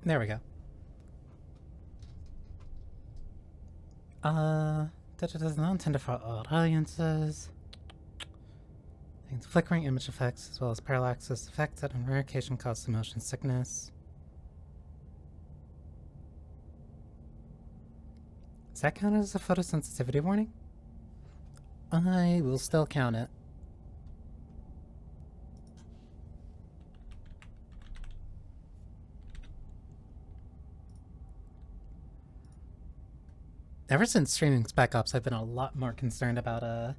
There we go. That is not intended for all audiences. Flickering image effects as well as parallaxes, effects that on rare occasion cause motion sickness. Does that count as a photosensitivity warning? I will still count it. Ever since streaming Spec Ops, I've been a lot more concerned about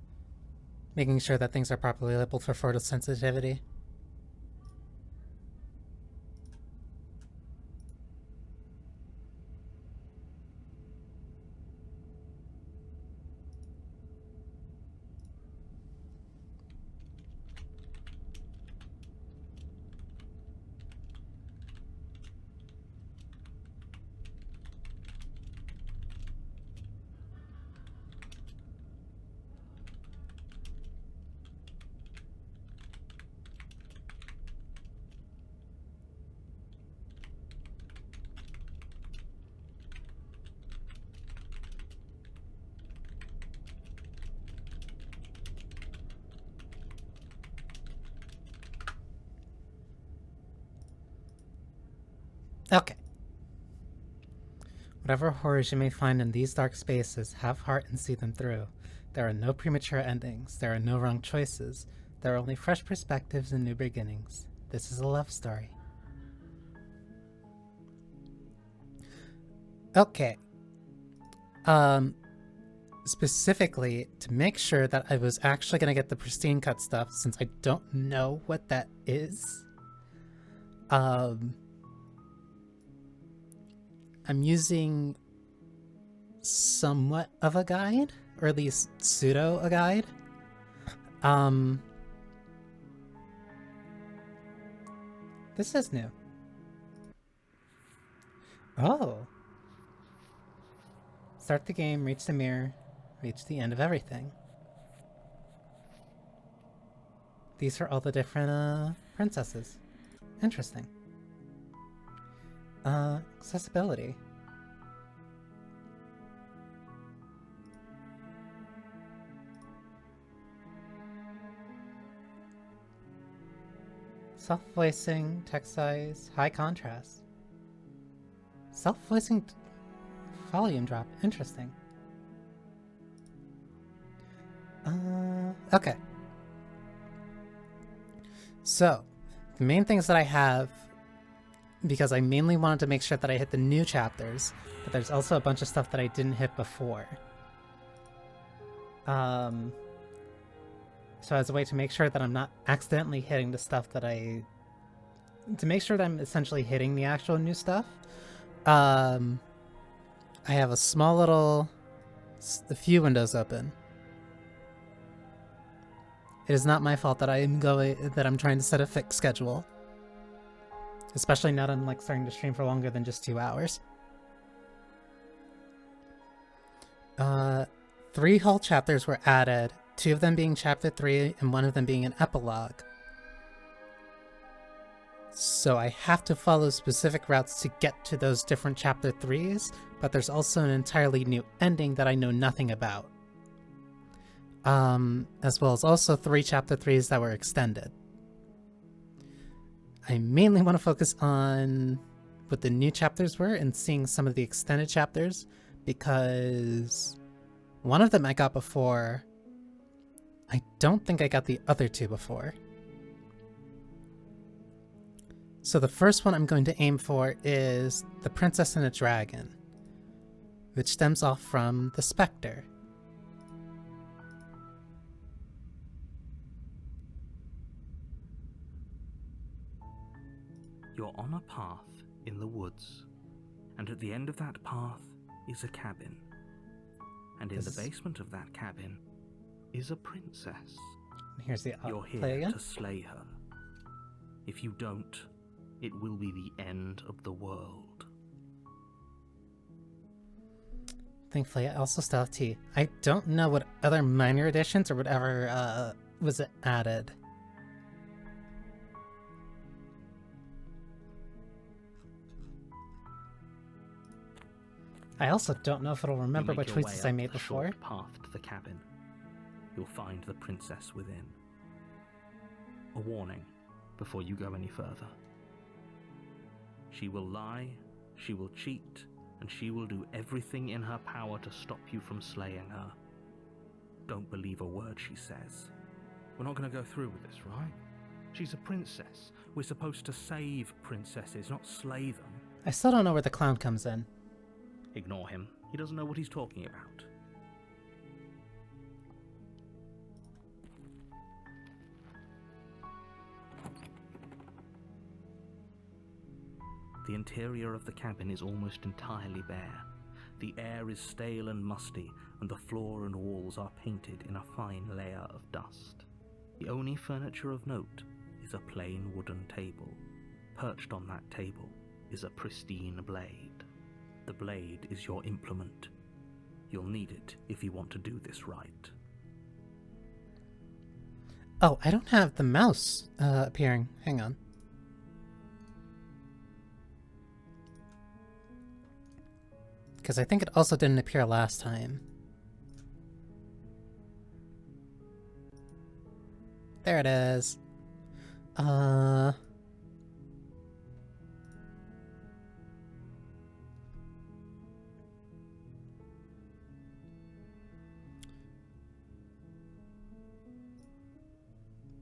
making sure that things are properly labeled for photosensitivity. Okay. Whatever horrors you may find in these dark spaces, have heart and see them through. There are no premature endings. There are no wrong choices. There are only fresh perspectives and new beginnings. This is a love story. Okay. Specifically, to make sure that I was actually going to get the Pristine cut stuff, since I don't know what that is, I'm using somewhat of a guide, or at least pseudo a guide. This is new. Oh. Start the game, reach the mirror, reach the end of everything. These are all the different princesses. Interesting. Accessibility. Self-voicing, text size, high contrast. Self-voicing volume drop. Interesting. Okay. So, the main things that I have, because I mainly wanted to make sure that I hit the new chapters, but there's also a bunch of stuff that I didn't hit before. So as a way to make sure that I'm not accidentally hitting the stuff that to make sure that I'm essentially hitting the actual new stuff, I have a small little, a few windows open. It is not my fault that I'm trying to set a fixed schedule. Especially now that I'm like starting to stream for longer than just 2 hours. 3 whole chapters were added, 2 of them being chapter 3 and 1 of them being an epilogue. So I have to follow specific routes to get to those different chapter 3s, but there's also an entirely new ending that I know nothing about. As well as also 3 chapter 3s that were extended. I mainly want to focus on what the new chapters were and seeing some of the extended chapters, because one of them I got before. I don't think I got the other 2 before. So the first one I'm going to aim for is The Princess and the Dragon, which stems off from The Spectre. You're on a path in the woods, and at the end of that path is a cabin. And in the basement of that cabin is a princess. Here's the You're play here again. to slay her. If you don't, it will be the end of the world. Thankfully, I also still have tea. I don't know what other minor additions or whatever was added. I also don't know if it'll remember You what make your way choices I up made the before. short path to the cabin. You'll find the princess within. A warning before you go any further. She will lie, she will cheat, and she will do everything in her power to stop you from slaying her. Don't believe a word she says. We're not going to go through with this, right? She's a princess. We're supposed to save princesses, not slay them. I still don't know where the clown comes in. Ignore him. He doesn't know what he's talking about. The interior of the cabin is almost entirely bare. The air is stale and musty, and the floor and walls are painted in a fine layer of dust. The only furniture of note is a plain wooden table. Perched on that table is a pristine blade. The blade is your implement. You'll need it if you want to do this right. Oh, I don't have the mouse appearing. Hang on. Because I think it also didn't appear last time. There it is.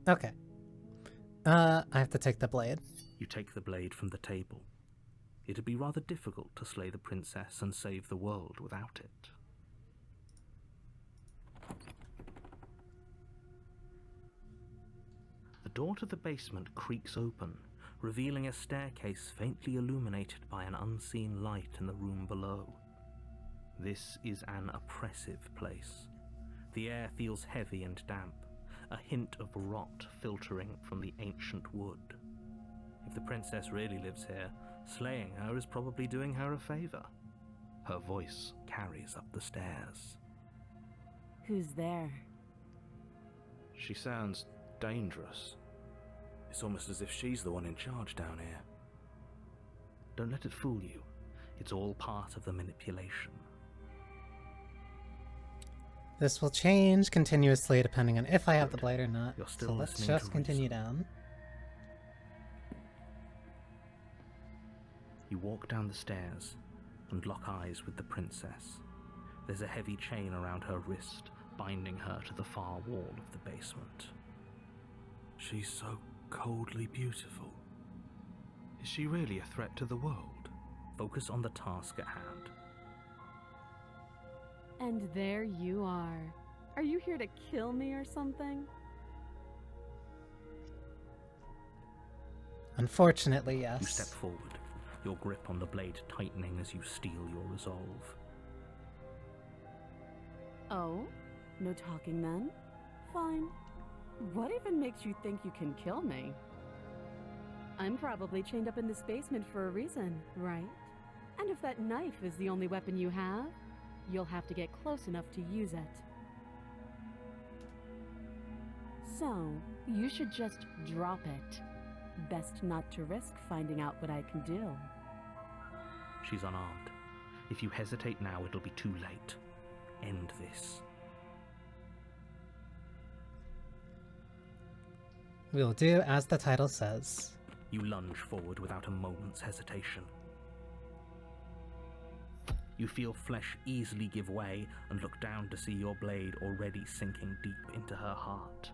Okay. I have to take the blade. You take the blade from the table. It'd be rather difficult to slay the princess and save the world without it. The door to the basement creaks open, revealing a staircase faintly illuminated by an unseen light in the room below. This is an oppressive place. The air feels heavy and damp, a hint of rot filtering from the ancient wood. If the princess really lives here, slaying her is probably doing her a favor. Her voice carries up the stairs. Who's there? She sounds dangerous. It's almost as if she's the one in charge down here. Don't let it fool you. It's all part of the manipulation. This will change continuously depending on if I have the Good. blade or not. You're still So let's listening just to continue reason. down. You walk down the stairs and lock eyes with the princess. There's a heavy chain around her wrist, binding her to the far wall of the basement. She's so coldly beautiful. Is she really a threat to the world? Focus on the task at hand. And there you are. Are you here to kill me or something? Unfortunately, yes. You step forward, your grip on the blade tightening as you steel your resolve. Oh? No talking then? Fine. What even makes you think you can kill me? I'm probably chained up in this basement for a reason, right? And if that knife is the only weapon you have, you'll have to get close enough to use it. So, you should just drop it. Best not to risk finding out what I can do. She's unarmed. If you hesitate now, it'll be too late. End this. We'll do as the title says. You lunge forward without a moment's hesitation. You feel flesh easily give way and look down to see your blade already sinking deep into her heart.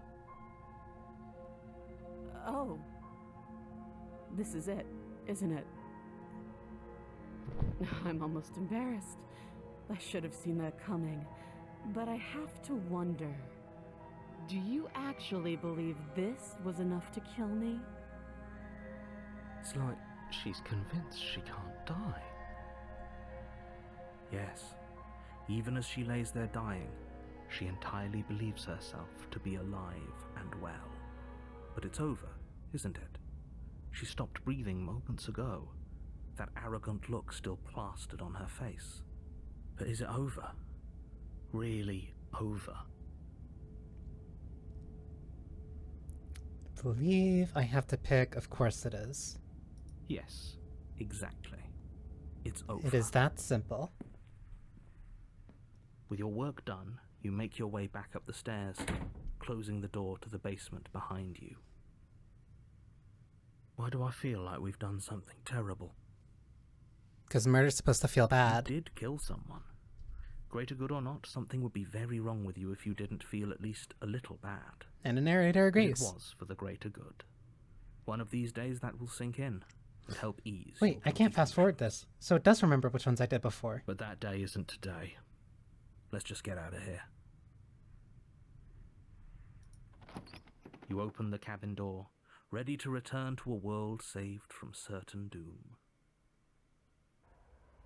Oh. This is it, isn't it? I'm almost embarrassed. I should have seen that coming. But I have to wonder, do you actually believe this was enough to kill me? It's like she's convinced she can't die. Yes, even as she lays there dying, she entirely believes herself to be alive and well. But it's over, isn't it? She stopped breathing moments ago, that arrogant look still plastered on her face. But is it over? Really over? I believe I have to pick. Of course it is. Yes, exactly. It's over. It is that simple. With your work done, you make your way back up the stairs, closing the door to the basement behind you. Why do I feel like we've done something terrible? Because murder's supposed to feel bad. You did kill someone. Greater good or not, something would be very wrong with you if you didn't feel at least a little bad. And the narrator agrees. It was for the greater good. One of these days that will sink in and help ease. Wait, I can't fast forward this, so it does remember which ones I did before. But that day isn't today. Let's just get out of here. You open the cabin door, ready to return to a world saved from certain doom.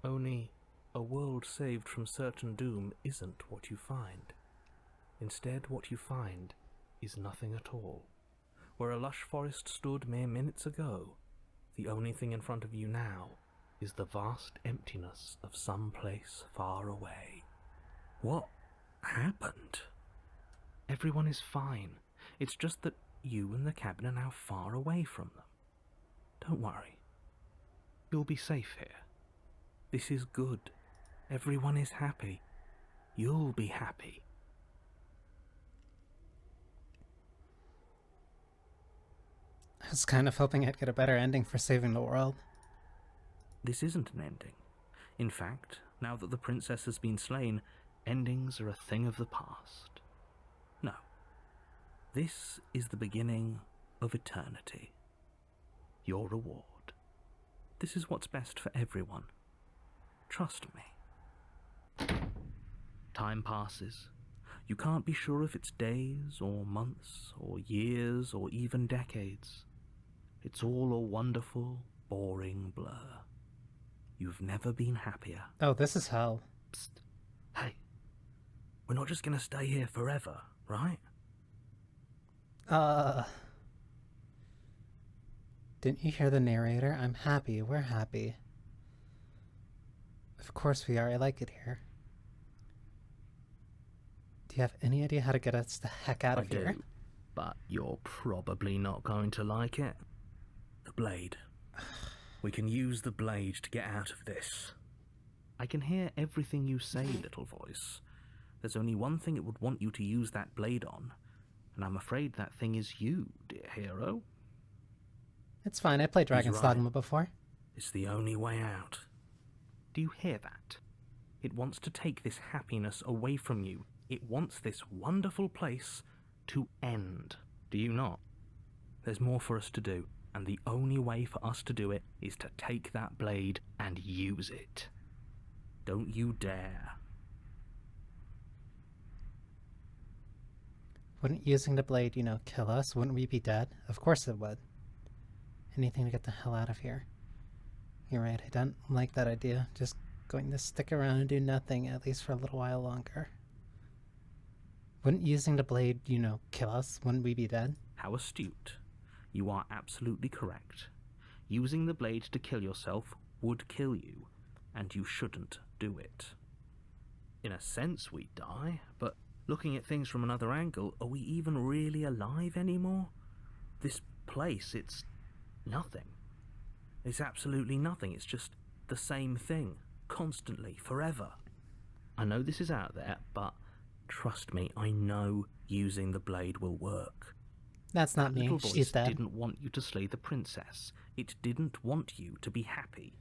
Only, a world saved from certain doom isn't what you find. Instead, what you find is nothing at all. Where a lush forest stood mere minutes ago, the only thing in front of you now is the vast emptiness of some place far away. What happened? Everyone is fine. It's just that you and the cabin are now far away from them. Don't worry. You'll be safe here. This is good. Everyone is happy. You'll be happy. I was kind of hoping I'd get a better ending for saving the world. This isn't an ending. In fact, now that the princess has been slain, endings are a thing of the past. No. This is the beginning of eternity. Your reward. This is what's best for everyone. Trust me. Time passes. You can't be sure if it's days or months or years or even decades. It's all a wonderful, boring blur. You've never been happier. Oh, this is hell. Psst. Hey, we're not just gonna stay here forever, right? Didn't you hear the narrator? I'm happy. We're happy. Of course we are. I like it here. Do you have any idea how to get us the heck out of here? I do, but you're probably not going to like it. The blade. We can use the blade to get out of this. I can hear everything you say, little voice. There's only one thing it would want you to use that blade on, and I'm afraid that thing is you, dear hero. It's fine. I played Dragon's right. Dogma before. It's the only way out. Do you hear that? It wants to take this happiness away from you. It wants this wonderful place to end. Do you not? There's more for us to do, and the only way for us to do it is to take that blade and use it. Don't you dare. Wouldn't using the blade, kill us? Wouldn't we be dead? Of course it would. Anything to get the hell out of here. You're right, I don't like that idea. Just going to stick around and do nothing, at least for a little while longer. Wouldn't using the blade, kill us? Wouldn't we be dead? How astute. You are absolutely correct. Using the blade to kill yourself would kill you, and you shouldn't do it. In a sense, we die, but looking at things from another angle, are we even really alive anymore? This place, it's nothing. It's absolutely nothing. It's just the same thing, constantly, forever. I know this is out there, but trust me, I know using the blade will work. That's not that me. Little voice She's dead. didn't want you to slay the princess. It didn't want you to be happy.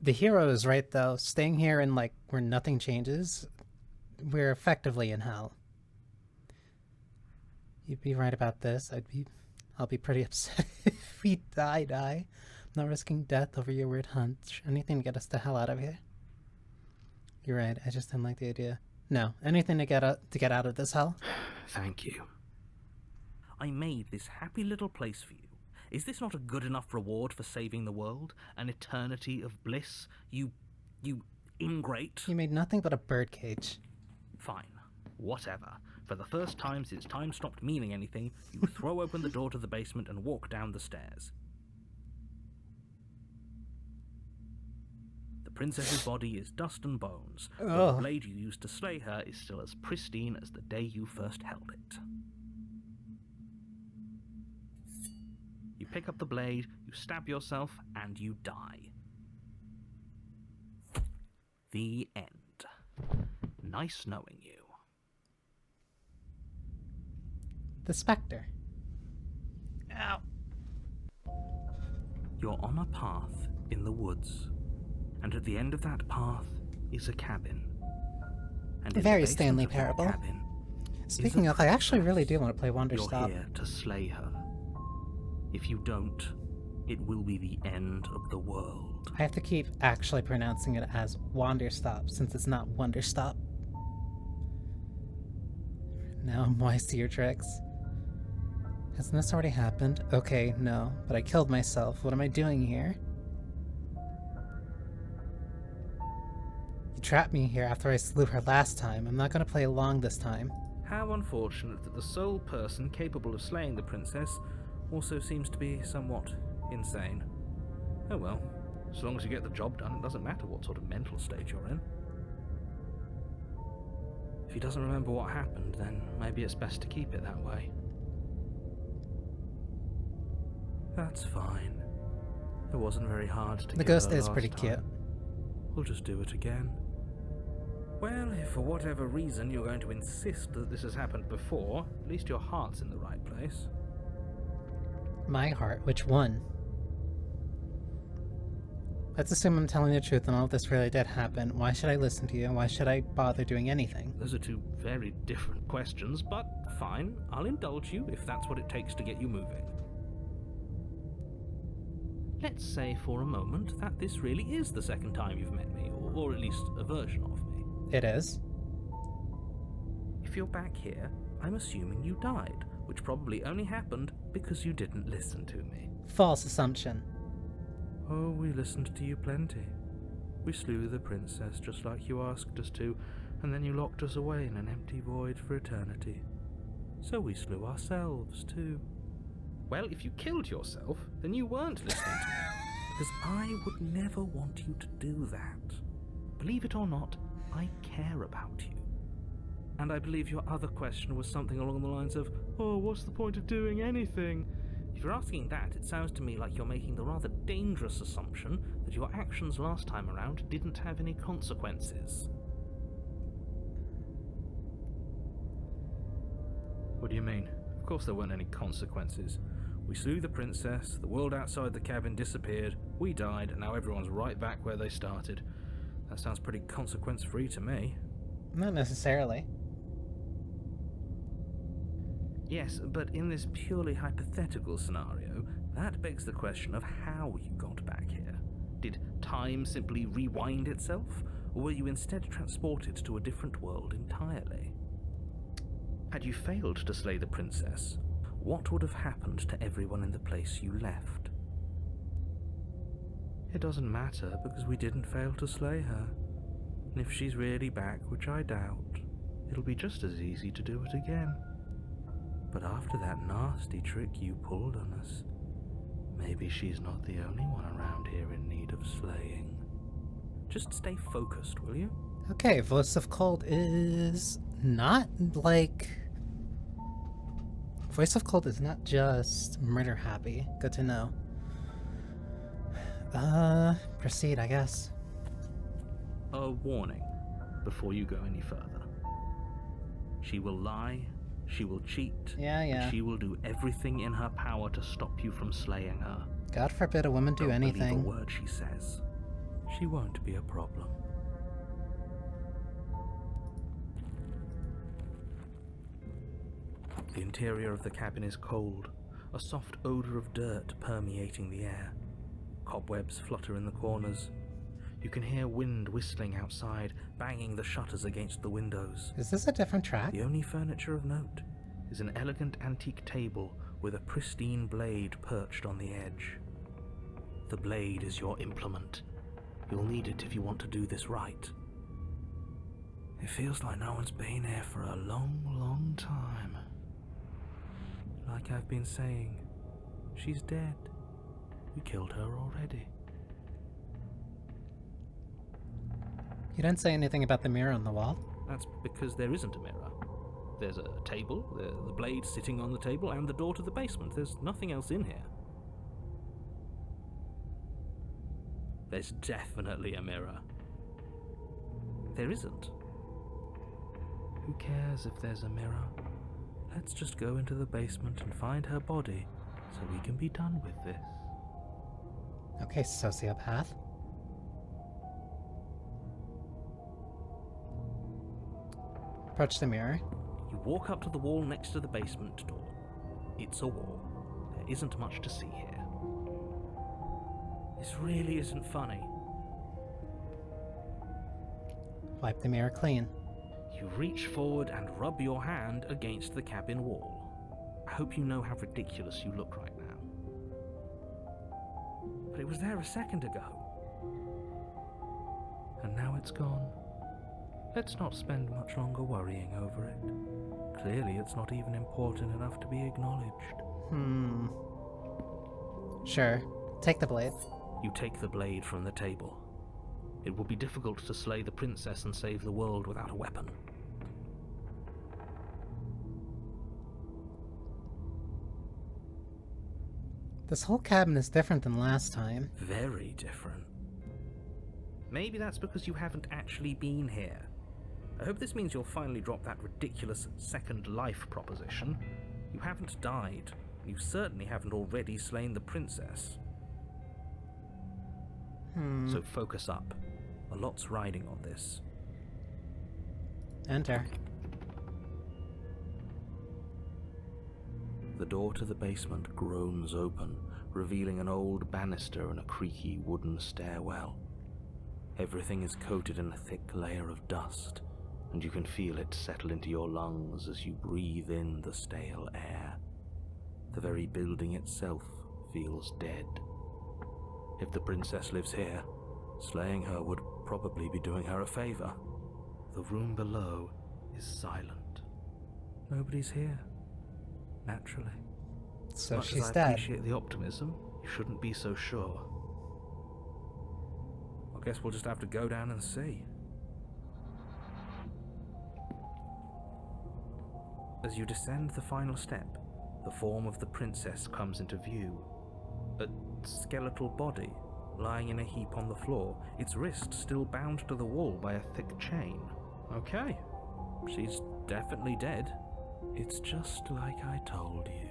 The hero is right, though. Staying here and, where nothing changes, we're effectively in hell. You'd be right about this. I'll be pretty upset if we die. I'm not risking death over your weird hunch. Anything to get us the hell out of here. You're right. I just didn't like the idea. No, anything to get out of this hell. Thank you. I made this happy little place for you. Is this not a good enough reward for saving the world? An eternity of bliss? You ingrate. You made nothing but a birdcage. Fine. Whatever. For the first time since time stopped meaning anything, you throw open the door to the basement and walk down the stairs. The princess's body is dust and bones, but the blade you used to slay her is still as pristine as the day you first held it. You pick up the blade, you stab yourself, and you die. The end. Nice knowing you. The Spectre. Ow. You're on a path in the woods, and at the end of that path is a cabin. And in Very the basement Stanley of that Parable. cabin Speaking is a of, I actually really princess. do want to play Wander You're Stop. here to slay her. If you don't, it will be the end of the world. I have to keep actually pronouncing it as Wander Stop since it's not Wonder Stop. Now I'm wise to your tricks. Hasn't this already happened? Okay, no, but I killed myself. What am I doing here? You trapped me here after I slew her last time. I'm not going to play along this time. How unfortunate that the sole person capable of slaying the princess also seems to be somewhat insane. Oh well, as long as you get the job done, it doesn't matter what sort of mental state you're in. If he doesn't remember what happened, then maybe it's best to keep it that way. That's fine. It wasn't very hard to The kill ghost her is last pretty time. cute. We'll just do it again. Well, if for whatever reason you're going to insist that this has happened before, at least your heart's in the right place. My heart? Which one? Let's assume I'm telling the truth and all of this really did happen. Why should I listen to you? Why should I bother doing anything? Those are two very different questions, but fine, I'll indulge you if that's what it takes to get you moving. Let's say for a moment that this really is the second time you've met me, or at least a version of me. It is. If you're back here, I'm assuming you died, which probably only happened because you didn't listen to me. False assumption. Oh, we listened to you plenty. We slew the princess just like you asked us to, and then you locked us away in an empty void for eternity. So we slew ourselves too. Well, if you killed yourself, then you weren't listening to me, because I would never want you to do that. Believe it or not, I care about you. And I believe your other question was something along the lines of, oh, what's the point of doing anything? If you're asking that, it sounds to me like you're making the rather dangerous assumption that your actions last time around didn't have any consequences. What do you mean? Of course there weren't any consequences. We slew the princess, the world outside the cabin disappeared, we died, and now everyone's right back where they started. That sounds pretty consequence-free to me. Not necessarily. Yes, but in this purely hypothetical scenario, that begs the question of how you got back here. Did time simply rewind itself, or were you instead transported to a different world entirely? Had you failed to slay the princess, what would have happened to everyone in the place you left? It doesn't matter, because we didn't fail to slay her. And if she's really back, which I doubt, it'll be just as easy to do it again. But after that nasty trick you pulled on us, maybe she's not the only one around here in need of slaying. Just stay focused, will you? Okay, Voice of Cold is not like... Voice of Cold is not just murder happy. Good to know. Proceed, I guess. A warning before you go any further. She will lie, she will cheat, Yeah. and she will do everything in her power to stop you from slaying her. God forbid a woman do Don't anything. believe a word she says. She won't be a problem. The interior of the cabin is cold, a soft odor of dirt permeating the air. Cobwebs flutter in the corners. You can hear wind whistling outside, banging the shutters against the windows. Is this a different track? The only furniture of note is an elegant antique table with a pristine blade perched on the edge. The blade is your implement. You'll need it if you want to do this right. It feels like no one's been here for a long, long time. Like I've been saying, she's dead. We killed her already. You didn't say anything about the mirror on the wall. That's because there isn't a mirror. There's a table, the blade sitting on the table, and the door to the basement. There's nothing else in here. There's definitely a mirror. There isn't. Who cares if there's a mirror? Let's just go into the basement and find her body so we can be done with this. Okay, sociopath. Approach the mirror. You walk up to the wall next to the basement door. It's a wall. There isn't much to see here. This really isn't funny. Wipe the mirror clean. You reach forward and rub your hand against the cabin wall. I hope you know how ridiculous you look right now. But it was there a second ago. And now it's gone. Let's not spend much longer worrying over it. Clearly it's not even important enough to be acknowledged. Sure. Take the blade. You take the blade from the table. It will be difficult to slay the princess and save the world without a weapon. This whole cabin is different than last time. Very different. Maybe that's because you haven't actually been here. I hope this means you'll finally drop that ridiculous second life proposition. You haven't died. You certainly haven't already slain the princess. So focus up. A lot's riding on this. Enter. The door to the basement groans open, revealing an old banister and a creaky wooden stairwell. Everything is coated in a thick layer of dust, and you can feel it settle into your lungs as you breathe in the stale air. The very building itself feels dead. If the princess lives here, slaying her would probably be doing her a favor. The room below is silent. Nobody's here. Naturally. So Much she's as I dead. appreciate the optimism, you shouldn't be so sure. I guess we'll just have to go down and see. As you descend the final step, the form of the princess comes into view. A skeletal body, lying in a heap on the floor, its wrist still bound to the wall by a thick chain. Okay, she's definitely dead. It's just like I told you.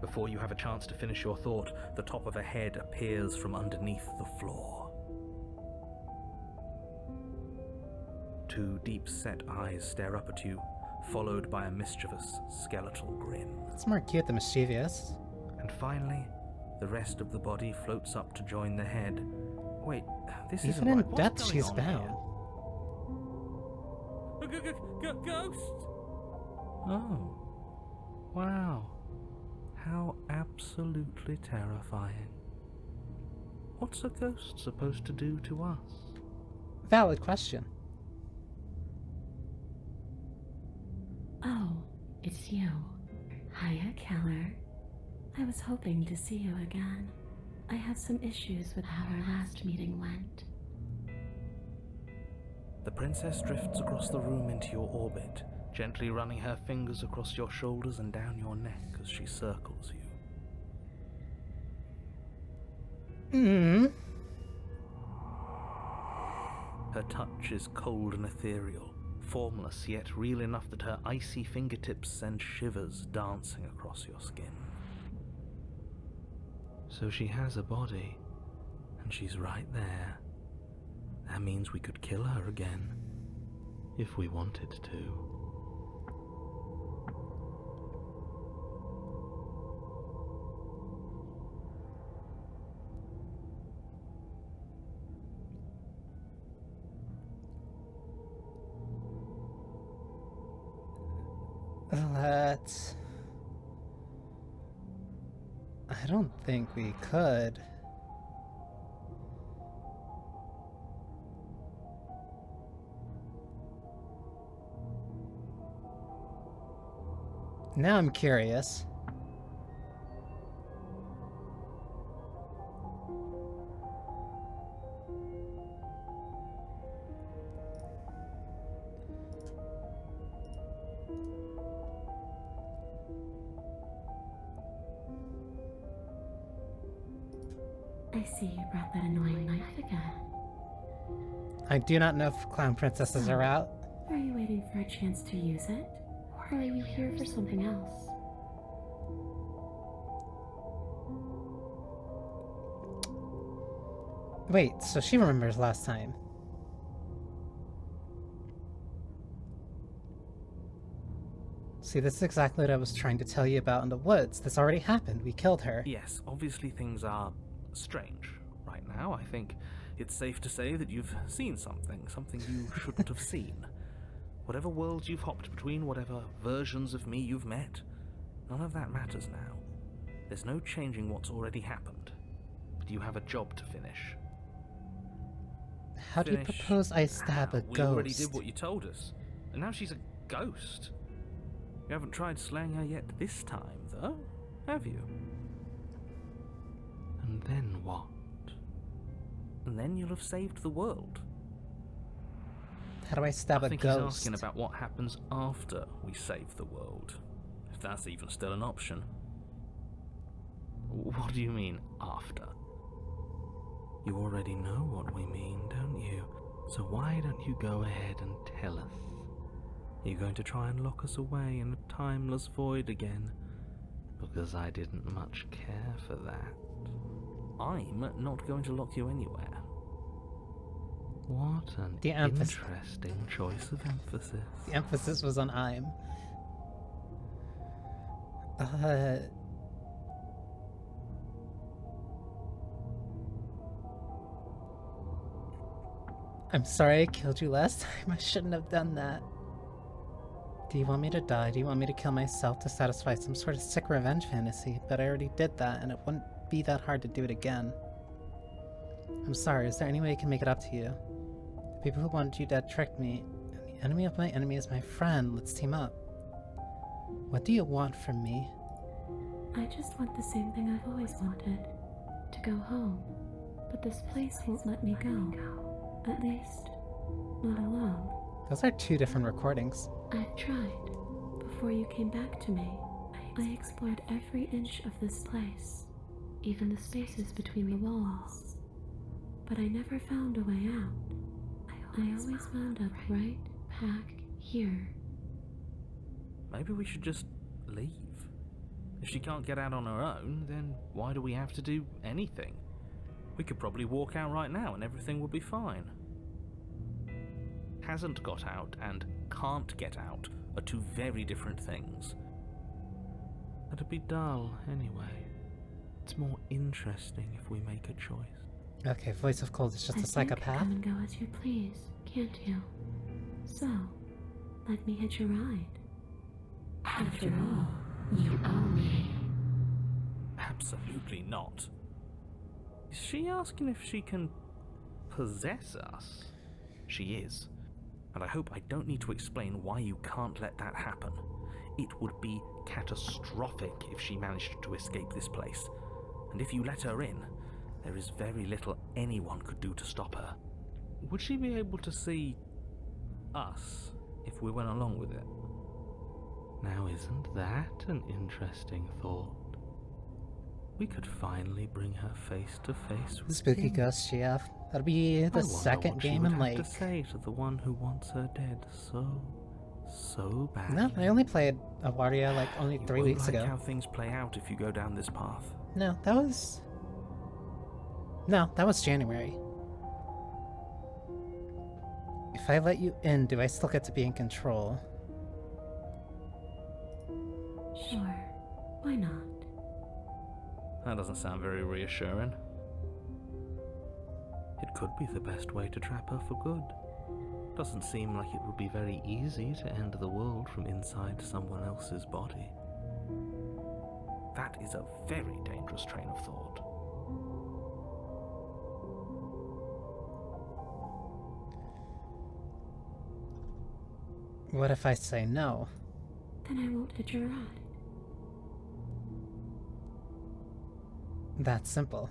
Before you have a chance to finish your thought, the top of a head appears from underneath the floor. Two deep-set eyes stare up at you, followed by a mischievous skeletal grin. It's more cute than mischievous. And finally, the rest of the body floats up to join the head. Wait, this isn't Even in right. What's death, going she's on bound. here? Ghost! Oh, wow. How absolutely terrifying. What's a ghost supposed to do to us? Valid question. Oh, it's you. Hiya, Keller. I was hoping to see you again. I have some issues with how our last meeting went. The princess drifts across the room into your orbit, gently running her fingers across your shoulders and down your neck as she circles you. Her touch is cold and ethereal, formless yet real enough that her icy fingertips send shivers dancing across your skin. So she has a body, and she's right there. That means we could kill her again, if we wanted to. Let's... I don't think we could. Now I'm curious. I see you brought that annoying knife again. I do not know if clown princesses are out. Are you waiting for a chance to use it? Or are you here for something else? Wait, so she remembers last time. See, this is exactly what I was trying to tell you about in the woods. This already happened. We killed her. Yes, obviously things are strange right now. I think it's safe to say that you've seen something you shouldn't have seen. Whatever worlds you've hopped between, whatever versions of me you've met, none of that matters now. There's no changing what's already happened. But you have a job to finish. How do you propose I stab a ghost? We already did what you told us. And now she's a ghost. You haven't tried slaying her yet this time, though, have you? And then what? And then you'll have saved the world. How do I stab a ghost? ghost? He's asking about what happens after we save the world. If that's even still an option. What do you mean, after? You already know what we mean, don't you? So why don't you go ahead and tell us? Are you going to try and lock us away in a timeless void again? Because I didn't much care for that. I'm not going to lock you anywhere. What an interesting choice of emphasis. The emphasis was on I'm. I'm sorry I killed you last time. I shouldn't have done that. Do you want me to die? Do you want me to kill myself to satisfy some sort of sick revenge fantasy? But I already did that, and it wouldn't be that hard to do it again. I'm sorry, is there any way I can make it up to you? The people who wanted you dead tricked me, and the enemy of my enemy is my friend. Let's team up. What do you want from me? I just want the same thing I've always wanted. To go home. But this place won't let me go. At least, not alone. Those are two different recordings. I've tried. Before you came back to me, I explored every inch of this place, even the spaces between the walls. But I never found a way out. I always wound up right back here. Maybe we should just leave. If she can't get out on her own, then why do we have to do anything? We could probably walk out right now and everything would be fine. Hasn't got out and can't get out are two very different things. That'd be dull anyway. It's more interesting if we make a choice. Okay, Voice of Cold is just a psychopath. Come and go as you please, can't you? So, let me hitch a ride. After all, you own me. Absolutely not. Is she asking if she can possess us? She is. And I hope I don't need to explain why you can't let that happen. It would be catastrophic if she managed to escape this place. And if you let her in, there is very little anyone could do to stop her. Would she be able to see us if we went along with it? Now isn't that an interesting thought? We could finally bring her face to face with Spooky him. Ghost GF. That'll be the second game in Lake. What she would have to say to the one who wants her dead so badly. No, I only played Awaria like only 3 weeks You won't ago. like how things play out if you go down this path. No, that was January. If I let you in, do I still get to be in control? Sure, why not? That doesn't sound very reassuring. It could be the best way to trap her for good. Doesn't seem like it would be very easy to end the world from inside someone else's body. That is a very dangerous train of thought. What if I say no? Then I won't hit your rod. That's simple.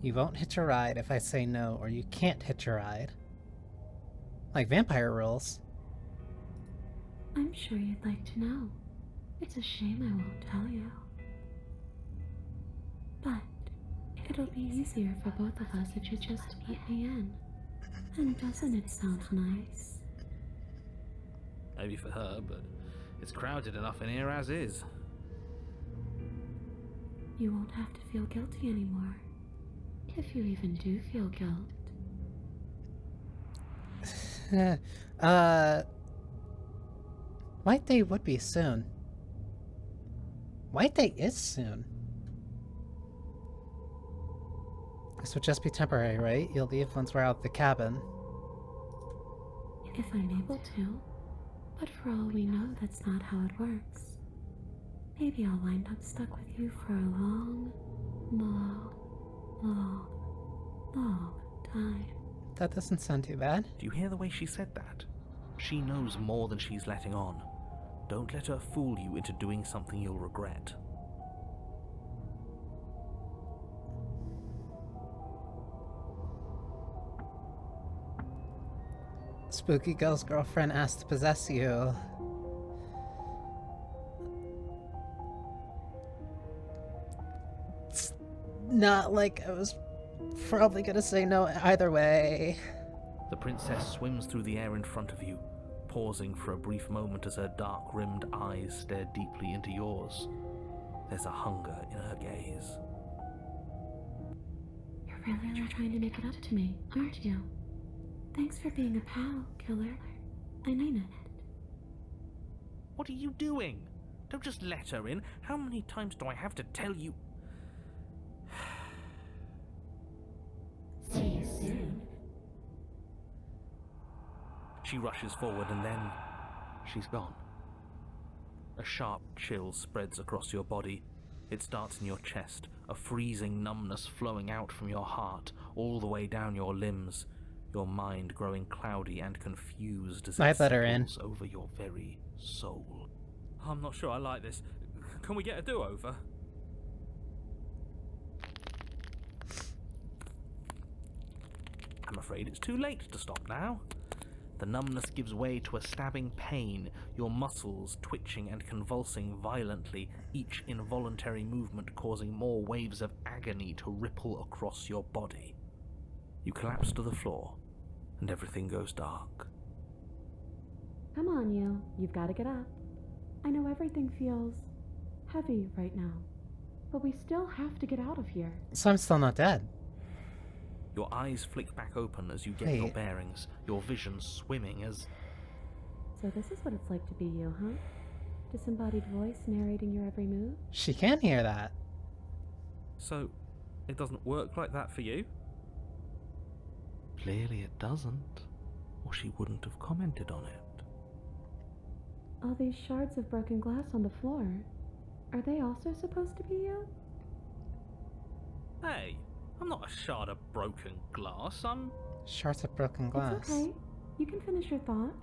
You won't hitch a ride if I say no, or you can't hitch a ride. Like vampire rules. I'm sure you'd like to know. It's a shame I won't tell you. But it'll be easier for both of us if you just let me in. And doesn't it sound nice? Maybe for her, but it's crowded enough in here as is. You won't have to feel guilty anymore. If you even do feel guilt. White Day would be soon. White Day is soon. This would just be temporary, right? You'll leave once we're out of the cabin. If I'm able to. But for all we know, that's not how it works. Maybe I'll wind up stuck with you for a long, long, long, long time. That doesn't sound too bad. Do you hear the way she said that? She knows more than she's letting on. Don't let her fool you into doing something you'll regret. Spooky girl's girlfriend asked to possess you. It's not like I was probably gonna say no either way. The princess swims through the air in front of you, pausing for a brief moment as her dark-rimmed eyes stare deeply into yours. There's a hunger in her gaze. You're really trying to make it up to me, aren't you? Thanks for being a pal, killer. I mean it. What are you doing? Don't just let her in. How many times do I have to tell you? See you soon. She rushes forward and then she's gone. A sharp chill spreads across your body. It starts in your chest, a freezing numbness flowing out from your heart, all the way down your limbs, your mind growing cloudy and confused as it settles over your very soul. I'm not sure I like this. Can we get a do-over? I'm afraid it's too late to stop now. The numbness gives way to a stabbing pain, your muscles twitching and convulsing violently, each involuntary movement causing more waves of agony to ripple across your body. You collapse to the floor, and everything goes dark. Come on, you. You've got to get up. I know everything feels heavy right now, but we still have to get out of here. So I'm still not dead. Your eyes flick back open as you get your bearings, your vision swimming as... So this is what it's like to be you, huh? Disembodied voice narrating your every move? She can hear that. So, it doesn't work like that for you? Clearly it doesn't, or she wouldn't have commented on it. All these shards of broken glass on the floor, are they also supposed to be you? Hey, I'm not a shard of broken glass, I'm... Shards of broken glass. It's okay. You can finish your thought.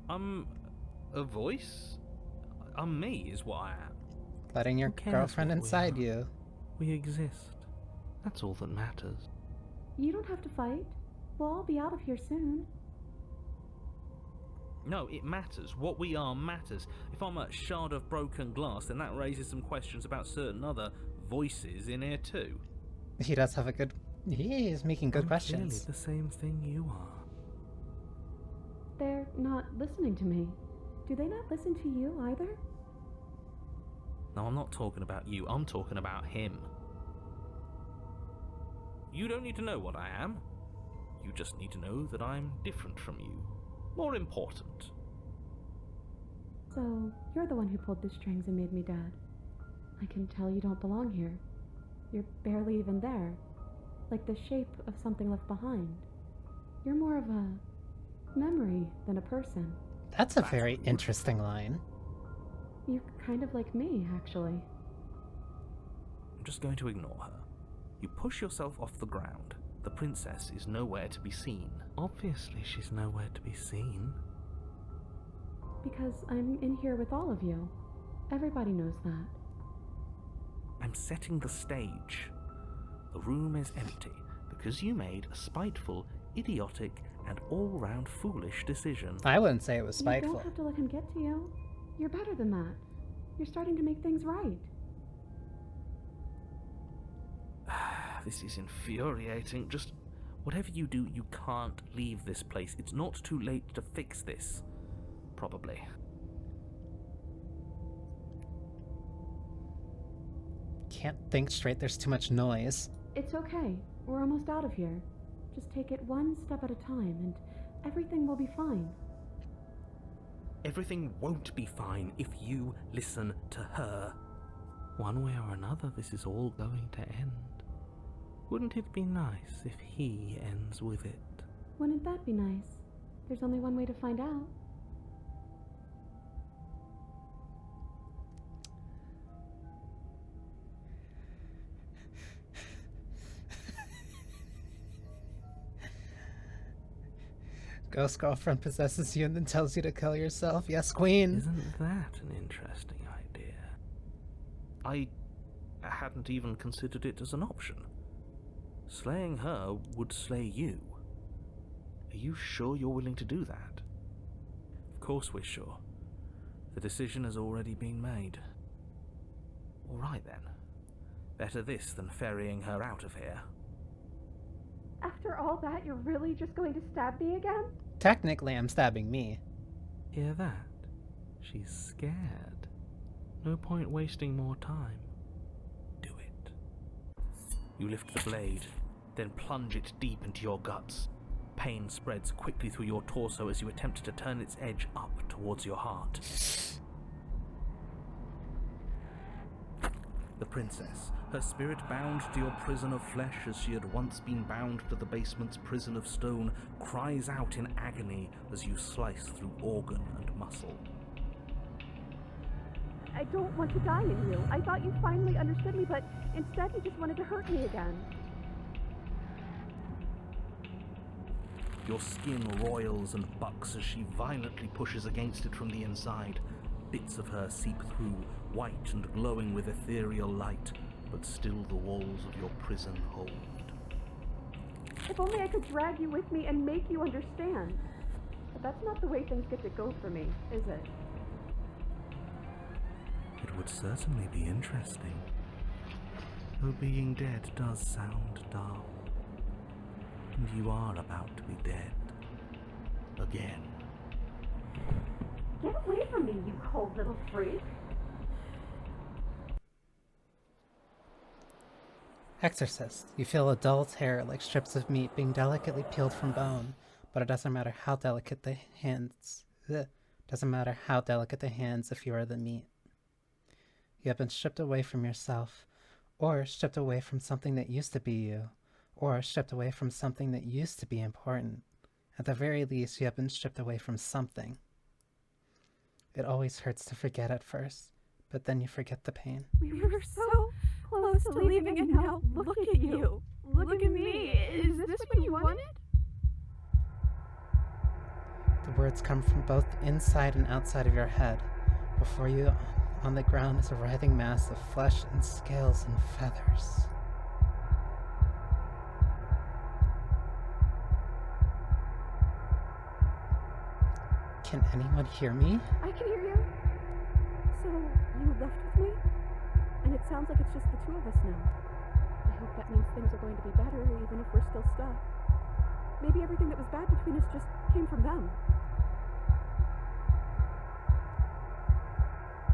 I'm a voice? I'm me, is what I am. Letting your girlfriend inside you. We exist. That's all that matters. You don't have to fight. We'll all be out of here soon. No, it matters. What we are matters. If I'm a shard of broken glass, then that raises some questions about certain other voices in here too. He does have a good... He is making good questions. Clearly the same thing you are. They're not listening to me. Do they not listen to you either? No, I'm not talking about you. I'm talking about him. You don't need to know what I am. You just need to know that I'm different from you. More important. So, you're the one who pulled the strings and made me dead. I can tell you don't belong here. You're barely even there. Like the shape of something left behind. You're more of a memory than a person. That's a very interesting line. You're kind of like me, actually. I'm just going to ignore her. You push yourself off the ground. The princess is nowhere to be seen. Obviously, she's nowhere to be seen. Because I'm in here with all of you. Everybody knows that. I'm setting the stage. The room is empty because you made a spiteful, idiotic, and all-round foolish decision. I wouldn't say it was You spiteful. don't have to let him get to you. You're better than that. You're starting to make things right. This is infuriating. Just Whatever you do, you can't leave this place. It's not too late to fix this. Probably. Can't think straight, there's too much noise. It's okay. We're almost out of here. Just take it one step at a time, and everything will be fine. Everything won't be fine if you listen to her. One way or another, this is all going to end. Wouldn't it be nice if he ends with it? Wouldn't that be nice? There's only one way to find out. Ghost girlfriend possesses you and then tells you to kill yourself. Yes, queen. Isn't that an interesting idea? I hadn't even considered it as an option. Slaying her would slay you. Are you sure you're willing to do that? Of course we're sure. The decision has already been made. All right then. Better this than ferrying her out of here. After all that, you're really just going to stab me again? Technically, I'm stabbing me. Hear that? She's scared. No point wasting more time. Do it. You lift the blade, then plunge it deep into your guts. Pain spreads quickly through your torso as you attempt to turn its edge up towards your heart. The princess, her spirit bound to your prison of flesh as she had once been bound to the basement's prison of stone, cries out in agony as you slice through organ and muscle. I don't want to die in you. I thought you finally understood me, but instead you just wanted to hurt me again. Your skin roils and bucks as she violently pushes against it from the inside. Bits of her seep through, white and glowing with ethereal light, but still the walls of your prison hold. If only I could drag you with me and make you understand. But that's not the way things get to go for me, is it? It would certainly be interesting. Though being dead does sound dull. And you are about to be dead. Again. Get away from me, you cold little freak. Exorcist. You feel a dull terror like strips of meat being delicately peeled from bone, but it doesn't matter how delicate the hands. Doesn't matter how delicate the hands if you are the meat. You have been stripped away from yourself, or stripped away from something that used to be you, or stripped away from something that used to be important. At the very least, you have been stripped away from something. It always hurts to forget at first, but then you forget the pain. We were so close to leaving, and now look at you. Look at me. Is this what you wanted? The words come from both inside and outside of your head. Before you, on the ground, is a writhing mass of flesh and scales and feathers. Can anyone hear me? I can hear you. So, you left with me? And it sounds like it's just the two of us now. I hope that means things are going to be better, even if we're still stuck. Maybe everything that was bad between us just came from them.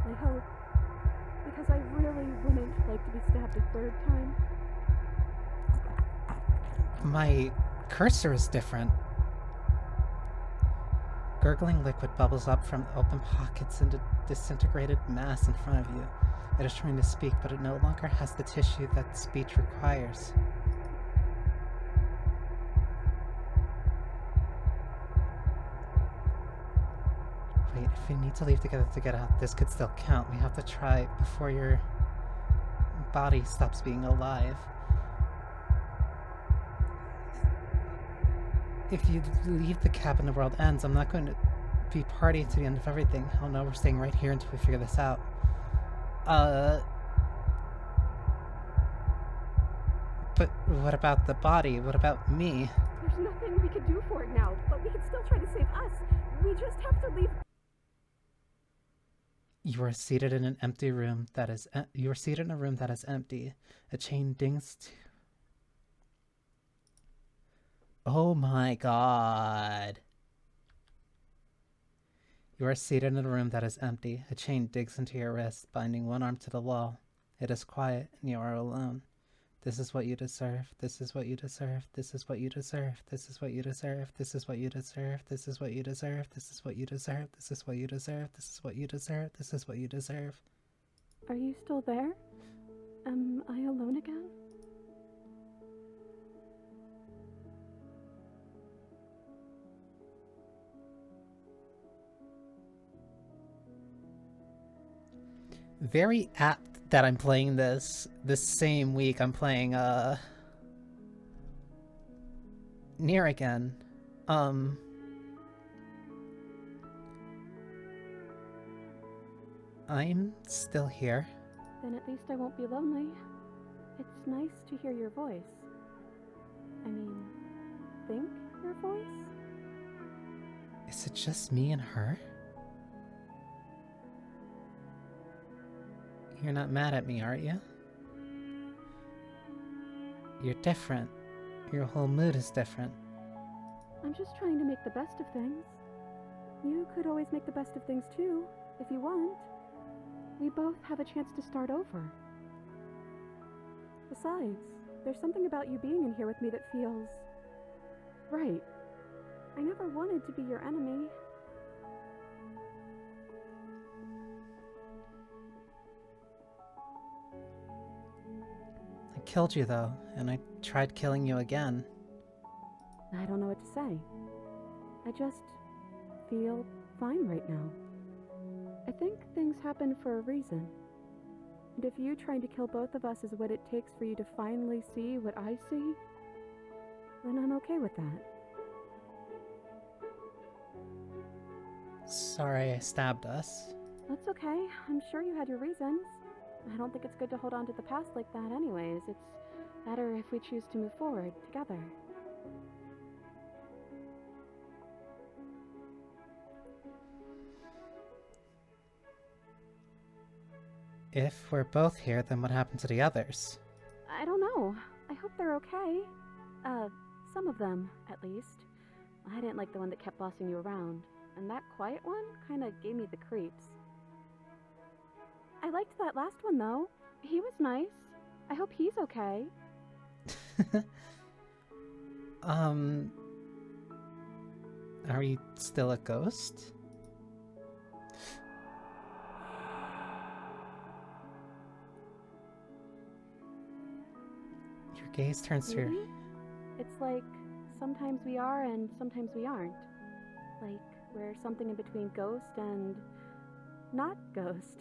I hope. Because I really wouldn't like to be stabbed a third time. My cursor is different. Gurgling liquid bubbles up from the open pockets into disintegrated mass in front of you. It is trying to speak, but it no longer has the tissue that speech requires. Wait, if we need to leave together to get out, this could still count. We have to try before your body stops being alive. If you leave the cabin, the world ends. I'm not going to be party to the end of everything. Hell no, we're staying right here until we figure this out. But what about the body? What about me? There's nothing we can do for it now, but we can still try to save us. We just have to leave. You are seated in an empty room that is. You are seated in a room that is empty. A chain dings to. Oh my god. You are seated in a room that is empty. A chain digs into your wrist, binding one arm to the wall. It is quiet, and you are alone. This is what you deserve. This is what you deserve. This is what you deserve. This is what you deserve. This is what you deserve. This is what you deserve. This is what you deserve. This is what you deserve. This is what you deserve. This is what you deserve. Are you still there? Am I alone again? Very apt that I'm playing this same week I'm playing Near again. I'm still here. Then at least I won't be lonely. It's nice to hear your voice. I mean, think your voice? Is it just me and her? You're not mad at me, are you? You're different. Your whole mood is different. I'm just trying to make the best of things. You could always make the best of things too, if you want. We both have a chance to start over. Besides, there's something about you being in here with me that feels right. I never wanted to be your enemy. I killed you though, and I tried killing you again. I don't know what to say. I just feel fine right now. I think things happen for a reason. And if you trying to kill both of us is what it takes for you to finally see what I see, then I'm okay with that. Sorry I stabbed us. That's okay. I'm sure you had your reasons. I don't think it's good to hold on to the past like that anyways. It's better if we choose to move forward together. If we're both here, then what happened to the others? I don't know. I hope they're okay. Some of them, at least. I didn't like the one that kept bossing you around. And that quiet one kinda gave me the creeps. I liked that last one, though. He was nice. I hope he's okay. Are you still a ghost? Your gaze turns to your... Really? It's like sometimes we are and sometimes we aren't. Like we're something in between ghost and not ghost.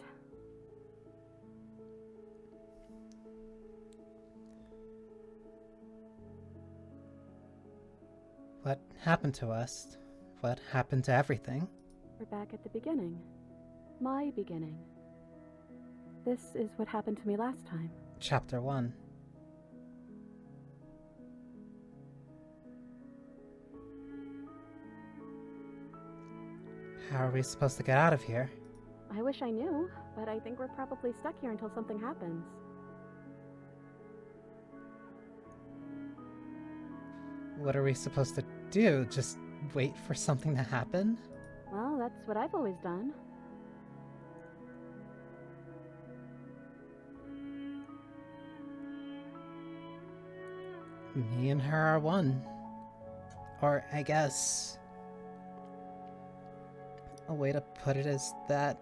What happened to us? What happened to everything? We're back at the beginning. My beginning. This is what happened to me last time. Chapter 1. How are we supposed to get out of here? I wish I knew, but I think we're probably stuck here until something happens. What are we supposed to do? Just wait for something to happen? Well, that's what I've always done. Me and her are one. Or, I guess... a way to put it is that...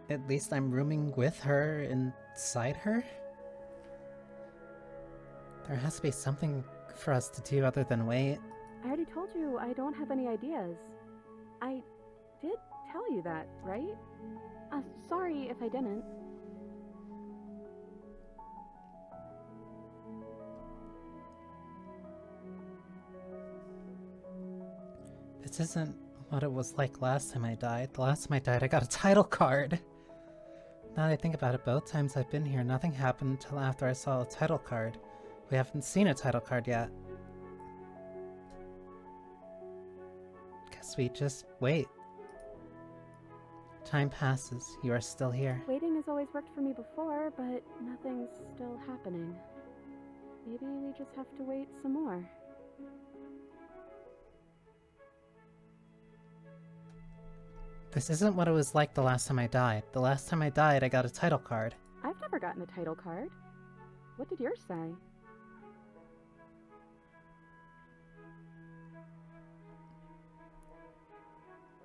at least I'm rooming with her inside her? There has to be something for us to do other than wait. I already told you I don't have any ideas. I did tell you that, right? Sorry if I didn't. This isn't what it was like last time I died. The last time I died, I got a title card. Now that I think about it, both times I've been here, nothing happened until after I saw a title card. We haven't seen a title card yet. Guess we just wait. Time passes. You are still here. Waiting has always worked for me before, but nothing's still happening. Maybe we just have to wait some more. This isn't what it was like the last time I died. The last time I died, I got a title card. I've never gotten a title card. What did yours say?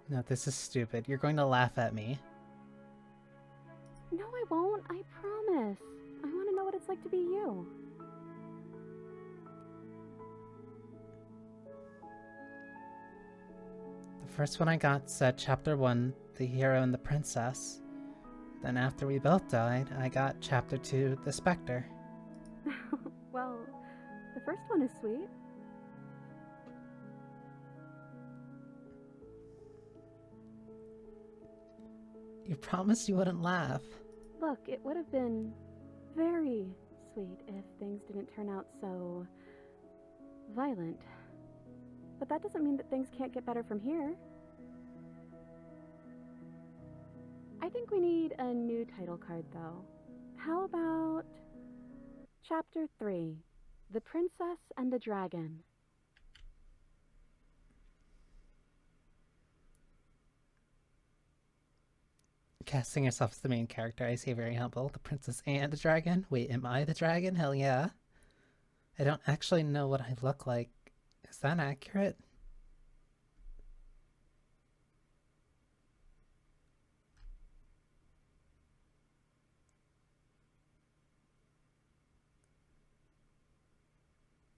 No, this is stupid. You're going to laugh at me. No, I won't. I promise. I want to know what it's like to be you. The first one I got said Chapter 1, The Hero and the Princess. Then after we both died, I got Chapter 2, The Spectre. Well, the first one is sweet. You promised you wouldn't laugh. Look, it would have been very sweet if things didn't turn out so violent. But that doesn't mean that things can't get better from here. I think we need a new title card, though. How about Chapter 3, The Princess and the Dragon? Casting yourself as the main character, I say very humble. The princess and the dragon? Wait, am I the dragon? Hell yeah. I don't actually know what I look like. Is that accurate?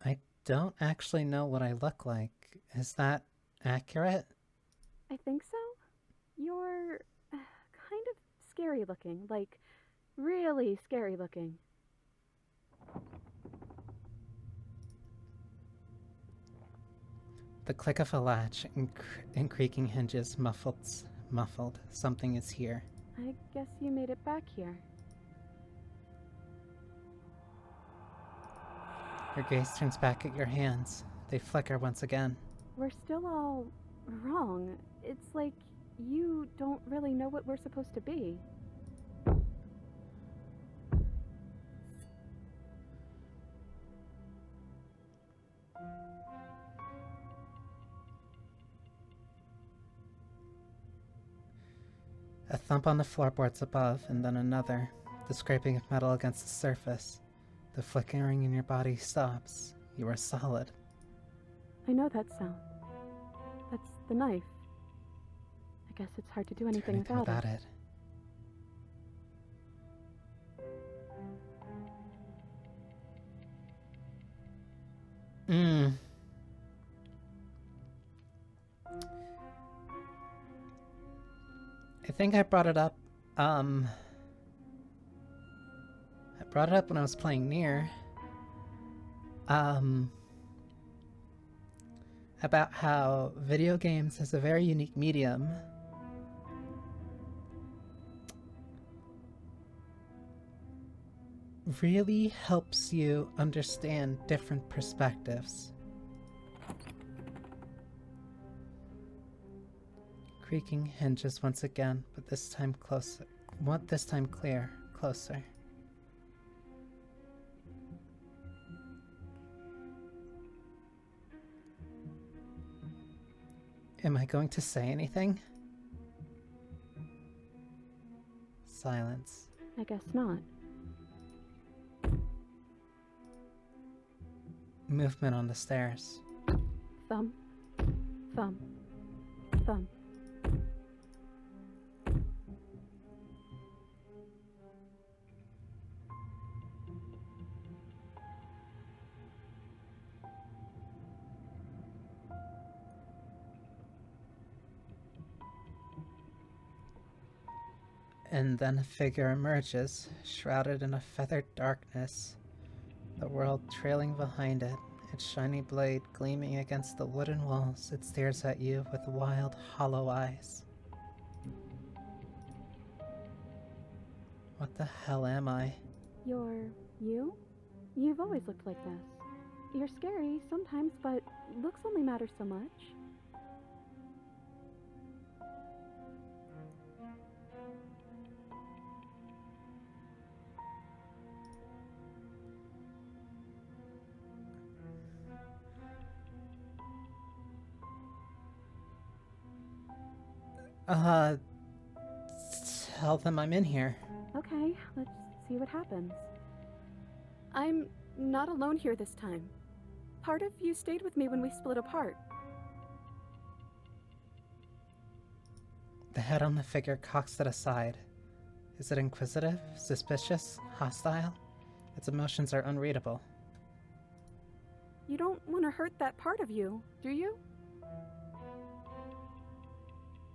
I don't actually know what I look like. Is that accurate? I think so. You're kind of scary looking, like really scary looking. The click of a latch and creaking hinges muffled. Something is here. I guess you made it back here. Your gaze turns back at your hands. They flicker once again. We're still all wrong. It's like you don't really know what we're supposed to be. A thump on the floorboards above, and then another. The scraping of metal against the surface. The flickering in your body stops. You are solid. I know that sound. That's the knife. I guess it's hard to do anything about it. I think I brought it up, I brought it up when I was playing Nier. About how video games is a very unique medium. Really helps you understand different perspectives. Creaking hinges once again, but this time closer. This time clear, closer. Am I going to say anything? Silence. I guess not. Movement on the stairs. Thumb. Thumb. Thumb. And then a figure emerges, shrouded in a feathered darkness, the world trailing behind it, its shiny blade gleaming against the wooden walls. It stares at you with wild, hollow eyes. What the hell am I? You're you? You've always looked like this. You're scary sometimes, but looks only matter so much. Uh, tell them I'm in here. Okay, let's see what happens. I'm not alone here this time. Part of you stayed with me when we split apart. The head on the figure cocks it aside. Is it inquisitive, suspicious, hostile? Its emotions are unreadable. You don't want to hurt that part of you, do you?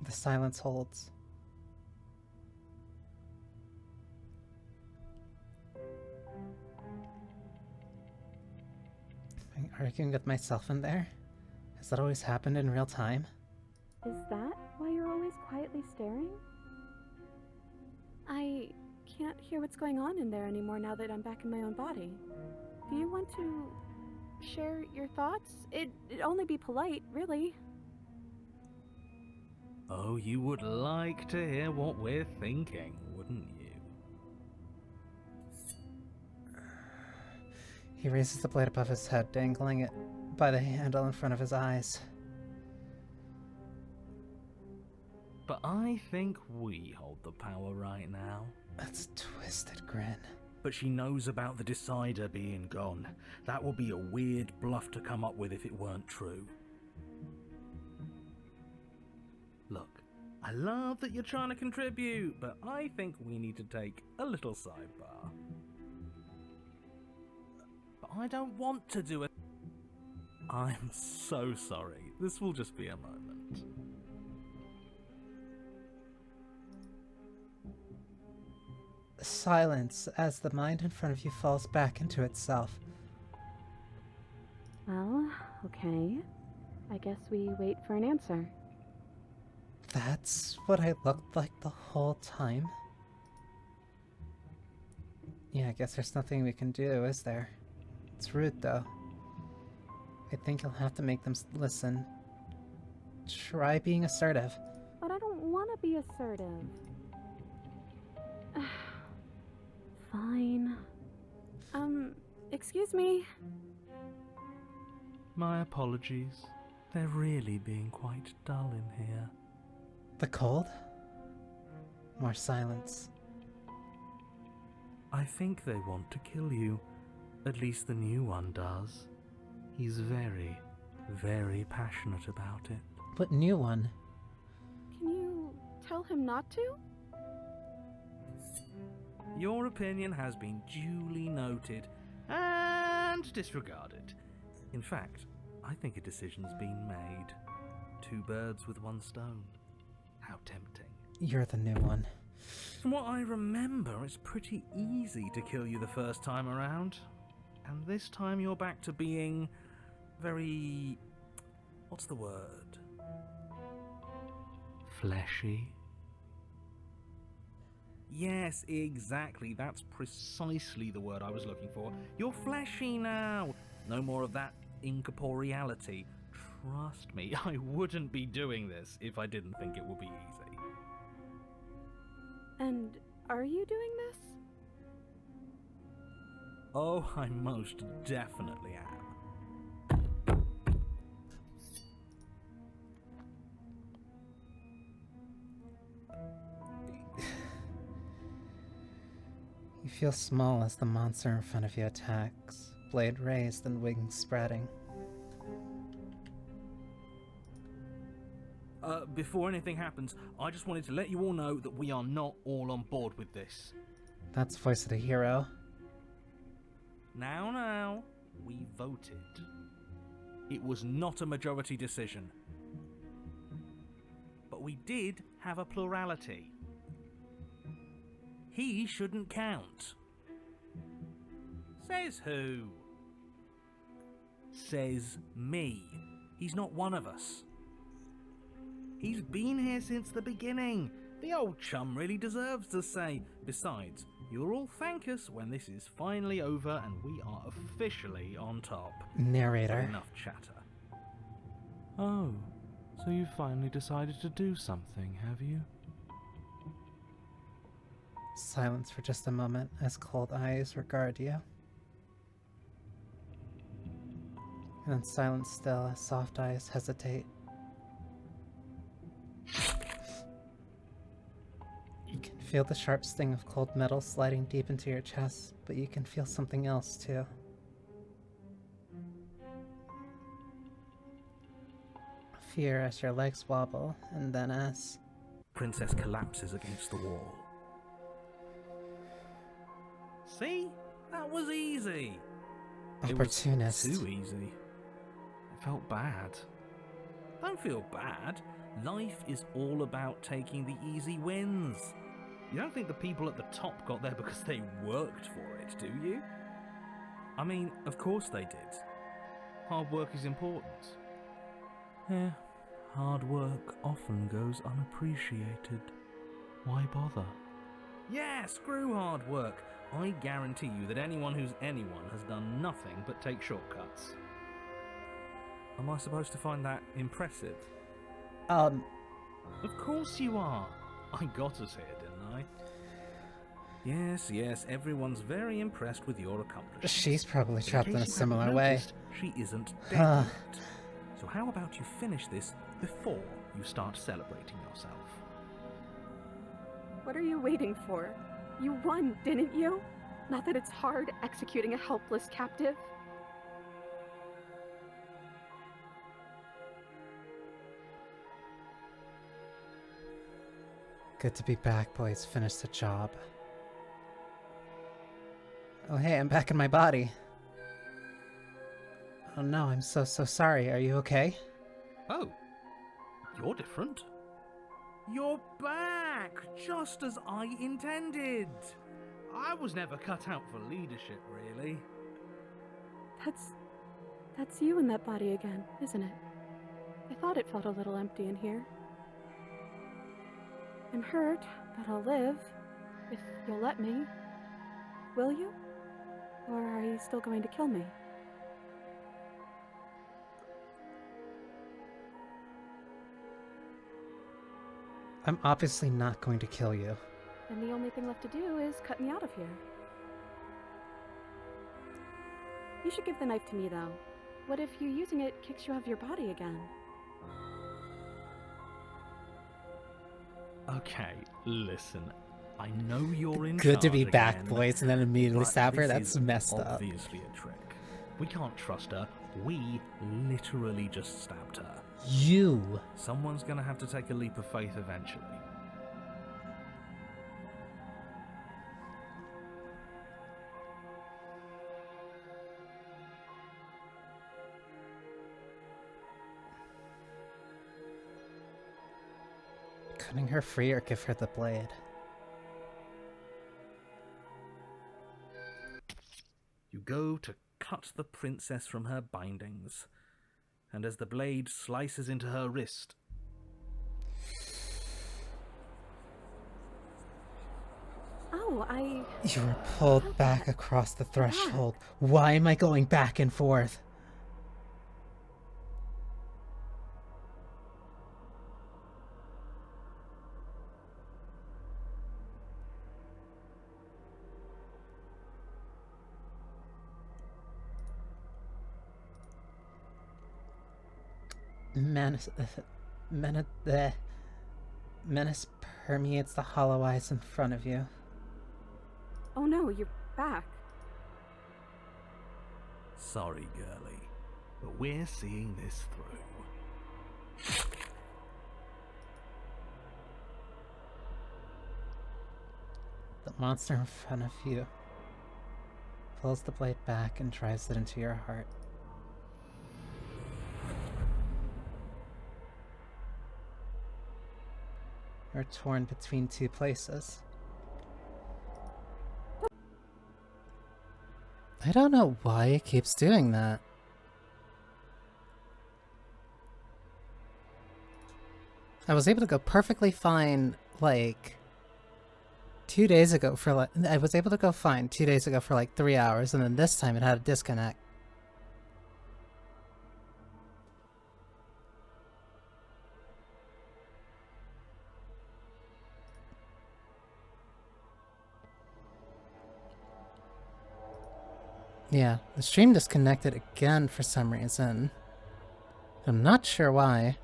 The silence holds. I'm arguing with myself in there? Has that always happened in real time? Is that why you're always quietly staring? I can't hear what's going on in there anymore now that I'm back in my own body. Do you want to share your thoughts? It'd only be polite, really. Oh, you would like to hear what we're thinking, wouldn't you? He raises the blade above his head, dangling it by the handle in front of his eyes. But I think we hold the power right now. That's a twisted grin. But she knows about the Decider being gone. That would be a weird bluff to come up with if it weren't true. Look, I love that you're trying to contribute, but I think we need to take a little sidebar. But I don't want to do it. I'm so sorry. This will just be a moment. Silence as the mind in front of you falls back into itself. Well, okay. I guess we wait for an answer. That's what I looked like the whole time? Yeah, I guess there's nothing we can do, is there? It's rude, though. I think you'll have to make them listen. Try being assertive. But I don't want to be assertive. Fine. Excuse me. My apologies. They're really being quite dull in here. The cold? More silence. I think they want to kill you. At least the new one does. He's very, very passionate about it. What new one? Can you tell him not to? Your opinion has been duly noted and disregarded. In fact, I think a decision's been made. 2 birds with 1 stone. How tempting. You're the new one. From what I remember, it's pretty easy to kill you the first time around. And this time you're back to being very... what's the word? Fleshy? Yes, exactly. That's precisely the word I was looking for. You're fleshy now. No more of that incorporeality. Trust me, I wouldn't be doing this if I didn't think it would be easy. And are you doing this? Oh, I most definitely am. You feel small as the monster in front of you attacks, blade raised and wings spreading. Before anything happens, I just wanted to let you all know that we are not all on board with this. That's voice of the hero. Now, we voted. It was not a majority decision. But we did have a plurality. He shouldn't count. Says who? Says me. He's not one of us. He's been here since the beginning. The old chum really deserves to say. Besides, you'll all thank us when this is finally over and we are officially on top. Narrator. Enough chatter. Oh, so you finally decided to do something, have you? Silence for just a moment as cold eyes regard you. And then silence still as soft eyes hesitate. feel the sharp sting of cold metal sliding deep into your chest, but you can feel something else too. Fear as your legs wobble, and then as... Princess collapses against the wall. See? That was easy. Opportunist. It was too easy. It felt bad. Don't feel bad. Life is all about taking the easy wins. You don't think the people at the top got there because they worked for it, do you? I mean, of course they did. Hard work is important. Yeah, hard work often goes unappreciated. Why bother? Yeah, screw hard work. I guarantee you that anyone who's anyone has done nothing but take shortcuts. Am I supposed to find that impressive? Of course you are. I got us here, didn't I? Yes, everyone's very impressed with your accomplishments. She's probably trapped in a similar noticed, way. She isn't dead yet. So how about you finish this before you start celebrating yourself? What are you waiting for? You won, didn't you? Not that it's hard executing a helpless captive. Good to be back, boys. Finished the job. Oh hey, I'm back in my body. Oh no, I'm so sorry. Are you okay? Oh, you're different. You're back, just as I intended. I was never cut out for leadership, really. That's you in that body again, isn't it? I thought it felt a little empty in here. I'm hurt, but I'll live, if you'll let me. Will you? Or are you still going to kill me? I'm obviously not going to kill you. Then the only thing left to do is cut me out of here. You should give the knife to me, though. What if you using it kicks you out of your body again? Okay, listen. I know you're in Good to be charge back, again, boys, and then immediately but stab her? this That's is messed up. obviously a trick. We can't trust her. We literally just stabbed her. You! Someone's gonna have to take a leap of faith eventually. Cutting her free or give her the blade? You go to cut the princess from her bindings, and as the blade slices into her wrist, Oh, You were pulled back across the threshold. Why am I going back and forth? Menace permeates the hollow eyes in front of you. Oh no, you're back. sorry, girlie, but we're seeing this through. The monster in front of you pulls the blade back and drives it into your heart. You're torn between two places. I don't know why it keeps doing that. I was able to go perfectly fine, like, 2 days ago for like, I was able to go fine 2 days ago for like 3 hours, and then this time it had a disconnect. Yeah, the stream disconnected again for some reason. I'm not sure why.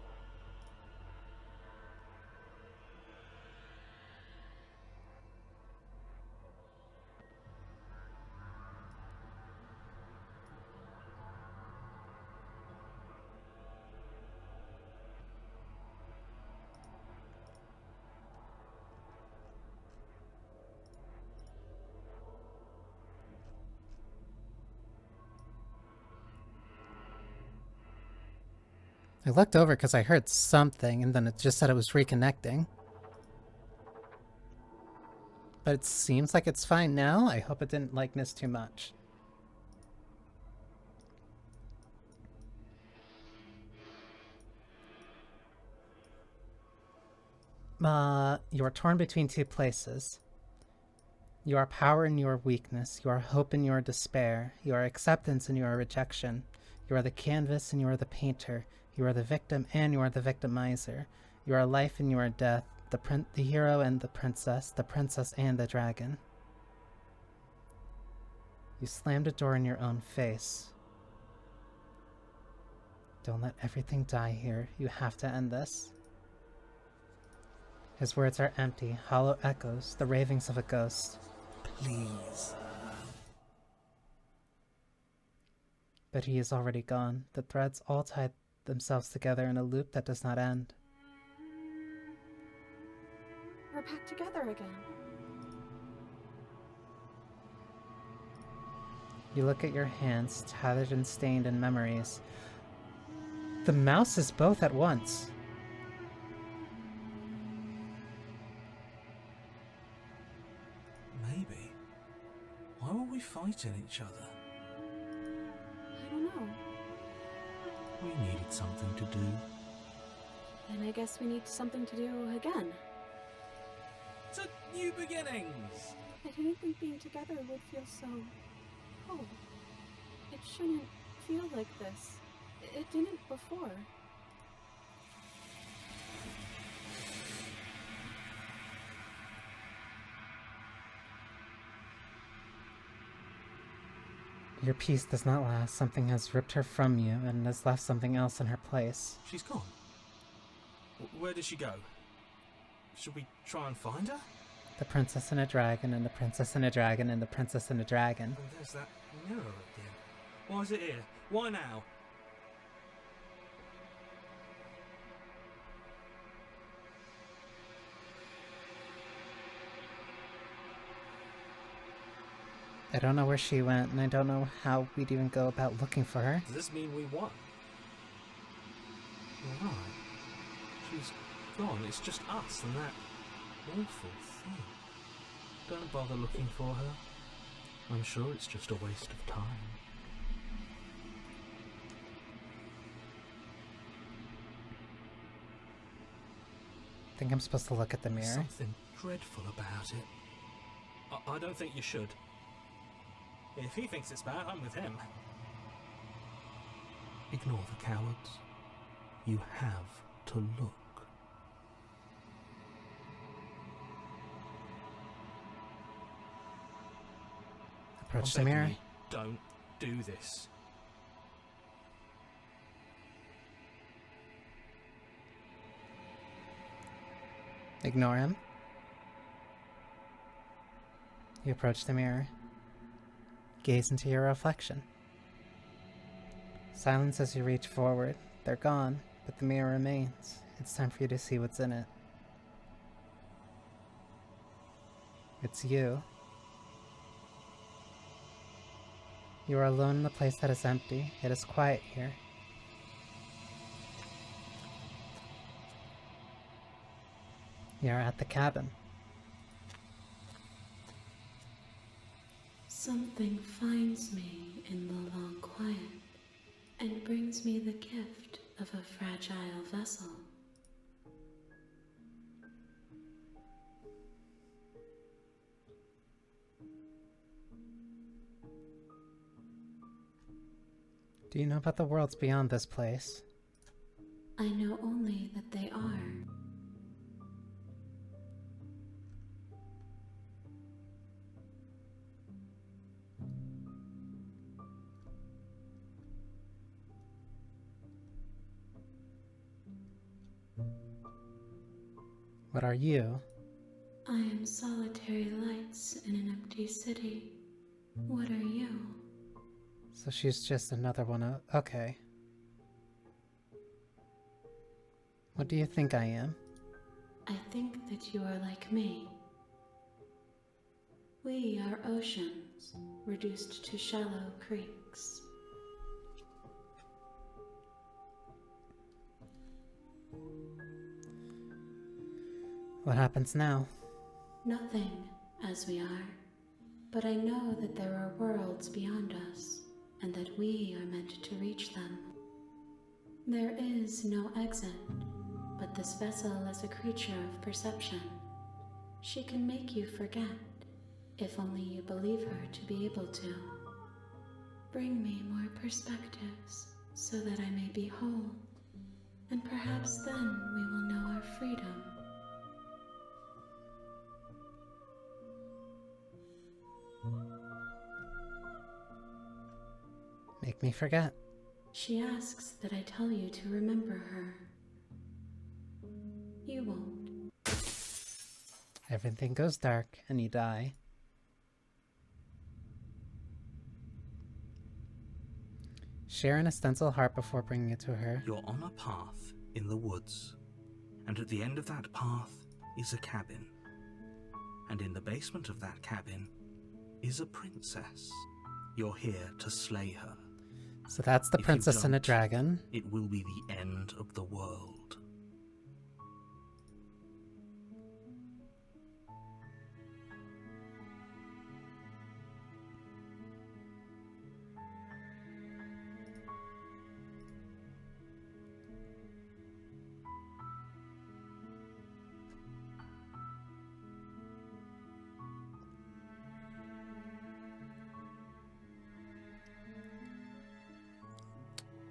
I looked over because I heard something, and then it just said it was reconnecting. But it seems like it's fine now. I hope it didn't, like, miss too much. You are torn between two places. You are power and you are weakness. You are hope and you are despair. You are acceptance and you are rejection. You are the canvas and you are the painter. You are the victim and you are the victimizer. You are life and you are death. The hero and the princess and the dragon. You slammed a door in your own face. Don't let everything die here. You have to end this. His words are empty, hollow echoes, the ravings of a ghost. Please. But he is already gone. The threads all tied themselves together in a loop that does not end. We're back together again. You look at your hands, tattered and stained in memories. The mouse is both at once. Maybe. Why were we fighting each other? I don't know. We needed something to do. Then I guess we need something to do again. To new beginnings! I didn't think being together would feel so... cold. It shouldn't feel like this. It didn't before. Your peace does not last. Something has ripped her from you and has left something else in her place. She's gone. Where did she go? Should we try and find her? The princess and a dragon, and the princess and a dragon, and the princess and a dragon. Oh, there's that mirror again. Why is it here? Why now? I don't know where she went, and I don't know how we'd even go about looking for her. Does this mean we won? You're right. She's gone. It's just us and that awful thing. Don't bother looking for her. I'm sure it's just a waste of time. I think I'm supposed to look at the mirror. Something dreadful about it. I don't think you should. If he thinks it's bad, I'm with him. Ignore the cowards. You have to look. Approach the I'm begging mirror. you, don't do this. Ignore him. You approach the mirror. Gaze into your reflection. Silence as you reach forward. They're gone, but the mirror remains. It's time for you to see what's in it. It's you. You are alone in a place that is empty. It is quiet here. You are at the cabin. Something finds me in the long quiet and brings me the gift of a fragile vessel. Do you know about the worlds beyond this place? I know only that they are. What are you? I am solitary lights in an empty city. What are you? So she's just another one of... Okay. What do you think I am? I think that you are like me. We are oceans, reduced to shallow creeks. What happens now? Nothing, as we are. But I know that there are worlds beyond us, and that we are meant to reach them. There is no exit, but this vessel is a creature of perception. She can make you forget, if only you believe her to be able to. Bring me more perspectives, so that I may be whole, and perhaps then we will know our freedom. Make me forget. She asks that I tell you to remember her. You won't. Everything goes dark and you die. Share an stencil heart before bringing it to her. You're on a path in the woods, and at the end of that path is a cabin. And in the basement of that cabin is a princess. You're here to slay her. So that's the If you princess and a don't, dragon. It will be the end of the world.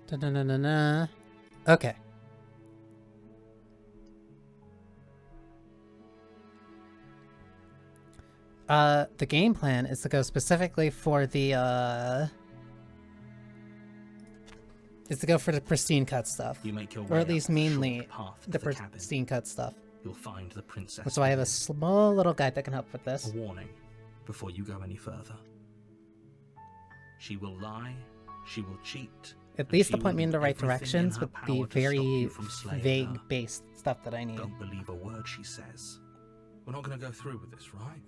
Da-da-da-da-da. Okay. The game plan is to go specifically for the, is to go for the pristine cut stuff. You make your Or way at least up the mainly short path to the the cabin. pristine cut stuff. You'll find the princess. So I have a within. small little guide that can help with A this. warning before you go any further. She will lie, she will cheat. At and least she to point will me in do the right everything directions her with the power to stop very you from slaying vague her. based stuff that I need. Don't believe a word she says. We're not going to go through with this, right?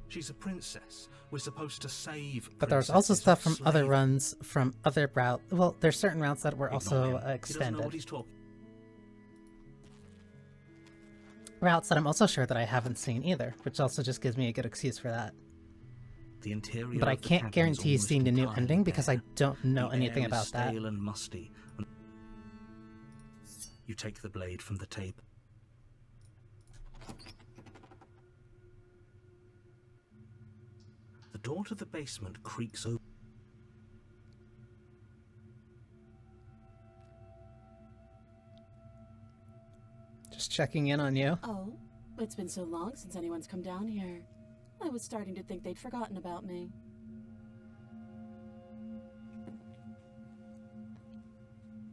She's a princess. We're supposed to save. But there's also princesses, stuff not from other slave. runs, from other routes. Well, there's certain routes that were Ignore also him. He doesn't know extended. what he's talking. Routes that I'm also sure that I haven't seen either, which also just gives me a good excuse for that. The interior But I of the can't cabin is guarantee almost seeing the new entirely ending because I bare. don't know The anything air is about that. stale and musty. And you take the blade from the table. The door to the basement creaks open. Just checking in on you. Oh, it's been so long since anyone's come down here. I was starting to think they'd forgotten about me.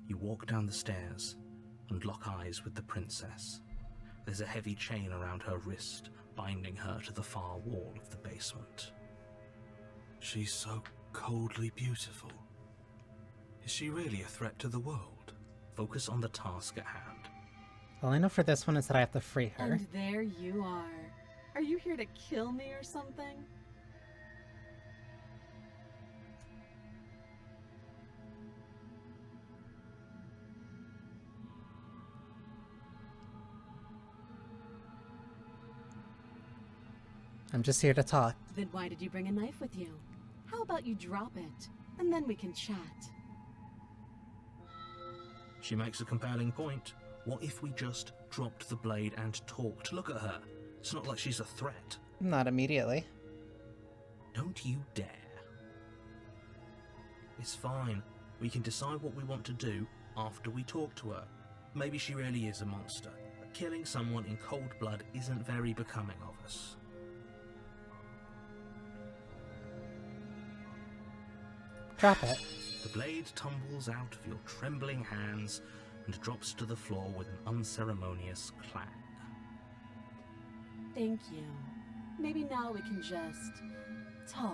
You walk down the stairs and lock eyes with the princess. There's a heavy chain around her wrist, binding her to the far wall of the basement. She's so coldly beautiful. Is she really a threat to the world? Focus on the task at hand. All I know for this one is that I have to free her. And there you are. Are you here to kill me or something? I'm just here to talk. Then why did you bring a knife with you? How about you drop it, and then we can chat? She makes a compelling point. What if we just dropped the blade and talked? Look at her. It's not like she's a threat. Not immediately. Don't you dare. It's fine. We can decide what we want to do after we talk to her. Maybe she really is a monster. But killing someone in cold blood isn't very becoming of us. Drop it. The blade tumbles out of your trembling hands and drops to the floor with an unceremonious clang. Thank you. Maybe now we can just talk.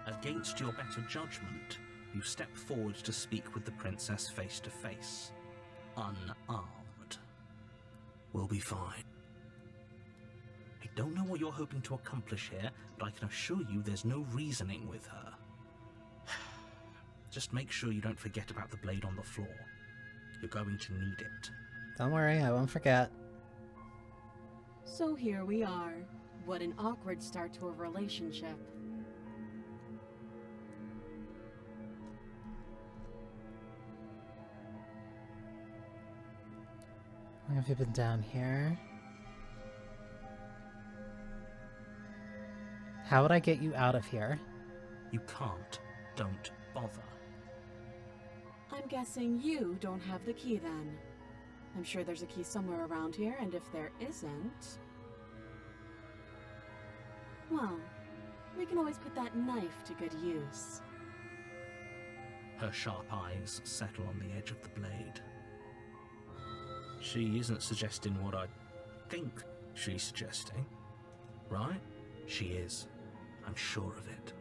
Against your better judgment, you step forward to speak with the princess face to face, unarmed. We'll be fine. I don't know what you're hoping to accomplish here, but I can assure you there's no reasoning with her. Just make sure you don't forget about the blade on the floor. You're going to need it. Don't worry, I won't forget. So here we are. What an awkward start to a relationship. How long have you been down here? How would I get you out of here? You can't. Don't bother. I'm guessing you don't have the key then. I'm sure there's a key somewhere around here, and if there isn't... well, we can always put that knife to good use. Her sharp eyes settle on the edge of the blade. She isn't suggesting what I think she's suggesting, right? She is. I'm sure of it.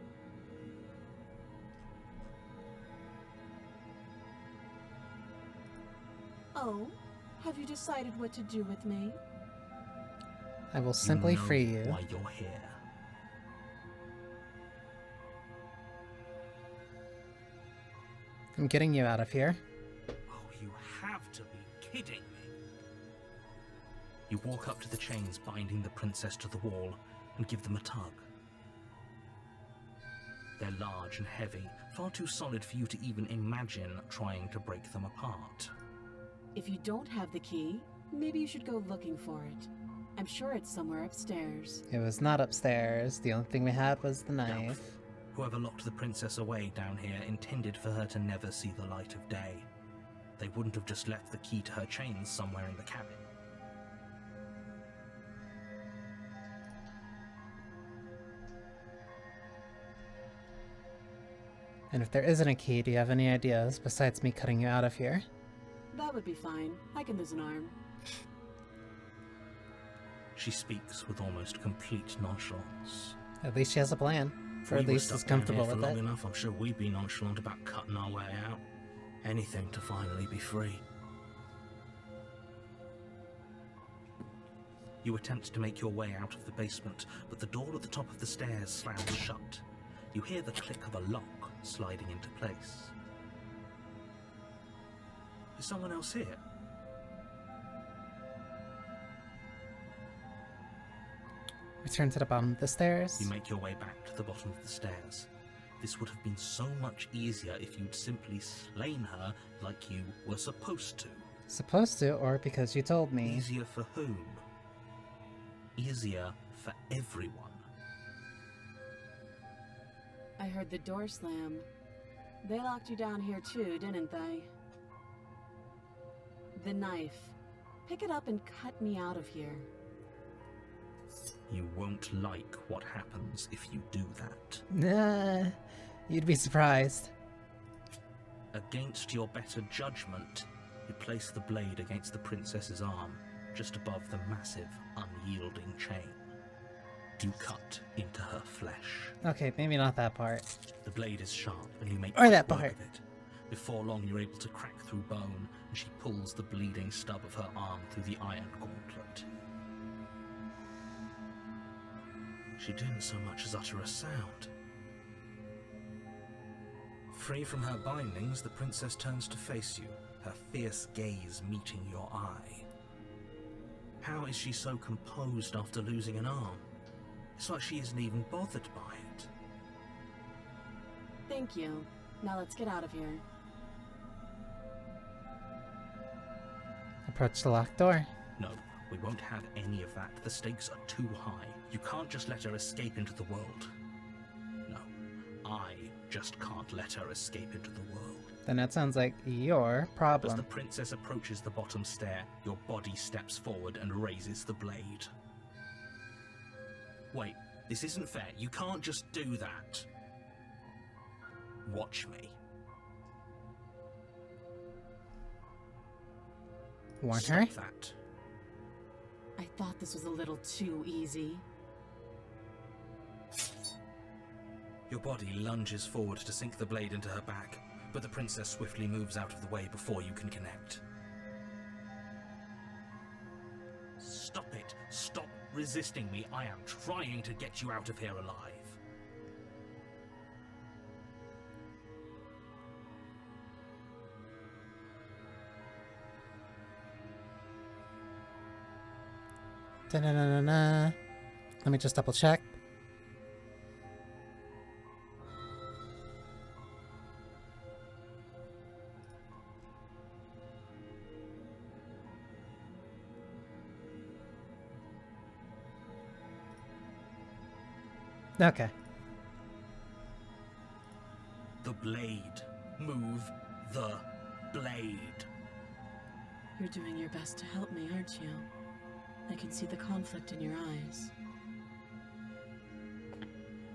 Oh, have you decided what to do with me? I will simply You know free you. why you're here. I'm getting you out of here. Oh, you have to be kidding me. You walk up to the chains binding the princess to the wall and give them a tug. They're large and heavy, far too solid for you to even imagine trying to break them apart. If you don't have the key, maybe you should go looking for it. I'm sure it's somewhere upstairs. It was not upstairs. The only thing we had was the knife. Whoever locked the princess away down here intended for her to never see the light of day. They wouldn't have just left the key to her chains somewhere in the cabin. And if there isn't a key, do you have any ideas besides me cutting you out of here? That would be fine. I can lose an arm. She speaks with almost complete nonchalance. At least she has a plan. Or at least is comfortable with for long it. enough, I'm sure we'd be nonchalant about cutting our way out. Anything to finally be free. You attempt to make your way out of the basement, but the door at the top of the stairs slams shut. You hear the click of a lock sliding into place. Is someone else here? Return to the bottom of the stairs. You make your way back to the bottom of the stairs. This would have been so much easier if you'd simply slain her like you were supposed to. Supposed to, or because you told me. Easier for whom? Easier for everyone. I heard the door slam. They locked you down here too, didn't they? The knife. Pick it up and cut me out of here. You won't like what happens if you do that. Nah, you'd be surprised. Against your better judgment, you place the blade against the princess's arm, just above the massive, unyielding chain. You cut into her flesh. Okay, maybe not that part. The blade is sharp, and you make Or that quick work part. of it. Before long, you're able to crack through bone, and she pulls the bleeding stub of her arm through the iron gauntlet. She didn't so much as utter a sound. Free from her bindings, the princess turns to face you, her fierce gaze meeting your eye. How is she so composed after losing an arm? It's like she isn't even bothered by it. Thank you. Now let's get out of here. Approach the locked door. No, we won't have any of that. The stakes are too high. You can't just let her escape into the world. No, I just can't let her escape into the world. Then that sounds like your As the problem. princess approaches the bottom stair, your body steps forward and raises the blade. Wait, this isn't fair. You can't just do that. Watch me. Warn Stop her? that. I thought this was a little too easy. Your body lunges forward to sink the blade into her back, but the princess swiftly moves out of the way before you can connect. Stop it! Stop resisting me! I am trying to get you out of here alive. Da-na-na-na-na. Let me just double check. Okay. The blade. Move the blade. You're doing your best to help me, aren't you? I can see the conflict in your eyes.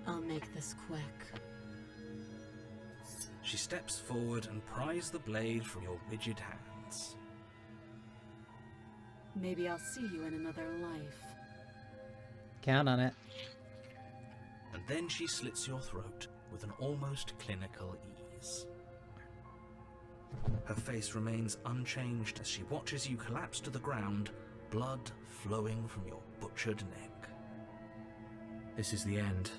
I'll make this quick. She steps forward and pries the blade from your rigid hands. Maybe I'll see you in another life. Count on it. And then she slits your throat with an almost clinical ease. Her face remains unchanged as she watches you collapse to the ground, blood flowing from your butchered neck. This is the end,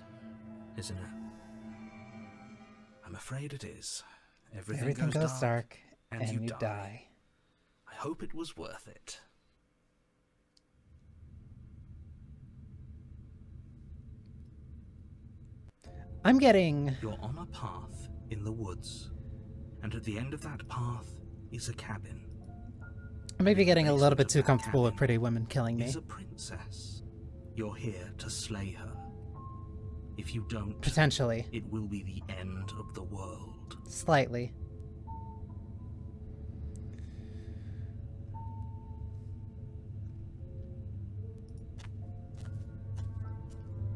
isn't it? I'm afraid it is. Everything goes dark, and you die. I hope it was worth it. I'm getting... You're on a path in the woods, and at the end of that path is a cabin. I may be getting a little bit too comfortable with pretty women killing me. Is a princess. You're here to slay her. If you don't, Potentially. it will be the end of the world. Slightly.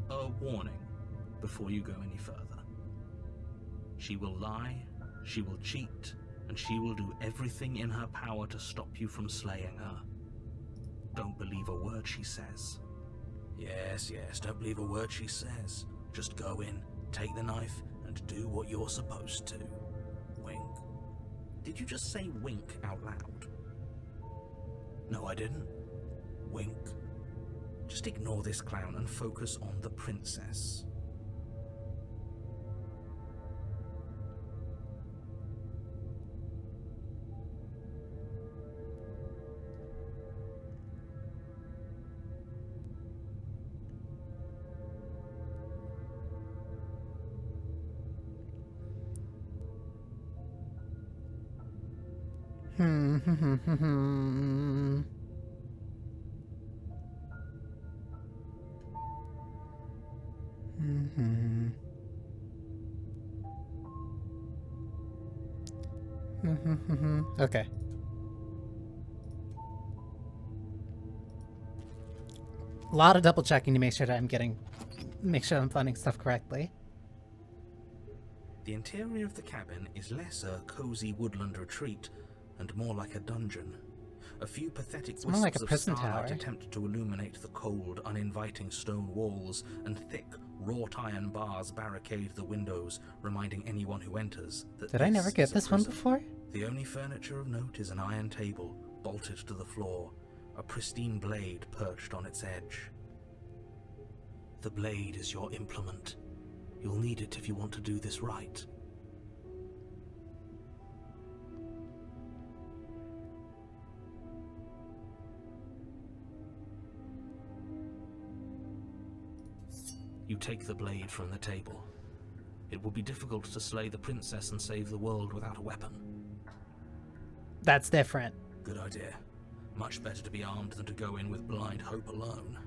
A warning before you go any further. She will lie, she will cheat, and she will do everything in her power to stop you from slaying her. Don't believe a word she says. Yes, don't believe a word she says. Just go in, take the knife, and do what you're supposed to. Wink. Did you just say wink out loud? No, I didn't. Wink. Just ignore this clown and focus on the princess. Okay. A lot of double checking to make sure that I'm finding stuff correctly. The interior of the cabin is less a cozy woodland retreat and more like a dungeon. A few pathetic It's more like a wisps prison of starlight tower. attempt to illuminate the cold, uninviting stone walls, and thick, wrought iron bars barricade the windows, reminding anyone who enters that Did I never this get is a this one prison. before? The only furniture of note is an iron table, bolted to the floor, a pristine blade perched on its edge. The blade is your implement. You'll need it if you want to do this right. You take the blade from the table. It will be difficult to slay the princess and save the world without a weapon. That's different. Good idea. Much better to be armed than to go in with blind hope alone.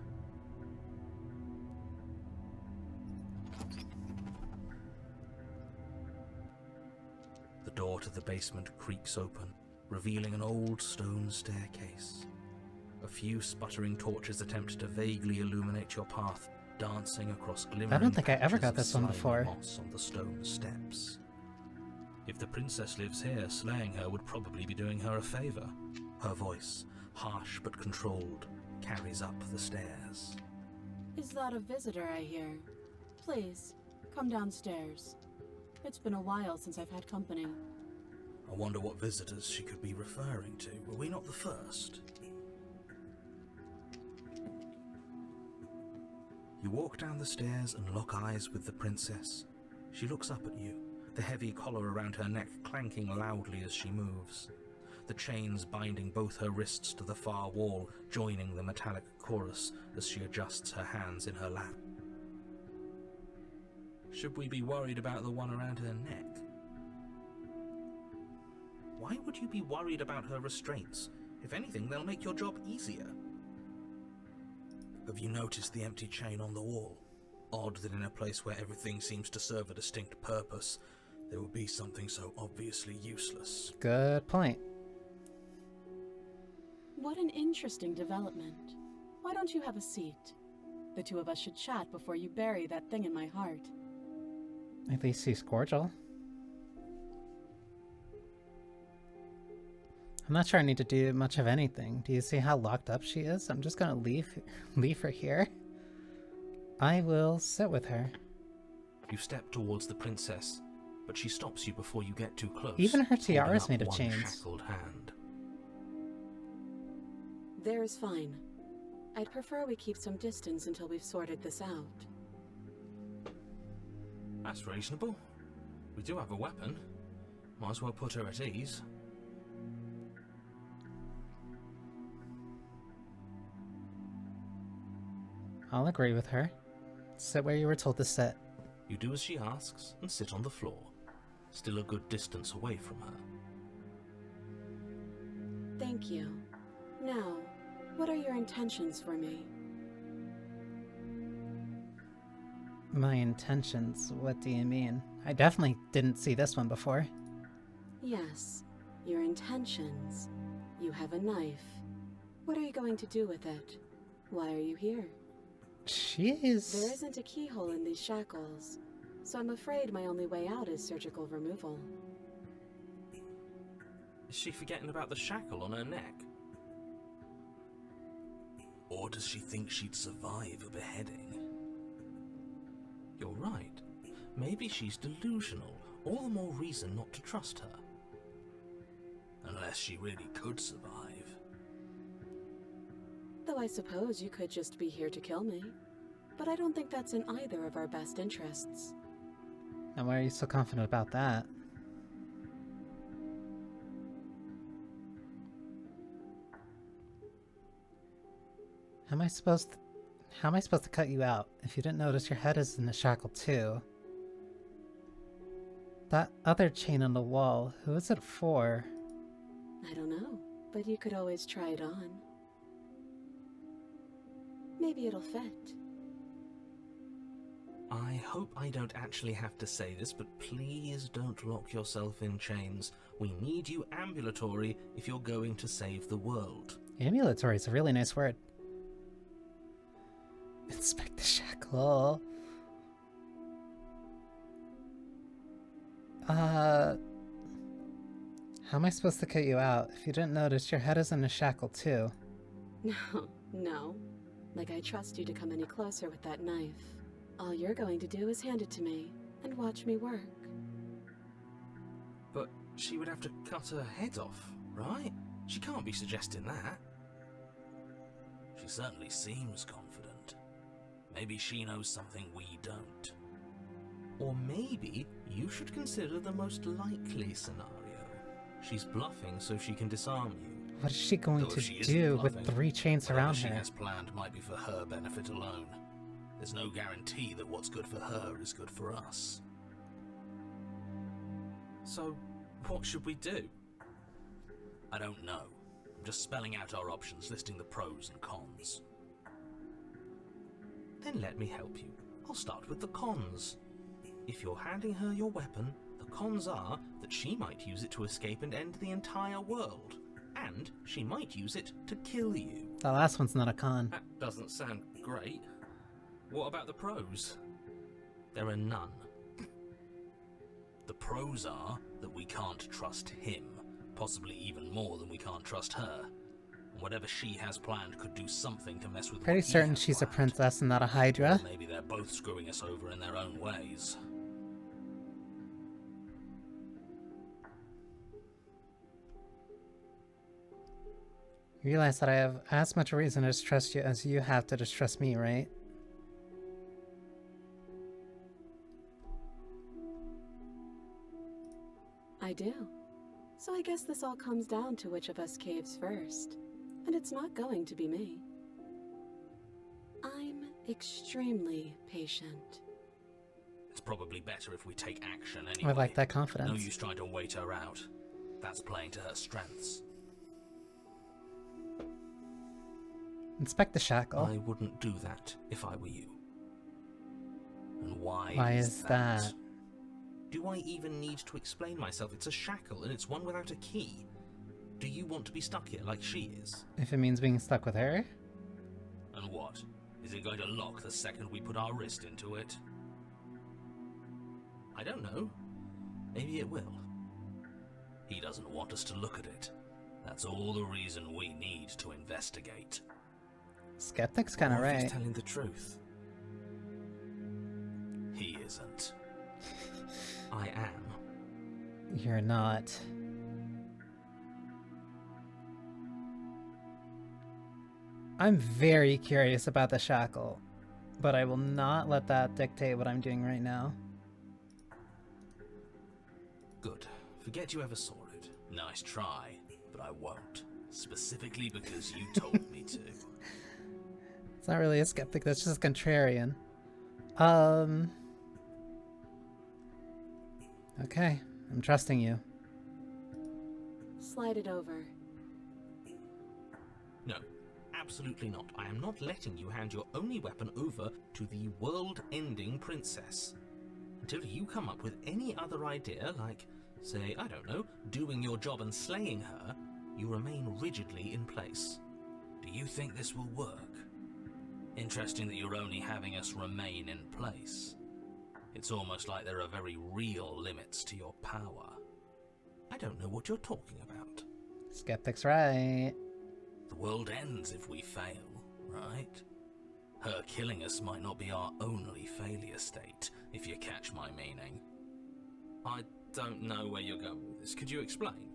The door to the basement creaks open, revealing an old stone staircase. A few sputtering torches attempt to vaguely illuminate your path, dancing across glimmering I don't think I ever patches got of this one slimy before. moss on the stone steps. If the princess lives here, slaying her would probably be doing her a favor. Her voice, harsh but controlled, carries up the stairs. Is that a visitor I hear? Please, come downstairs. It's been a while since I've had company. I wonder what visitors she could be referring to. Were we not the first? You walk down the stairs and lock eyes with the princess. She looks up at you, the heavy collar around her neck clanking loudly as she moves. the chains binding both her wrists to the far wall, joining the metallic chorus as she adjusts her hands in her lap. Should we be worried about the one around her neck? Why would you be worried about her restraints? If anything, they'll make your job easier. Have you noticed the empty chain on the wall? Odd that in a place where everything seems to serve a distinct purpose, there would be something so obviously useless. Good point. What an interesting development. Why don't you have a seat? The two of us should chat before you bury that thing in my heart. At least he's cordial. I'm not sure I need to do much of anything. Do you see how locked up she is? I'm just gonna leave her here. I will sit with her. You step towards the princess, but she stops you before you get too close. Even her tiara is holding made of up chains. one shackled hand. There is fine. I'd prefer we keep some distance until we've sorted this out. That's reasonable. We do have a weapon. Might as well put her at ease. I'll agree with her. Sit where you were told to sit. You do as she asks and sit on the floor, still a good distance away from her. Thank you. Now, what are your intentions for me? My intentions? What do you mean? I definitely didn't see this one before. Yes, your intentions. You have a knife. What are you going to do with it? Why are you here? Jeez. There isn't a keyhole in these shackles, so I'm afraid my only way out is surgical removal. Is she forgetting about the shackle on her neck? Or does she think she'd survive a beheading? You're right. Maybe she's delusional. All the more reason not to trust her. Unless she really could survive. Though I suppose you could just be here to kill me. But I don't think that's in either of our best interests. And why are you so confident about that? How am I supposed to cut you out? If you didn't notice, your head is in a shackle too. That other chain on the wall, who is it for? I don't know, but you could always try it on. Maybe it'll fit. I hope I don't actually have to say this, but please don't lock yourself in chains. We need you ambulatory if you're going to save the world. Ambulatory is a really nice word. Inspect the shackle. How am I supposed to cut you out? If you didn't notice, your head is in a shackle too. No. Like I trust you to come any closer with that knife. All you're going to do is hand it to me, and watch me work. But she would have to cut her head off, right? She can't be suggesting that. She certainly seems confident. Maybe she knows something we don't. Or maybe you should consider the most likely scenario. She's bluffing so she can disarm you. What is she going to do with 3 chains around her? Whatever she has planned might be for her benefit alone. There's no guarantee that what's good for her is good for us. So, what should we do? I don't know. I'm just spelling out our options, listing the pros and cons. Then let me help you. I'll start with the cons. If you're handing her your weapon, the cons are that she might use it to escape and end the entire world. And she might use it to kill you. The last one's not a con. That doesn't sound great. What about the pros? There are none. The pros are that we can't trust him, possibly even more than we can't trust her. And whatever she has planned could do something to mess with Pretty what he certain has she's a planned. princess and not a Hydra. Or maybe they're both screwing us over in their own ways. You realize that I have as much reason to distrust you as you have to distrust me, right? I do. So I guess this all comes down to which of us caves first. And it's not going to be me. I'm extremely patient. It's probably better if we take action anyway. I like that confidence. No use trying to wait her out. That's playing to her strengths. Inspect the shackle. I wouldn't do that if I were you. And why is that? Do I even need to explain myself? It's a shackle, and it's one without a key. Do you want to be stuck here like she is? If it means being stuck with her? And what? Is it going to lock the second we put our wrist into it? I don't know. Maybe it will. He doesn't want us to look at it. That's all the reason we need to investigate. Skeptic's kind of What if right. he's telling the truth? He isn't. I am. You're not. I'm very curious about the shackle, but I will not let that dictate what I'm doing right now. Good. Forget you ever saw it. Nice try, but I won't. Specifically because you told me to. It's not really a skeptic, that's just a contrarian. Okay, I'm trusting you. Slide it over. No, absolutely not. I am not letting you hand your only weapon over to the world-ending princess. Until you come up with any other idea, like, say, I don't know, doing your job and slaying her, you remain rigidly in place. Do you think this will work? Interesting that you're only having us remain in place. It's almost like there are very real limits to your power. I don't know what you're talking about. Skeptic's right. The world ends if we fail, right? Her killing us might not be our only failure state, if you catch my meaning. I don't know where you're going with this. Could you explain?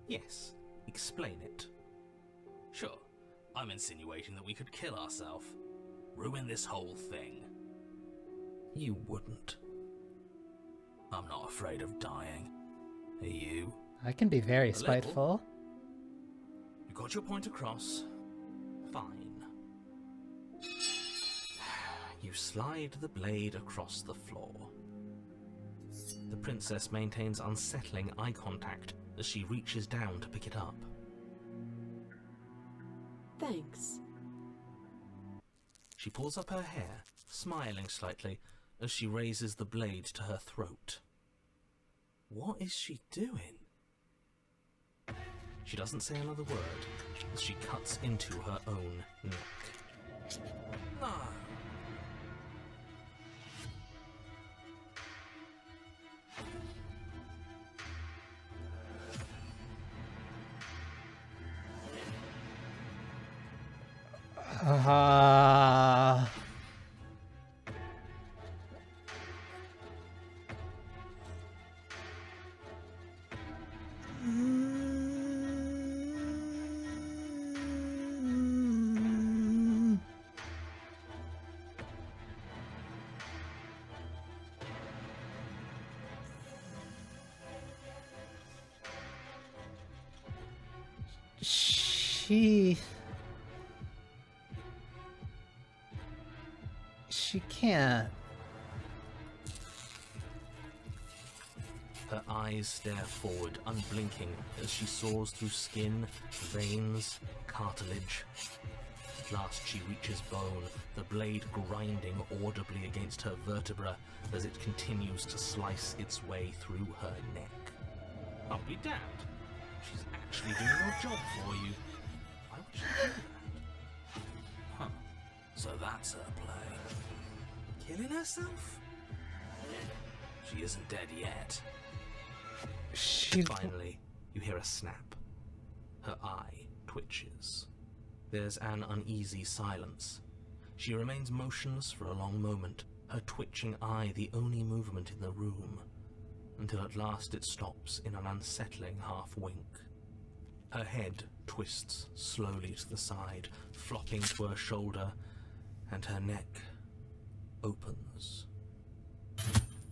Yes, explain it. Sure, I'm insinuating that we could kill ourselves. Ruin this whole thing. You wouldn't. I'm not afraid of dying. Are you? I can be very little. spiteful. You got your point across. Fine. You slide the blade across the floor. The princess maintains unsettling eye contact as she reaches down to pick it up. Thanks. She pulls up her hair, smiling slightly, as she raises the blade to her throat. What is she doing? She doesn't say another word as she cuts into her own neck. No. She can't. Her eyes stare forward, unblinking, as she soars through skin, veins, cartilage. At last she reaches bone, the blade grinding audibly against her vertebra as it continues to slice its way through her neck. I'll be damned. She's actually doing your job for you. Why would she do that? Huh. So that's her play. Killing herself? She isn't dead yet. Finally, you hear a snap. Her eye twitches. There's an uneasy silence. She remains motionless for a long moment, her twitching eye the only movement in the room, until at last it stops in an unsettling half-wink. Her head twists slowly to the side, flopping to her shoulder, and her neck opens.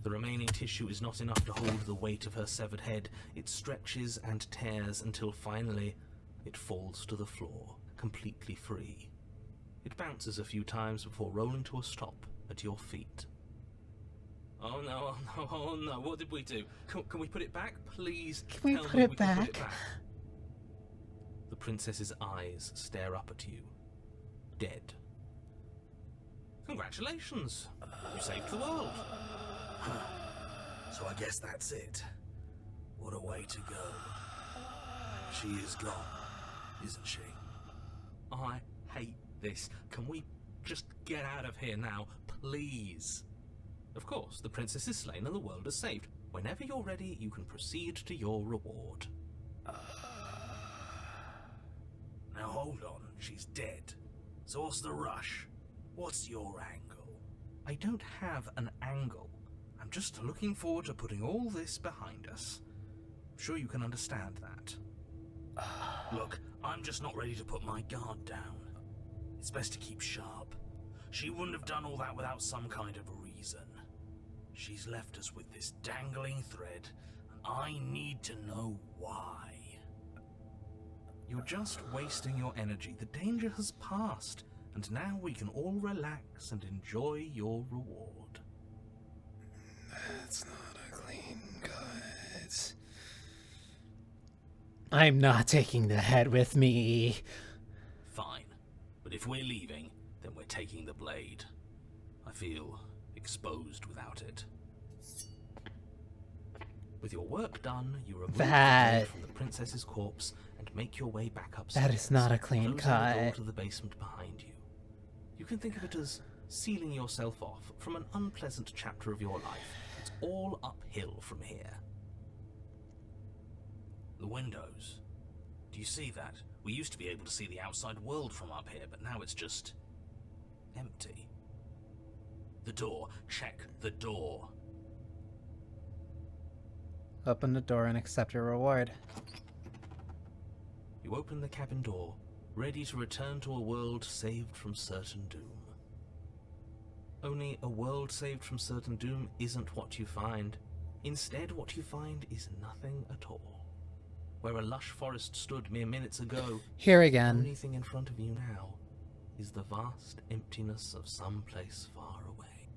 The remaining tissue is not enough to hold the weight of her severed head. It stretches and tears until finally it falls to the floor, completely free. It bounces a few times before rolling to a stop at your feet. Oh no, oh no, oh no, what did we do? Can we put it back? Please Can we tell put me it we can put back? it back. The princess's eyes stare up at you, dead. Congratulations! You saved the world. So I guess that's it. What a way to go. She is gone, isn't she? I hate this. Can we just get out of here now, please? Of course, the princess is slain and the world is saved. Whenever you're ready, you can proceed to your reward. Now hold on, she's dead. So what's the rush? What's your angle? I don't have an angle. I'm just looking forward to putting all this behind us. I'm sure you can understand that. Look, I'm just not ready to put my guard down. It's best to keep sharp. She wouldn't have done all that without some kind of a reason. She's left us with this dangling thread, and I need to know why. You're just wasting your energy. The danger has passed, and now we can all relax and enjoy your reward. That's not a clean cut. I'm not taking the head with me. Fine, but if we're leaving, then we're taking the blade. I feel exposed without it. With your work done, you remove the blade from the princess's corpse and make your way back upstairs. That is not a clean closing the door cut. to the basement behind you. You can think of it as sealing yourself off from an unpleasant chapter of your life. It's all uphill from here. The windows. Do you see that? We used to be able to see the outside world from up here, but now it's just empty. The door. Check the door. Open the door and accept your reward. You open the cabin door, ready to return to a world saved from certain doom. Only a world saved from certain doom isn't what you find. Instead, what you find is nothing at all. Where a lush forest stood mere minutes ago, Here the again. only thing in front of you now is the vast emptiness of some place far away.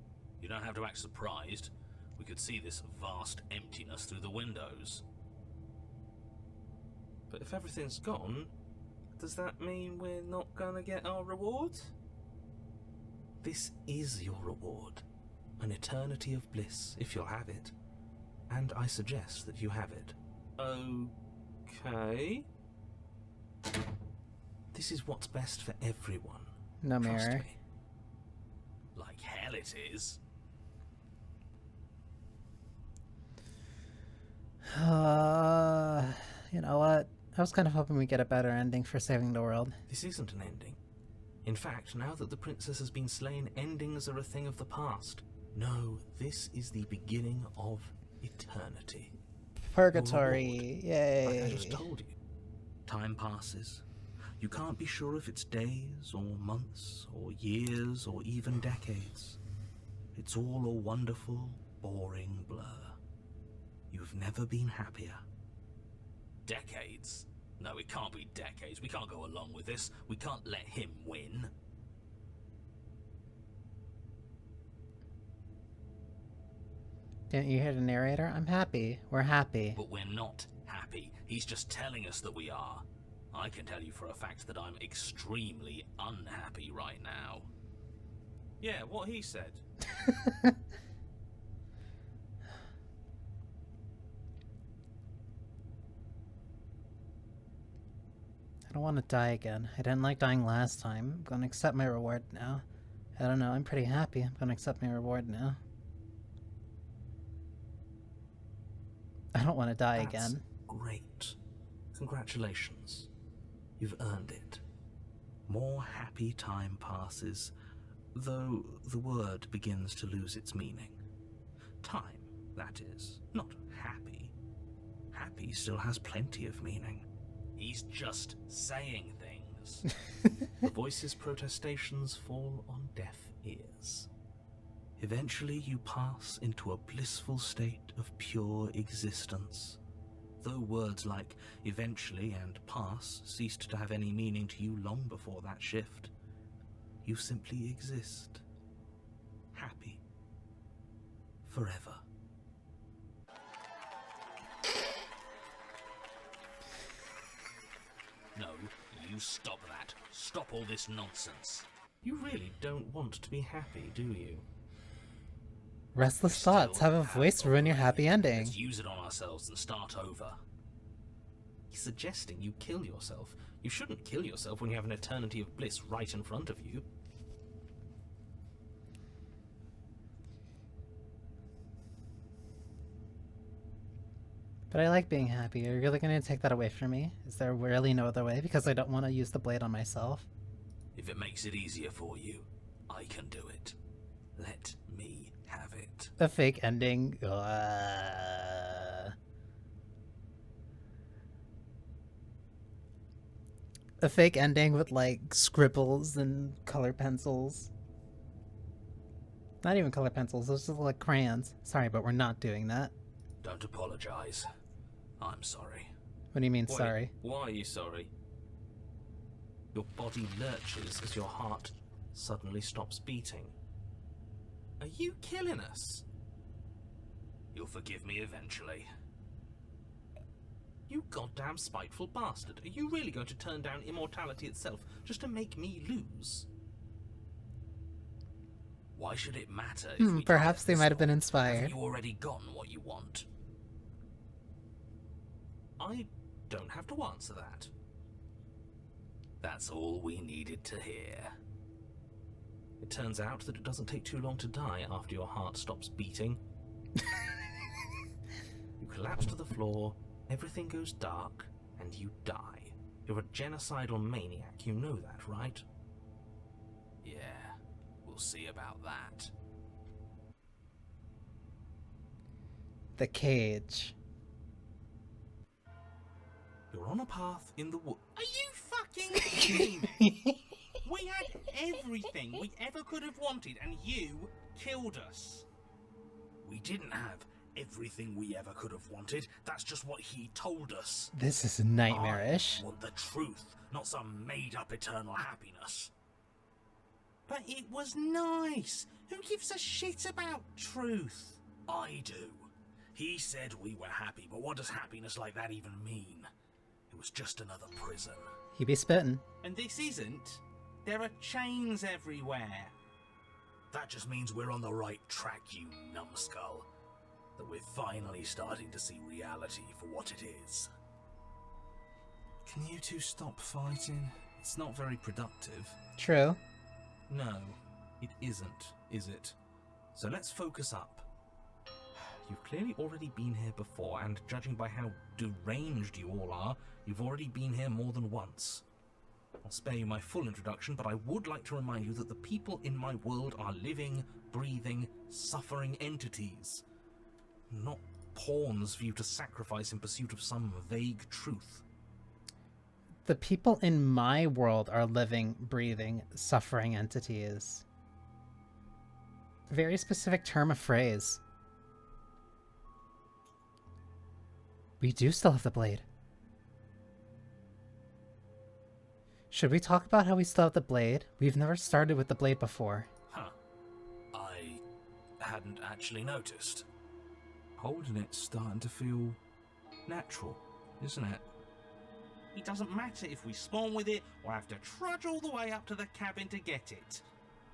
You don't have to act surprised. We could see this vast emptiness through the windows. But if everything's gone, does that mean we're not gonna get our reward? This is your reward. An eternity of bliss, if you'll have it. And I suggest that you have it. Okay. This is what's best for everyone. No Trust mirror. me. Like hell it is. You know what? I was kind of hoping we get a better ending for saving the world. This isn't an ending. In fact, now that the princess has been slain, endings are a thing of the past. No, this is the beginning of eternity. Purgatory. Like I just Yay. told you. Time passes. You can't be sure if it's days or months or years or even decades. It's all a wonderful, boring blur. You've never been happier. Decades? No, it can't be decades. We can't go along with this. We can't let him win. Didn't you hear the narrator? I'm happy. We're happy. But we're not happy. He's just telling us that we are. I can tell you for a fact that I'm extremely unhappy right now. Yeah, what he said. I don't want to die again. I didn't like dying last time. I'm going to accept my reward now. I don't know. I'm pretty happy. I'm going to accept my reward now. I don't want to die That's again. great. Congratulations. You've earned it. More happy time passes, though the word begins to lose its meaning. Time, that is, not happy. Happy still has plenty of meaning. He's just saying things. The voice's protestations fall on deaf ears. Eventually you pass into a blissful state of pure existence. Though words like eventually and pass ceased to have any meaning to you long before that shift, you simply exist. Happy. Forever. No, you stop that. Stop all this nonsense. You really don't want to be happy, do you? Restless Still thoughts have a voice ruin your happy ending. Let's use it on ourselves and start over. He's suggesting you kill yourself. You shouldn't kill yourself when you have an eternity of bliss right in front of you. But I like being happy. Are you really going to take that away from me? Is there really no other way? Because I don't want to use the blade on myself. If it makes it easier for you, I can do it. Let me have it. A fake ending. A fake ending with like scribbles and color pencils. Not even color pencils, those are like crayons. Sorry, but we're not doing that. Don't apologize. I'm sorry. What do you mean, Wait, sorry? Why are you sorry? Your body lurches as your heart suddenly stops beating. Are you killing us? You'll forgive me eventually. You goddamn spiteful bastard. Are you really going to turn down immortality itself just to make me lose? Why should it matter if we Perhaps die they at might have been this inspired. point? Have you already gotten what you want? I don't have to answer that. That's all we needed to hear. It turns out that it doesn't take too long to die after your heart stops beating. You collapse to the floor, everything goes dark, and you die. You're a genocidal maniac, you know that, right? Yeah, we'll see about that. The cage. You're on a path in the wood. Are you fucking kidding me? We had everything we ever could have wanted, and you killed us. We didn't have everything we ever could have wanted. That's just what he told us. This is nightmarish. I want the truth, not some made-up eternal happiness. But it was nice. Who gives a shit about truth? I do. He said we were happy, but what does happiness like that even mean? It was just another prison. He be spitting. And this isn't. There are chains everywhere. That just means we're on the right track, you numbskull. That we're finally starting to see reality for what it is. Can you two stop fighting? It's not very productive. True. No, it isn't, is it? So let's focus up. You've clearly already been here before, and judging by how deranged you all are, you've already been here more than once. I'll spare you my full introduction, but I would like to remind you that the people in my world are living, breathing, suffering entities. Not pawns for you to sacrifice in pursuit of some vague truth. The people in my world are living, breathing, suffering entities. Very specific term of phrase. We do still have the blade. Should we talk about how we still have the blade? We've never started with the blade before. Huh. I hadn't actually noticed. Holding it's starting to feel natural, isn't it? It doesn't matter if we spawn with it or have to trudge all the way up to the cabin to get it.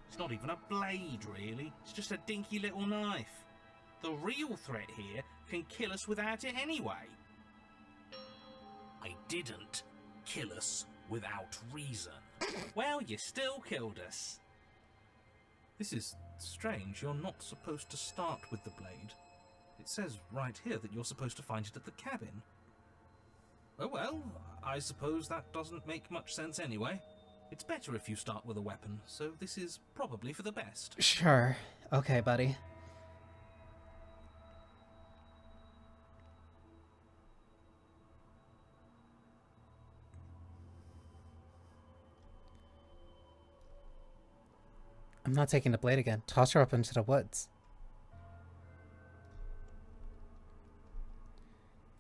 It's not even a blade, really. It's just a dinky little knife. The real threat here can kill us without it anyway. I didn't kill us without reason. Well, you still killed us. This is strange. You're not supposed to start with the blade. It says right here that you're supposed to find it at the cabin. Oh well, I suppose that doesn't make much sense anyway. It's better if you start with a weapon, so this is probably for the best. Sure. Okay, buddy. I'm not taking the blade again. Toss her up into the woods.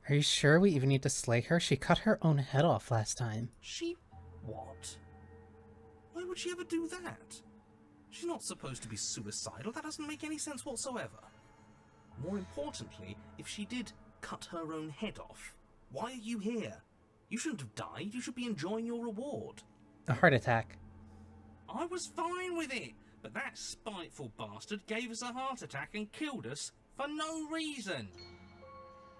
Are you sure we even need to slay her? She cut her own head off last time. She... what? Why would she ever do that? She's not supposed to be suicidal. That doesn't make any sense whatsoever. More importantly, if she did cut her own head off, why are you here? You shouldn't have died. You should be enjoying your reward. A heart attack. I was fine with it, but that spiteful bastard gave us a heart attack and killed us for no reason.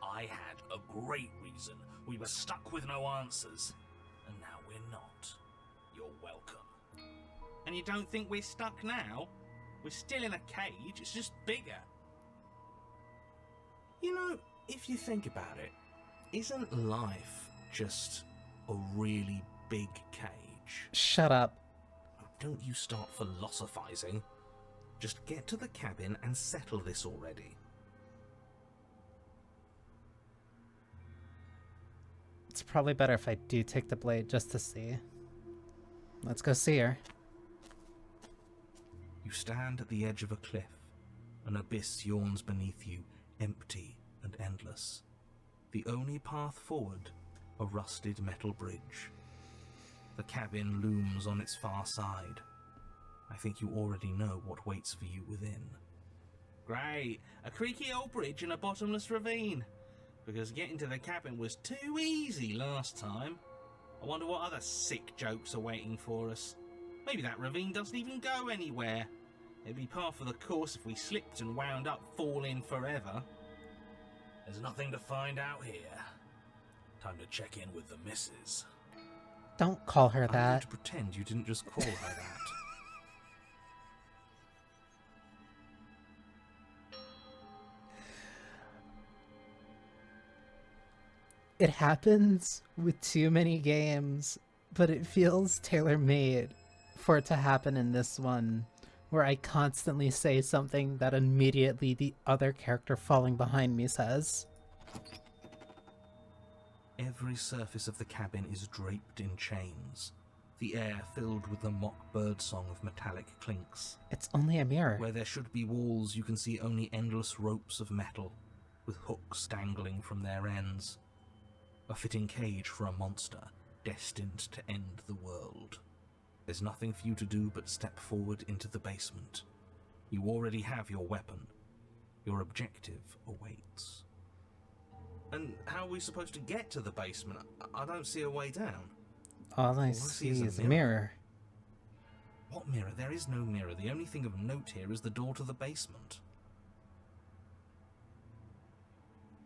I had a great reason. We were stuck with no answers. And now we're not. You're welcome. And you don't think we're stuck now? We're still in a cage, it's just bigger. You know, if you think about it, isn't life just a really big cage? Shut up. Oh, don't you start philosophizing. Just get to the cabin and settle this already. It's probably better if I do take the blade just to see. Let's go see her. You stand at the edge of a cliff. An abyss yawns beneath you, empty and endless. The only path forward, a rusted metal bridge. The cabin looms on its far side. I think you already know what waits for you within. Great! A creaky old bridge in a bottomless ravine. Because getting to the cabin was too easy last time. I wonder what other sick jokes are waiting for us. Maybe that ravine doesn't even go anywhere. It'd be par for the course if we slipped and wound up falling forever. There's nothing to find out here. Time to check in with the missus. Don't call her I'm going that. to pretend you didn't just call her that. It happens with too many games, but it feels tailor-made for it to happen in this one, where I constantly say something that immediately the other character falling behind me says. Every surface of the cabin is draped in chains, the air filled with the mock birdsong of metallic clinks. It's only a mirror. Where there should be walls, you can see only endless ropes of metal, with hooks dangling from their ends. A fitting cage for a monster, destined to end the world. There's nothing for you to do but step forward into the basement. You already have your weapon. Your objective awaits. And how are we supposed to get to the basement? I don't see a way down. All I see is a mirror. What mirror? There is no mirror. The only thing of note here is the door to the basement.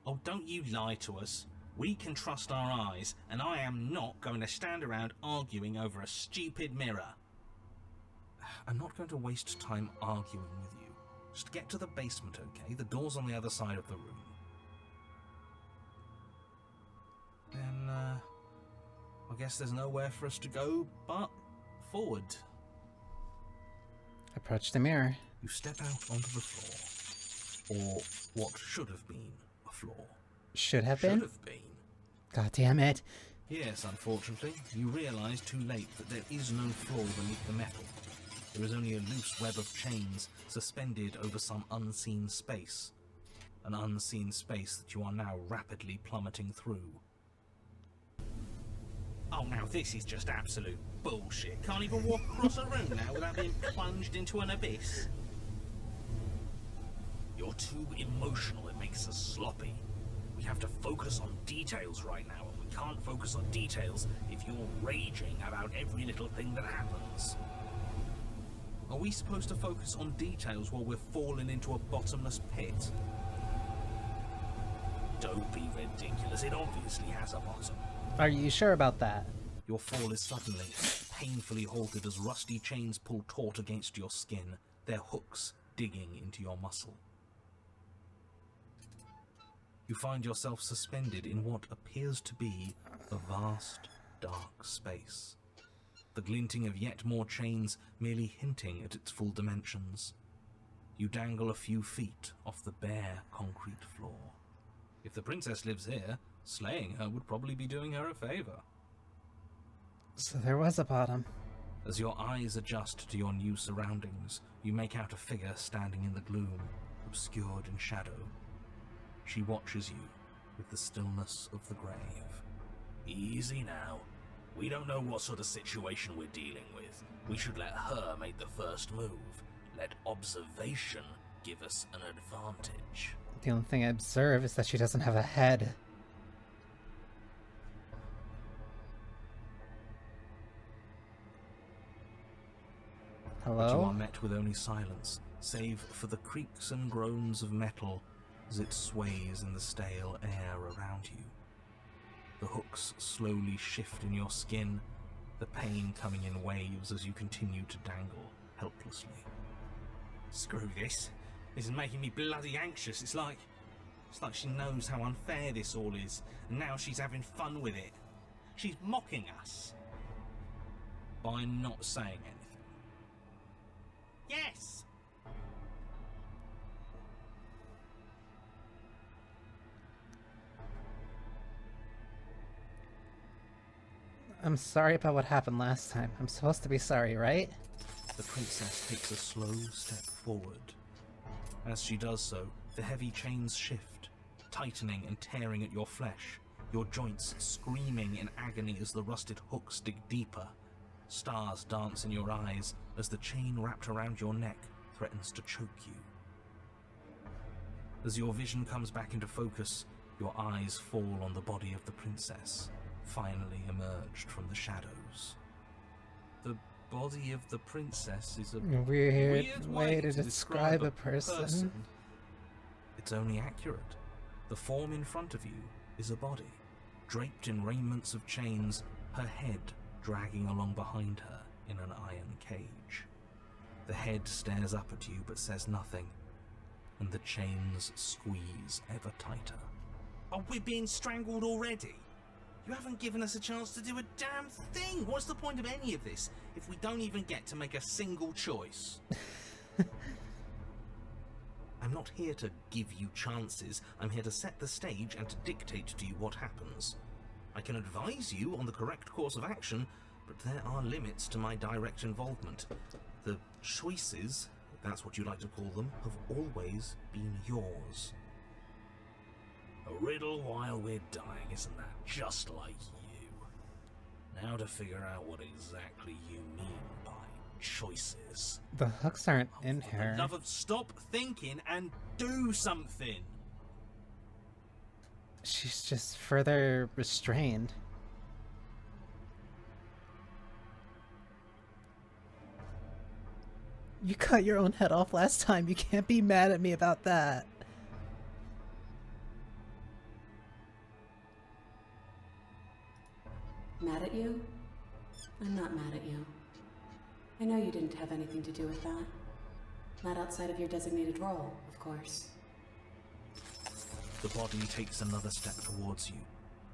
Oh, don't you lie to us. We can trust our eyes, and I am not going to stand around arguing over a stupid mirror. I'm not going to waste time arguing with you. Just get to the basement, okay? The door's on the other side of the room. Then, I guess there's nowhere for us to go but forward. Approach the mirror. You step out onto the floor. Or what should have been a floor. Should have Should been? have been. God damn it. Yes, unfortunately, you realise too late that there is no floor beneath the metal. There is only a loose web of chains suspended over some unseen space. An unseen space that you are now rapidly plummeting through. Oh, now this is just absolute bullshit. Can't even walk across a room now without being plunged into an abyss. You're too emotional, it makes us sloppy. We have to focus on details right now, and we can't focus on details if you're raging about every little thing that happens. Are we supposed to focus on details while we're falling into a bottomless pit? Don't be ridiculous, it obviously has a bottom. Are you sure about that? Your fall is suddenly, painfully halted as rusty chains pull taut against your skin, their hooks digging into your muscle. You find yourself suspended in what appears to be a vast, dark space. The glinting of yet more chains merely hinting at its full dimensions. You dangle a few feet off the bare concrete floor. If the princess lives here, slaying her would probably be doing her a favor. So there was a bottom. As your eyes adjust to your new surroundings, you make out a figure standing in the gloom, obscured in shadow. She watches you with the stillness of the grave. Easy now. We don't know what sort of situation we're dealing with. We should let her make the first move. Let observation give us an advantage. The only thing I observe is that she doesn't have a head. But you Hello? are met with only silence, save for the creaks and groans of metal as it sways in the stale air around you. The hooks slowly shift in your skin, the pain coming in waves as you continue to dangle helplessly. Screw this. This is making me bloody anxious. It's like she knows how unfair this all is, and now she's having fun with it. She's mocking us. By not saying anything. Yes! I'm sorry about what happened last time. I'm supposed to be sorry, right? The princess takes a slow step forward. As she does so, the heavy chains shift, tightening and tearing at your flesh, your joints screaming in agony as the rusted hooks dig deeper. Stars dance in your eyes as the chain wrapped around your neck threatens to choke you. As your vision comes back into focus, your eyes fall on the body of the princess, finally emerged from the shadows. The body of the princess is a Weird way to describe a person. It's only accurate. The form in front of you is a body, draped in raiments of chains, her head dragging along behind her in an iron cage. The head stares up at you but says nothing, and the chains squeeze ever tighter. Are we being strangled already? You haven't given us a chance to do a damn thing. What's the point of any of this if we don't even get to make a single choice? I'm not here to give you chances. I'm here to set the stage and to dictate to you what happens. I can advise you on the correct course of action, but there are limits to my direct involvement. The choices, if that's what you like to call them, have always been yours. A riddle while we're dying, isn't that just like you? Now to figure out what exactly you mean by choices. The hooks aren't in For her. the love of stop thinking and do something. She's just further restrained. You cut your own head off last time. You can't be mad at me about that. Mad at you? I'm not mad at you. I know you didn't have anything to do with that. Not outside of your designated role, of course. The body takes another step towards you,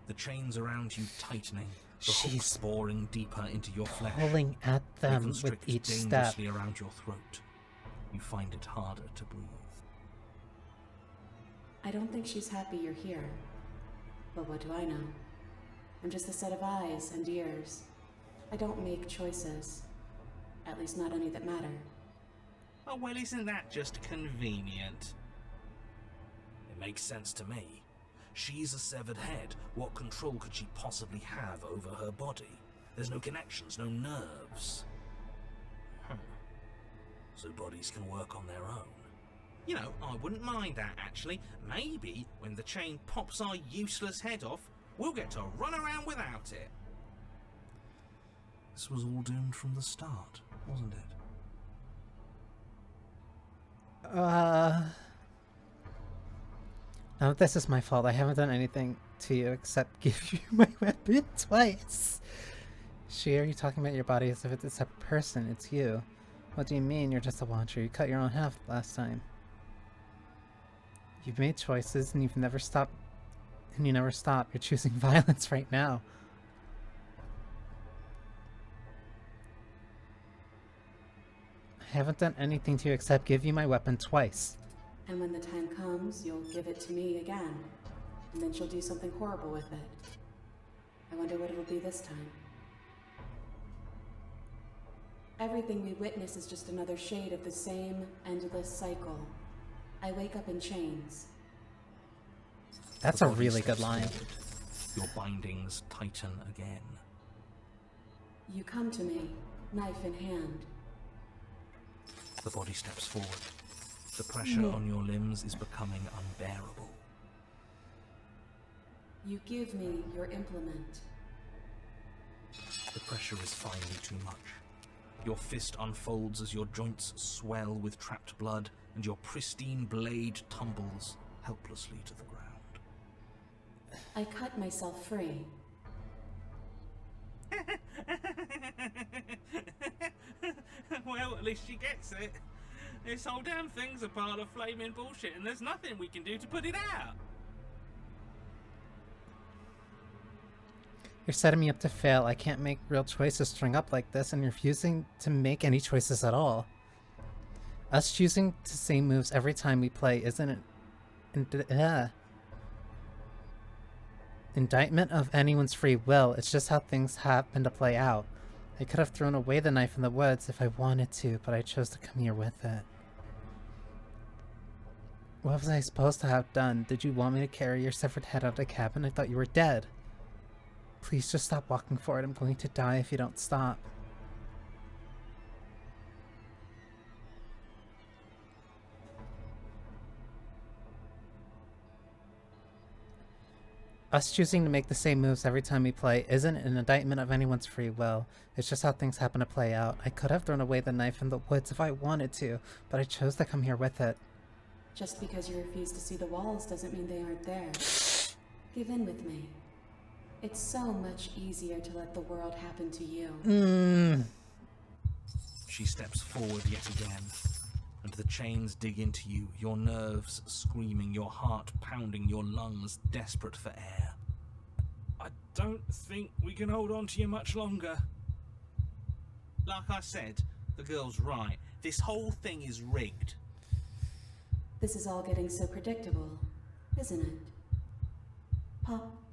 the chains around you tightening, the hooks She's boring deeper into your flesh. pulling at They them with constrict each step. dangerously around your throat. You find it harder to breathe. I don't think she's happy you're here. But what do I know? I'm just a set of eyes and ears. I don't make choices. At least not any that matter. Oh, well, isn't that just convenient? It makes sense to me. She's a severed head. What control could she possibly have over her body? There's no connections, no nerves. So bodies can work on their own. You know, I wouldn't mind that, actually. Maybe when the chain pops our useless head off, we'll get to run around without it. This was all doomed from the start, wasn't it? No, this is my fault. I haven't done anything to you except give you my weapon twice. She, are you talking about your body as if it's a separate person? It's you. What do you mean you're just a watcher? You cut your own half last time. You've made choices and you've never stopped. And you never stop. You're choosing violence right now. I haven't done anything to you except give you my weapon twice. And when the time comes, you'll give it to me again. And then she'll do something horrible with it. I wonder what it'll be this time. Everything we witness is just another shade of the same endless cycle. I wake up in chains. That's The a body really good steps line. forward. Your bindings tighten again. You come to me, knife in hand. The body steps forward. The pressure on your limbs is becoming unbearable. You give me your implement. The pressure is finally too much. Your fist unfolds as your joints swell with trapped blood, and your pristine blade tumbles helplessly to the ground. I cut myself free. Well, at least she gets it. This whole damn thing's a pile of flaming bullshit, and there's nothing we can do to put it out. You're setting me up to fail. I can't make real choices string up like this, and you're refusing to make any choices at all. Us choosing to say moves every time we play isn't an indictment of anyone's free will. It's just how things happen to play out. I could have thrown away the knife in the woods if I wanted to, but I chose to come here with it. What was I supposed to have done? Did you want me to carry your severed head out of the cabin? I thought you were dead. Please just stop walking forward. I'm going to die if you don't stop. Us choosing to make the same moves every time we play isn't an indictment of anyone's free will. It's just how things happen to play out. I could have thrown away the knife in the woods if I wanted to, but I chose to come here with it. Just because you refuse to see the walls doesn't mean they aren't there. Give in with me. It's so much easier to let the world happen to you. She steps forward yet again, and the chains dig into you, your nerves screaming, your heart pounding, your lungs desperate for air. I don't think we can hold on to you much longer. Like I said, the girl's right. This whole thing is rigged. This is all getting so predictable, isn't it? Pop.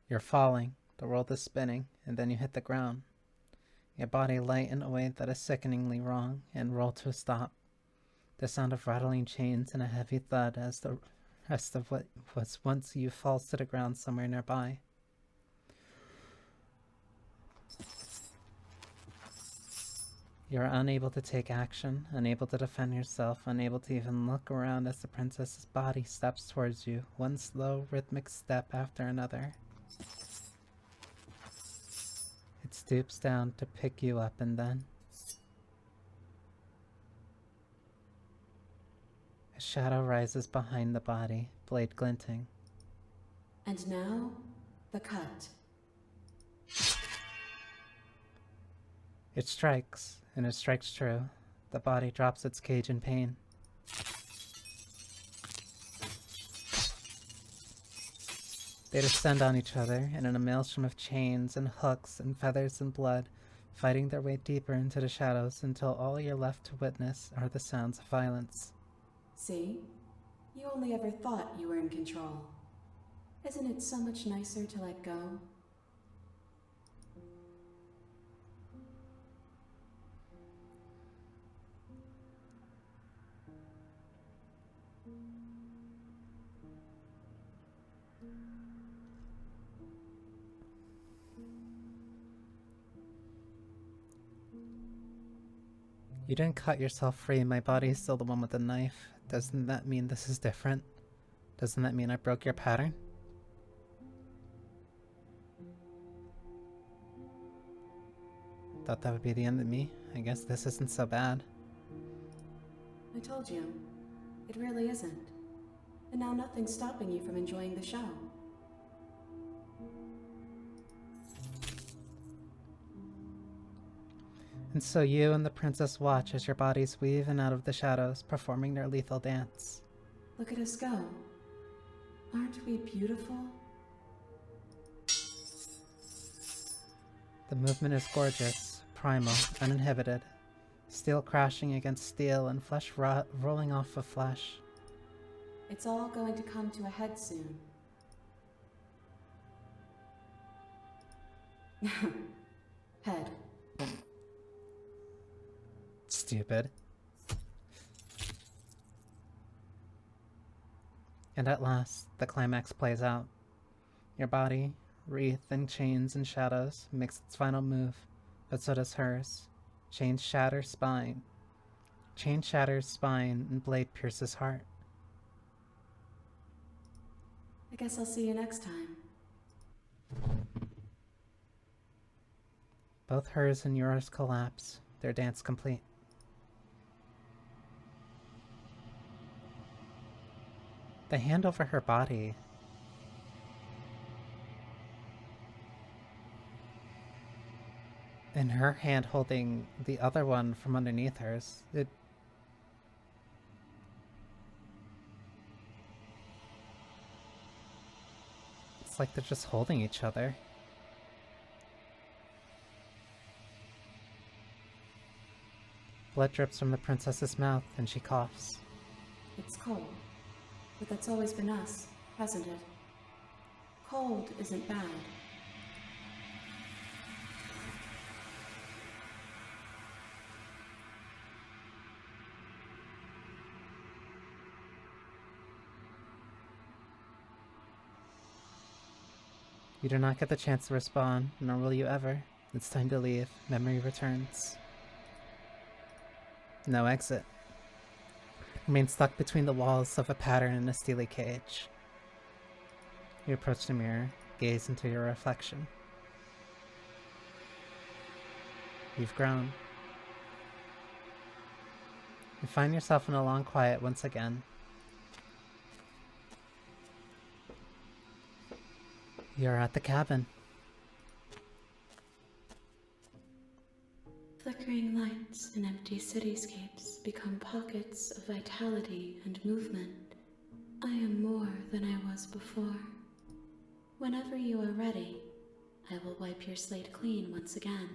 You're falling, the world is spinning, and then you hit the ground. Your body light in a way that is sickeningly wrong, and roll to a stop. The sound of rattling chains and a heavy thud as the rest of what was once you falls to the ground somewhere nearby. You are unable to take action, unable to defend yourself, unable to even look around as the princess's body steps towards you, one slow, rhythmic step after another. It stoops down to pick you up, and then a shadow rises behind the body, blade glinting. And now, the cut. It strikes, and it strikes true. The body drops its cage in pain. They descend on each other, and in a maelstrom of chains and hooks and feathers and blood, fighting their way deeper into the shadows until all you're left to witness are the sounds of violence. See? You only ever thought you were in control. Isn't it so much nicer to let go? You didn't cut yourself free. My body is still the one with the knife. Doesn't that mean this is different? Doesn't that mean I broke your pattern? Thought that would be the end of me. I guess this isn't so bad. I told you. It really isn't. And now nothing's stopping you from enjoying the show. And so you and the princess watch as your bodies weave in out of the shadows, performing their lethal dance. Look at us go. Aren't we beautiful? The movement is gorgeous, primal, uninhibited. Steel crashing against steel and flesh rolling off of flesh. It's all going to come to a head soon. Head. Stupid. And at last, the climax plays out. Your body, wreathed in chains and shadows, makes its final move, but so does hers. Chains shatter spine. Chain shatters spine, and blade pierces heart. I guess I'll see you next time. Both hers and yours collapse, their dance complete. The hand over her body. And her hand holding the other one from underneath hers. It's like they're just holding each other. Blood drips from the princess's mouth and she coughs. It's cold. But that's always been us, hasn't it? Cold isn't bad. You do not get the chance to respond, nor will you ever. It's time to leave. Memory returns. No exit. Remain stuck between the walls of a pattern in a steely cage. You approach the mirror, gaze into your reflection. You've grown. You find yourself in a long quiet once again. You're at the cabin. Flickering lights and empty cityscapes become pockets of vitality and movement. I am more than I was before. Whenever you are ready, I will wipe your slate clean once again.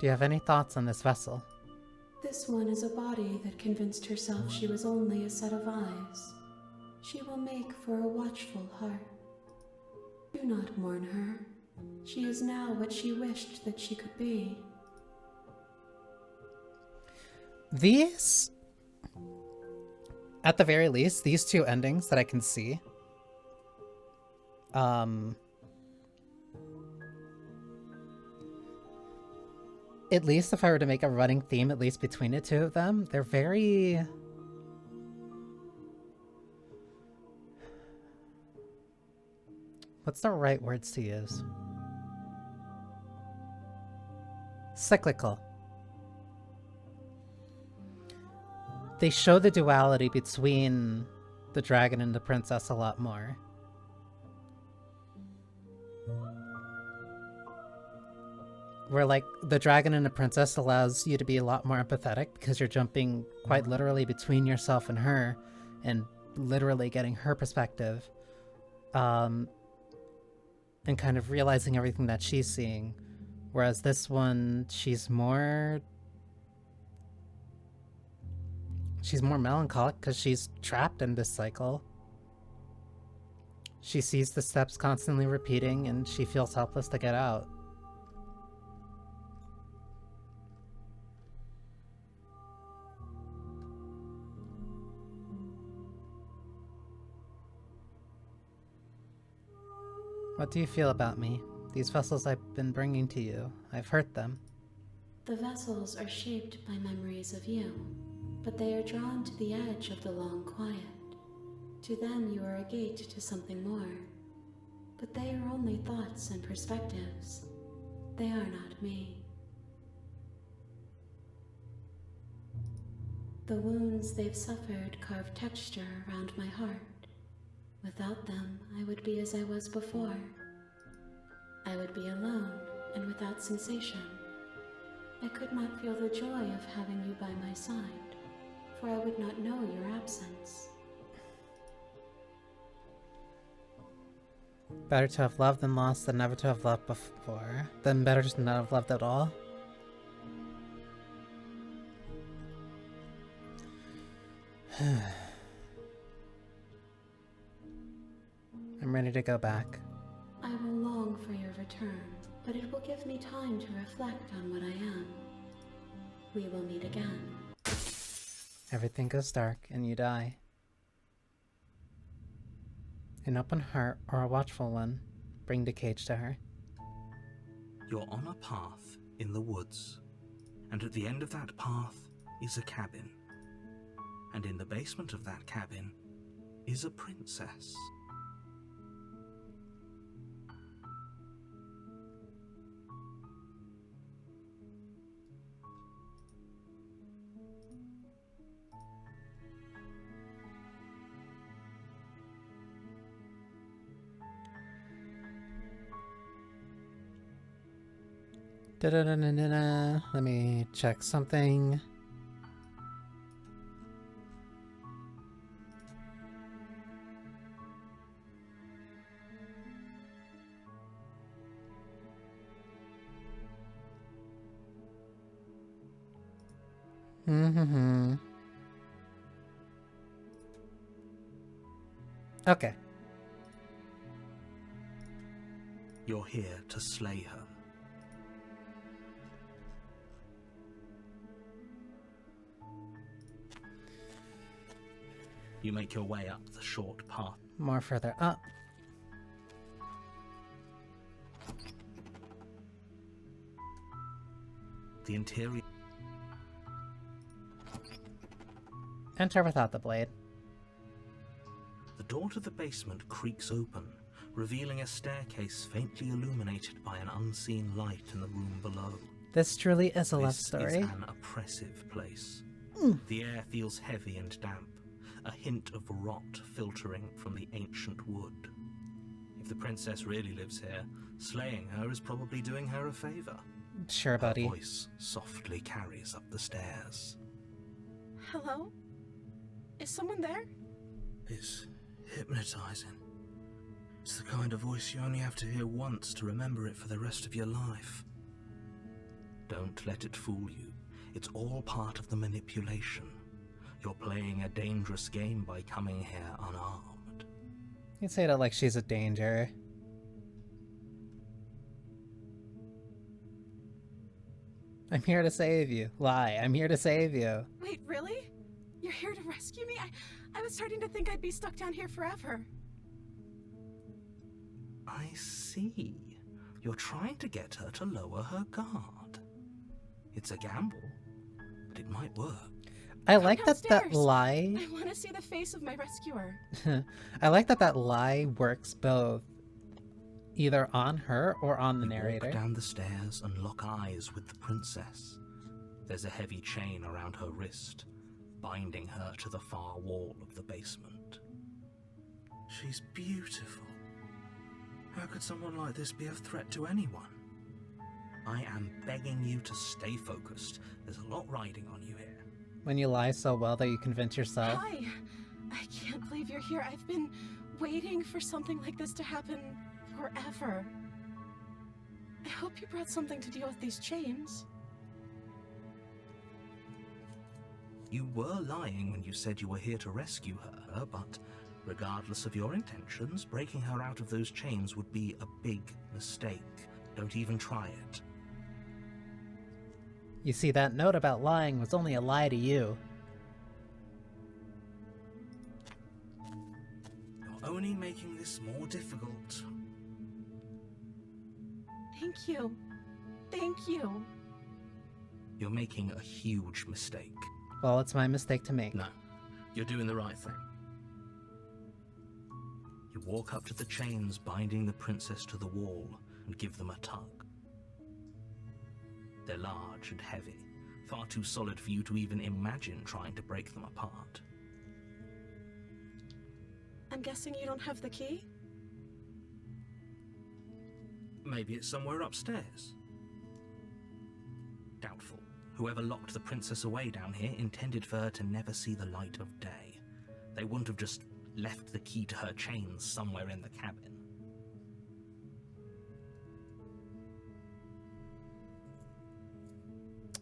Do you have any thoughts on this vessel? This one is a body that convinced herself she was only a set of eyes. She will make for a watchful heart. Do not mourn her. She is now what she wished that she could be. These, at the very least, these two endings that I can see, at least if I were to make a running theme, at least between the two of them, they're very... What's the right words to use? Cyclical. They show the duality between the dragon and the princess a lot more. Where, like, the dragon and the princess allows you to be a lot more empathetic because you're jumping quite literally between yourself and her and literally getting her perspective. And kind of realizing everything that she's seeing. Whereas this one, she's more melancholic because she's trapped in this cycle. She sees the steps constantly repeating and she feels helpless to get out. What do you feel about me? These vessels I've been bringing to you, I've hurt them. The vessels are shaped by memories of you, but they are drawn to the edge of the long quiet. To them you are a gate to something more. But they are only thoughts and perspectives. They are not me. The wounds they've suffered carve texture around my heart. Without them, I would be as I was before. I would be alone and without sensation. I could not feel the joy of having you by my side, for I would not know your absence. Better to have loved than lost than never to have loved before. Then better to not have loved at all. I'm ready to go back. I will long for your return, but it will give me time to reflect on what I am. We will meet again. Everything goes dark and you die. An open heart or a watchful one, bring the cage to her. You're on a path in the woods, and at the end of that path is a cabin. And in the basement of that cabin is a princess. Da-da-da-da-da-da. Let me check something. Mm-hmm. Okay. You're here to slay her. You make your way up the short path. More further up. The interior. Enter without the blade. The door to the basement creaks open, revealing a staircase faintly illuminated by an unseen light in the room below. This truly is a love This story. is an oppressive place. The air feels heavy and damp, a hint of rot filtering from the ancient wood. If the princess really lives here, slaying her is probably doing her a favor. Sure, buddy. Her voice softly carries up the stairs. Hello? Is someone there? It's hypnotizing. It's the kind of voice you only have to hear once to remember it for the rest of your life. Don't let it fool you. It's all part of the manipulation. You're playing a dangerous game by coming here unarmed. You say that like she's a danger. I'm here to save you. Lie, I'm here to save you. Wait, really? You're here to rescue me? I was starting to think I'd be stuck down here forever. I see. You're trying to get her to lower her guard. It's a gamble, but it might work. I like that downstairs. lie. I want to see the face of my rescuer. I like that lie works both, either on her or on the You narrator. walk down the stairs and lock eyes with the princess. There's a heavy chain around her wrist, binding her to the far wall of the basement. She's beautiful. How could someone like this be a threat to anyone? I am begging you to stay focused. There's a lot riding on you here. When you lie so well that you convince yourself. Hi. I can't believe you're here. I've been waiting for something like this to happen forever. I hope you brought something to deal with these chains. You were lying when you said you were here to rescue her, but regardless of your intentions, breaking her out of those chains would be a big mistake. Don't even try it. You see, that note about lying was only a lie to you. You're only making this more difficult. Thank you. Thank you. You're making a huge mistake. Well, it's my mistake to make. No, you're doing the right thing. You walk up to the chains binding the princess to the wall and give them a tug. They're large and heavy, far too solid for you to even imagine trying to break them apart. I'm guessing you don't have the key? Maybe it's somewhere upstairs. Doubtful. Whoever locked the princess away down here intended for her to never see the light of day. They wouldn't have just left the key to her chains somewhere in the cabin.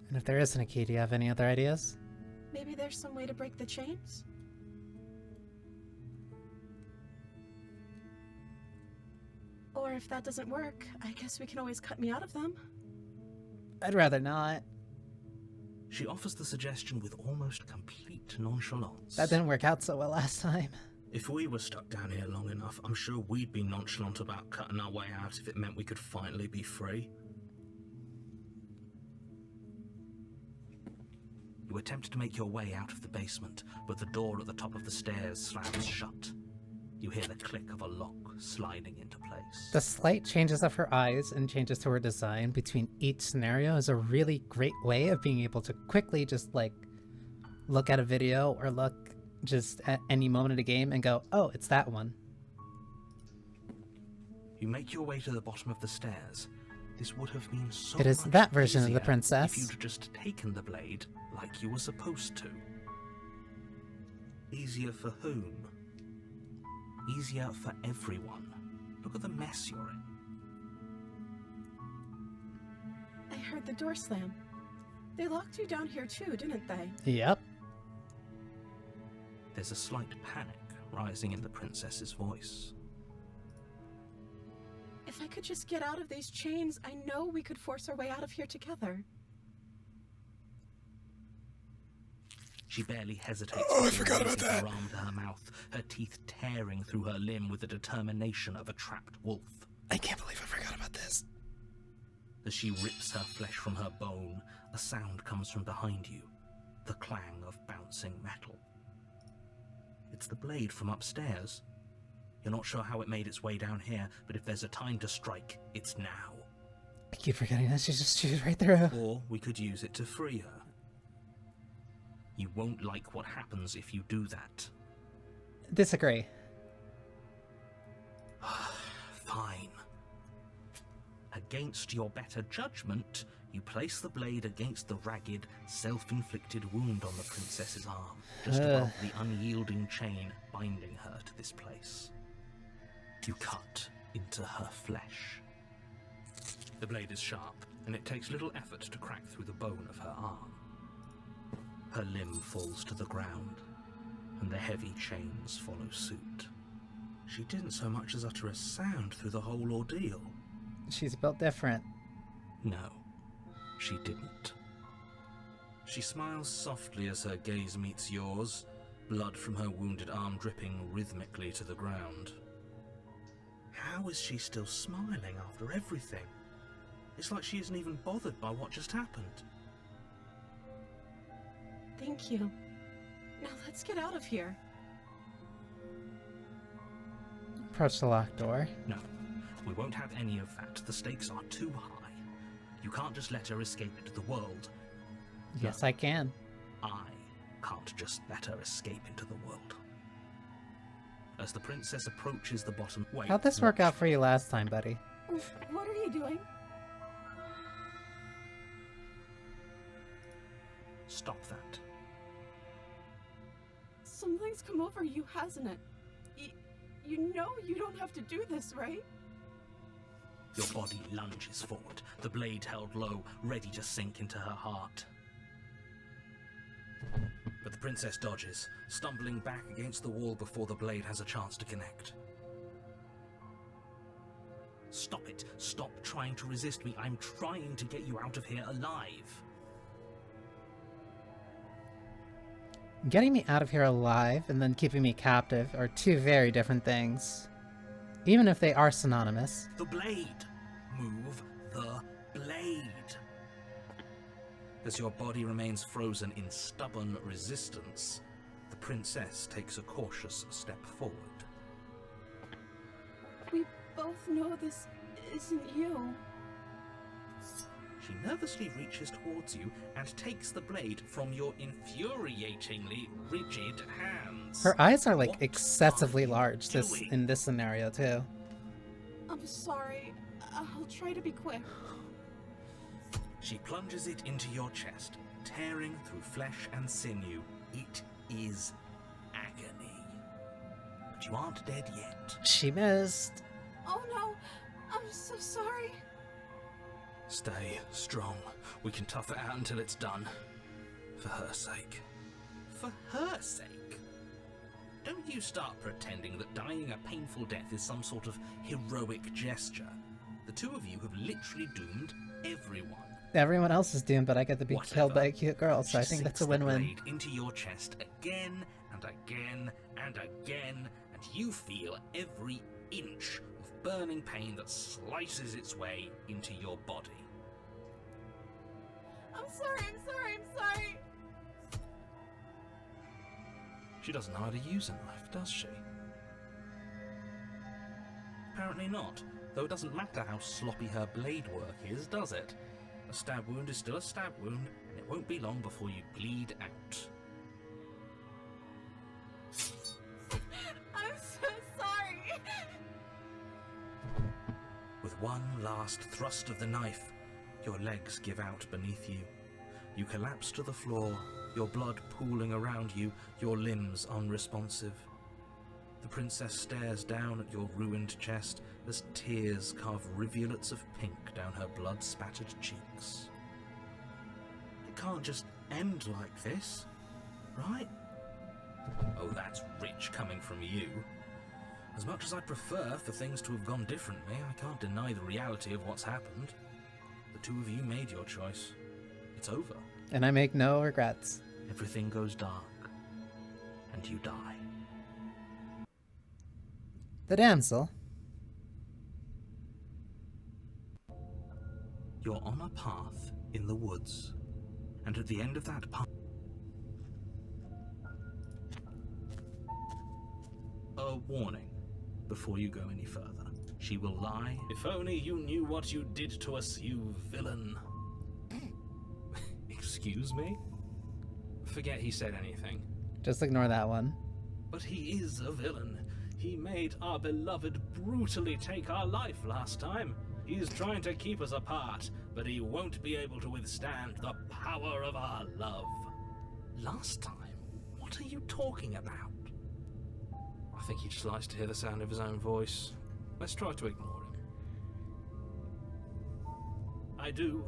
And if there isn't a key, do you have any other ideas? Maybe there's some way to break the chains? Or if that doesn't work, I guess we can always cut me out of them. I'd rather not. She offers the suggestion with almost complete nonchalance. That didn't work out so well last time. If we were stuck down here long enough, I'm sure we'd be nonchalant about cutting our way out if it meant we could finally be free. You attempt to make your way out of the basement, but the door at the top of the stairs slams shut. You hear the click of a lock sliding into place. The slight changes of her eyes and changes to her design between each scenario is a really great way of being able to quickly just like look at a video or look just at any moment of the game and go, oh, it's that one. You make your way to the bottom of the stairs. This would have been so It is much that version of the easier princess. if you'd just taken the blade like you were supposed to. Easier for whom? Easier for everyone. Look at the mess you're in. I heard the door slam. They locked you down here too, didn't they? Yep. There's a slight panic rising in the princess's voice. If I could just get out of these chains, I know we could force our way out of here together. She barely hesitates. Oh, I forgot about that. Her arm to her mouth, her teeth tearing through her limb with the determination of a trapped wolf. I can't believe I forgot about this. As she rips her flesh from her bone, a sound comes from behind you, the clang of bouncing metal. It's the blade from upstairs. You're not sure how it made its way down here, but if there's a time to strike, it's now. I keep forgetting that she was right there. Or we could use it to free her. You won't like what happens if you do that. Disagree. Fine. Against your better judgment, you place the blade against the ragged, self-inflicted wound on the princess's arm, just above the unyielding chain binding her to this place. You cut into her flesh. The blade is sharp, and it takes little effort to crack through the bone of her arm. Her limb falls to the ground, and the heavy chains follow suit. She didn't so much as utter a sound through the whole ordeal. She's built different. No, she didn't. She smiles softly as her gaze meets yours, blood from her wounded arm dripping rhythmically to the ground. How is she still smiling after everything? It's like she isn't even bothered by what just happened. Thank you. Now let's get out of here. Approach the locked door. No, we won't have any of that. The stakes are too high. You can't just let her escape into the world. Yes, No, I can. I can't just let her escape into the world. As the princess approaches the bottom... Wait, How'd this work watch. out for you last time, buddy? What are you doing? Stop that. Something's come over you, hasn't it? You know you don't have to do this, right? Your body lunges forward, the blade held low, ready to sink into her heart. But the princess dodges, stumbling back against the wall before the blade has a chance to connect. Stop it. Stop trying to resist me. I'm trying to get you out of here alive. Getting me out of here alive and then keeping me captive are two very different things. Even if they are synonymous. The blade. Move the blade. As your body remains frozen in stubborn resistance, the princess takes a cautious step forward. We both know this isn't you. She nervously reaches towards you and takes the blade from your infuriatingly rigid hands. Her eyes are like What excessively are you large doing? in this scenario too. I'm sorry. I'll try to be quick. She plunges it into your chest, tearing through flesh and sinew. It is agony. But you aren't dead yet. She missed. Oh no, I'm so sorry. Stay strong. We can tough it out until it's done. For her sake. For her sake? Don't you start pretending that dying a painful death is some sort of heroic gesture. The two of you have literally doomed everyone. Everyone else is doomed, but I get to be killed by a cute girl, so I think that's a win-win. She sinks the blade into your chest again and again and again, and you feel every inch of burning pain that slices its way into your body. I'm sorry. She doesn't know how to use a knife, does she? Apparently not, though it doesn't matter how sloppy her blade work is, does it? A stab wound is still a stab wound, and it won't be long before you bleed out. I'm so sorry. With one last thrust of the knife, your legs give out beneath you. You collapse to the floor, your blood pooling around you, your limbs unresponsive. The princess stares down at your ruined chest as tears carve rivulets of pink down her blood-spattered cheeks. It can't just end like this, right? Oh, that's rich coming from you. As much as I'd prefer for things to have gone differently, I can't deny the reality of what's happened. The two of you made your choice. It's over. And I make no regrets. Everything goes dark, and you die. The damsel. You're on a path in the woods, and at the end of that path... A warning before you go any further. She will lie. If only you knew what you did to us, you villain. Excuse me? Forget he said anything. Just ignore that one. But he is a villain. He made our beloved brutally take our life last time. He's trying to keep us apart, but he won't be able to withstand the power of our love. Last time? What are you talking about? I think he just likes to hear the sound of his own voice. Let's try to ignore him. I do,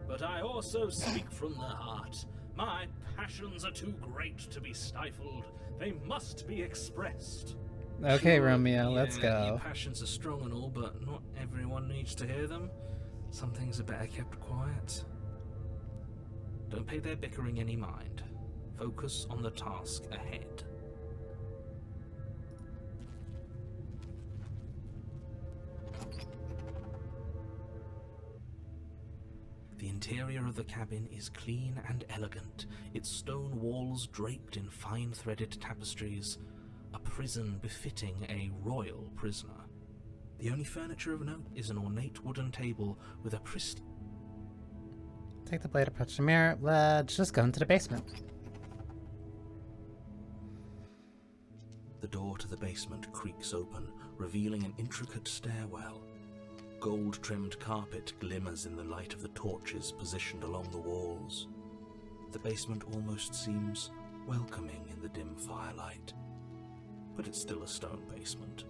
but I also speak from the heart. My passions are too great to be stifled. They must be expressed. Okay, Sure, Romeo, let's Your go. passions are strong and all, but not everyone needs to hear them. Some things are better kept quiet. Don't pay their bickering any mind. Focus on the task ahead. The interior of the cabin is clean and elegant, its stone walls draped in fine threaded tapestries, a prison befitting a royal prisoner. The only furniture of note is an ornate wooden table with a pristine... Take the blade, approach the mirror. Let's just go into the basement. The door to the basement creaks open, revealing an intricate stairwell. Gold-trimmed carpet glimmers in the light of the torches positioned along the walls. The basement almost seems welcoming in the dim firelight. But it's still a stone basement.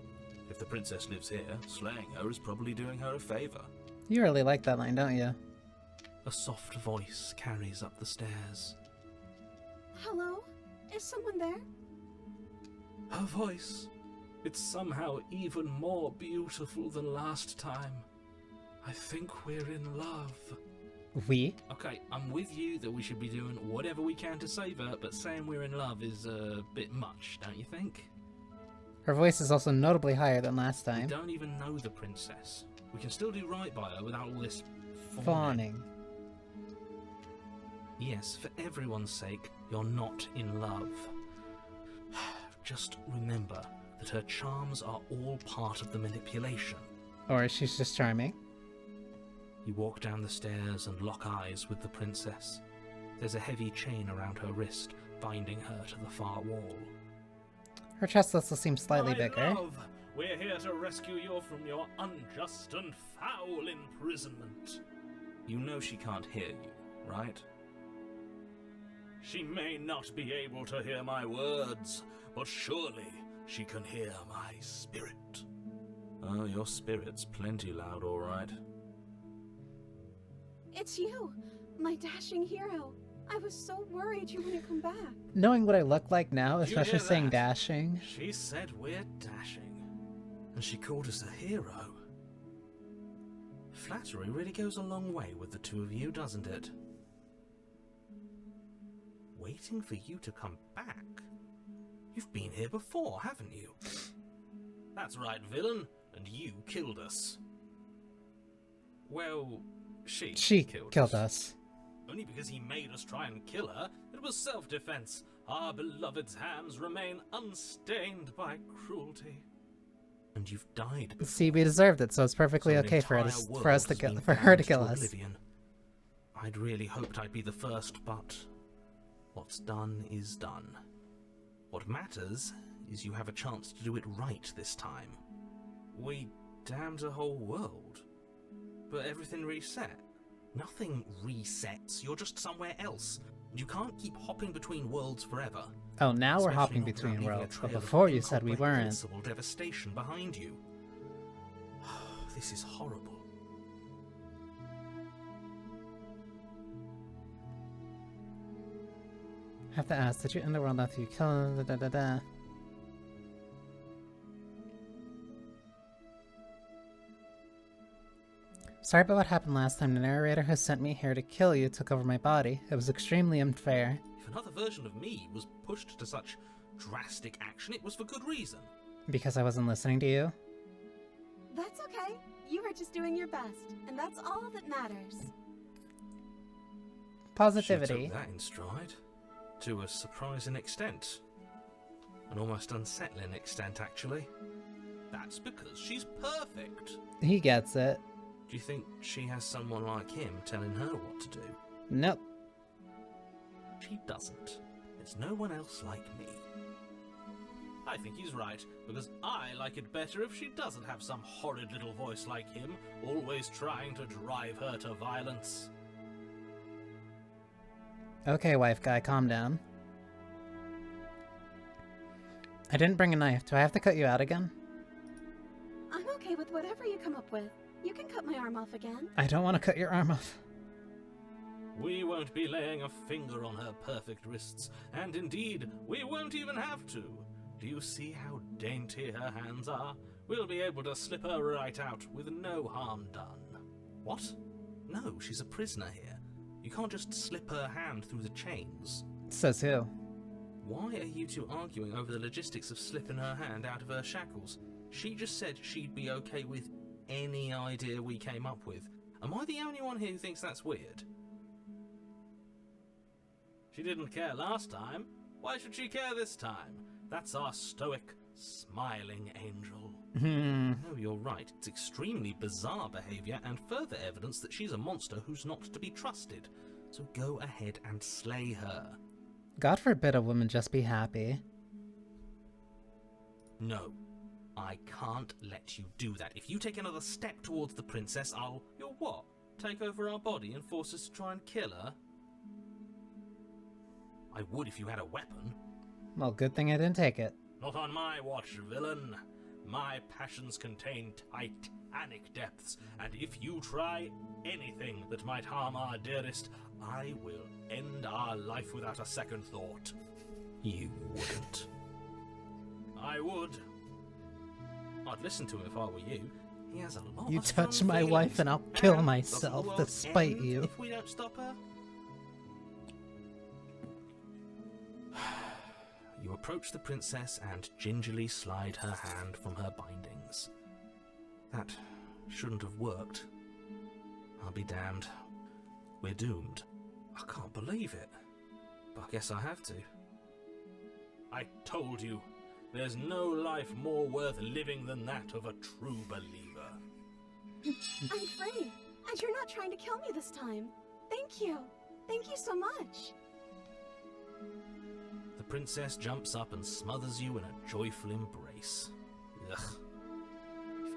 If the princess lives here, slaying her is probably doing her a favor. You really like that line, don't you? A soft voice carries up the stairs. Hello? Is someone there? Her voice. It's somehow even more beautiful than last time. I think we're in love. We? Okay, I'm with you that we should be doing whatever we can to save her, but saying we're in love is a bit much, don't you think? Her voice is also notably higher than last We time. don't even know the princess. We can still do right by her without all this Fawning. Yes, for everyone's sake, you're not in love. Just remember that her charms are all part of the manipulation. Or she's just charming. You walk down the stairs and lock eyes with the princess. There's a heavy chain around her wrist, binding her to the far wall. Her chest also seems slightly My bigger. love, we're here to rescue you from your unjust and foul imprisonment. You know she can't hear you, right? She may not be able to hear my words, but surely she can hear my spirit. Oh, your spirit's plenty loud, all right. It's you, my dashing hero. I was so worried you wouldn't come back. Knowing what I look like now, Did you especially hear saying that? dashing. She said we're dashing, and she called us a hero. Flattery really goes a long way with the two of you, doesn't it? Waiting for you to come back? You've been here before, haven't you? That's right, villain, and you killed us. Well, she killed us. Only because he made us try and kill her. It was self-defense. Our beloved's hands remain unstained by cruelty. And you've died before. See, we deserved it, so it's perfectly So an okay for entire us world to has kill been for her to damned kill us. oblivion. I'd really hoped I'd be the first, but what's done is done. What matters is you have a chance to do it right this time. We damned a whole world, but everything reset. Nothing resets, you're just somewhere else. You can't keep hopping between worlds forever. Oh, now we're Especially hopping not between without leaving a worlds, but trail of before you said we weren't. incomprehensible devastation behind you. This is horrible. I have to ask, did you end the world after you killed da. Sorry about what happened last time. The narrator who sent me here to kill you took over my body. It was extremely unfair. If another version of me was pushed to such drastic action, it was for good reason. Because I wasn't listening to you? That's okay. You were just doing your best, and that's all that matters. Positivity. She took that in stride. To a surprising extent. An almost unsettling extent, actually. That's because she's perfect. He gets it. Do you think she has someone like him telling her what to do? Nope. She doesn't. There's no one else like me. I think he's right, because I like it better if she doesn't have some horrid little voice like him, always trying to drive her to violence. Okay, wife guy, calm down. I didn't bring a knife. Do I have to cut you out again? I'm okay with whatever you come up with. You can cut my arm off again. I don't want to cut your arm off. We won't be laying a finger on her perfect wrists, and indeed, we won't even have to. Do you see how dainty her hands are? We'll be able to slip her right out with no harm done. What? No, she's a prisoner here. You can't just slip her hand through the chains. Says who? Why are you two arguing over the logistics of slipping her hand out of her shackles? She just said she'd be okay with any idea we came up with. Am I the only one here who thinks that's weird? She didn't care last time. Why should she care this time? That's our stoic, smiling angel. No, you're right. It's extremely bizarre behaviour and further evidence that she's a monster who's not to be trusted. So go ahead and slay her. God forbid a woman just be happy. No. I can't let you do that. If you take another step towards the princess, I'll... You'll what? Take over our body and force us to try and kill her? I would if you had a weapon. Well, good thing I didn't take it. Not on my watch, villain. My passions contain titanic depths, and if you try anything that might harm our dearest, I will end our life without a second thought. You wouldn't. I would. I'd listen to him if I were you. He has a lot You of touch strong my feelings. wife and I'll kill And myself doesn't the world despite end you. If we don't stop her? You approach the princess and gingerly slide her hand from her bindings. That shouldn't have worked. I'll be damned. We're doomed. I can't believe it. But I guess I have to. I told you, there's no life more worth living than that of a true believer. I'm free, and you're not trying to kill me this time. Thank you. Thank you so much. The princess jumps up and smothers you in a joyful embrace. Ugh.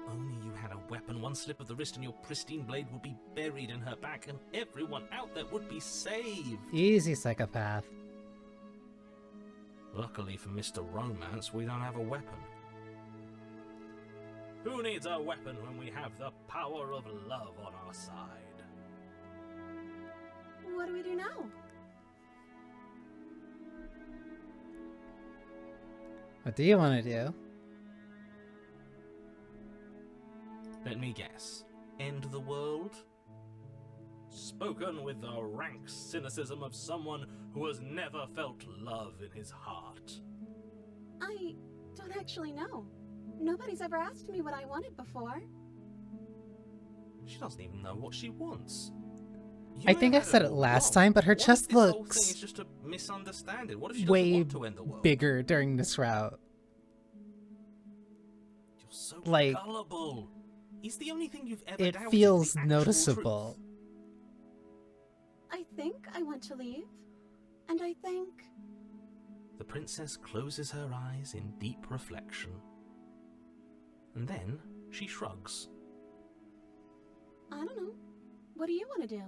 If only you had a weapon, one slip of the wrist and your pristine blade would be buried in her back and everyone out there would be saved. Easy, psychopath. Luckily for Mr. Romance, we don't have a weapon. Who needs a weapon when we have the power of love on our side? What do we do now? What do you want to do? Let me guess. End the world? Spoken with the rank cynicism of someone who has never felt love in his heart. I don't actually know. Nobody's ever asked me what I wanted before. She doesn't even know what she wants. I think I said it last time, but her chest What if this whole looks thing is just a misunderstanding? What if she way doesn't want to end the world? bigger during this route. You're so Like, gullible. He's the only thing you've ever it doubted, feels the actual noticeable. truth. I think I want to leave. And I think... The princess closes her eyes in deep reflection. And then she shrugs. I don't know. What do you want to do?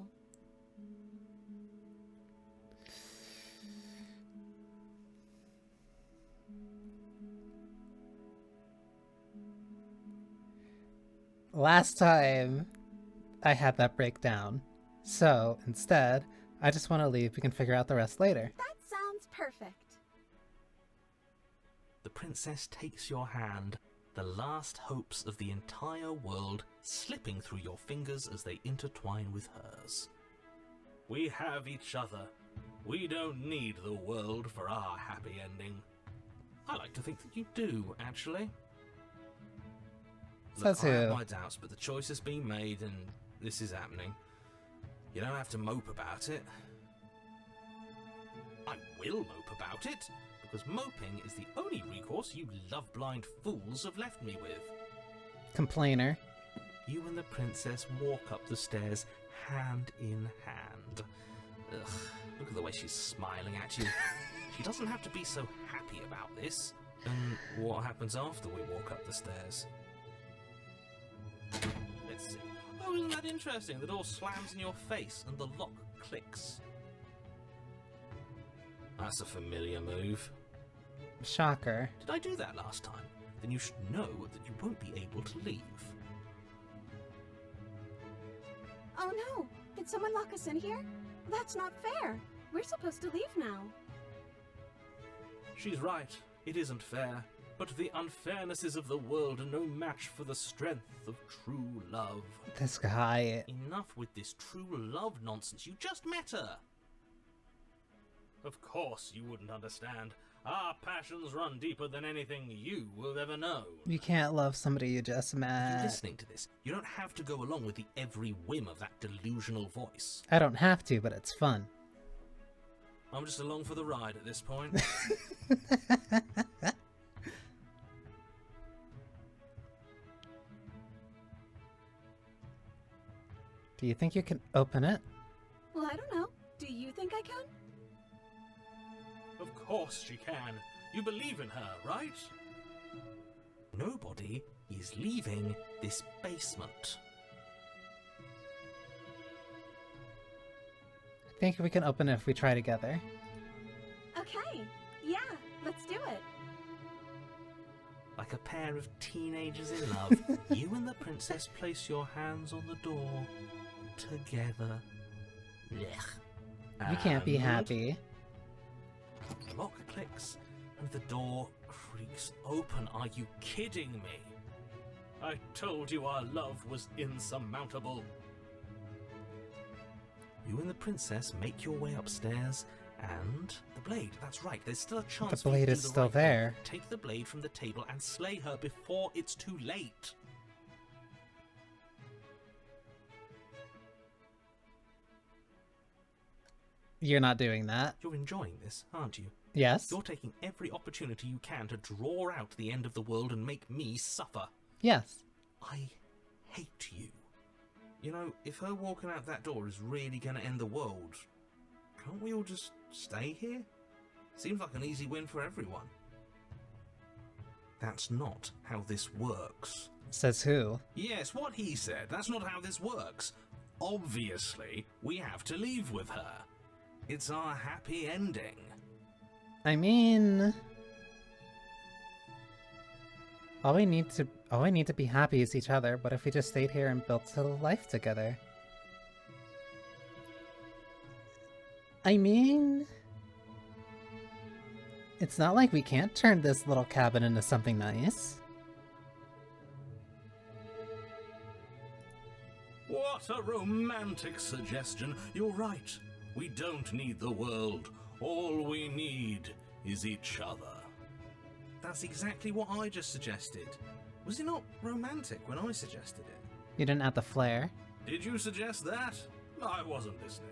Last time, I had that breakdown. So, instead, I just want to leave. We can figure out the rest later. That sounds perfect. The princess takes your hand, the last hopes of the entire world slipping through your fingers as they intertwine with hers. We have each other. We don't need the world for our happy ending. I like to think that you do, actually. Look, Says I have who? my doubts, but the choice has been made and this is happening. You don't have to mope about it. I will mope about it, because moping is the only recourse you love-blind fools have left me with. Complainer. You and the princess walk up the stairs hand in hand. Ugh, look at the way she's smiling at you. She doesn't have to be so happy about this. And what happens after we walk up the stairs? Let's see. Oh, isn't that interesting? The door slams in your face and the lock clicks. That's a familiar move. Shocker. Did I do that last time? Then you should know that you won't be able to leave. Oh no! Did someone lock us in here? That's not fair. We're supposed to leave now. She's right. It isn't fair. But the unfairnesses of the world are no match for the strength of true love. This guy. Enough with this true love nonsense. You just met her. Of course you wouldn't understand. Our passions run deeper than anything you will ever know. You can't love somebody you just If you're met. listening to this, you don't have to go along with the every whim of that delusional voice. I don't have to, but it's fun. I'm just along for the ride at this point. Do you think you can open it? Well, I don't know. Do you think I can? Of course she can. You believe in her, right? Nobody is leaving this basement. I think we can open it if we try together. Okay. Yeah, let's do it. Like a pair of teenagers in love, you and the princess place your hands on the door together. Blech. You can't be And happy. the lock clicks and the door creaks open. Are you kidding me? I told you our love was insurmountable. You and the princess make your way upstairs, and the blade, that's right, there's still a chance The for you blade to is do the still right thing. there. Take the blade from the table and slay her before it's too late. You're not doing that. You're enjoying this, aren't you? Yes? You're taking every opportunity you can to draw out the end of the world and make me suffer. Yes. I hate you. You know, if her walking out that door is really going to end the world, can't we all just stay here? Seems like an easy win for everyone. That's not how this works. Says who? Yes, what he said. That's not how this works. Obviously, we have to leave with her. It's our happy ending. I mean, all we need to be happy is each other. What if we just stayed here and built a life together? I mean, it's not like we can't turn this little cabin into something nice. What a romantic suggestion. You're right. We don't need the world. All we need is each other. That's exactly what I just suggested. Was it not romantic when I suggested it? You didn't add the flair. Did you suggest that? I wasn't listening.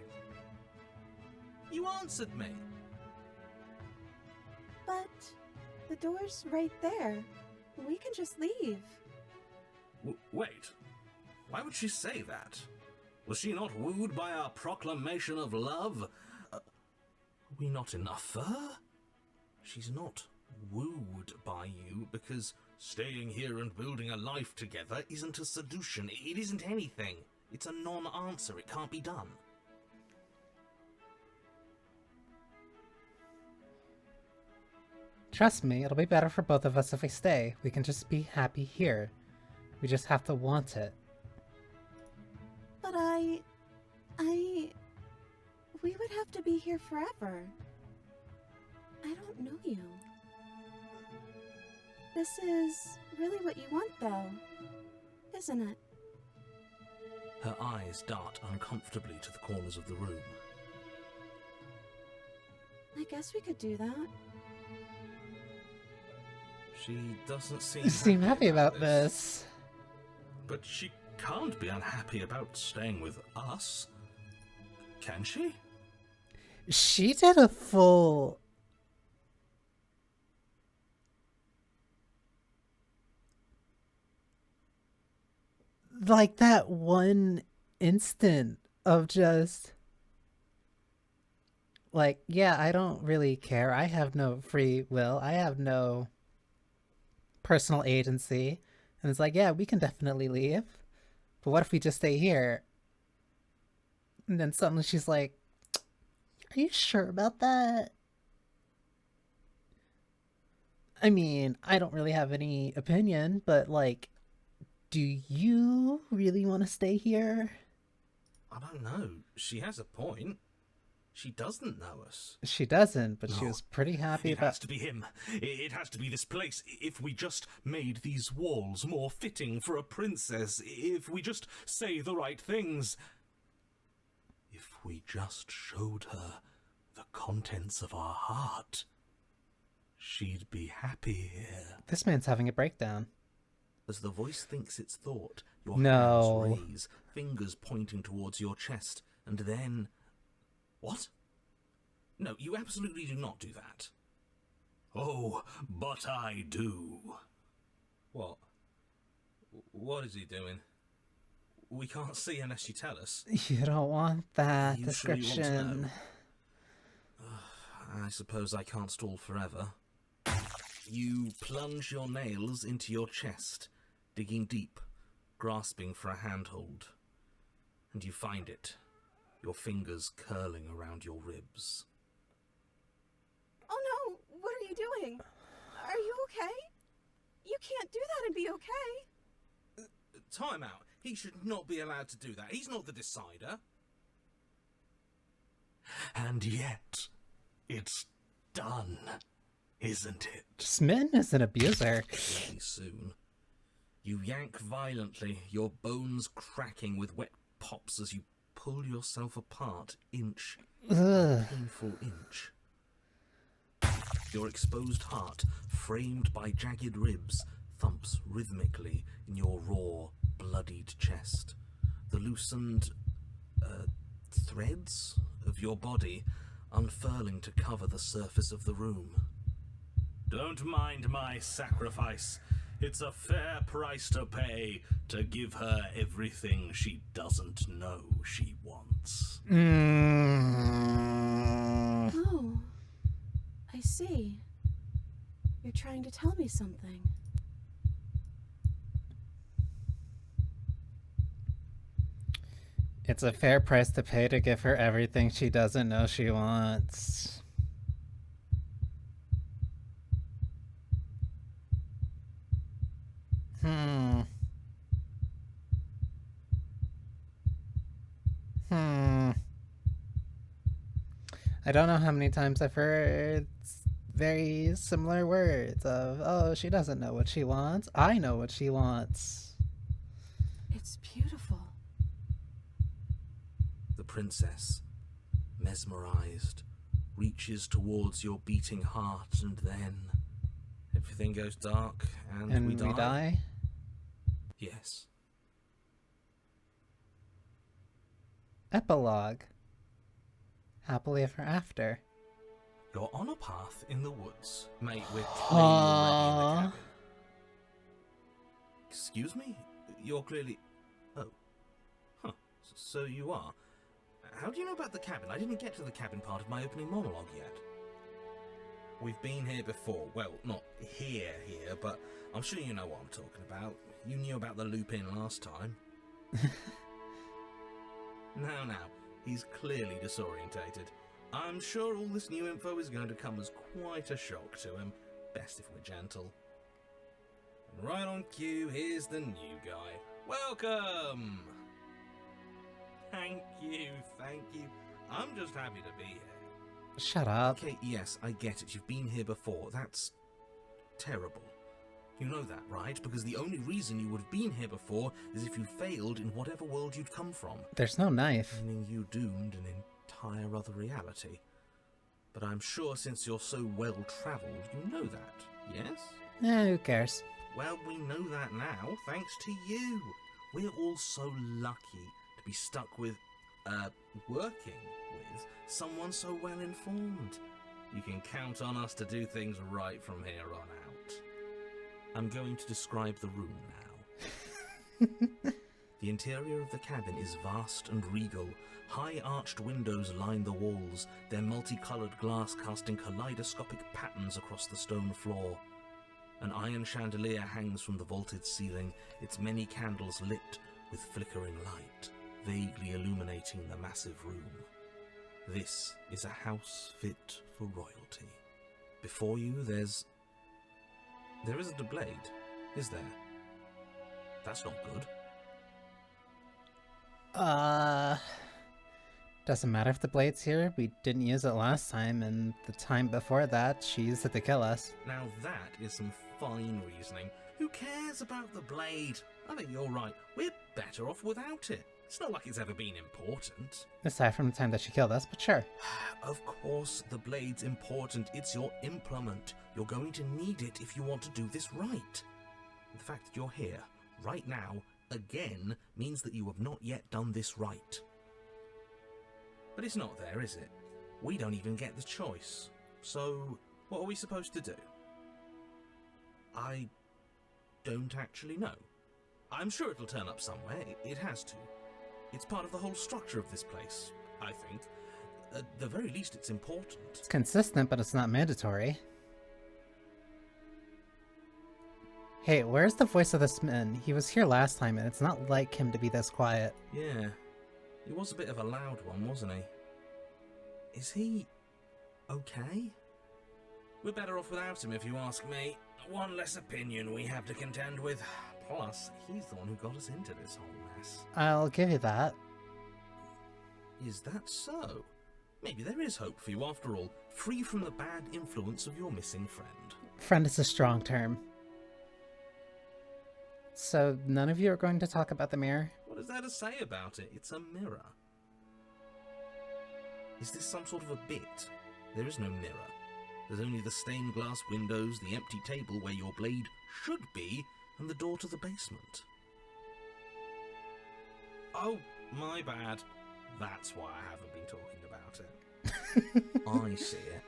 You answered me. But the door's right there. We can just leave. Wait. Why would she say that? Was she not wooed by our proclamation of love? Are we not enough for her? She's not wooed by you because staying here and building a life together isn't a seduction. It isn't anything. It's a non-answer. It can't be done. Trust me, it'll be better for both of us if we stay. We can just be happy here. We just have to want it. But we would have to be here forever. I don't know you. This is really what you want, though, isn't it? Her eyes dart uncomfortably to the corners of the room. I guess we could do that. She doesn't Seem happy about this. But she can't be unhappy about staying with us. Can she? She did a full... Like that one instant of just... Like, yeah, I don't really care. I have no free will. I have no personal agency. And it's like, yeah, we can definitely leave. But what if we just stay here? And then suddenly she's like, are you sure about that? I mean, I don't really have any opinion, but like, do you really want to stay here? I don't know. She has a point. She doesn't know us. She doesn't, but she No. was pretty happy It about... has to be him. It has to be this place. If we just made these walls more fitting for a princess, if we just say the right things, if we just showed her the contents of our heart, she'd be happy here. This man's having a breakdown. As the voice thinks its thought, your No. hands raise, fingers pointing towards your chest, and then... What? No, you absolutely do not do that. Oh, but I do. What? What is he doing? We can't see unless you tell us. You don't want that You sure you want to description. know? I suppose I can't stall forever. You plunge your nails into your chest, digging deep, grasping for a handhold. And you find it, your fingers curling around your ribs. Oh no, what are you doing? Are you okay? You can't do that and be okay. Time out. He should not be allowed to do that. He's not the decider. And yet, it's done, isn't it? Smitten is an abuser. Very soon. You yank violently, your bones cracking with wet pops as you pull yourself apart inch by Ugh. painful inch. Your exposed heart, framed by jagged ribs, thumps rhythmically in your raw, bloodied chest. The loosened threads of your body unfurling to cover the surface of the room. Don't mind my sacrifice. It's a fair price to pay to give her everything she doesn't know she wants. Mm. Oh, I see. You're trying to tell me something. It's a fair price to pay to give her everything she doesn't know she wants. Hmm. I don't know how many times I've heard very similar words of, oh, she doesn't know what she wants. I know what she wants. It's beautiful. The princess, mesmerized, reaches towards your beating heart, and then everything goes dark and we die. Yes. Epilogue. Happily ever after. You're on a path in the woods. Mate, we're clearly already in the cabin. Excuse me? You're clearly... Oh. Huh. So you are. How do you know about the cabin? I didn't get to the cabin part of my opening monologue yet. We've been here before. Well, not here, but I'm sure you know what I'm talking about. You knew about the loop-in last time. Now. He's clearly disorientated. I'm sure all this new info is going to come as quite a shock to him. Best if we're gentle. And right on cue, here's the new guy. Welcome! Thank you. I'm just happy to be here. Shut up. Okay, yes, I get it. You've been here before. That's terrible. You know that, right? Because the only reason you would have been here before is if you failed in whatever world you'd come from. There's no knife. Meaning you doomed an entire other reality. But I'm sure since you're so well-travelled, you know that, yes? Who cares? Well, we know that now, thanks to you. We're all so lucky to be stuck with, working with someone so well-informed. You can count on us to do things right from here on out. I'm going to describe the room now. The interior of the cabin is vast and regal. High arched windows line the walls, their multicoloured glass casting kaleidoscopic patterns across the stone floor. An iron chandelier hangs from the vaulted ceiling, its many candles lit with flickering light, vaguely illuminating the massive room. This is a house fit for royalty. Before you, there isn't a blade, is there? That's not good. Doesn't matter if the blade's here. We didn't use it last time, and the time before that, she used it to kill us. Now that is some fine reasoning. Who cares about the blade? I think you're right. We're better off without it. It's not like it's ever been important. Aside from the time that she killed us, but sure. Of course, the blade's important. It's your implement. You're going to need it if you want to do this right. The fact that you're here, right now, again, means that you have not yet done this right. But it's not there, is it? We don't even get the choice. So, what are we supposed to do? I don't actually know. I'm sure it'll turn up somewhere. It has to. It's part of the whole structure of this place, I think. At the very least, it's important. It's consistent, but it's not mandatory. Hey, where's the voice of this man? He was here last time, and it's not like him to be this quiet. Yeah, he was a bit of a loud one, wasn't he? Is he okay? We're better off without him, if you ask me. One less opinion we have to contend with. Plus, he's the one who got us into this whole mess. I'll give you that. Is that so? Maybe there is hope for you after all, free from the bad influence of your missing friend. Friend is a strong term. So, none of you are going to talk about the mirror? What is there to say about it? It's a mirror. Is this some sort of a bit? There is no mirror. There's only the stained glass windows, the empty table where your blade should be, and the door to the basement. Oh, my bad. That's why I haven't been talking about it. I see it.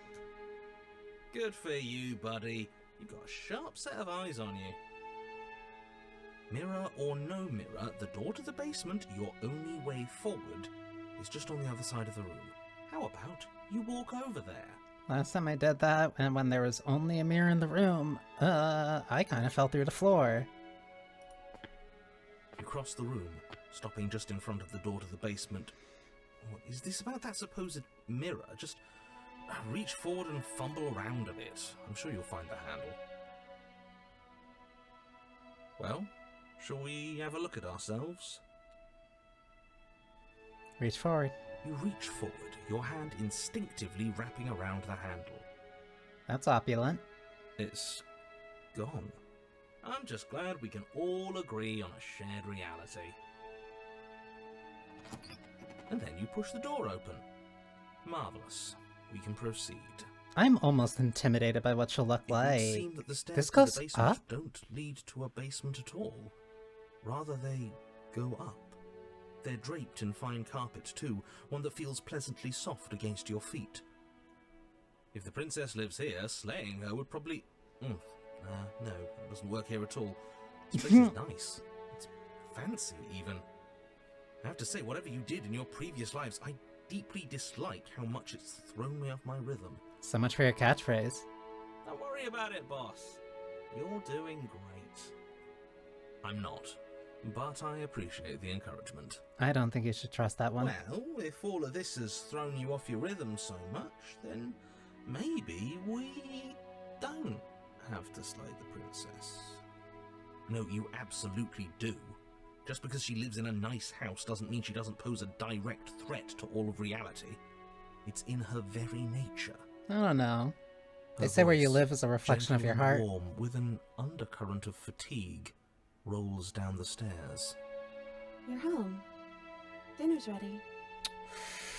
Good for you, buddy. You've got a sharp set of eyes on you. Mirror or no mirror, the door to the basement, your only way forward, is just on the other side of the room. How about you walk over there? Last time I did that, and when there was only a mirror in the room, I kind of fell through the floor. You cross the room, stopping just in front of the door to the basement. What is this about that supposed mirror? Just reach forward and fumble around a bit. I'm sure you'll find the handle. Well, shall we have a look at ourselves? Reach forward. You reach forward, your hand instinctively wrapping around the handle. That's opulent. It's gone. I'm just glad we can all agree on a shared reality. And then you push the door open. Marvellous. We can proceed. I'm almost intimidated by what she'll look It would like. seem that the stairs This to goes the basement up? don't lead to a basement at all. Rather, they go up. They're draped in fine carpet, too, one that feels pleasantly soft against your feet. If the princess lives here, slaying her would probably... no, it doesn't work here at all. This place is nice. It's fancy, even. I have to say, whatever you did in your previous lives, I deeply dislike how much it's thrown me off my rhythm. So much for your catchphrase. Don't worry about it, boss. You're doing great. I'm not, but I appreciate the encouragement. I don't think you should trust that one. Well, if all of this has thrown you off your rhythm so much, then maybe we don't have to slay the princess. No, you absolutely do. Just because she lives in a nice house doesn't mean she doesn't pose a direct threat to all of reality. It's in her very nature. I don't know. They Her say where you voice, live is a reflection of gentle your and heart. warm, with an undercurrent of fatigue, rolls down the stairs. You're home. Dinner's ready.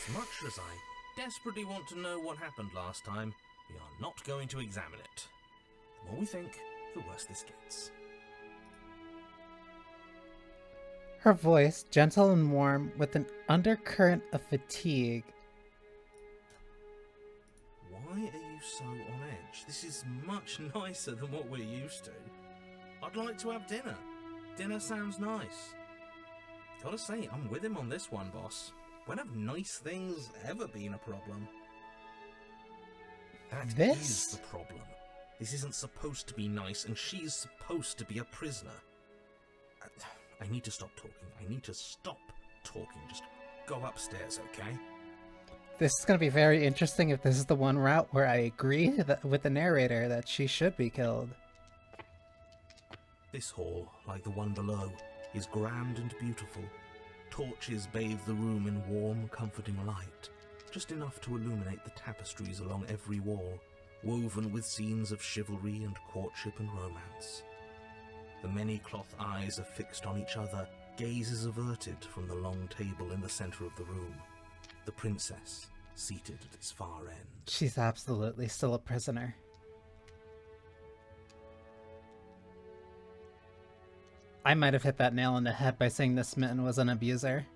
As much as I desperately want to know what happened last time, we are not going to examine it. The more we think, the worse this gets. Her voice, gentle and warm, with an undercurrent of fatigue. Why are you so on edge? This is much nicer than what we're used to. I'd like to have dinner. Dinner sounds nice. Gotta say, I'm with him on this one, boss. When have nice things ever been a problem? That is the problem. This isn't supposed to be nice, and she's supposed to be a prisoner. I need to stop talking. I need to stop talking. Just go upstairs, okay? This is going to be very interesting if this is the one route where I agree with the narrator that she should be killed. This hall, like the one below, is grand and beautiful. Torches bathe the room in warm, comforting light, just enough to illuminate the tapestries along every wall, woven with scenes of chivalry and courtship and romance. The many cloth eyes are fixed on each other, gazes averted from the long table in the center of the room. The princess, seated at its far end. She's absolutely still a prisoner. I might have hit that nail on the head by saying this Smitten was an abuser.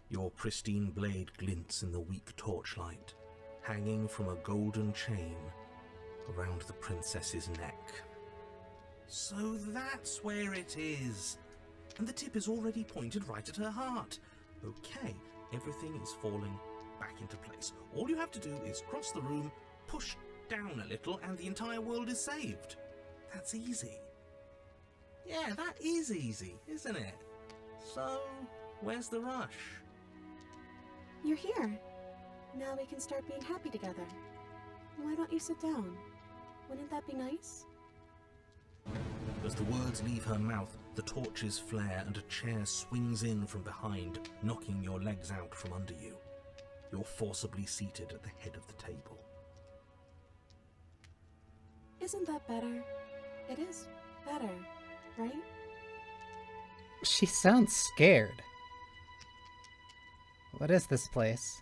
Your pristine blade glints in the weak torchlight, hanging from a golden chain around the princess's neck. So that's where it is. And the tip is already pointed right at her heart. Okay, everything is falling back into place. All you have to do is cross the room, push down a little, and the entire world is saved. That's easy. Yeah, that is easy, isn't it? So, where's the rush? You're here. Now we can start being happy together. Why don't you sit down? Wouldn't that be nice? As the words leave her mouth, the torches flare and a chair swings in from behind, knocking your legs out from under you. You're forcibly seated at the head of the table. Isn't that better? It is better, right? She sounds scared. What is this place?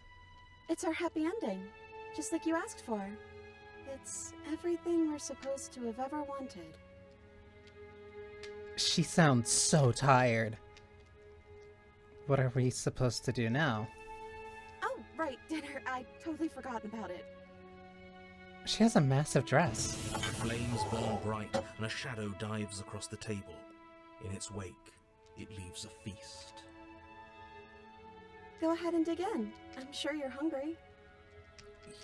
It's our happy ending, just like you asked for. It's everything we're supposed to have ever wanted. She sounds so tired. What are we supposed to do now? Oh, right, dinner. I totally forgot about it. She has a massive dress. Flames burn bright and a shadow dives across the table. In its wake, it leaves a feast. Go ahead and dig in. I'm sure you're hungry.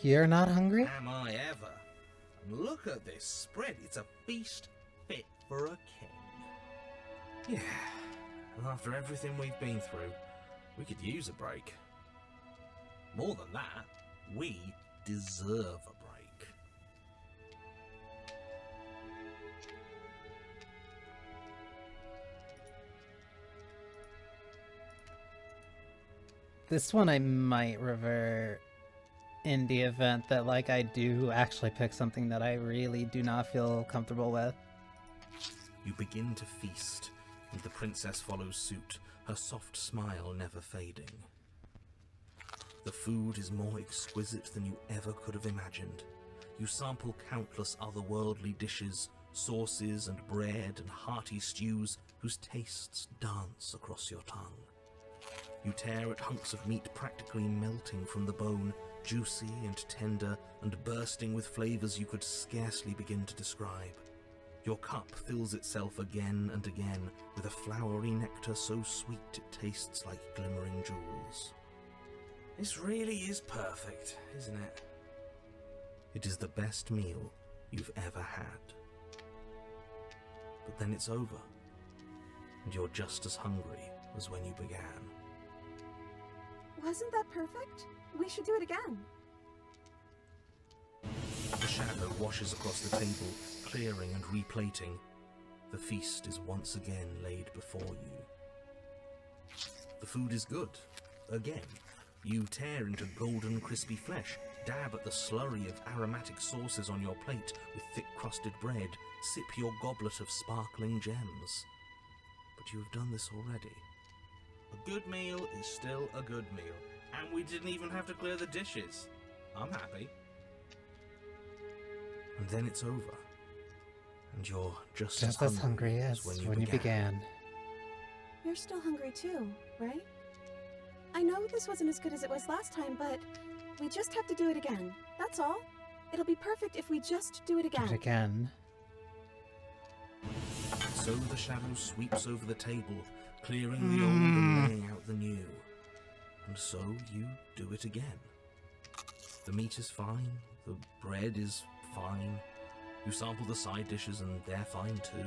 You're not hungry? Am I ever? And look at this spread. It's a feast fit for a king. Yeah, After everything we've been through, we could use a break. More than that, we deserve a break. This one I might revert in the event that, like, I do actually pick something that I really do not feel comfortable with. You begin to feast, and the princess follows suit, her soft smile never fading. The food is more exquisite than you ever could have imagined. You sample countless otherworldly dishes, sauces and bread and hearty stews whose tastes dance across your tongue. You tear at hunks of meat practically melting from the bone, juicy and tender and bursting with flavors you could scarcely begin to describe. Your cup fills itself again and again with a flowery nectar so sweet it tastes like glimmering jewels. This really is perfect, isn't it? It is the best meal you've ever had. But then it's over, and you're just as hungry as when you began. Wasn't that perfect? We should do it again. The shadow washes across the table, clearing and replating. The feast is once again laid before you. The food is good. Again, you tear into golden crispy flesh, dab at the slurry of aromatic sauces on your plate with thick crusted bread, sip your goblet of sparkling gems. But you have done this already. A good meal is still a good meal, and we didn't even have to clear the dishes. I'm happy. And then it's over, and you're just Just as hungry as when you began. You're still hungry too, right? I know this wasn't as good as it was last time, but we just have to do it again. That's all. It'll be perfect if we just do it again. Do it again. So the shadow sweeps over the table, clearing the old and laying out the new. And so you do it again. The meat is fine, the bread is fine. You sample the side dishes and they're fine too.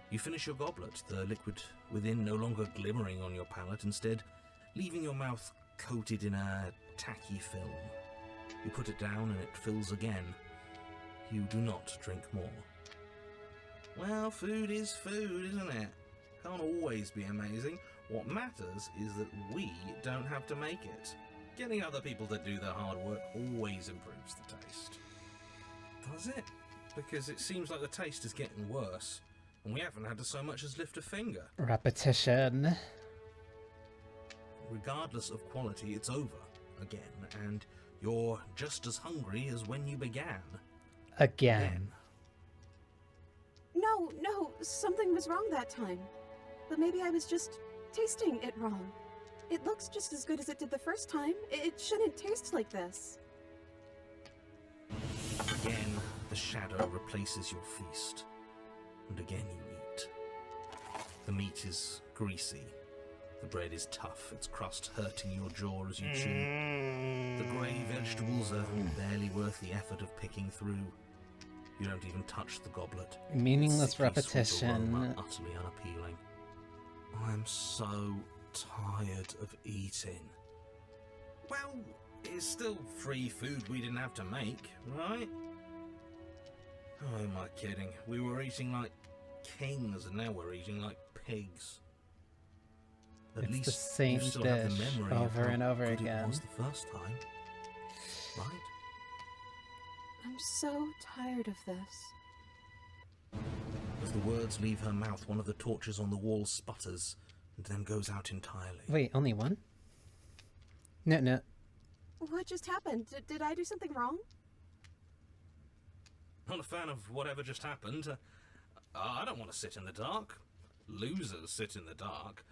You finish your goblet, the liquid within no longer glimmering on your palate, instead leaving your mouth coated in a tacky film. You put it down and it fills again. You do not drink more. Well, food is food, isn't it? Can't always be amazing. What matters is that we don't have to make it. Getting other people to do the hard work always improves the taste. Does it? Because it seems like the taste is getting worse, and we haven't had to so much as lift a finger. Repetition. Regardless of quality, it's over again, and you're just as hungry as when you began. Again. No, something was wrong that time. But maybe I was just tasting it wrong. It looks just as good as it did the first time. It shouldn't taste like this. Again, the shadow replaces your feast, and again you eat. The meat is greasy. The bread is tough, its crust hurting your jaw as you chew. The grey vegetables are barely worth the effort of picking through. You don't even touch the goblet. Meaningless Sickly repetition. sweet aroma, utterly unappealing. I'm so tired of eating. Well, it's still free food we didn't have to make, right? Oh, am I kidding? We were eating like kings, and now we're eating like pigs. At It's least the same you still have the dish memory of over how and over good again. It was the first time, right? I'm so tired of this. As the words leave her mouth, one of the torches on the wall sputters and then goes out entirely. Wait, only one? No. What just happened? Did I do something wrong? Not a fan of whatever just happened. I don't want to sit in the dark. Losers sit in the dark.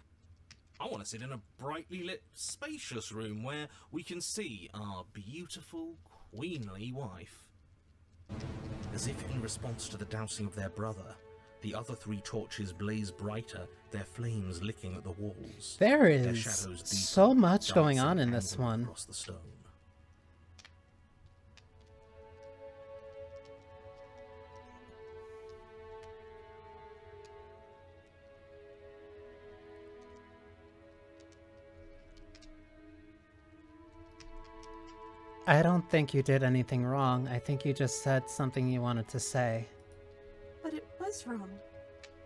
I want to sit in a brightly lit, spacious room where we can see our beautiful, queenly wife. As if in response to the dousing of their brother, the other three torches blaze brighter, their flames licking at the walls. There Their is shadows deepen, so much going dancing on in this angrily one. across the stone. I don't think you did anything wrong. I think you just said something you wanted to say. But it was wrong.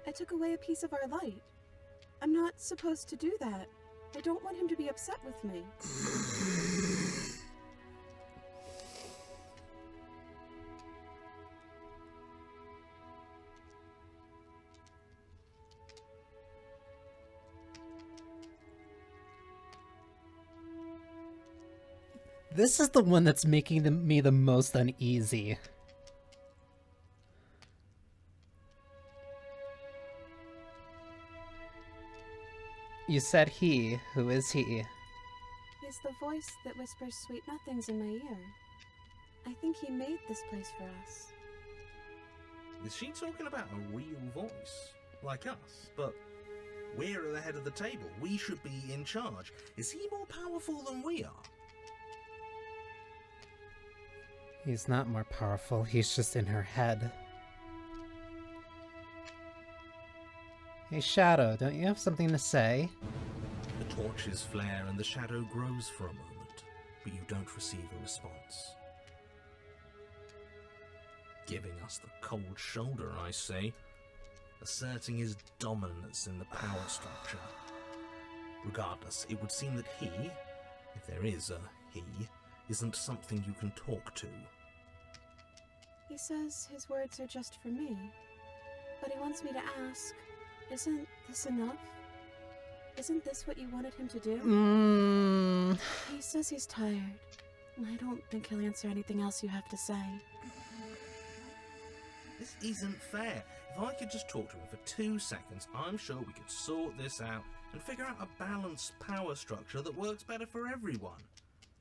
I took away a piece of our light. I'm not supposed to do that. I don't want him to be upset with me. This is the one that's making me the most uneasy. You said he. Who is he? He's the voice that whispers sweet nothings in my ear. I think he made this place for us. Is she talking about a real voice? Like us? But we're at the head of the table. We should be in charge. Is he more powerful than we are? He's not more powerful, he's just in her head. Hey Shadow, don't you have something to say? The torches flare and the shadow grows for a moment, but you don't receive a response. Giving us the cold shoulder, I say. Asserting his dominance in the power structure. Regardless, it would seem that he, if there is a he, isn't something you can talk to. He says his words are just for me. But he wants me to ask, isn't this enough? Isn't this what you wanted him to do? He says he's tired. And I don't think he'll answer anything else you have to say. This isn't fair. If I could just talk to him for 2 seconds, I'm sure we could sort this out and figure out a balanced power structure that works better for everyone.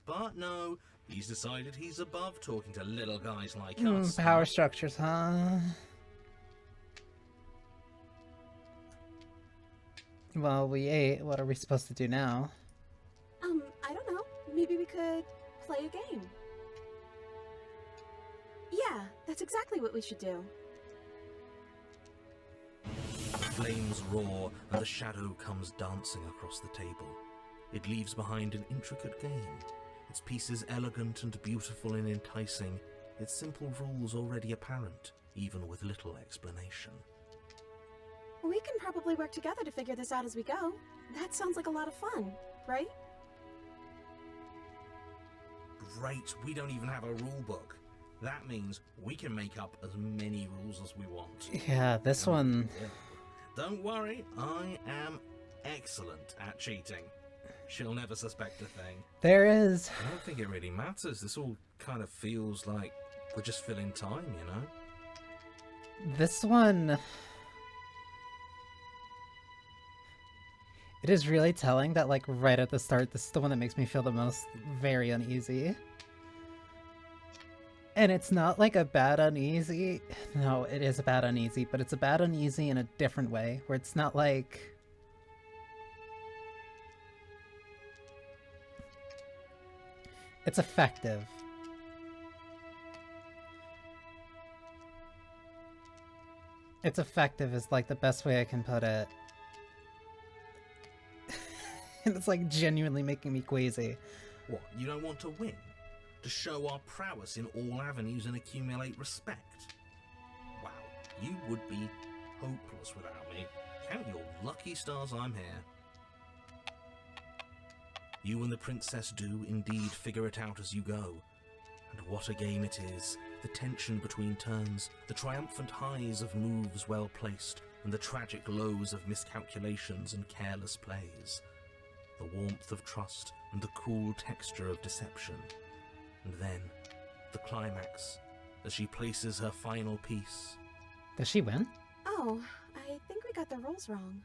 But no, he's decided he's above talking to little guys like us. Power structures, huh? Well, we ate. What are we supposed to do now? I don't know. Maybe we could play a game. Yeah, that's exactly what we should do. The flames roar and the shadow comes dancing across the table. It leaves behind an intricate game. Its pieces elegant and beautiful and enticing, its simple rules already apparent, even with little explanation. We can probably work together to figure this out as we go. That sounds like a lot of fun, right? Great, we don't even have a rule book. That means we can make up as many rules as we want. Yeah, this one... Don't worry, I am excellent at cheating. She'll never suspect a thing. There is... I don't think it really matters. This all kind of feels like we're just filling time, you know? This one... It is really telling that, like, right at the start, this is the one that makes me feel the most very uneasy. And it's not like a bad uneasy. No, it is a bad uneasy, but it's a bad uneasy in a different way, where it's not like... It's effective. It's effective is like the best way I can put it. And it's like genuinely making me queasy. What, you don't want to win? To show our prowess in all avenues and accumulate respect? Wow, you would be hopeless without me. Count your lucky stars I'm here. You and the princess do indeed figure it out as you go. And what a game it is. The tension between turns, the triumphant highs of moves well placed, and the tragic lows of miscalculations and careless plays. The warmth of trust and the cool texture of deception. And then, the climax, as she places her final piece. Does she win? Oh, I think we got the rules wrong.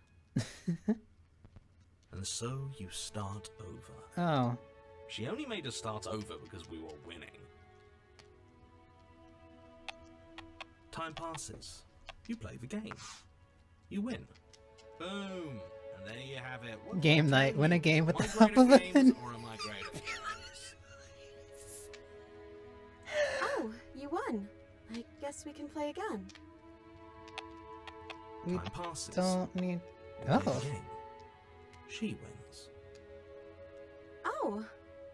And so you start over. Oh. She only made us start over because we were winning. Time passes. You play the game. You win. Boom. And there you have it. What Game night. Win a game with the am I help of great a at games pin. or am I great at games? Oh, you won. I guess we can play again. We Time passes. don't need... You play Oh. the game. She wins. Oh,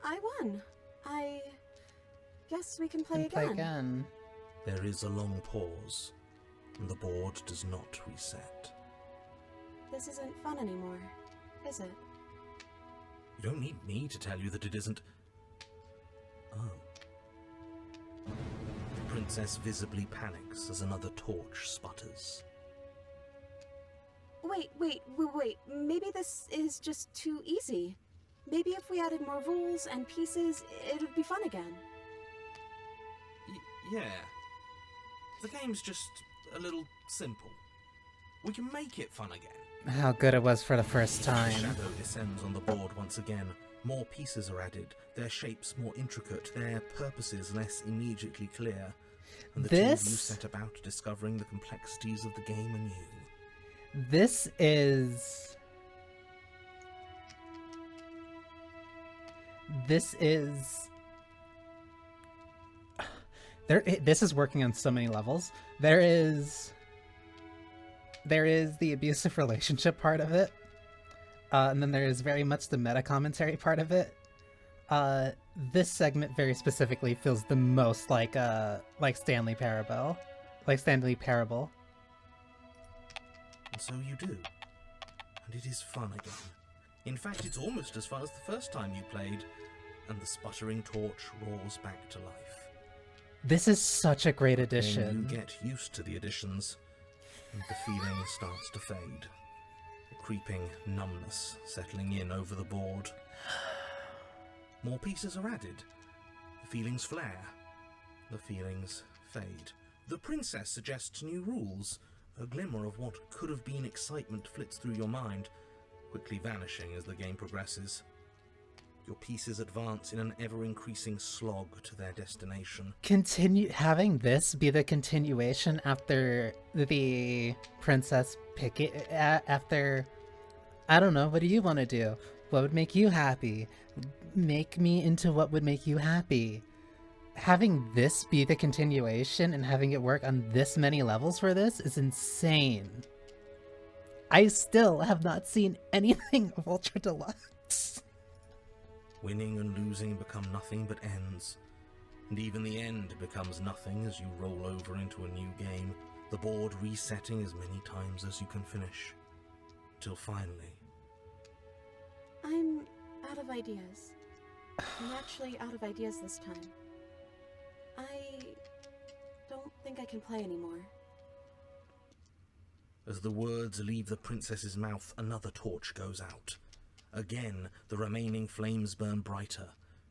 I won. guess we can play And play again. There is a long pause, and the board does not reset. This isn't fun anymore, is it? You don't need me to tell you that it isn't. Oh. The princess visibly panics as another torch sputters. Wait. Maybe this is just too easy. Maybe if we added more rules and pieces, it'd be fun again. Yeah. The game's just a little simple. We can make it fun again. How good it was for the first time. Shadow descends on the board once again. More pieces are added, their shapes more intricate, their purposes less immediately clear. And the two of you set about discovering the complexities of the game anew. This is this is working on so many levels. There is the abusive relationship part of it, and then there is very much the meta commentary part of it. This segment very specifically feels the most like Stanley Parable, And so you do. And it is fun again. In fact, it's almost as fun as the first time you played, and the sputtering torch roars back to life. This is such a great Then addition. you get used to the additions, and the feeling starts to fade. A creeping numbness settling in over the board. More pieces are added. The feelings flare. The feelings fade. The princess suggests new rules. A glimmer of what could have been excitement flits through your mind, quickly vanishing as the game progresses. Your pieces advance in an ever-increasing slog to their destination. Having this be the continuation after the princess after, I don't know, what do you want to do? What would make you happy? Make me into what would make you happy. Having this be the continuation and having it work on this many levels for this is insane. I still have not seen anything of Ultra Deluxe. Winning and losing become nothing but ends. And even the end becomes nothing as you roll over into a new game, the board resetting as many times as you can finish. Till finally... I'm out of ideas. I'm actually out of ideas this time. I don't think I can play anymore. As the words leave the princess's mouth, another torch goes out. Again, the remaining flames burn brighter,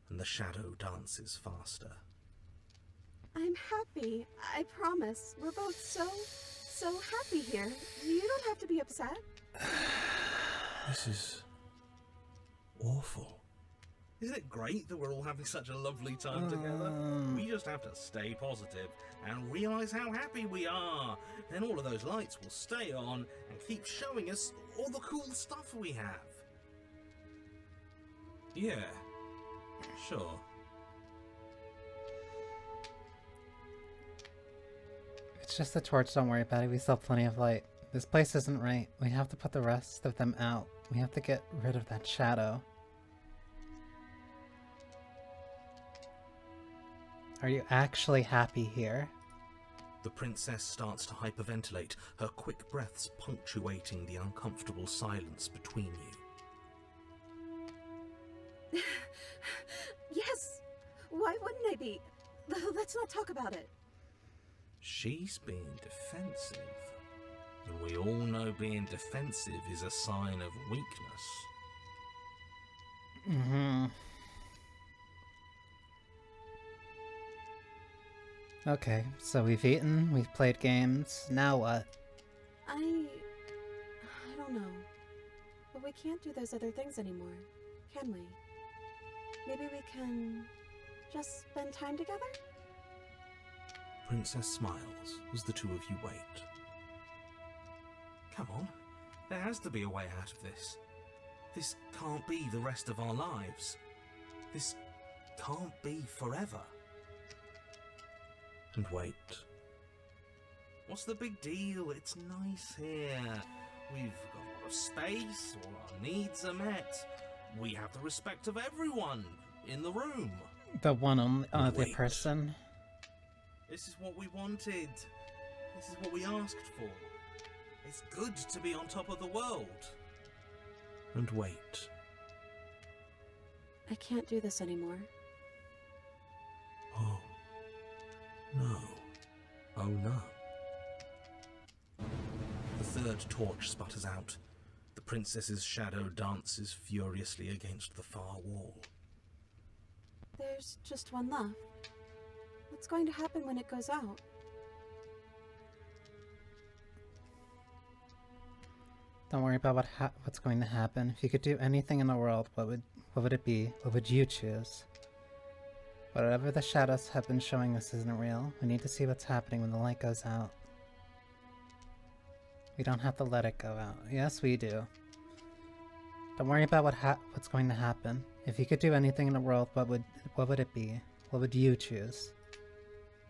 and the shadow dances faster. I'm happy, I promise. We're both so happy here. You don't have to be upset. This is... awful. Isn't it great that we're all having such a lovely time together? We just have to stay positive and realise how happy we are. Then all of those lights will stay on and keep showing us all the cool stuff we have. Yeah, sure. It's just a torch, don't worry about it. We still have plenty of light. This place isn't right. We have to put the rest of them out. We have to get rid of that shadow. Are you actually happy here? The princess starts to hyperventilate, her quick breaths punctuating the uncomfortable silence between you. Yes! Why wouldn't I be? Let's not talk about it. She's being defensive. And we all know being defensive is a sign of weakness. Mm-hmm. Okay, so we've eaten, we've played games, now what? I don't know. But we can't do those other things anymore, can we? Maybe we can just spend time together? Princess smiles as the two of you wait. Come on, there has to be a way out of this. This can't be the rest of our lives. This can't be forever. And wait. What's the big deal? It's nice here. We've got a lot of space, all our needs are met. We have the respect of everyone in the room. The one other Wait. person. This is what we wanted. This is what we asked for. It's good to be on top of the world. And wait. I can't do this anymore. Oh. No. Oh no. The third torch sputters out. The princess's shadow dances furiously against the far wall. There's just one left. What's going to happen when it goes out? Don't worry about what's going to happen. If you could do anything in the world, what would it be? What would you choose? Whatever the shadows have been showing us isn't real. We need to see what's happening when the light goes out. We don't have to let it go out. Yes, we do. Don't worry about what's going to happen. If you could do anything in the world, what would it be? What would you choose?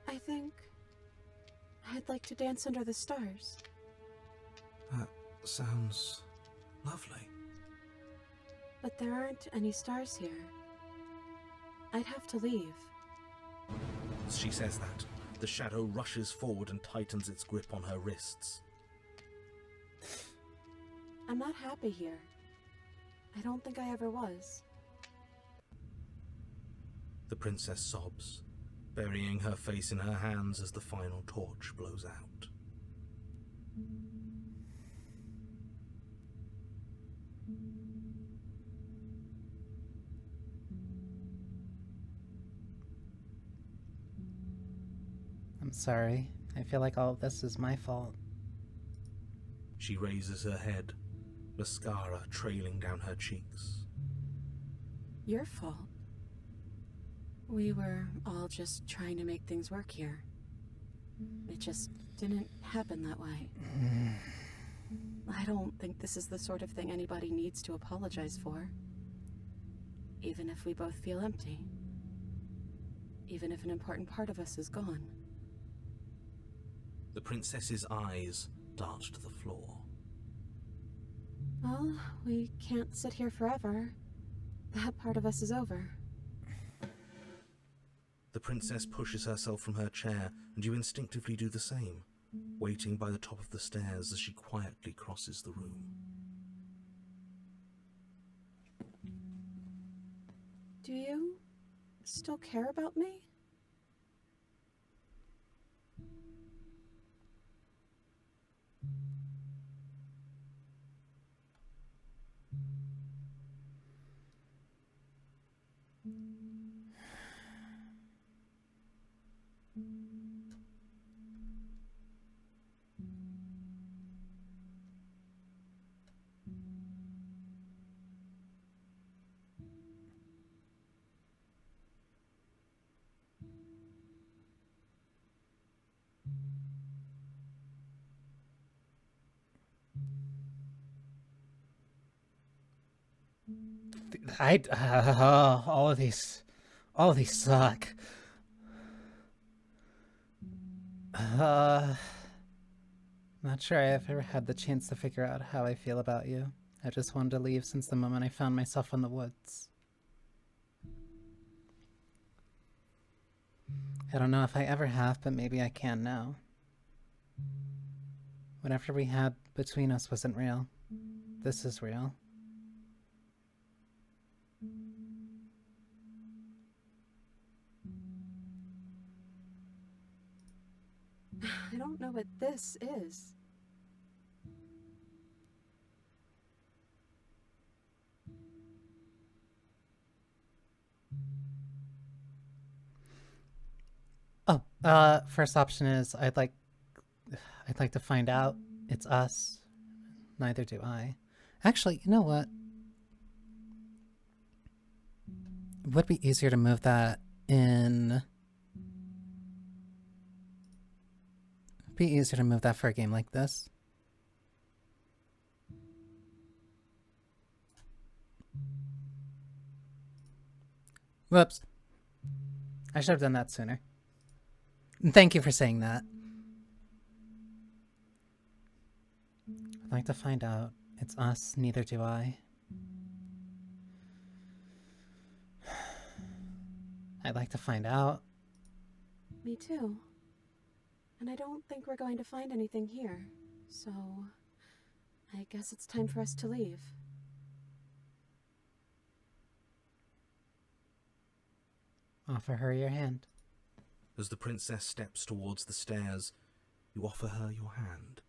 I think I'd like to dance under the stars. That sounds lovely. But there aren't any stars here. I'd have to leave. As she says that, the shadow rushes forward and tightens its grip on her wrists. I'm not happy here. I don't think I ever was. The princess sobs, burying her face in her hands as the final torch blows out. I'm sorry. I feel like all of this is my fault. She raises her head, mascara trailing down her cheeks. Your fault. We were all just trying to make things work here. It just didn't happen that way. I don't think this is the sort of thing anybody needs to apologize for. Even if we both feel empty. Even if an important part of us is gone. The princess's eyes dart to the floor. Well, we can't sit here forever. That part of us is over. The princess pushes herself from her chair, and you instinctively do the same, waiting by the top of the stairs as she quietly crosses the room. Do you still care about me? All of these suck. Not sure I've ever had the chance to figure out how I feel about you. I just wanted to leave since the moment I found myself in the woods. I don't know if I ever have, but maybe I can now. Whatever we had between us wasn't real. This is real. I don't know what this is. Oh, first option is I'd like to find out. It's us. Neither do I. Actually, you know what? It would be easier to move that in. It'd be easier to move that for a game like this. Whoops. I should have done that sooner. Thank you for saying that. I'd like to find out. It's us, neither do I. I'd like to find out. Me too. And I don't think we're going to find anything here, so I guess it's time for us to leave. Offer her your hand. As the princess steps towards the stairs, you offer her your hand.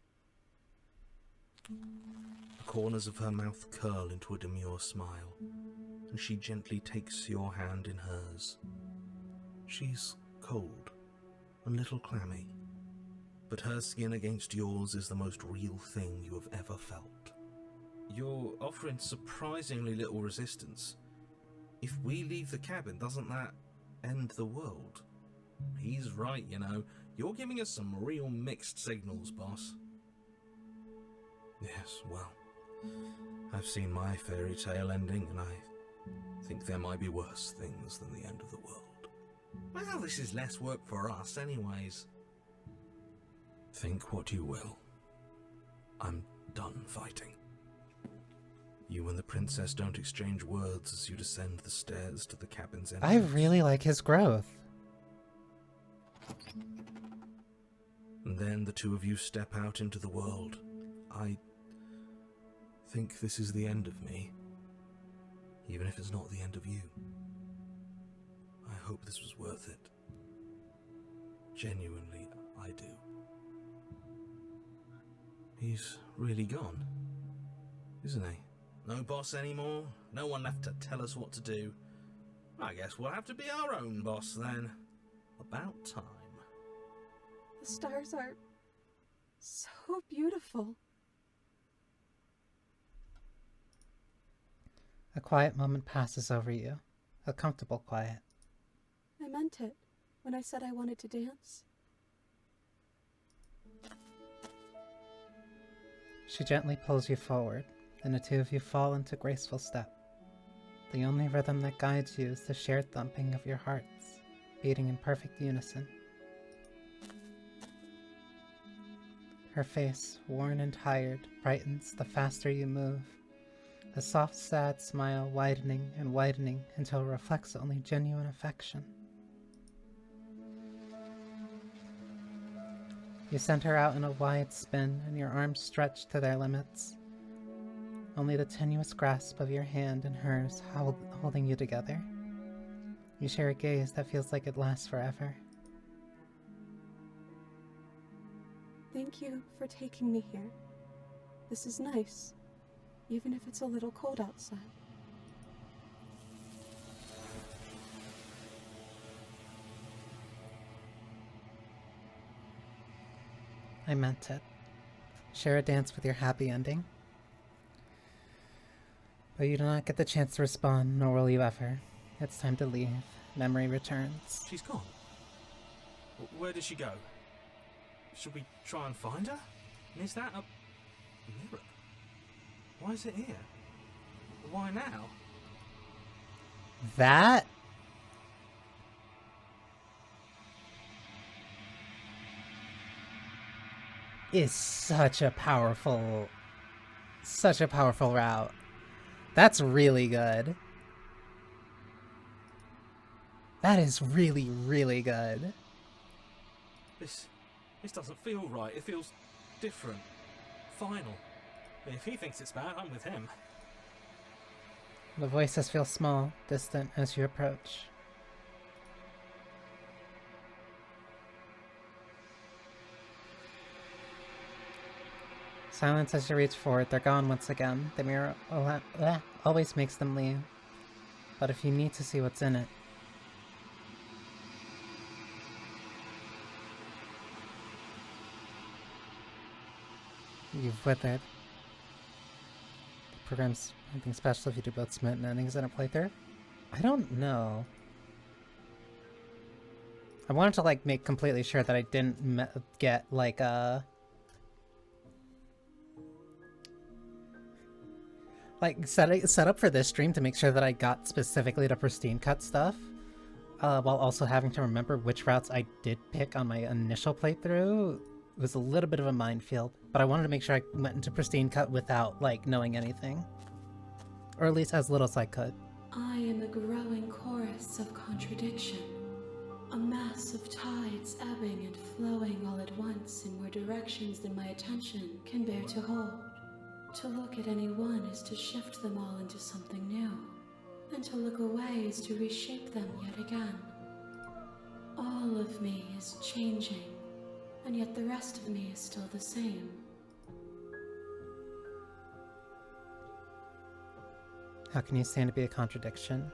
The corners of her mouth curl into a demure smile, and she gently takes your hand in hers. She's cold and a little clammy, but her skin against yours is the most real thing you have ever felt. You're offering surprisingly little resistance. If we leave the cabin, doesn't that end the world? He's right, you know. You're giving us some real mixed signals, boss. Yes, well, I've seen my fairy tale ending, and I think there might be worse things than the end of the world. Well, this is less work for us anyways. Think what you will. I'm done fighting. You and the princess don't exchange words as you descend the stairs to the cabin's entrance. I really like his growth. And then the two of you step out into the world. I think this is the end of me, even if it's not the end of you. I hope this was worth it. Genuinely, I do. He's really gone, isn't he? No boss anymore, no one left to tell us what to do. I guess we'll have to be our own boss then. About time. The stars are so beautiful. A quiet moment passes over you. A comfortable quiet. I meant it when I said I wanted to dance. She gently pulls you forward, and the two of you fall into graceful step. The only rhythm that guides you is the shared thumping of your hearts, beating in perfect unison. Her face, worn and tired, brightens the faster you move, a soft, sad smile widening and widening until it reflects only genuine affection. You send her out in a wide spin, and your arms stretch to their limits. Only the tenuous grasp of your hand and hers holding you together. You share a gaze that feels like it lasts forever. Thank you for taking me here. This is nice, even if it's a little cold outside. I meant it. Share a dance with your happy ending. But you do not get the chance to respond, nor will you ever. It's time to leave. Memory returns. She's gone. Where did she go? Should we try and find her? And is that a mirror? Why is it here? Why now? That is such a powerful route. That's really good. That is really, really good. This doesn't feel right. It feels different. Final. If he thinks it's bad, I'm with him. The voices feel small, distant as you approach. Silence as you reach forward. They're gone once again. The mirror always makes them leave. But if you need to see what's in it, you've withered. The program's anything special if you do both smitten endings in a playthrough? I don't know. I wanted to like make completely sure that I didn't get like a set up for this stream to make sure that I got specifically the Pristine cut stuff, while also having to remember which routes I did pick on my initial playthrough. It was a little bit of a minefield, but I wanted to make sure I went into Pristine cut without like knowing anything, or at least as little as I could. I am a growing chorus of contradiction, a mass of tides ebbing and flowing all at once in more directions than my attention can bear to hold. To look at any one is to shift them all into something new, and to look away is to reshape them yet again. All of me is changing, and yet the rest of me is still the same. How can you stand to be a contradiction?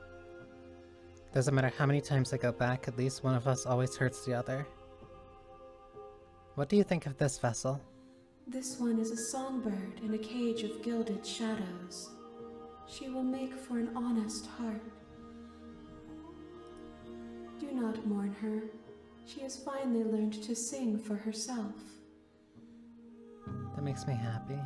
Doesn't matter how many times I go back, at least one of us always hurts the other. What do you think of this vessel? This one is a songbird in a cage of gilded shadows. She will make for an honest heart. Do not mourn her. She has finally learned to sing for herself. That makes me happy.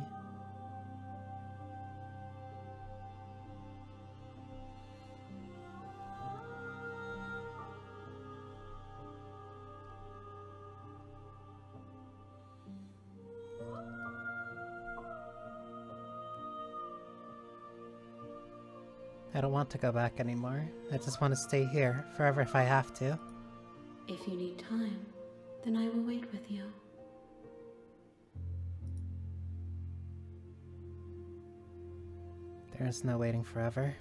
I don't want to go back anymore. I just want to stay here, forever if I have to. If you need time, then I will wait with you. There is no waiting forever.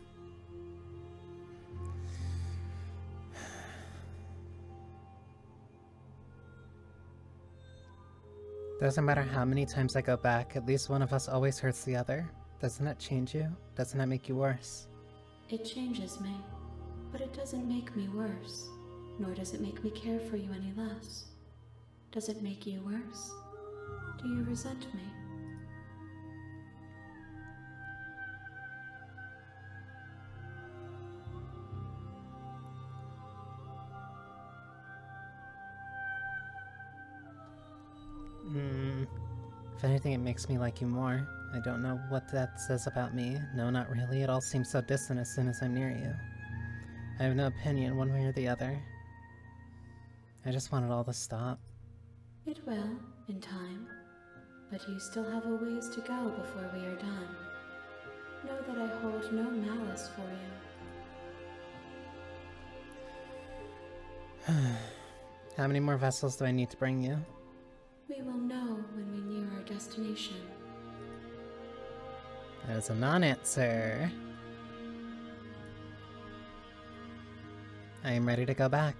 Doesn't matter how many times I go back, at least one of us always hurts the other. Doesn't that change you? Doesn't that make you worse? It changes me, but it doesn't make me worse, nor does it make me care for you any less. Does it make you worse? Do you resent me? If anything, it makes me like you more. I don't know what that says about me. No, not really. It all seems so distant as soon as I'm near you. I have no opinion one way or the other. I just want it all to stop. It will, in time. But you still have a ways to go before we are done. Know that I hold no malice for you. How many more vessels do I need to bring you? We will know when we near our destination. That is a non-answer. I am ready to go back.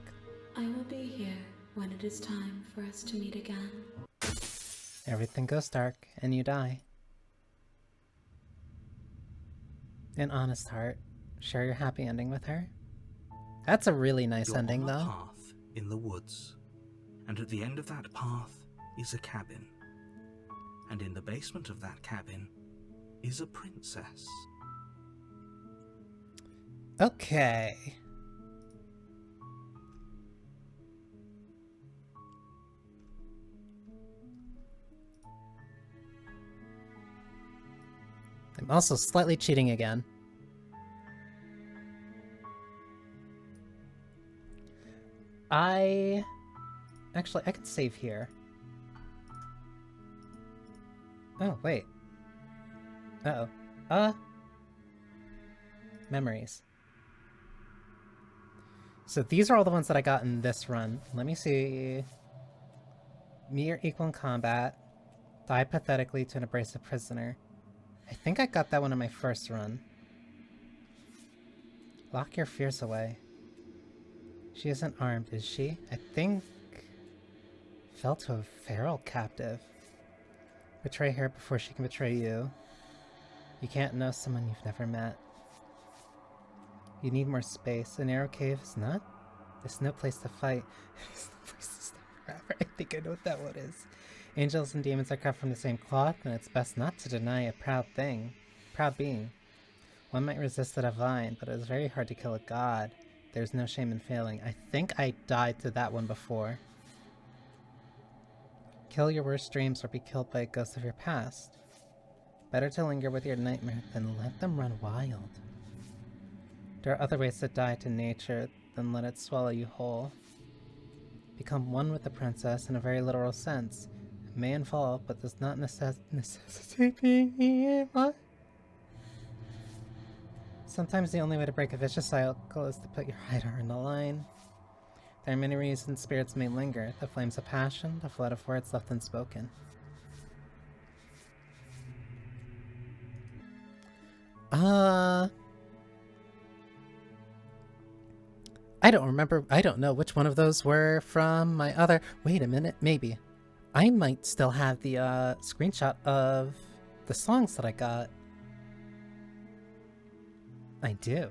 I will be here when it is time for us to meet again. Everything goes dark, and you die. An honest heart. Share your happy ending with her. That's a really nice You're ending, on a though. path in the woods, and at the end of that path is a cabin. And in the basement of that cabin is a princess. Okay. I'm also slightly cheating again. Actually, I can save here. Oh, wait. Uh-oh. Memories. So these are all the ones that I got in this run. Let me see. Me or equal in combat. Die pathetically to an abrasive prisoner. I think I got that one in my first run. Lock your fears away. She isn't armed, is she? I think... Fell to a feral captive. Betray her before she can betray you. You can't know someone you've never met. You need more space. A narrow cave is not... There's no place to fight. There's no place to stay forever. I think I know what that one is. Angels and demons are cut from the same cloth, and it's best not to deny a proud being. One might resist the divine, but it is very hard to kill a god. There's no shame in failing. I think I died to that one before. Kill your worst dreams or be killed by a ghost of your past. Better to linger with your nightmare than let them run wild. There are other ways to die to nature than let it swallow you whole. Become one with the princess in a very literal sense. It may involve, but does not necessitate being what? Sometimes the only way to break a vicious cycle is to put your hideout in the line. There are many reasons spirits may linger. The flames of passion, the flood of words left unspoken. I don't remember. I don't know which one of those were from my other... Wait a minute, maybe. I might still have the screenshot of the songs that I got. I do.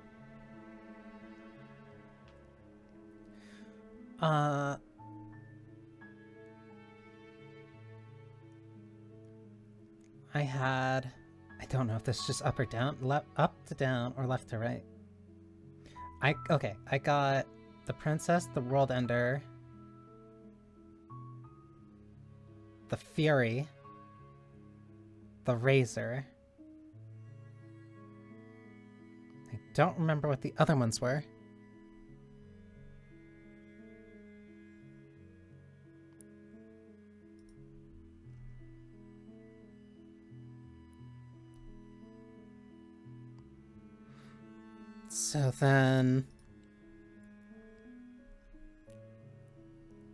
I had... I don't know if this is just up or down. Up to down or left to right. Okay, I got The Princess, The World Ender, The Fury, The Razor. I don't remember what the other ones were. So then...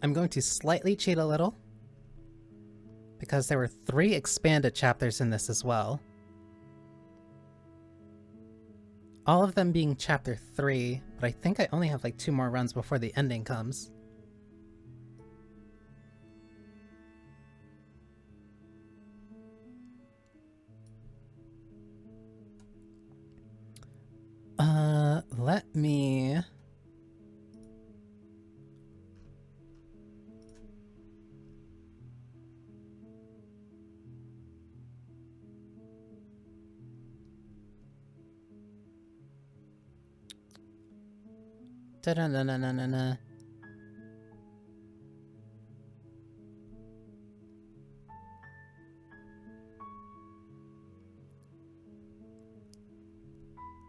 I'm going to slightly cheat a little, because there were 3 expanded chapters in this as well. All of them being chapter 3, but I think I only have like 2 more runs before the ending comes. Let me... Da-da-na-na-na-na-na.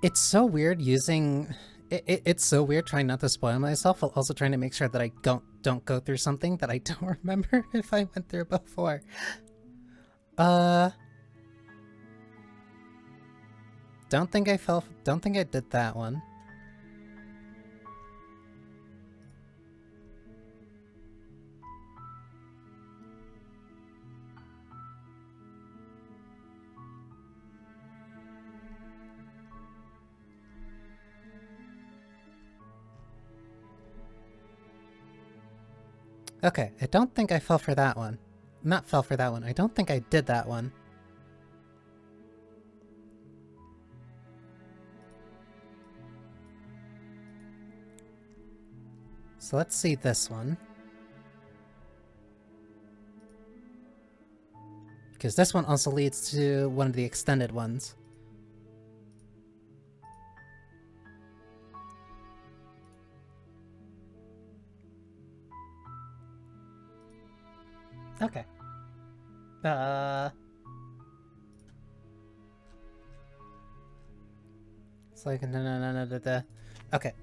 It's so weird using... It's so weird trying not to spoil myself while also trying to make sure that I don't go through something that I don't remember if I went through before. Don't think I did that one. Okay, I don't think I fell for that one. Not fell for that one. I don't think I did that one. So let's see this one. Because this one also leads to one of the extended ones. Okay. It's like no. Okay,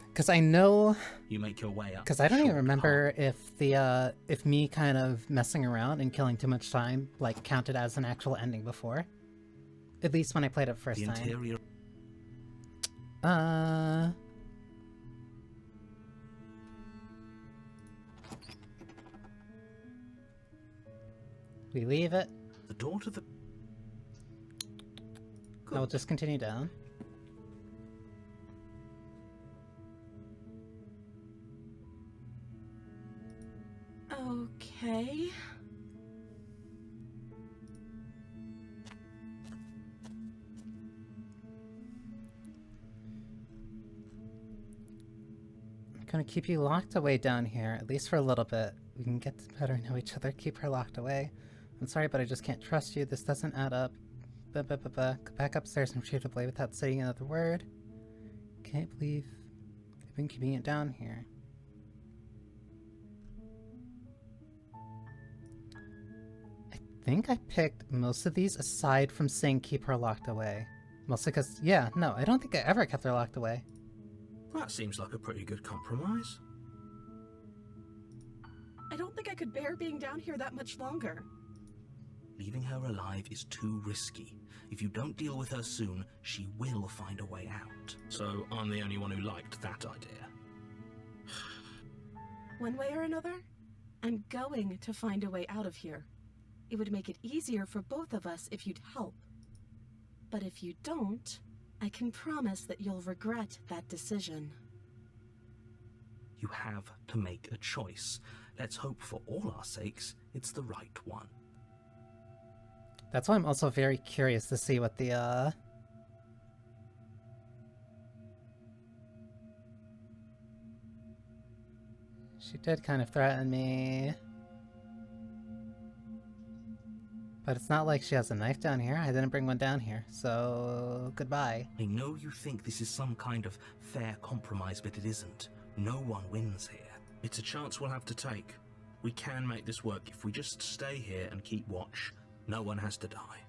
because I know. You make your way up. Because I don't even remember if the if me kind of messing around and killing too much time like counted as an actual ending before. At least when I played it first time. Interior. We leave it. The door to the... I will just continue down. Okay. I'm gonna keep you locked away down here, at least for a little bit. We can get to better know each other. Keep her locked away. I'm sorry, but I just can't trust you. This doesn't add up. Go back upstairs and retrieve the blade without saying another word. Can't believe I've been keeping it down here. I think I picked most of these aside from saying keep her locked away. Mostly because, yeah, no, I don't think I ever kept her locked away. That seems like a pretty good compromise. I don't think I could bear being down here that much longer. Leaving her alive is too risky. If you don't deal with her soon, she will find a way out. So I'm the only one who liked that idea. One way or another, I'm going to find a way out of here. It would make it easier for both of us if you'd help. But if you don't, I can promise that you'll regret that decision. You have to make a choice. Let's hope for all our sakes it's the right one. That's why I'm also very curious to see what the, She did kind of threaten me. But it's not like she has a knife down here. I didn't bring one down here, so goodbye. I know you think this is some kind of fair compromise, but it isn't. No one wins here. It's a chance we'll have to take. We can make this work if we just stay here and keep watch. No one has to die.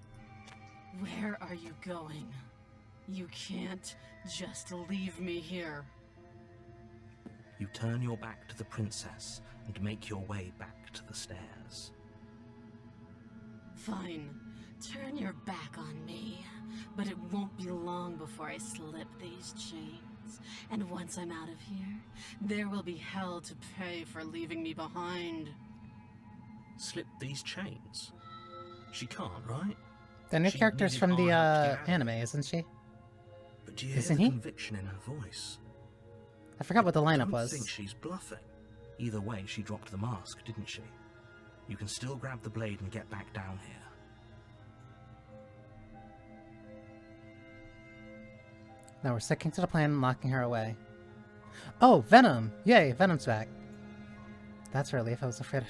Where are you going? You can't just leave me here. You turn your back to the princess and make your way back to the stairs. Fine. Turn your back on me. But it won't be long before I slip these chains. And once I'm out of here, there will be hell to pay for leaving me behind. Slip these chains? She can't, right? The new She character's needed from the, iron to get out. anime, isn't she? But do you hear Isn't the he? conviction in her voice? I forgot what the I lineup don't was. think she's bluffing. Either way, she dropped the mask, didn't she? You can still grab the blade and get back down here. Now we're sticking to the plan and locking her away. Oh, Venom! Yay, Venom's back. That's a relief. I was afraid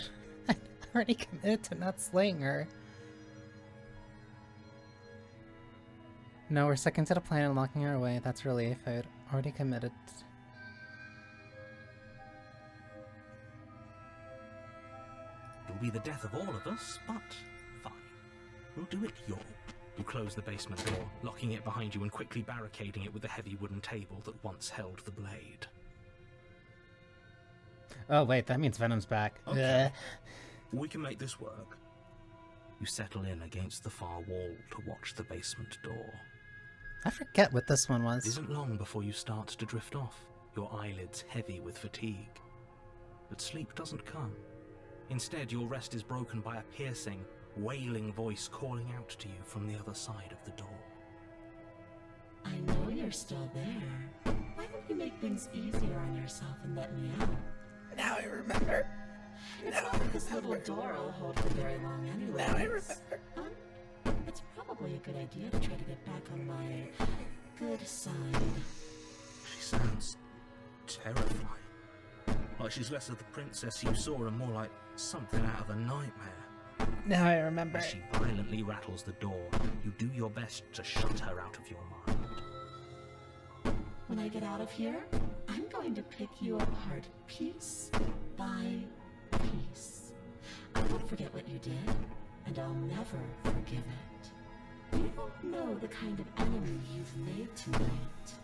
I already committed to not slaying her. No, we're sticking to the plan and locking her away. That's a relief. I had already committed. It'll be the death of all of us, but fine. We'll do it your way. You close the basement door, locking it behind you and quickly barricading it with the heavy wooden table that once held the blade. Oh wait, that means Venom's back. Okay. Ugh. We can make this work. You settle in against the far wall to watch the basement door. I forget what this one It was. isn't long before you start to drift off, your eyelids heavy with fatigue. But sleep doesn't come. Instead, your rest is broken by a piercing, wailing voice calling out to you from the other side of the door. I know you're still there. Why don't you make things easier on yourself and let me out? Now I remember. It's not like this little door will hold for very long anyway. Now I remember. It's probably a good idea to try to get back on my good side. She sounds terrifying. Like she's less of the princess you saw and more like something out of a nightmare. Now I remember. As she violently rattles the door, you do your best to shut her out of your mind. When I get out of here, I'm going to pick you apart piece by piece. I won't forget what you did, and I'll never forgive it. You don't know the kind of enemy you've made tonight.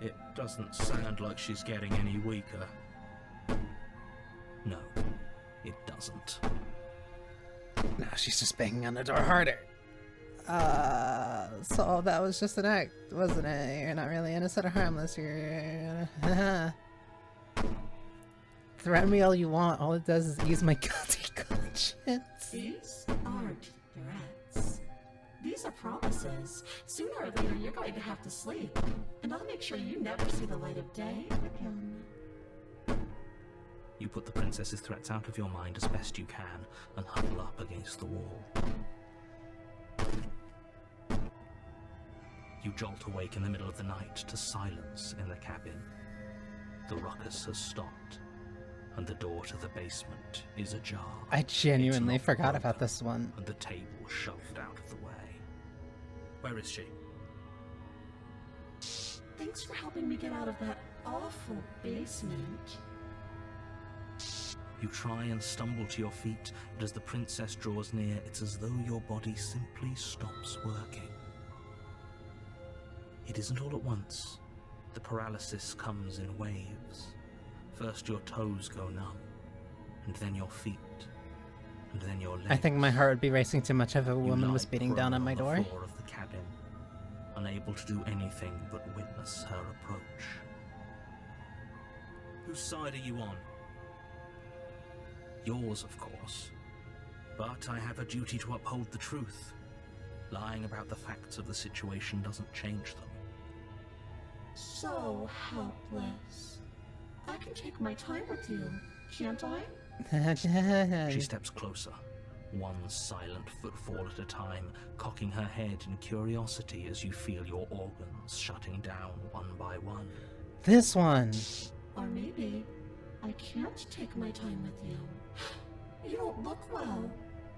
It doesn't sound like she's getting any weaker. No, it doesn't. Now she's just banging on the door harder. So that was just an act, wasn't it? You're not really innocent or harmless. You're... Threaten me all you want. All it does is ease my guilty conscience. These aren't threats. These are promises. Sooner or later, you're going to have to sleep. And I'll make sure you never see the light of day again. You put the princess's threats out of your mind as best you can and huddle up against the wall. You jolt awake in the middle of the night to silence in the cabin. The ruckus has stopped, and the door to the basement is ajar. I genuinely It's not forgot about broken, this one. and the table shoved out of the way. Where is she? Thanks for helping me get out of that awful basement. You try and stumble to your feet, but as the princess draws near, it's as though your body simply stops working. It isn't all at once. The paralysis comes in waves. First your toes go numb, and then your feet, and then your legs. I think my heart would be racing too much if a You woman lie was beating down on my prone door. the floor of the cabin, unable to do anything but witness her approach. Whose side are you on? Yours, of course. But I have a duty to uphold the truth. Lying about the facts of the situation doesn't change them. So helpless. I can take my time with you, can't I? She steps closer, one silent footfall at a time, cocking her head in curiosity as you feel your organs shutting down one by one. This one. Or maybe I can't take my time with you. You don't look well.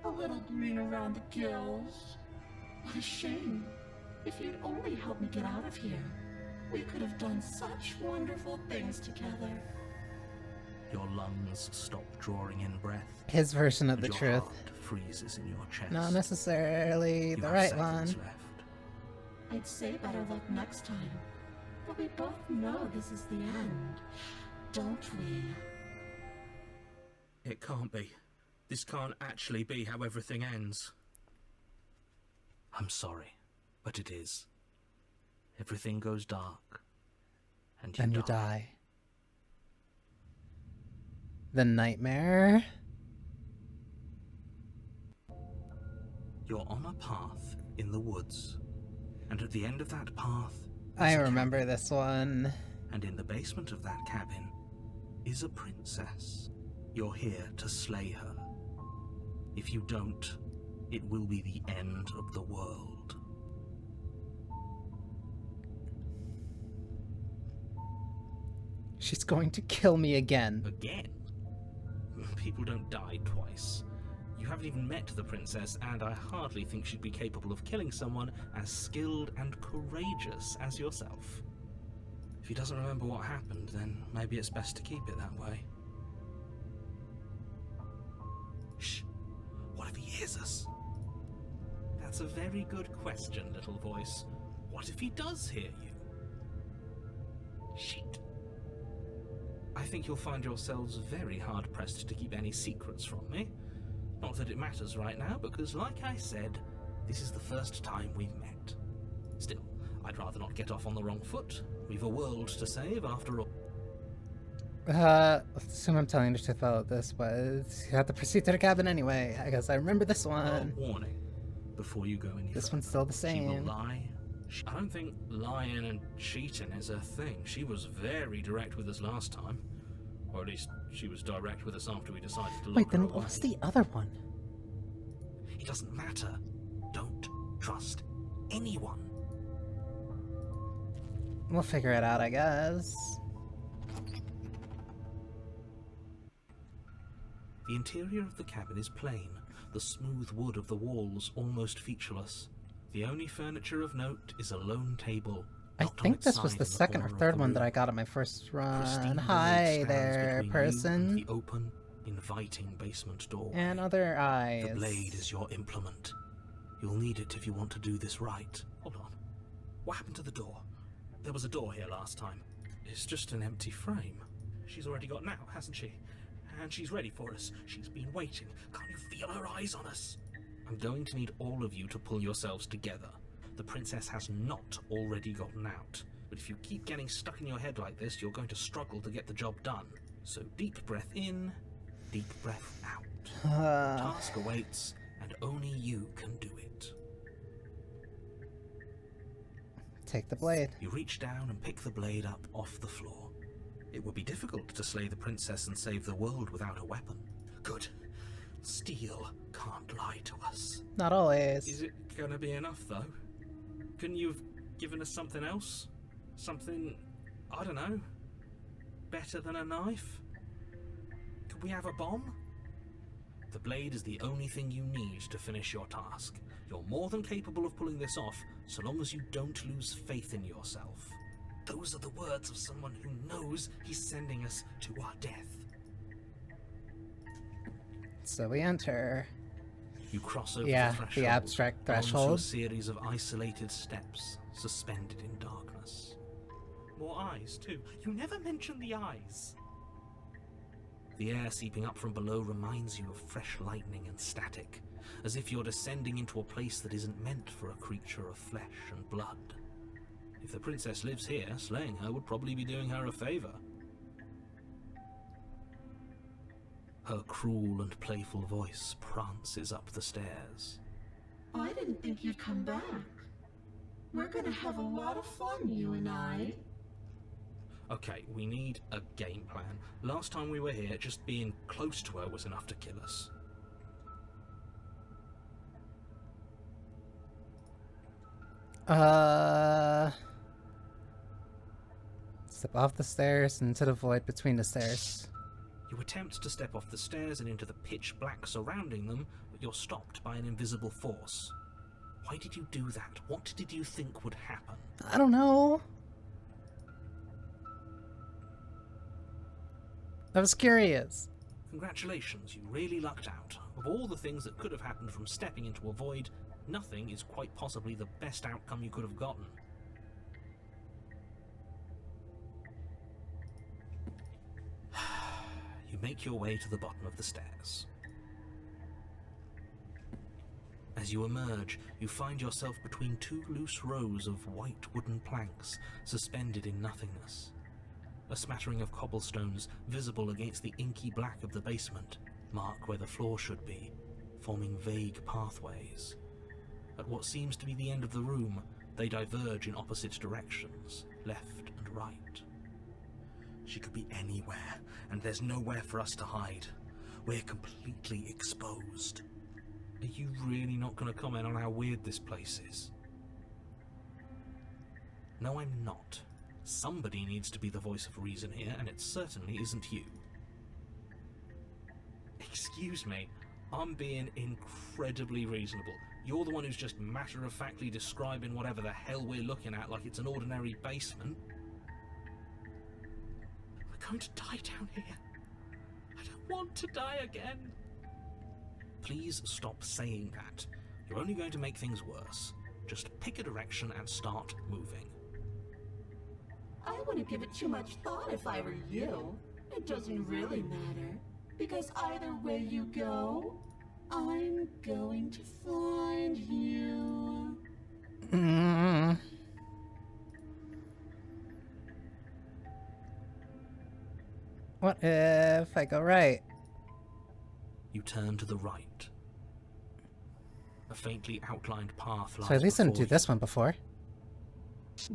A little green around the gills. What a shame. If you'd only helped me get out of here, we could have done such wonderful things together. Your lungs stop drawing in breath. His version of and the your truth. heart freezes in your chest. Not necessarily You the have right seconds one. left. I'd say better luck next time. But we both know this is the end, don't we? It can't be. This can't actually be how everything ends. I'm sorry, but it is. Everything goes dark, and you Then you die. die. The nightmare. You're on a path in the woods, and at the end of that path is I a remember cabin. this one. And in the basement of that cabin is a princess. You're here to slay her. If you don't, it will be the end of the world. She's going to kill me again. Again? People don't die twice. You haven't even met the princess, and I hardly think she'd be capable of killing someone as skilled and courageous as yourself. If he doesn't remember what happened, then maybe it's best to keep it that way. Shh! What if he hears us? That's a very good question, little voice. What if he does hear you? Shit. I think you'll find yourselves very hard-pressed to keep any secrets from me. Not that it matters right now, because like I said, this is the first time we've met. Still, I'd rather not get off on the wrong foot. We've a world to save, after all. Assume I'm telling the truth about this, but you have to proceed to the cabin anyway. I guess I remember this one. Warning, before you go any This further. one's still the She will same. lie. I don't think lying and cheating is her thing. She was very direct with us last time. Or at least, she was direct with us after we decided to lock Wait, her then away. what's the other one? It doesn't matter. Don't trust anyone. We'll figure it out, I guess. The interior of the cabin is plain, the smooth wood of the walls almost featureless. The only furniture of note is a lone table. I knocked on think its this was side the in second or corner of third the one that room. I got at my first run. Pristine Hi stands there, between you and person. the open, inviting basement door. And other eyes. The blade is your implement. You'll need it if you want to do this right. Hold on. What happened to the door? There was a door here last time. It's just an empty frame. She's already got an out, hasn't she? And she's ready for us. She's been waiting. Can't you feel her eyes on us? I'm going to need all of you to pull yourselves together. The princess has not already gotten out. But if you keep getting stuck in your head like this, you're going to struggle to get the job done. So deep breath in, deep breath out. Task awaits, and only you can do it. Take the blade. You reach down and pick the blade up off the floor. It would be difficult to slay the princess and save the world without a weapon. Good. Steel can't lie to us. Not always. Is it gonna be enough, though? Couldn't you have given us something else? Something, I don't know, better than a knife? Could we have a bomb? The blade is the only thing you need to finish your task. You're more than capable of pulling this off, so long as you don't lose faith in yourself. Those are the words of someone who knows he's sending us to our death. So we enter. You cross over Yeah, the the threshold. abstract onto threshold. a series of isolated steps, suspended in darkness. More eyes, too. You never mention the eyes. The air seeping up from below reminds you of fresh lightning and static, as if you're descending into a place that isn't meant for a creature of flesh and blood. If the princess lives here, slaying her would probably be doing her a favor. Her cruel and playful voice prances up the stairs. I didn't think you'd come back. We're gonna have a lot of fun, you and I. Okay, we need a game plan. Last time we were here, just being close to her was enough to kill us. Step off the stairs into the void between the stairs. You attempt to step off the stairs and into the pitch black surrounding them, but you're stopped by an invisible force. Why did you do that? What did you think would happen? I don't know. I was curious. Congratulations, you really lucked out. Of all the things that could have happened from stepping into a void, nothing is quite possibly the best outcome you could have gotten. You make your way to the bottom of the stairs. As you emerge, you find yourself between two loose rows of white wooden planks suspended in nothingness. A smattering of cobblestones visible against the inky black of the basement mark where the floor should be, forming vague pathways. At what seems to be the end of the room, they diverge in opposite directions, left and right. She could be anywhere, and there's nowhere for us to hide. We're completely exposed. Are you really not going to comment on how weird this place is? No, I'm not. Somebody needs to be the voice of reason here, and it certainly isn't you. Excuse me, I'm being incredibly reasonable. You're the one who's just matter-of-factly describing whatever the hell we're looking at like it's an ordinary basement. We're going to die down here. I don't want to die again. Please stop saying that. You're only going to make things worse. Just pick a direction and start moving. I wouldn't give it too much thought if I were you. It doesn't really matter, because either way you go, I'm going to find you. What if I go right? You turn to the right. A faintly outlined path lies So at least I didn't do before this one before.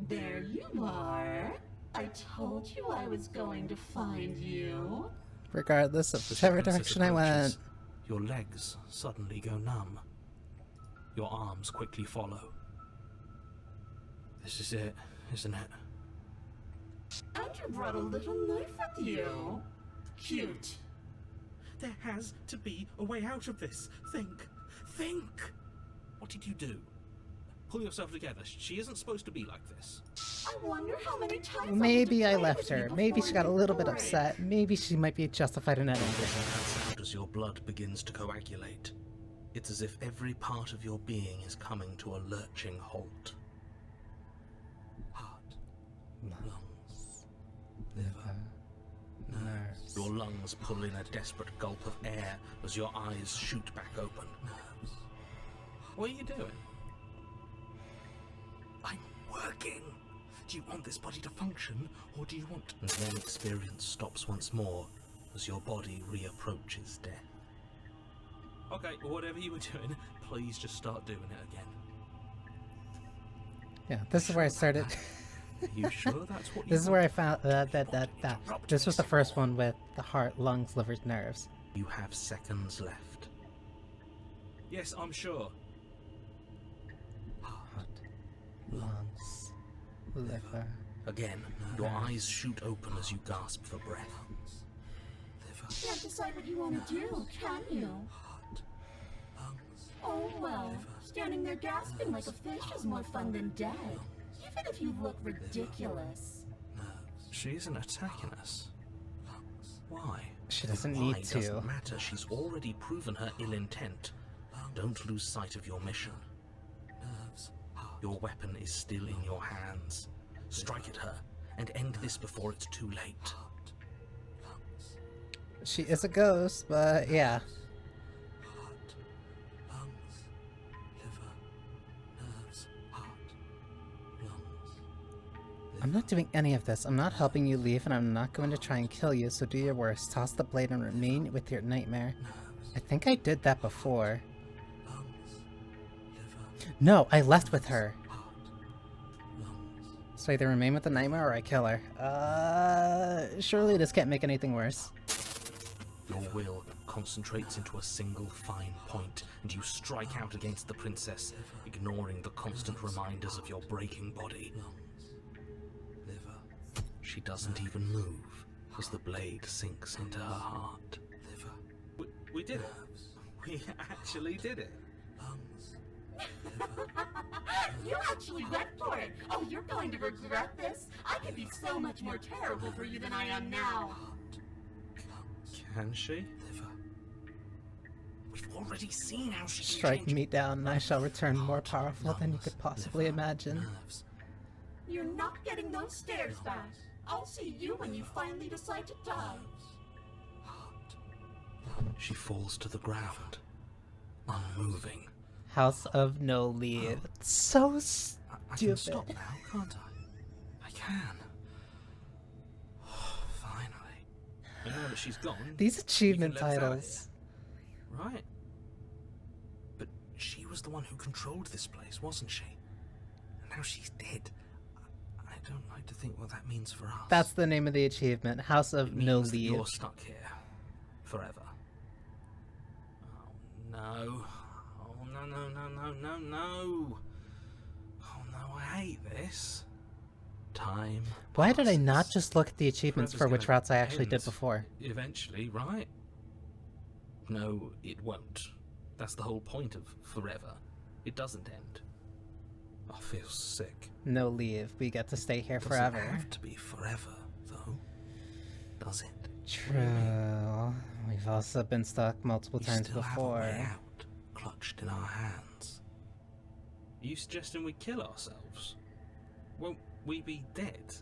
There you are. I told you I was going to find you. Regardless of you. whichever As the direction I princess went. approaches, your legs suddenly go numb. Your arms quickly follow. This is it, isn't it? And you brought a little knife with you. Cute. There has to be a way out of this. Think. Think! What did you do? Pull yourself together. She isn't supposed to be like this. I wonder how many times Maybe I I left her. Maybe she got a little bit upset. Maybe she might be justified in that anger. That's out as your blood begins to coagulate. It's as if every part of your being is coming to a lurching halt. Heart, lungs, liver, nerves. Your lungs pull in a desperate gulp of air as your eyes shoot back open. Nerves. What are you doing? I'm working. Do you want this body to function, or do you want... And then experience stops once more as your body reapproaches death. Okay, whatever you were doing, please just start doing it again. Yeah, this is where I started. Are you sure that's what you This is where I found this was the first one with the heart, lungs, liver, nerves. You have seconds left. Yes, I'm sure. Heart, lungs, liver. Again, your eyes shoot open as you gasp for breath. Liver, You can't decide what you want to do, can you? heart, lungs. Oh well, standing there gasping like a fish is more fun than dead. Even if you look ridiculous. She isn't attacking us. Why? She doesn't Why need to. doesn't matter. She's already proven her ill intent. Don't lose sight of your mission. Your weapon is still in your hands. Strike at her and end this before it's too late. She is a ghost, but yeah. Heart, lungs, liver, nerves, heart, lungs. I'm not doing any of this. I'm not helping you leave, and I'm not going to try and kill you, so do your worst. Toss the blade and remain with your nightmare. I think I did that before. No, I left with her. So either remain with the nightmare or I kill her. Surely this can't make anything worse. Your will concentrates into a single fine point, and you strike out against the princess, ignoring the constant reminders of your breaking body. She doesn't even move as the blade sinks into her heart. We did it. We actually did it. You actually went for it! Oh, you're going to regret this? I could be so much more terrible for you than I am now. Can she? We've already seen how she can Strike change me down, and I shall return more powerful than you could possibly imagine. nerves. You're not getting those stairs back. I'll see you when you finally decide to die. She falls to the ground, unmoving. House of No Leave. It's so I can stupid. stop now, can't I? I can. Finally. And now that she's gone, These achievement you can let us out of titles. here. Right. But she was the one who controlled this place, wasn't she? And now she's dead. I don't like to think what that means for us. That's the name of the achievement. House of It No means that Leave. you're stuck here. Forever. Oh no. Oh no, no, no, no, no, no. Oh no, I hate this. Time. Why did I passes. not just look at the achievements Forever's for which gonna routes I actually did end before? Eventually, right? No, it won't. That's the whole point of forever. It doesn't end. I feel sick. No leave. We get to stay here Doesn't forever. have to be forever, though. Does it? True. We've also been stuck multiple We times still have a way before. out, clutched in our hands. Are you suggesting we kill ourselves? Won't we be dead?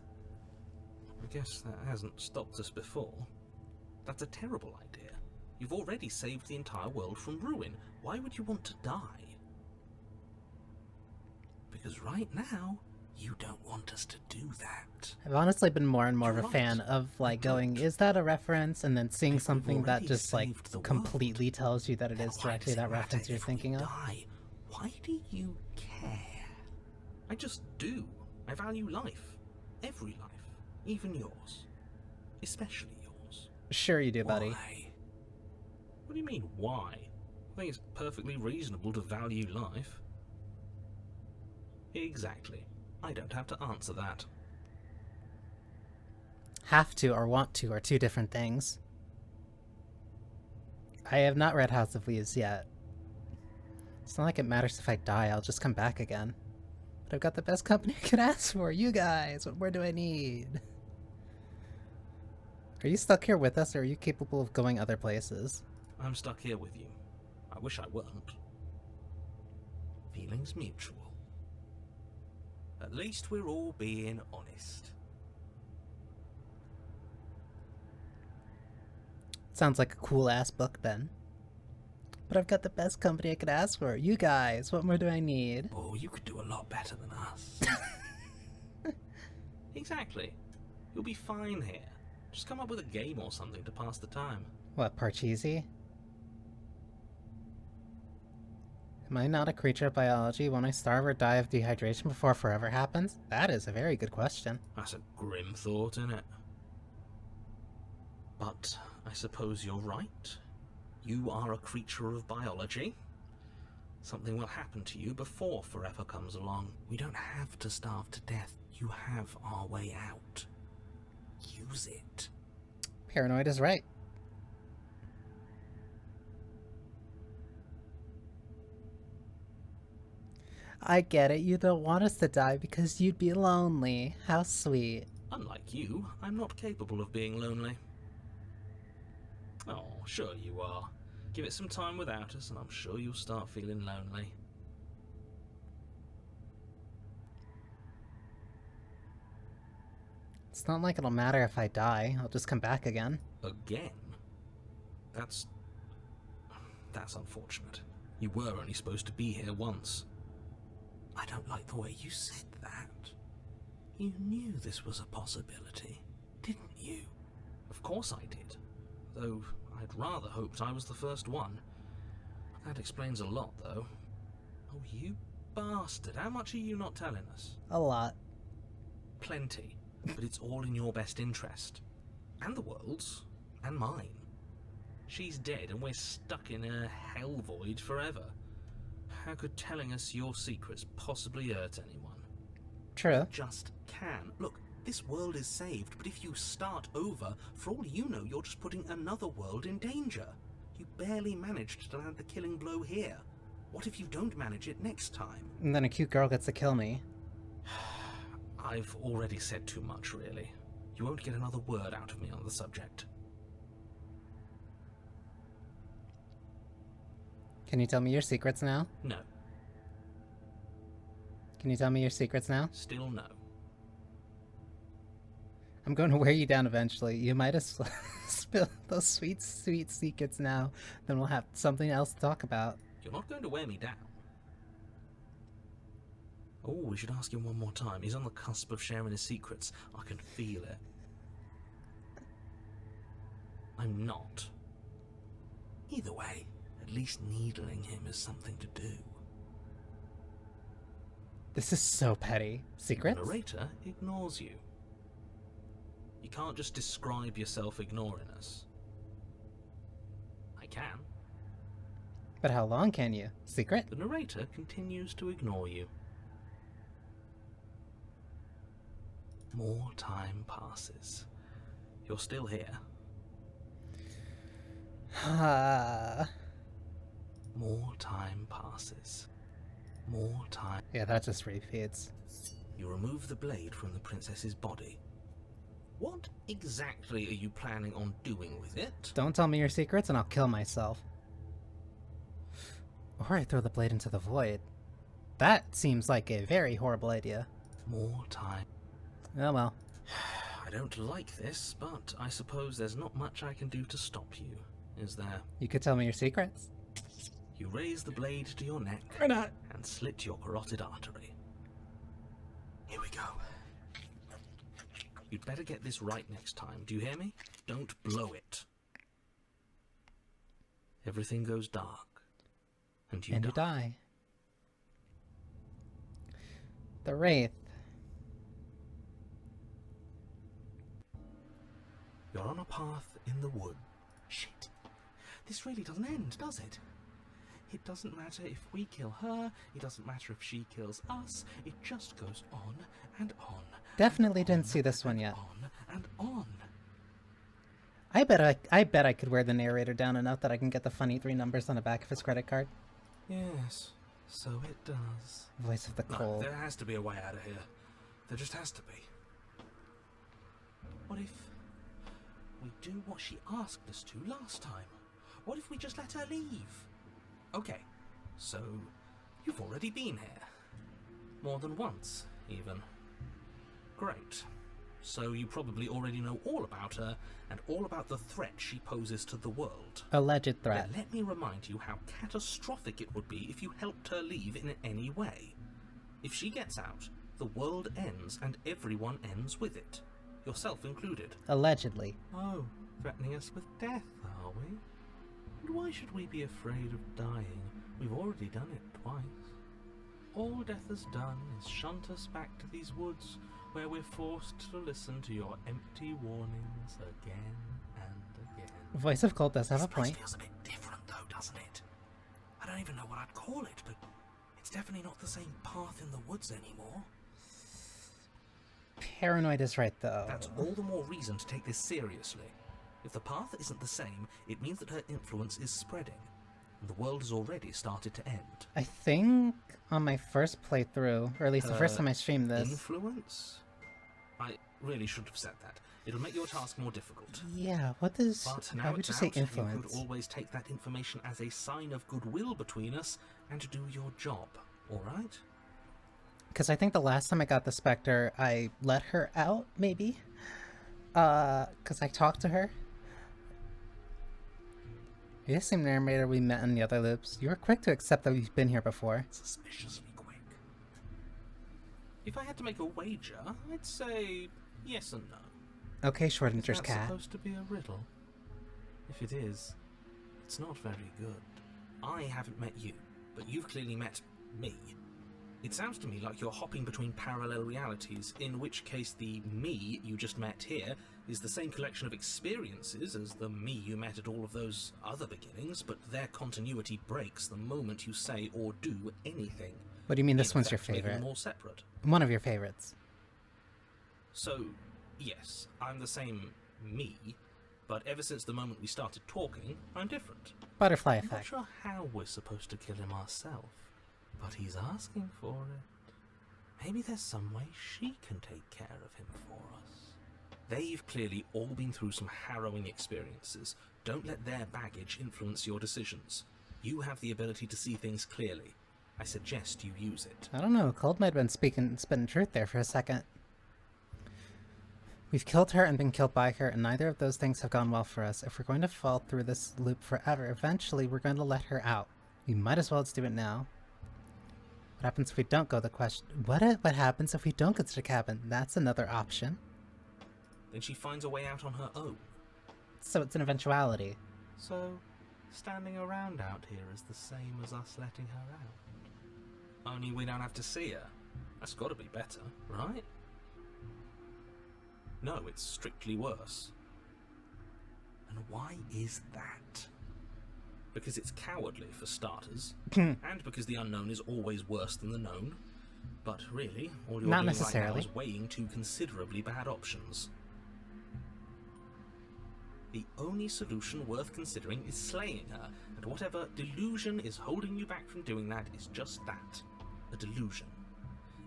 I guess that hasn't stopped us before. That's a terrible idea. You've already saved the entire world from ruin. Why would you want to die? Because right now, you don't want us to do that. I've honestly been more and more of a You're fan right. of like I going, don't. is that a reference? And then seeing If we've something that already just like saved the world, completely tells you that it then is why directly does it that matter reference you're if we thinking of. die? Why do you care? I just do. I value life. Every life. Even yours. Especially yours. Sure you do, buddy. Why? What do you mean, why? I think it's perfectly reasonable to value life. Exactly. I don't have to answer that. Have to or want to are two different things. I have not read House of Leaves yet. It's not like it matters if I die, I'll just come back again. But I've got the best company I could ask for, you guys! What more do I need? Are you stuck here with us, or are you capable of going other places? I'm stuck here with you. I wish I weren't. Feelings mutual. At least we're all being honest. Sounds like a cool-ass book, then. But I've got the best company I could ask for, you guys! What more do I need? Oh, you could do a lot better than us. Exactly. You'll be fine here. Just come up with a game or something to pass the time. What, Parcheesi? Am I not a creature of biology? Won't I starve or die of dehydration before forever happens? That is a very good question. That's a grim thought, isn't it? But I suppose you're right. You are a creature of biology. Something will happen to you before forever comes along. We don't have to starve to death. You have our way out. Use it. Paranoid is right. I get it, you don't want us to die because you'd be lonely. How sweet. Unlike you, I'm not capable of being lonely. Oh, sure you are. Give it some time without us and I'm sure you'll start feeling lonely. It's not like it'll matter if I die. I'll just come back again. Again? That's unfortunate. You were only supposed to be here once. I don't like the way you said that. You knew this was a possibility, didn't you? Of course I did. Though I'd rather hoped I was the first one. That explains a lot, though. Oh, you bastard. How much are you not telling us? A lot. Plenty. But it's all in your best interest. And the world's. And mine. She's dead and we're stuck in a hell void forever. How could telling us your secrets possibly hurt anyone? True. Just can. Look, this world is saved, but if you start over, for all you know, you're just putting another world in danger. You barely managed to land the killing blow here. What if you don't manage it next time? And then a cute girl gets to kill me. I've already said too much, really. You won't get another word out of me on the subject. Can you tell me your secrets now? No. Can you tell me your secrets now? Still no. I'm going to wear you down eventually. You might have spilled those sweet, sweet secrets now. Then we'll have something else to talk about. You're not going to wear me down. Oh, we should ask him one more time. He's on the cusp of sharing his secrets. I can feel it. I'm not. Either way, at least needling him is something to do. This is so petty. Secrets? The narrator ignores you. You can't just describe yourself ignoring us. I can. But how long can you? Secret? The narrator continues to ignore you. More time passes. You're still here. More time passes. More time. Yeah, that just repeats. You remove the blade from the princess's body. What exactly are you planning on doing with it? Don't tell me your secrets and I'll kill myself. Or I throw the blade into the void. That seems like a very horrible idea. More time. Oh well. I don't like this, but I suppose there's not much I can do to stop you, is there? You could tell me your secrets. You raise the blade to your neck Or not. and slit your carotid artery. Here we go. You'd better get this right next time, do you hear me? Don't blow it. Everything goes dark, and you die. The Wraith. You're on a path in the wood. Shit. This really doesn't end, does it? It doesn't matter if we kill her, it doesn't matter if she kills us, it just goes on and on. Definitely didn't see this one yet. On and on. I bet I could wear the narrator down enough that I can get the funny 3 numbers on the back of his credit card. Yes, so it does. Voice of the No, cold. there has to be a way out of here. There just has to be. What if we do what she asked us to last time? What if we just let her leave? Okay, so you've already been here. More than once, even. Great. So you probably already know all about her and all about the threat she poses to the world. Alleged threat. Then let me remind you how catastrophic it would be if you helped her leave in any way. If she gets out, the world ends and everyone ends with it. Yourself included. Allegedly. Oh, threatening us with death, are we? And why should we be afraid of dying? We've already done it twice. All death has done is shunt us back to these woods, where we're forced to listen to your empty warnings again and again. Voice of Cold does have This a point. place feels a bit different though, doesn't it? I don't even know what I'd call it, but it's definitely not the same path in the woods anymore. Paranoid is right though. That's all the more reason to take this seriously. If the path isn't the same, it means that her influence is spreading, and the world has already started to end. I think on my first playthrough, or at least the first time I streamed this. Influence? I really should have said that. It'll make your task more difficult. Yeah, what does... But Why now would it's you say out, you influence? could always take that information as a sign of goodwill between us and do your job, alright? Because I think the last time I got the Spectre, I let her out, maybe? Because I talked to her. You the same narrator we met in the other loops. You were quick to accept that we've been here before. Suspiciously quick. If I had to make a wager, I'd say yes and no. Okay, Short Is Interest that Cat. supposed to be a riddle? If it is, it's not very good. I haven't met you, but you've clearly met me. It sounds to me like you're hopping between parallel realities, in which case the me you just met here is the same collection of experiences as the me you met at all of those other beginnings, but their continuity breaks the moment you say or do anything. What do you mean this In one's your effect, making them favorite? all separate. One of your favorites. So, yes, I'm the same me, but ever since the moment we started talking, I'm different. Butterfly I'm not effect. sure how we're supposed to kill him ourselves, but he's asking for it. Maybe there's some way she can take care of him for us. They've clearly all been through some harrowing experiences. Don't let their baggage influence your decisions. You have the ability to see things clearly. I suggest you use it. I don't know, Cold might have been spitting truth there for a second. We've killed her and been killed by her, and neither of those things have gone well for us. If we're going to fall through this loop forever, eventually we're going to let her out. We might as well just do it now. What happens if we don't go the question? What happens if we don't get to the cabin? That's another option. Then she finds a way out on her own. So it's an eventuality. So, standing around out here is the same as us letting her out. Only we don't have to see her. That's got to be better, right? No, it's strictly worse. And why is that? Because it's cowardly, for starters, and because the unknown is always worse than the known. But really, all you're Not doing necessarily. right now is weighing two considerably bad options. The only solution worth considering is slaying her, and whatever delusion is holding you back from doing that is just that, a delusion.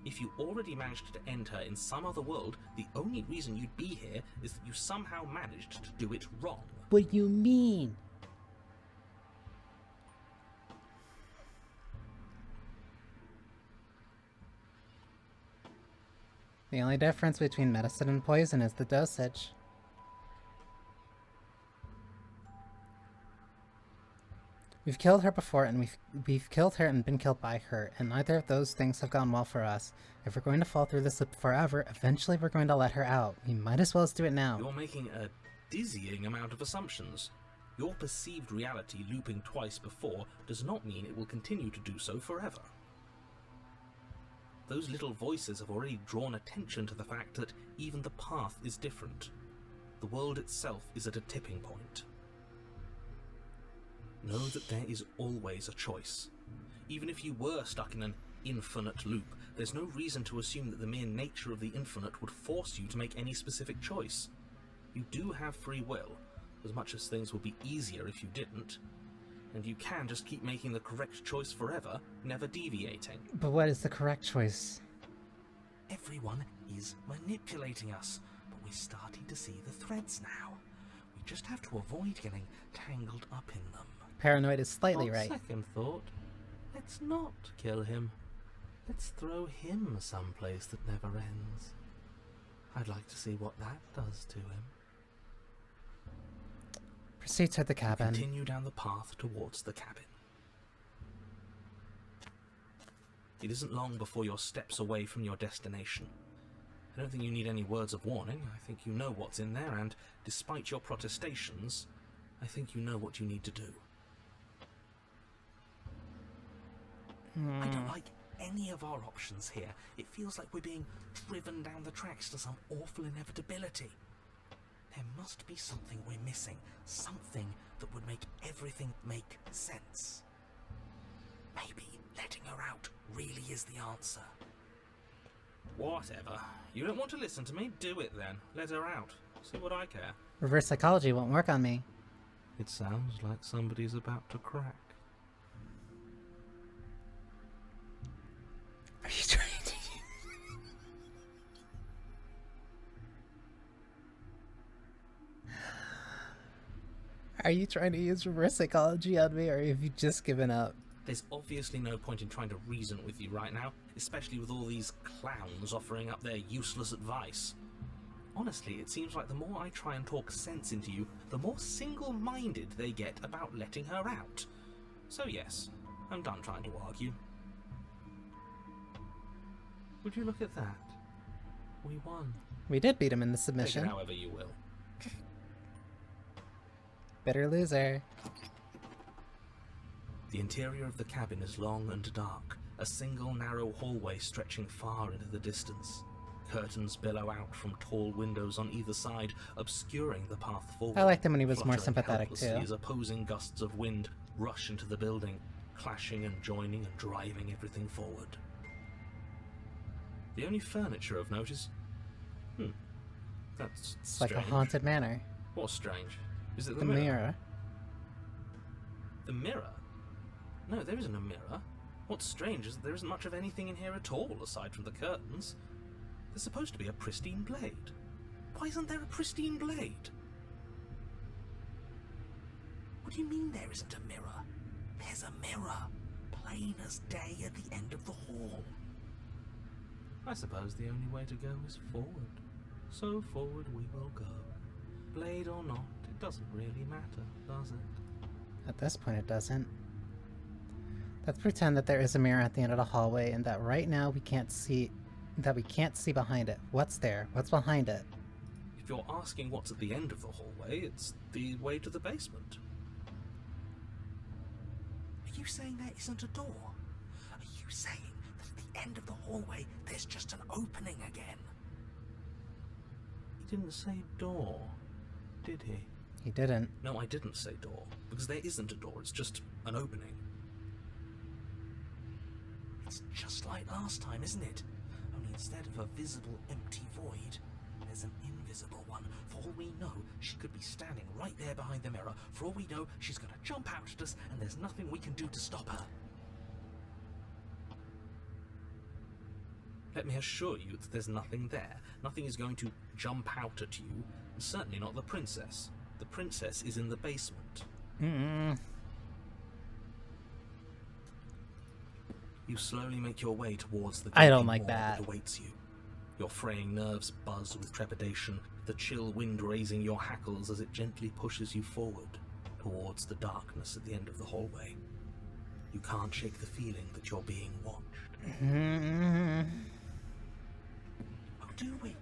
If you already managed to end her in some other world, the only reason you'd be here is that you somehow managed to do it wrong. What do you mean? The only difference between medicine and poison is the dosage. We've killed her before, and we've killed her and been killed by her, and neither of those things have gone well for us. If we're going to fall through this loop forever, eventually we're going to let her out. We might as well just do it now. You're making a dizzying amount of assumptions. Your perceived reality looping twice before does not mean it will continue to do so forever. Those little voices have already drawn attention to the fact that even the path is different. The world itself is at a tipping point. Know that there is always a choice. Even if you were stuck in an infinite loop, there's no reason to assume that the mere nature of the infinite would force you to make any specific choice. You do have free will, as much as things would be easier if you didn't. And you can just keep making the correct choice forever, never deviating. But what is the correct choice? Everyone is manipulating us, but we're starting to see the threads now. We just have to avoid getting tangled up in them. Paranoid is slightly On right. second thought, let's not kill him. Let's throw him someplace that never ends. I'd like to see what that does to him. Proceed to the cabin. Continue down the path towards the cabin. It isn't long before you're steps away from your destination. I don't think you need any words of warning. I think you know what's in there, and despite your protestations, I think you know what you need to do. I don't like any of our options here. It feels like we're being driven down the tracks to some awful inevitability. There must be something we're missing. Something that would make everything make sense. Maybe letting her out really is the answer. Whatever. You don't want to listen to me? Do it then. Let her out. See what I care. Reverse psychology won't work on me. It sounds like somebody's about to crack. Are you trying to Are you trying to use reverse psychology on me, or have you just given up? There's obviously no point in trying to reason with you right now, especially with all these clowns offering up their useless advice. Honestly, it seems like the more I try and talk sense into you, the more single-minded they get about letting her out. So yes, I'm done trying to argue. Would you look at that? We won. We did beat him in the Take submission. it however you will. Bitter loser. The interior of the cabin is long and dark, a single narrow hallway stretching far into the distance. Curtains billow out from tall windows on either side, obscuring the path forward. I liked him when he was more Fluttering sympathetic helplessly too. as opposing gusts of wind rush into the building, clashing and joining and driving everything forward. The only furniture of note is... That's It's like a strange. haunted manor. What's strange? Is it The mirror. The mirror? No, there isn't a mirror. What's strange is that there isn't much of anything in here at all, aside from the curtains. There's supposed to be a pristine blade. Why isn't there a pristine blade? What do you mean there isn't a mirror? There's a mirror, plain as day at the end of the hall. I suppose the only way to go is forward. So forward we will go. Blade or not, it doesn't really matter, does it? At this point, it doesn't. Let's pretend that there is a mirror at the end of the hallway, and that right now we can't see. That we can't see behind it. What's there? What's behind it? If you're asking what's at the end of the hallway, it's the way to the basement. Are you saying there isn't a door? Are you saying that at the end of the hallway there's just an opening again? He didn't say door, did he? He didn't. No, I didn't say door, because there isn't a door, it's just an opening. It's just like last time, isn't it? Only instead of a visible empty void, there's an invisible one. For all we know, she could be standing right there behind the mirror. For all we know, she's going to jump out at us, and there's nothing we can do to stop her. Let me assure you that there's nothing there. Nothing is going to jump out at you, and certainly not the princess. The princess is in the basement. You slowly make your way towards the I don't gaping like maw that. Awaits you. Your fraying nerves buzz with trepidation, the chill wind raising your hackles as it gently pushes you forward towards the darkness at the end of the hallway. You can't shake the feeling that you're being watched. Oh, do we?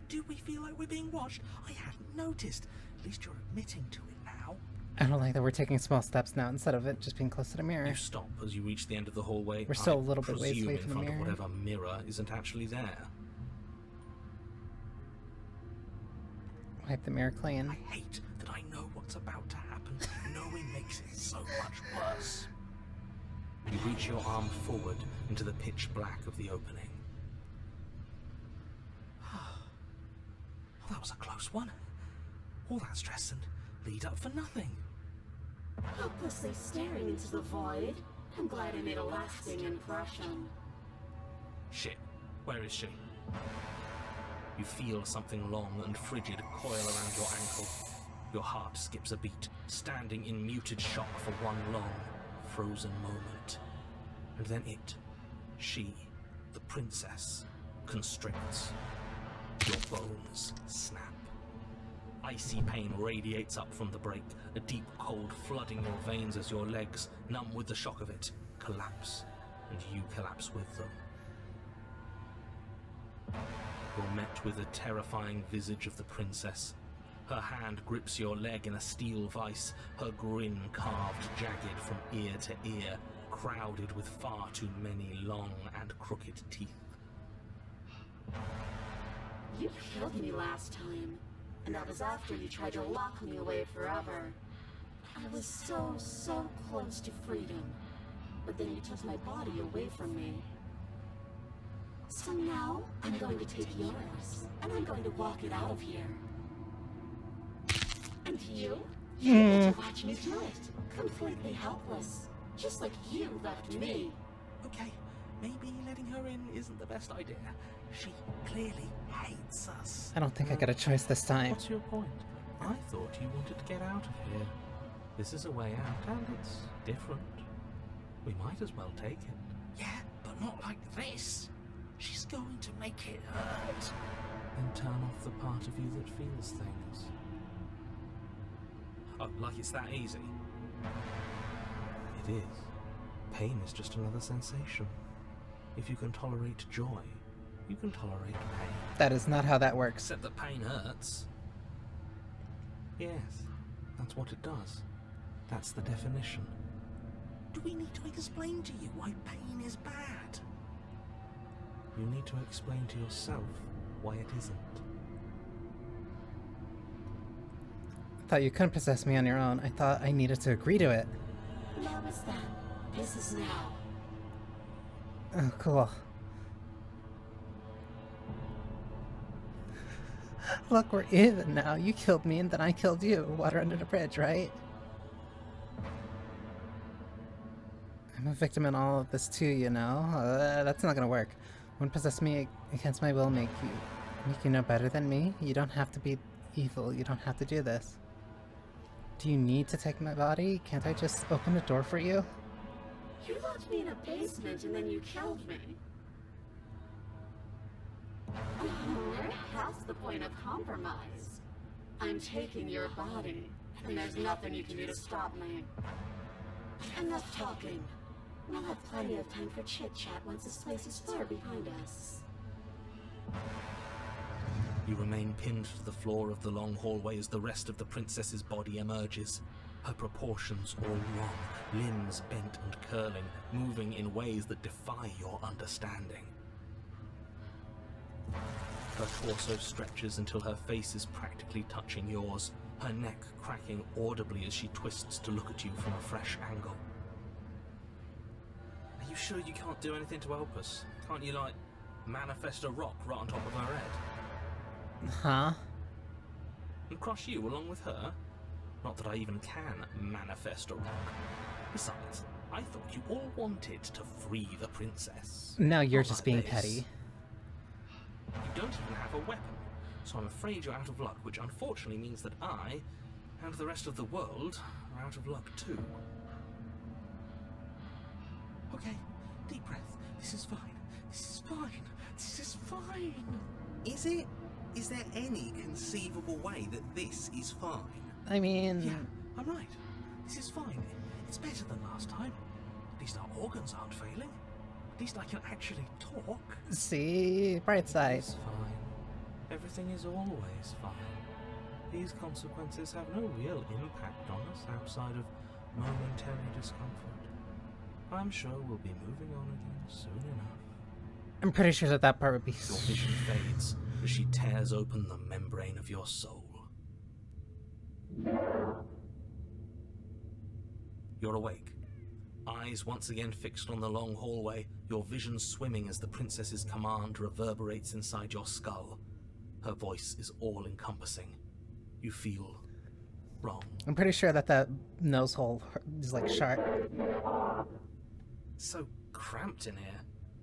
Do we feel like we're being watched? I hadn't noticed. At least you're admitting to it now. I don't like that we're taking small steps now instead of it just being close to the mirror. You stop as you reach the end of the hallway. We're still I a little bit ways presume away in from the front of mirror. whatever mirror isn't actually there. Wipe the mirror clean. I hate that I know what's about to happen. Knowing makes it so much worse. You reach your arm forward into the pitch black of the opening. Oh, that was a close one. All that stress and lead up for nothing. Helplessly staring into the void. I'm glad I made a lasting impression. Shit, where is she? You feel something long and frigid coil around your ankle. Your heart skips a beat, standing in muted shock for one long, frozen moment. And then she, the princess, constricts. Your bones snap. Icy pain radiates up from the break, a deep cold flooding your veins as your legs, numb with the shock of it, collapse, and you collapse with them. You're met with the terrifying visage of the princess. Her hand grips your leg in a steel vice, her grin carved jagged from ear to ear, crowded with far too many long and crooked teeth. You killed me last time, and that was after you tried to lock me away forever. I was so close to freedom, but then you took my body away from me. So now, I'm going to take yours, and I'm going to walk it out of here. And you get to watch me do it, completely helpless, just like you left me. Okay, maybe letting her in isn't the best idea. She clearly hates us. I don't think I got a choice this time. What's your point? I thought you wanted to get out of here. This is a way out, and it's different. We might as well take it. Yeah, but not like this. She's going to make it hurt. Then turn off the part of you that feels things. Oh, like it's that easy? It is. Pain is just another sensation. If you can tolerate joy, you can tolerate pain. That is not how that works. Except that pain hurts. Yes, that's what it does. That's the definition. Do we need to explain to you why pain is bad? You need to explain to yourself why it isn't. I thought you couldn't possess me on your own. I thought I needed to agree to it. Now is then. This is now. Oh, cool. Look, we're even now. You killed me and then I killed you. Water under the bridge, right? I'm a victim in all of this too, you know? That's not gonna work. One possess me against my will make you know better than me? You don't have to be evil. You don't have to do this. Do you need to take my body? Can't I just open the door for you? You locked me in a basement and then you killed me. We're past the point of compromise. I'm taking your body, and there's nothing you can do to stop me. Enough talking. We'll have plenty of time for chit-chat once this place is far behind us. You remain pinned to the floor of the long hallway as the rest of the princess's body emerges. Her proportions all wrong, limbs bent and curling, moving in ways that defy your understanding. Her torso stretches until her face is practically touching yours, her neck cracking audibly as she twists to look at you from a fresh angle. Are you sure you can't do anything to help us? Can't you, like, manifest a rock right on top of her head? Huh? And crush you along with her? Not that I even can manifest a rock. Besides, I thought you all wanted to free the princess. No, you're Not just like being this. petty. You don't even have a weapon, so I'm afraid you're out of luck, which unfortunately means that I, and the rest of the world, are out of luck too. Okay, deep breath. This is fine. This is fine. This is fine. Is it? Is there any conceivable way that this is fine? I mean... Yeah, I'm right. This is fine. It's better than last time. At least our organs aren't failing. At least I can actually talk. See? Bright side. It's fine. Everything is always fine. These consequences have no real impact on us outside of momentary discomfort. I'm sure we'll be moving on again soon enough. I'm pretty sure that that part would be... Your vision fades as she tears open the membrane of your soul. You're awake. Eyes once again fixed on the long hallway, your vision swimming as the princess's command reverberates inside your skull. Her voice is all-encompassing. You feel wrong. I'm pretty sure that that nose hole is like sharp. It's so cramped in here.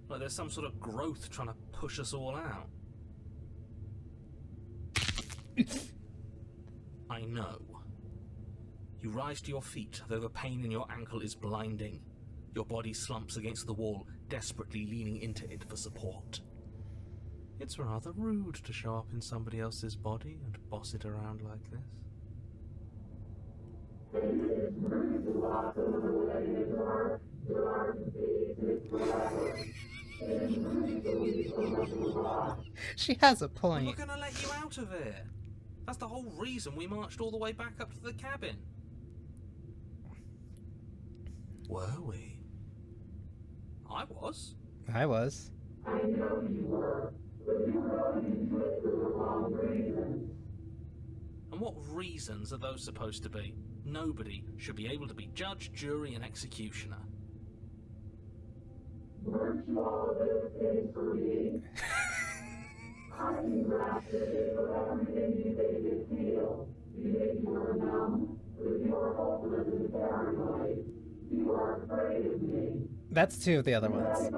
Like there's some sort of growth trying to push us all out. I know. You rise to your feet, though the pain in your ankle is blinding. Your body slumps against the wall, desperately leaning into it for support. It's rather rude to show up in somebody else's body and boss it around like this. She has a We're point. not gonna let you out of here. That's the whole reason we marched all the way back up to the cabin. Were we? I was. I was. And what reasons are those supposed to be? Nobody should be able to be judge, jury, and executioner. That's two of the other ones.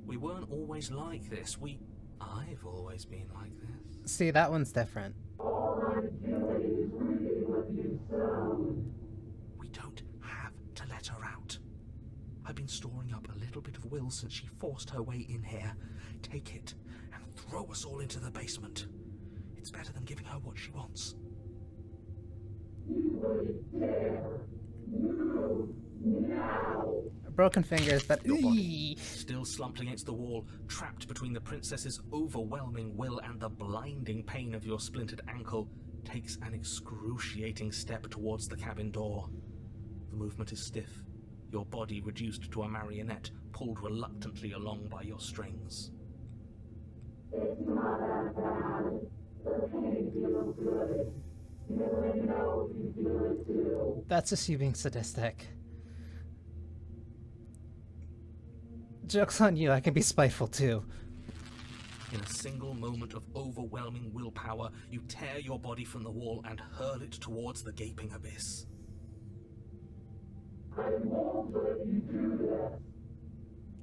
We weren't always like this. I've always been like this. See, that one's different. to let her out. I've been storing up a little bit of will since she forced her way in here. Take it and throw us all into the basement. It's better than giving her what she wants. Broken fingers, but Your body, still slumped against the wall, trapped between the princess's overwhelming will and the blinding pain of your splintered ankle, takes an excruciating step towards the cabin door. The movement is stiff, your body reduced to a marionette, pulled reluctantly along by your strings. It's not that bad. The pain feels good. I know you feel it too. that's just you being sadistic. Joke's on you, I can be spiteful too. In a single moment of overwhelming willpower, you tear your body from the wall and hurl it towards the gaping abyss. I won't let you do this.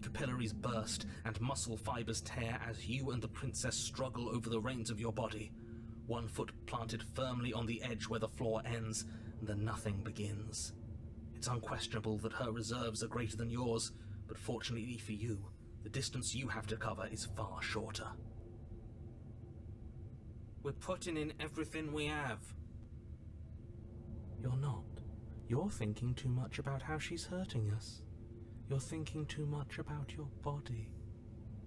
Capillaries burst and muscle fibers tear as you and the princess struggle over the reins of your body. One foot planted firmly on the edge where the floor ends, and the nothing begins. It's unquestionable that her reserves are greater than yours, but fortunately for you, the distance you have to cover is far shorter. We're putting in everything we have. You're not. You're thinking too much about how she's hurting us. You're thinking too much about your body.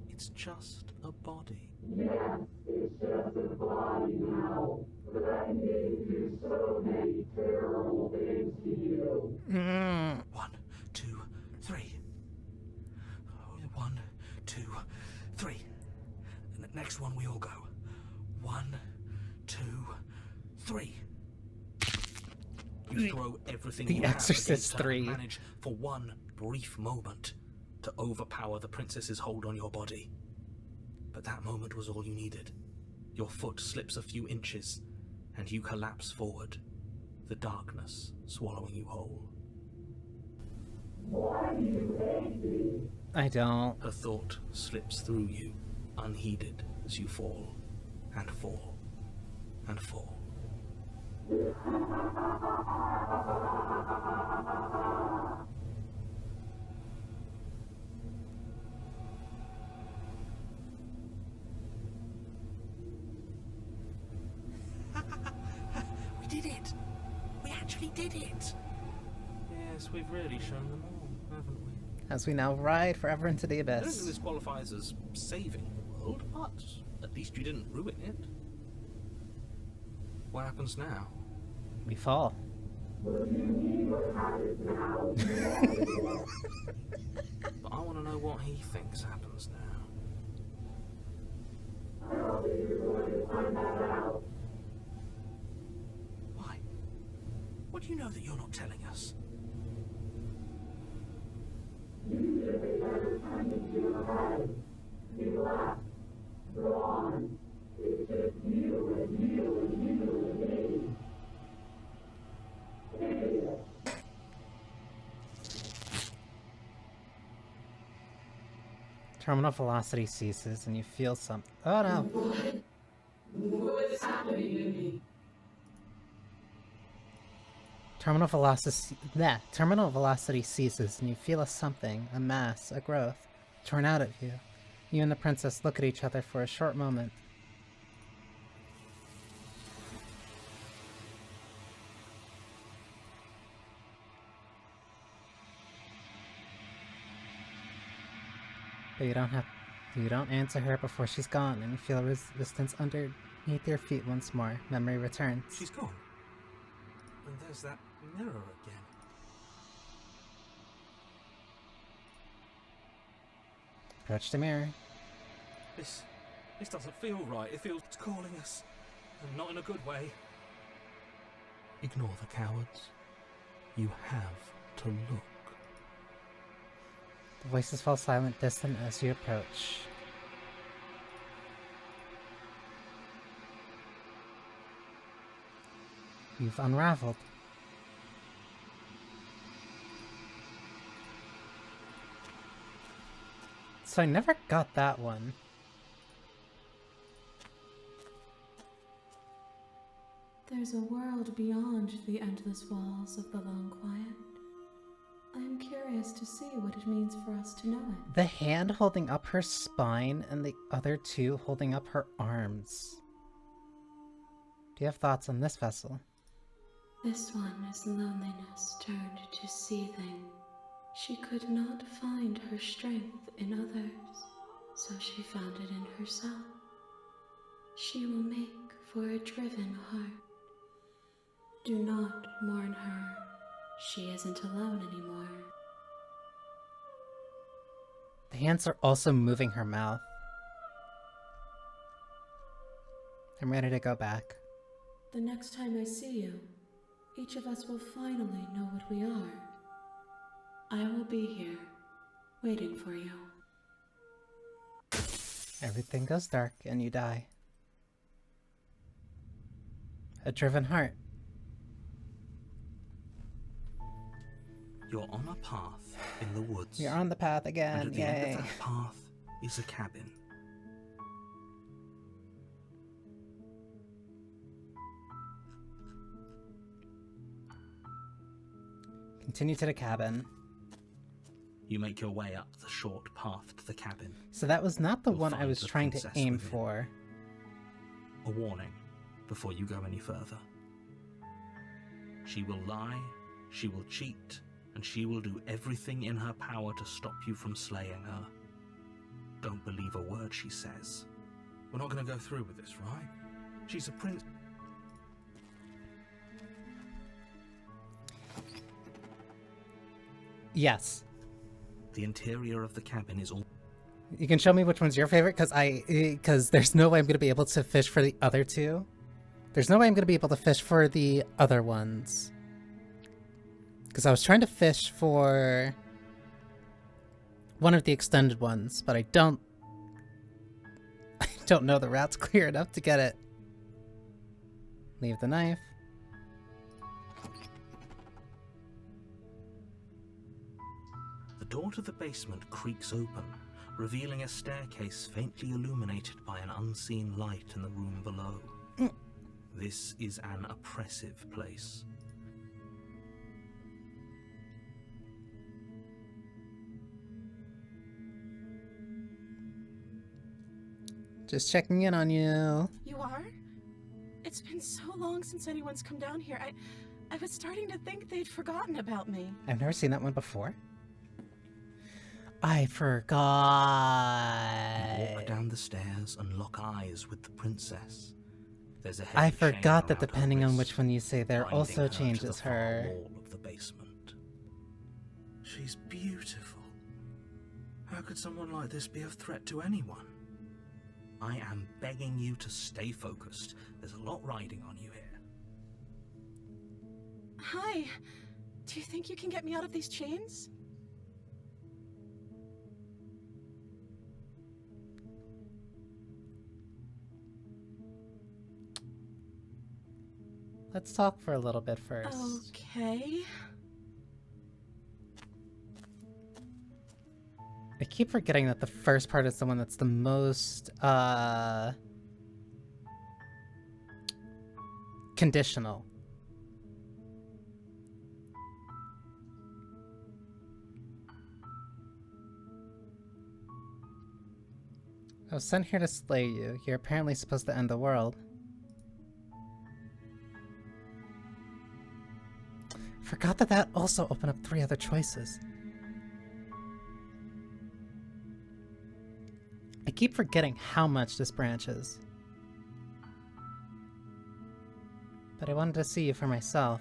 It's just a body. Yes, it's just a body now. But I gave you so many terrible things to you. 1, 2, 3. 1, 2, 3. Next one we all go. 1, 2, 3. You throw everything The you have Exorcist against her 3. and manage for one brief moment to overpower the princess's hold on your body. But that moment was all you needed. Your foot slips a few inches, and you collapse forward, the darkness swallowing you whole. Why do you hate me? I don't. A thought slips through you, unheeded, as you fall, and fall, and fall. We did it! We actually did it! Yes, we've really shown them all, haven't we? As we now ride forever into the I don't think abyss. this qualifies as saving the world, but at least you didn't ruin it. What happens now? We fall. But I want to know what he thinks happens now. I don't think you're going to find that out. Why? What do you know that you're not telling us? You did it every time you do ahead. You left. Go on. It's just you and you and you and me. Idiot. Terminal velocity ceases and you feel some. Oh no. What is happening to me? Terminal velocity ceases and you feel a something, a mass, a growth, torn out of you. You and the princess look at each other for a short moment. But you don't answer her before she's gone, and you feel resistance underneath your feet once more. Memory returns. She's gone. And there's that mirror again. Approach the mirror. This doesn't feel right. It feels it's calling us. And not in a good way. Ignore the cowards. You have to look. The voices fall silent, distant as you approach. You've unraveled. So I never got that one. There's a world beyond the endless walls of the long quiet. curious to see what it means for us to know it. The hand holding up her spine and the other two holding up her arms. Do you have thoughts on this vessel? This one is loneliness turned to seething. She could not find her strength in others, so she found it in herself. She will make for a driven heart. Do not mourn her. She isn't alone anymore. The hands are also moving her mouth. I'm ready to go back. The next time I see you, each of us will finally know what we are. I will be here, waiting for you. Everything goes dark and you die. A driven heart. You're on a path in the woods. You're on the path again, And at the yay. end of that path is a cabin. Continue to the cabin. You make your way up the short path to the cabin. So that was not the You'll one I find was the trying to princess aim within. for. A warning before you go any further. She will lie, she will cheat, and she will do everything in her power to stop you from slaying her. Don't believe a word she says. We're not going to go through with this, right? She's a prince. Yes. The interior of the cabin is all You can show me which one's your favorite, because there's no way I'm going to be able to fish for the other two. There's no way I'm going to be able to fish for the other ones. Because I was trying to fish for one of the extended ones, but I don't know the route's clear enough to get it. Leave the knife. The door to the basement creaks open, revealing a staircase faintly illuminated by an unseen light in the room below. This is an oppressive place. Just checking in on you. You are? It's been so long since anyone's come down here. I was starting to think they'd forgotten about me. I've never seen that one before. I forgot. Walk down the stairs and lock eyes with the princess. There's a I heavy chain forgot that around her depending on wrist, which one you say there binding also her to the changes far her. wall of the basement. She's beautiful. How could someone like this be a threat to anyone? I am begging you to stay focused. There's a lot riding on you here. Hi. Do you think you can get me out of these chains? Let's talk for a little bit first. Okay. I keep forgetting that the first part is the one that's the most conditional. I was sent here to slay you. You're apparently supposed to end the world. Forgot that also opened up 3 other choices. I keep forgetting how much this branches. But I wanted to see you for myself.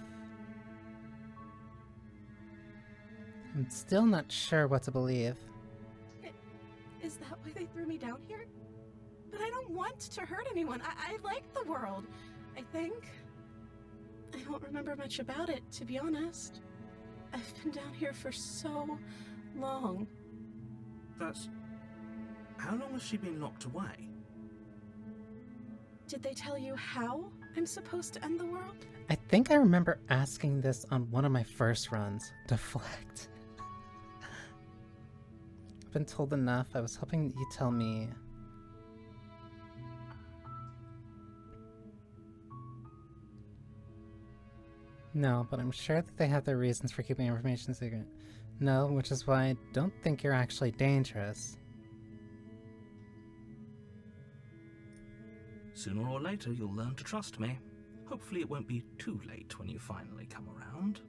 I'm still not sure what to believe. Is that why they threw me down here? But I don't want to hurt anyone. I like the world, I think. I don't remember much about it, to be honest. I've been down here for so long. That's... How long has she been locked away? Did they tell you how I'm supposed to end the world? I think I remember asking this on one of my first runs. Deflect. I've been told enough. I was hoping you'd tell me. No, but I'm sure that they have their reasons for keeping information secret. No, which is why I don't think you're actually dangerous. Sooner or later, you'll learn to trust me. Hopefully it won't be too late when you finally come around.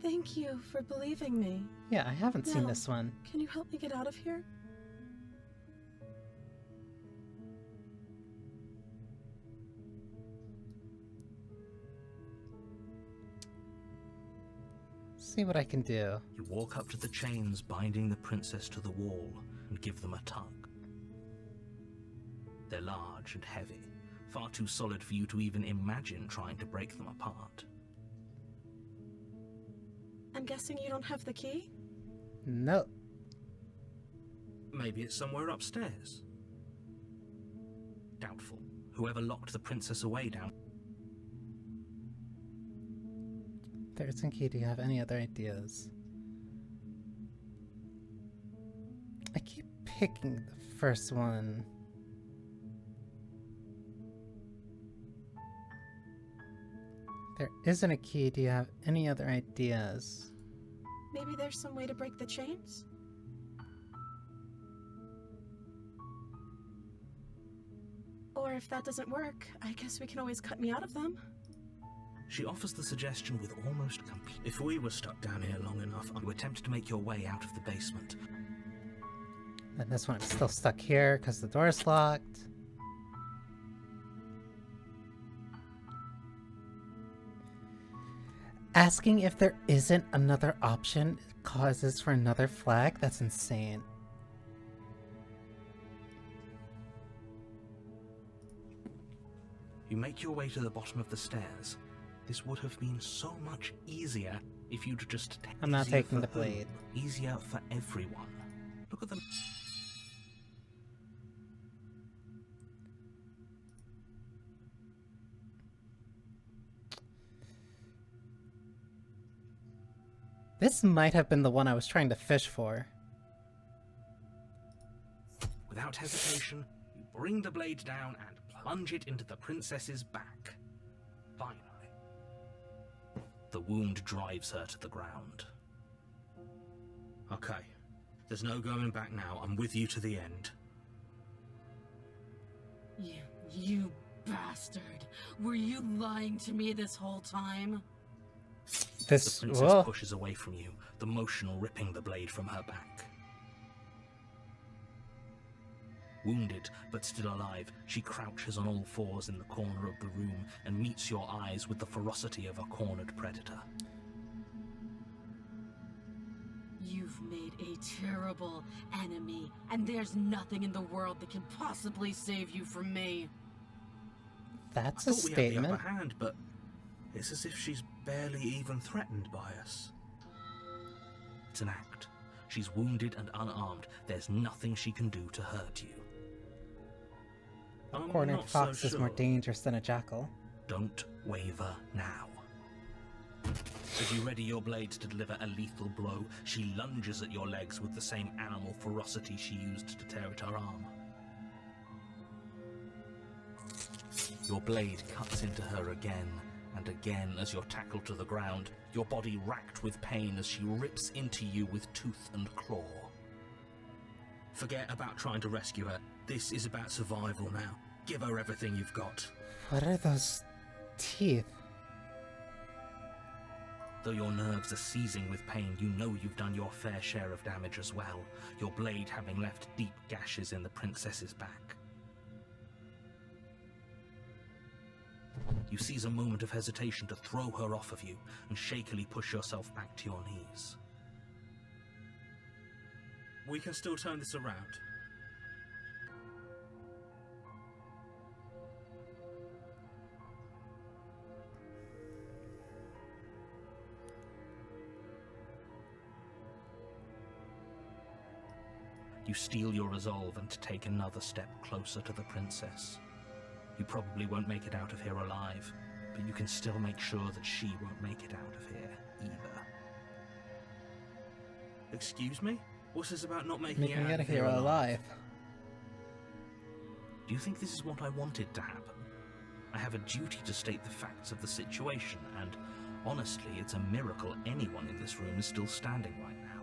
Thank you for believing me. Yeah, I haven't seen Now, this one. Can you help me get out of here? See what I can do. You walk up to the chains binding the princess to the wall and give them a tug. They're large and heavy, far too solid for you to even imagine trying to break them apart. I'm guessing you don't have the key? No. Maybe it's somewhere upstairs. Doubtful. Whoever locked the princess away down. There's a key. Do you have any other ideas? I keep picking the first one. There isn't a key. Do you have any other ideas? Maybe there's some way to break the chains? Or if that doesn't work, I guess we can always cut me out of them. She offers the suggestion with almost complete. If we were stuck down here long enough, I would attempt to make your way out of the basement. And this one, I'm still stuck here because the door's locked. Asking if there isn't another option causes for another flag? That's insane. You make your way to the bottom of the stairs. This would have been so much easier if you'd just I'm not easier taking for the who? blade. Easier for everyone. Look at them. This might have been the one I was trying to fish for. Without hesitation, you bring the blade down and plunge it into the princess's back. Finally. The wound drives her to the ground. Okay. There's no going back now. I'm with you to the end. You bastard. Were you lying to me this whole time? This The princess pushes away from you, the motion ripping the blade from her back. Wounded, but still alive, she crouches on all fours in the corner of the room and meets your eyes with the ferocity of a cornered predator. You've made a terrible enemy, and there's nothing in the world that can possibly save you from me. That's I a thought we had the statement. upper hand, but it's as if she's barely even threatened by us. It's an act. She's wounded and unarmed. There's nothing she can do to hurt you. A I'm cornered not fox so is more sure. dangerous than a jackal. Don't waver now. As you ready your blade to deliver a lethal blow, she lunges at your legs with the same animal ferocity she used to tear at her arm. Your blade cuts into her again and again as you're tackled to the ground, your body racked with pain as she rips into you with tooth and claw. Forget about trying to rescue her. This is about survival now. Give her everything you've got. What are those teeth? Though your nerves are seizing with pain, you know you've done your fair share of damage as well, your blade having left deep gashes in the princess's back. You seize a moment of hesitation to throw her off of you and shakily push yourself back to your knees. We can still turn this around. You steel your resolve and take another step closer to the princess. You probably won't make it out of here alive, but you can still make sure that she won't make it out of here either. Excuse me? What's this about not making it out of here alive? Do you think this is what I wanted to happen? I have a duty to state the facts of the situation, and honestly, it's a miracle anyone in this room is still standing right now.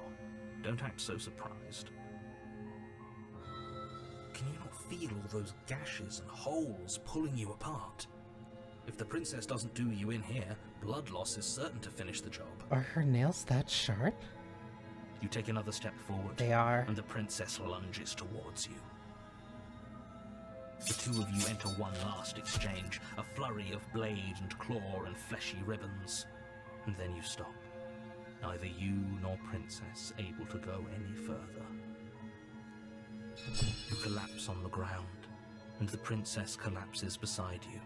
Don't act so surprised. Can you not feel all those gashes and holes pulling you apart? If the princess doesn't do you in here, blood loss is certain to finish the job. Are her nails that sharp? You take another step forward, They are. and the princess lunges towards you. The two of you enter one last exchange, a flurry of blade and claw and fleshy ribbons. And then you stop. Neither you nor princess able to go any further. You collapse on the ground, and the princess collapses beside you.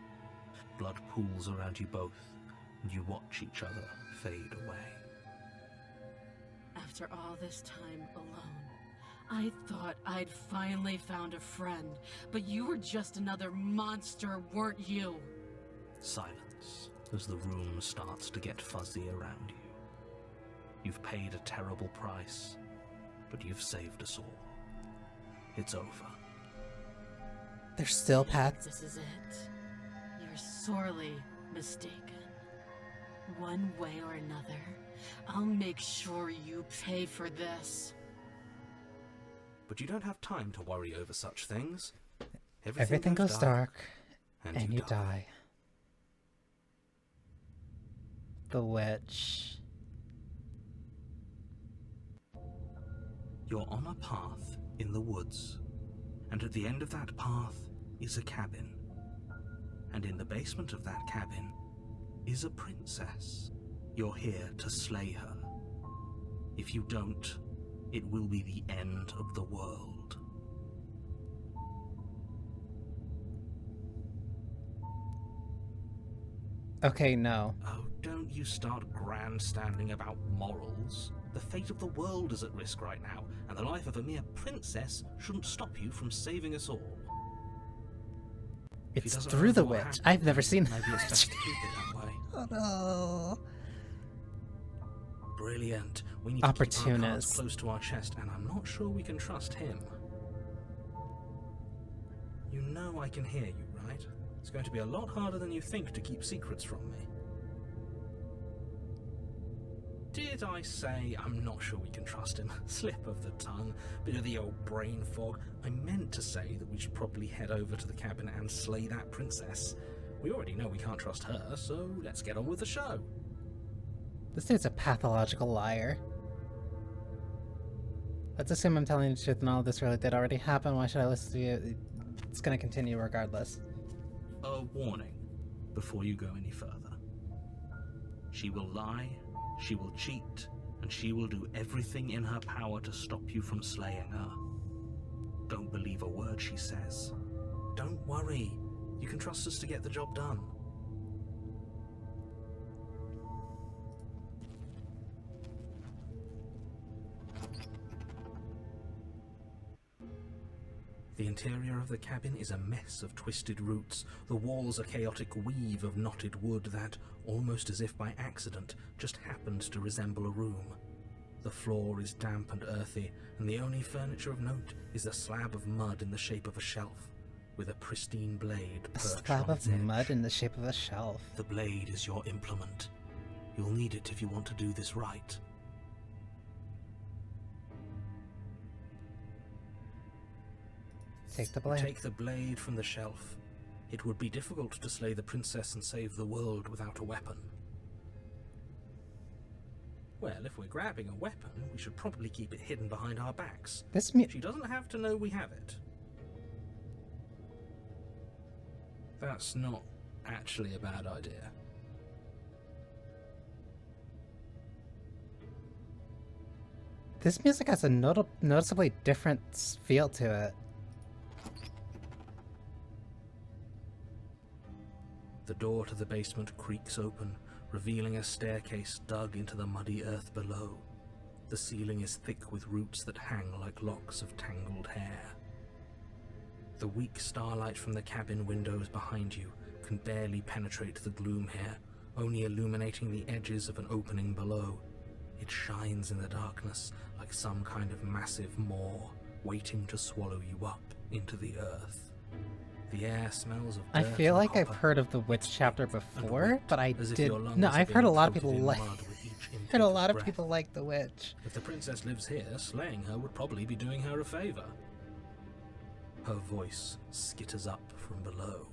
Blood pools around you both, and you watch each other fade away. After all this time alone, I thought I'd finally found a friend, but you were just another monster, weren't you? Silence as the room starts to get fuzzy around you. You've paid a terrible price, but you've saved us all. It's over. There's still paths. This is it. You're sorely mistaken. One way or another, I'll make sure you pay for this. But you don't have time to worry over such things. Everything goes dark, and you die. The witch. You're on a path in the woods, and at the end of that path is a cabin. And in the basement of that cabin is a princess. You're here to slay her. If you don't, it will be the end of the world. Okay, no. Oh, don't you start grandstanding about morals. The fate of the world is at risk right now, and the life of a mere princess shouldn't stop you from saving us all. It's through the witch. I've never seen Maybe it's best to keep it that way. Oh no. Brilliant. We need to keep our cards Opportunist. close to our chest, and I'm not sure we can trust him. You know I can hear you, right? It's going to be a lot harder than you think to keep secrets from me. Did I say I'm not sure we can trust him? Slip of the tongue, bit of the old brain fog. I meant to say that we should probably head over to the cabin and slay that princess. We already know we can't trust her, so let's get on with the show. This dude's a pathological liar. Let's assume I'm telling the truth and all of this really did already happen. Why should I listen to you? It's gonna continue regardless. A warning before you go any further. She will lie, she will cheat, and she will do everything in her power to stop you from slaying her. Don't believe a word she says. Don't worry. You can trust us to get the job done. The interior of the cabin is a mess of twisted roots. The walls a chaotic weave of knotted wood that, almost as if by accident, just happened to resemble a room. The floor is damp and earthy, and the only furniture of note is a slab of mud in the shape of a shelf, with a pristine blade A perched slab on of its edge. mud in the shape of a shelf. The blade is your implement. You'll need it if you want to do this right. Take the blade. Take the blade from the shelf. It would be difficult to slay the princess and save the world without a weapon. Well, if we're grabbing a weapon, we should probably keep it hidden behind our backs. She doesn't have to know we have it. That's not actually a bad idea. This music has a noticeably different feel to it. The door to the basement creaks open, revealing a staircase dug into the muddy earth below. The ceiling is thick with roots that hang like locks of tangled hair. The weak starlight from the cabin windows behind you can barely penetrate the gloom here, only illuminating the edges of an opening below. It shines in the darkness like some kind of massive maw, waiting to swallow you up into the earth. The air smells of I dirt feel and like I've copper. heard of the witch It's chapter thick and before, wet, but I as if did. your lungs No, are I've heard a being lot of coated people in like. mud with each intake Heard a lot of breath. people like the witch. If the princess lives here, slaying her would probably be doing her a favor. Her voice skitters up from below.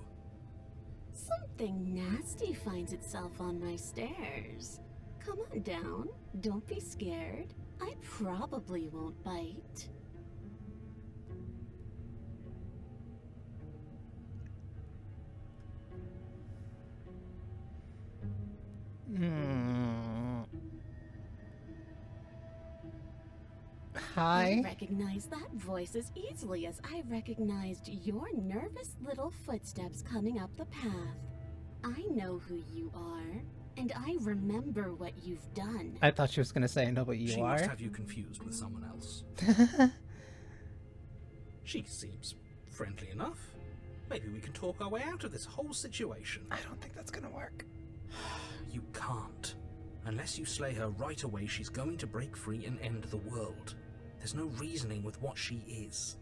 Something nasty finds itself on my stairs. Come on down. Don't be scared. I probably won't bite. Hi. I recognize that voice as easily as I recognized your nervous little footsteps coming up the path. I know who you are, and I remember what you've done. I thought she was gonna say I know what you She are. must have you confused with someone else. She seems friendly enough. Maybe we can talk our way out of this whole situation. I don't think that's gonna work. You can't. Unless you slay her right away, she's going to break free and end the world. There's no reasoning with what she is.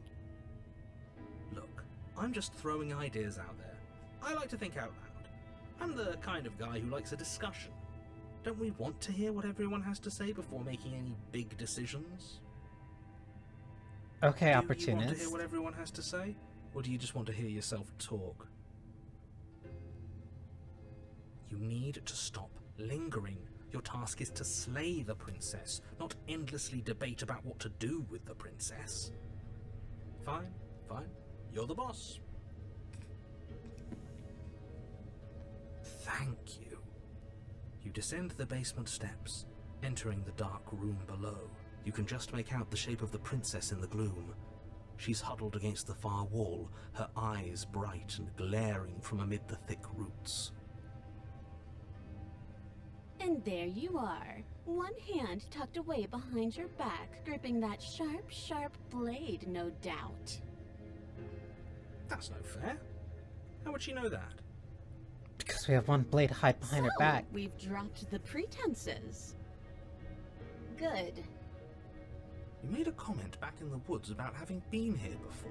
Look, I'm just throwing ideas out there. I like to think out loud. I'm the kind of guy who likes a discussion. Don't we want to hear what everyone has to say before making any big decisions? Okay, Do you opportunist. want to hear what everyone has to say? Or do you just want to hear yourself talk? You need to stop lingering. Your task is to slay the princess, not endlessly debate about what to do with the princess. Fine, fine. You're the boss. Thank you. You descend the basement steps, entering the dark room below. You can just make out the shape of the princess in the gloom. She's huddled against the far wall, her eyes bright and glaring from amid the thick roots. And there you are, one hand tucked away behind your back, gripping that sharp, sharp blade, no doubt. That's no fair. How would she know that? Because we have one blade hide behind her back. We've dropped the pretenses. Good. You made a comment back in the woods about having been here before.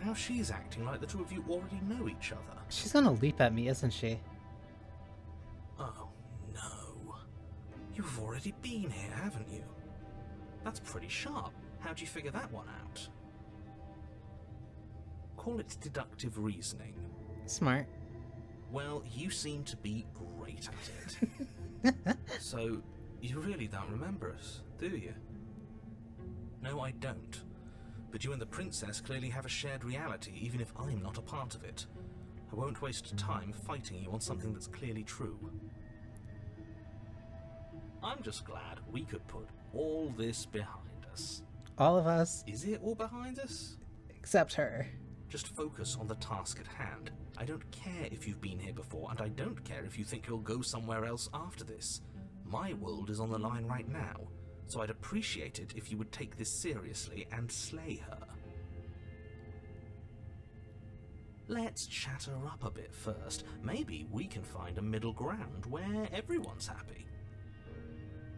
Now she's acting like the two of you already know each other. She's gonna leap at me, isn't she? Oh, no. You've already been here, haven't you? That's pretty sharp. How'd you figure that one out? Call it deductive reasoning. Smart. Well, you seem to be great at it. So, you really don't remember us, do you? No, I don't. But you and the princess clearly have a shared reality, even if I'm not a part of it. I won't waste time fighting you on something that's clearly true. I'm just glad we could put all this behind us. All of us, Is it all behind us? except her. Just focus on the task at hand. I don't care if you've been here before, and I don't care if you think you'll go somewhere else after this. My world is on the line right now, so I'd appreciate it if you would take this seriously and slay her. Let's chat her up a bit first. Maybe we can find a middle ground where everyone's happy.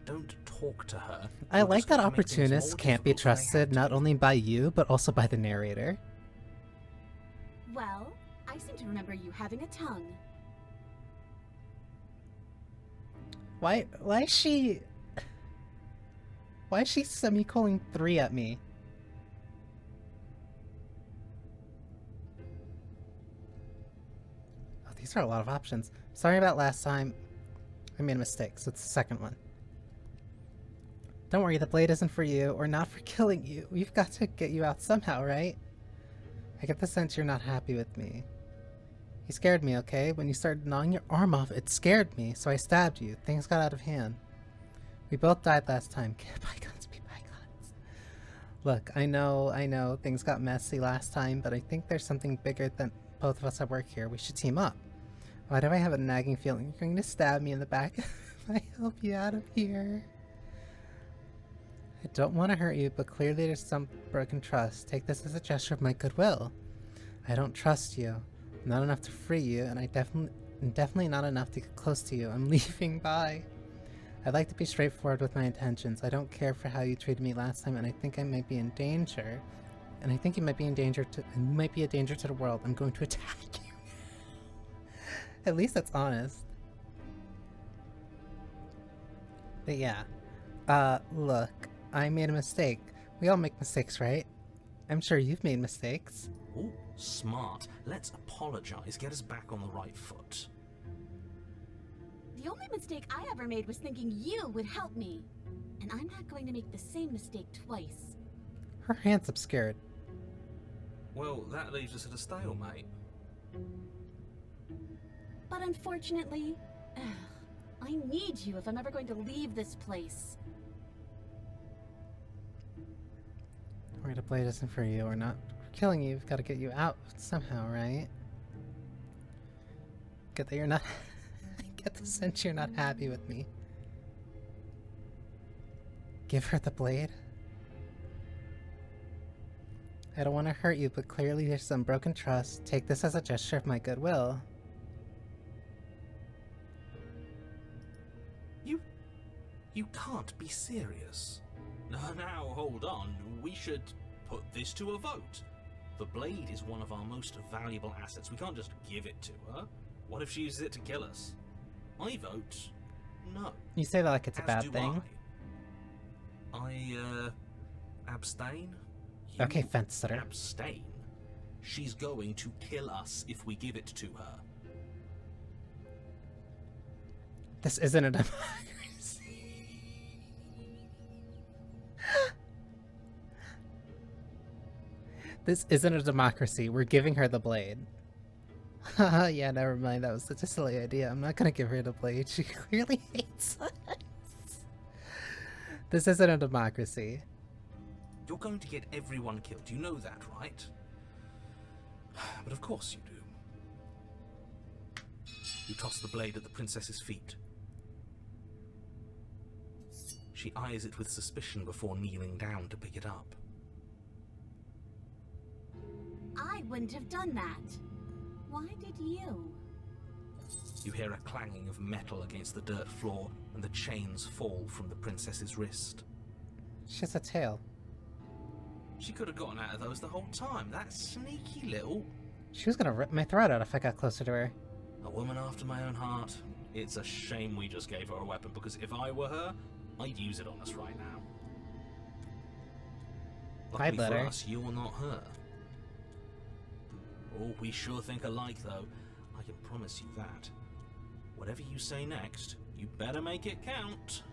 Don't talk to her. I You're like just that going to make things opportunists more can't be difficult than they trusted have to not be. only by you, but also by the narrator. Well, I seem to remember you having a tongue. Why is she semicolon 3 at me? Oh, these are a lot of options. Sorry about last time. I made a mistake, so it's the second one. Don't worry, the blade isn't for you, or not for killing you. We've got to get you out somehow, right? I get the sense you're not happy with me. You scared me, okay? When you started gnawing your arm off, it scared me, so I stabbed you. Things got out of hand. We both died last time. Can bygones be bygones? Look, I know, things got messy last time, but I think there's something bigger than both of us at work here. We should team up. Why do I have a nagging feeling you're going to stab me in the back if I help you out of here? I don't want to hurt you, but clearly there's some broken trust. Take this as a gesture of my goodwill. I don't trust you. I'm not enough to free you, and I'm definitely not enough to get close to you. I'm leaving. Bye. I'd like to be straightforward with my intentions. I don't care for how you treated me last time, and I think I might be in danger. and I think you might be a danger to the world. I'm going to attack you. At least that's honest. But yeah. Look, I made a mistake. We all make mistakes, right? I'm sure you've made mistakes. Ooh, smart. Let's apologize, get us back on the right foot. The only mistake I ever made was thinking you would help me. And I'm not going to make the same mistake twice. Her hand's obscured. Well, that leaves us at a stalemate. But unfortunately, I need you if I'm ever going to leave this place. Where the blade isn't for you or not killing you, we've got to get you out somehow, right? Get that you're not... Get the sense you're not happy with me. Give her the blade? I don't want to hurt you, but clearly there's some broken trust. Take this as a gesture of my goodwill. You can't be serious. Now, hold on. We should put this to a vote. The blade is one of our most valuable assets. We can't just give it to her. What if she uses it to kill us? I vote no. You say that like it's a bad thing. I abstain. You Okay, fence sitter. Abstain. She's going to kill us if we give it to her. This isn't a democracy. This isn't a democracy. We're giving her the blade. Haha, yeah, never mind. That was such a silly idea. I'm not gonna give her the blade. She clearly hates us. This isn't a democracy. You're going to get everyone killed. You know that, right? But of course you do. You toss the blade at the princess's feet. She eyes it with suspicion before kneeling down to pick it up. I wouldn't have done that. Why did you? You hear a clanging of metal against the dirt floor, and the chains fall from the princess's wrist. She has a tail. She could have gotten out of those the whole time. That sneaky little... She was gonna rip my throat out if I got closer to her. A woman after my own heart. It's a shame we just gave her a weapon, because if I were her, I'd use it on us right now. Luckily I'd let for her. us, you're not her. Oh, we sure think alike, though. I can promise you that. Whatever you say next, you better make it count.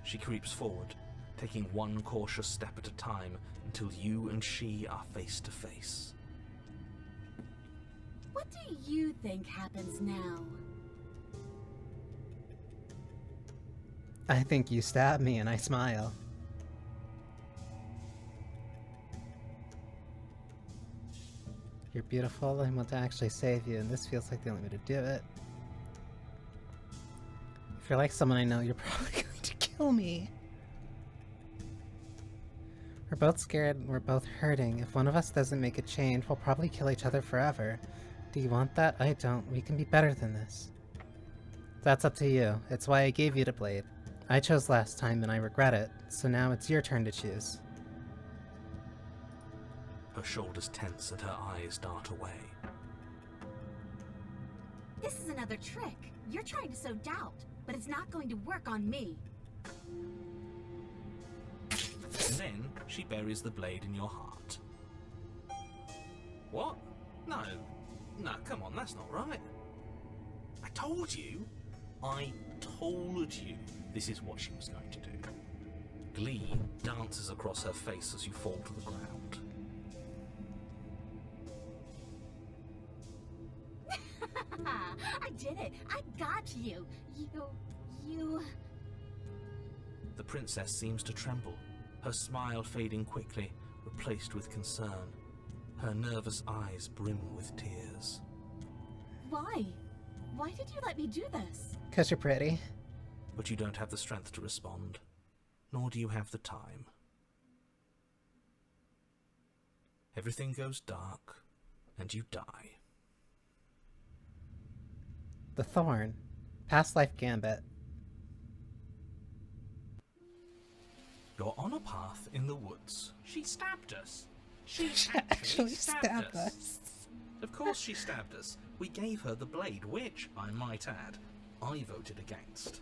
She creeps forward, taking one cautious step at a time until you and she are face to face. What do you think happens now? I think you stab me and I smile. You're beautiful. I want to actually save you, and this feels like the only way to do it. If you're like someone I know, you're probably going to kill me. We're both scared and we're both hurting. If one of us doesn't make a change, we'll probably kill each other forever. Do you want that? I don't. We can be better than this. That's up to you. It's why I gave you the blade. I chose last time and I regret it, so now it's your turn to choose. Her shoulders tense and her eyes dart away. This is another trick. You're trying to sow doubt, but it's not going to work on me. And then she buries the blade in your heart. What? No, come on, that's not right. I told you this is what she was going to do. Glee dances across her face as you fall to the ground. I did it! I got you! You... The princess seems to tremble, her smile fading quickly, replaced with concern. Her nervous eyes brim with tears. Why? Why did you let me do this? 'Cause you're pretty. But you don't have the strength to respond, nor do you have the time. Everything goes dark, and you die. The Thorn. Past life gambit. You're on a path in the woods. She stabbed us. She Actually stabbed us. Of course she stabbed us. We gave her the blade, which, I might add, I voted against.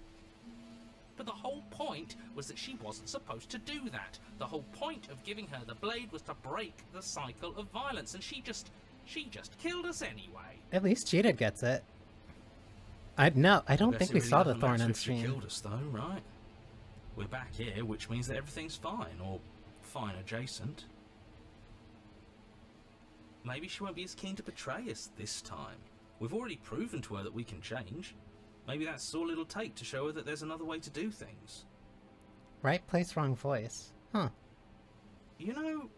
But the whole point was that she wasn't supposed to do that. The whole point of giving her the blade was to break the cycle of violence, and she just killed us anyway. At least Cheetah gets it. I don't think we saw the thorn on She stream. killed us though, right? We're back here, which means that everything's fine, or fine adjacent. Maybe she won't be as keen to betray us this time. We've already proven to her that we can change. Maybe that's all it'll take to show her that there's another way to do things. Right place, wrong voice. Huh. You know,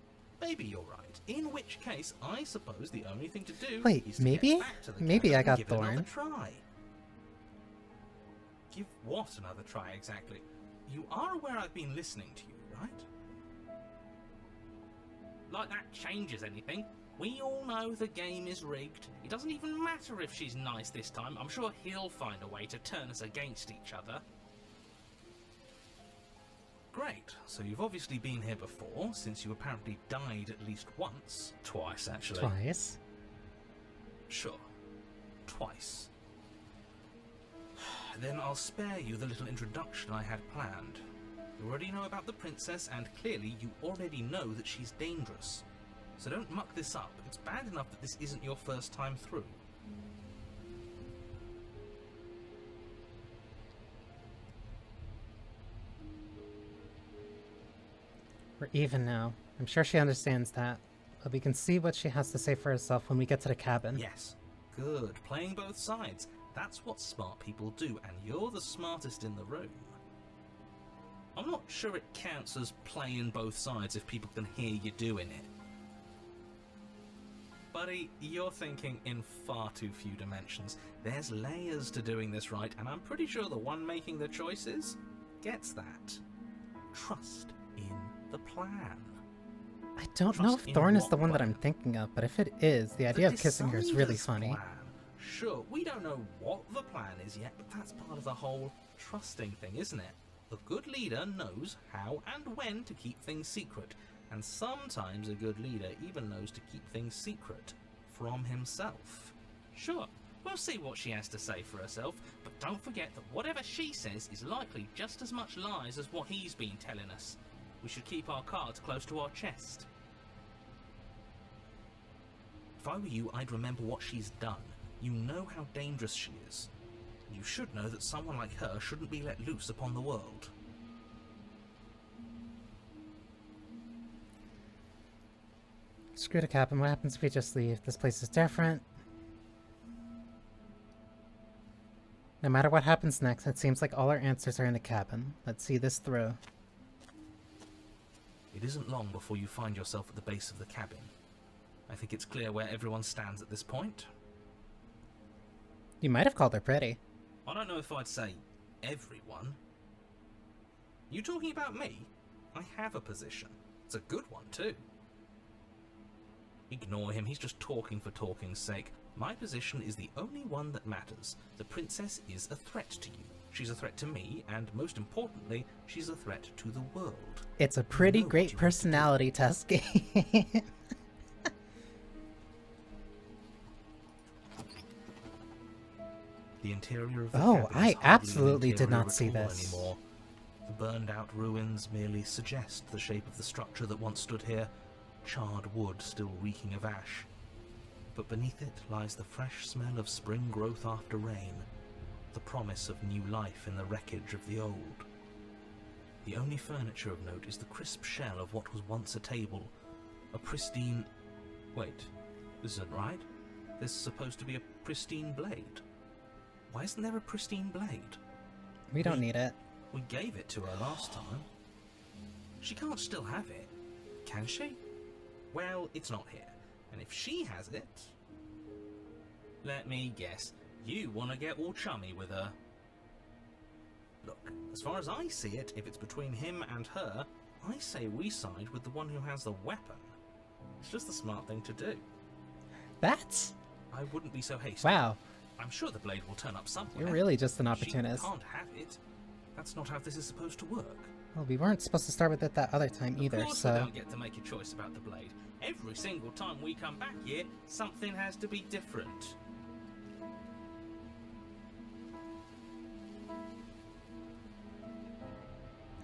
maybe you're right. In which case, I suppose the only thing to do Wait, is to maybe? get back to the Maybe cabin I and got give it another Thorn. try. Give what another try exactly? You are aware I've been listening to you, right? Like that changes anything. We all know the game is rigged. It doesn't even matter if she's nice this time. I'm sure he'll find a way to turn us against each other. Great. So you've obviously been here before, since you apparently died at least once. Twice, actually. Twice. Sure. Twice. Then I'll spare you the little introduction I had planned. You already know about the princess, and clearly you already know that she's dangerous. So don't muck this up. It's bad enough that this isn't your first time through. We're even now. I'm sure she understands that. But we can see what she has to say for herself when we get to the cabin. Yes. Good. Playing both sides. That's what smart people do, and you're the smartest in the room. I'm not sure it counts as playing both sides if people can hear you doing it. Buddy, you're thinking in far too few dimensions. There's layers to doing this right, and I'm pretty sure the one making the choices gets that. Trust in the plan. I don't know if Trust in Thorn is what the one that plan? I'm thinking of, but if it is, the idea of kissing her is really decider's funny. plan. Sure, we don't know what the plan is yet, but that's part of the whole trusting thing, isn't it? A good leader knows how and when to keep things secret, and sometimes a good leader even knows to keep things secret from himself. Sure, we'll see what she has to say for herself, but don't forget that whatever she says is likely just as much lies as what he's been telling us. We should keep our cards close to our chest. If I were you, I'd remember what she's done. You know how dangerous she is. You should know that someone like her shouldn't be let loose upon the world. Screw the cabin. What happens if we just leave? This place is different. No matter what happens next, it seems like all our answers are in the cabin. Let's see this through. It isn't long before you find yourself at the base of the cabin. I think it's clear where everyone stands at this point. You might have called her pretty. I don't know if I'd say everyone. You talking about me? I have a position. It's a good one, too. Ignore him, he's just talking for talking's sake. My position is the only one that matters. The princess is a threat to you. She's a threat to me, and most importantly, she's a threat to the world. It's a pretty You know what great you want to do. personality test game. The interior of the Oh, cabin I is hardly an absolutely did interior not see at all this. anymore. The burned-out ruins merely suggest the shape of the structure that once stood here, charred wood still reeking of ash. But beneath it lies the fresh smell of spring growth after rain, the promise of new life in the wreckage of the old. The only furniture of note is the crisp shell of what was once a table, a pristine... Wait, this isn't right. There's supposed to be a pristine blade. Why isn't there a pristine blade? We don't need it. We gave it to her last time. She can't still have it, can she? Well, it's not here. And if she has it... Let me guess. You want to get all chummy with her. Look, as far as I see it, if it's between him and her, I say we side with the one who has the weapon. It's just the smart thing to do. That's... I wouldn't be so hasty. Wow. I'm sure the blade will turn up somewhere. You're really just an She opportunist. can't have it. That's not how this is supposed to work. Well, we weren't supposed to start with it that other time either, Of course so... we don't get to make a choice about the blade. Every single time we come back here, something has to be different.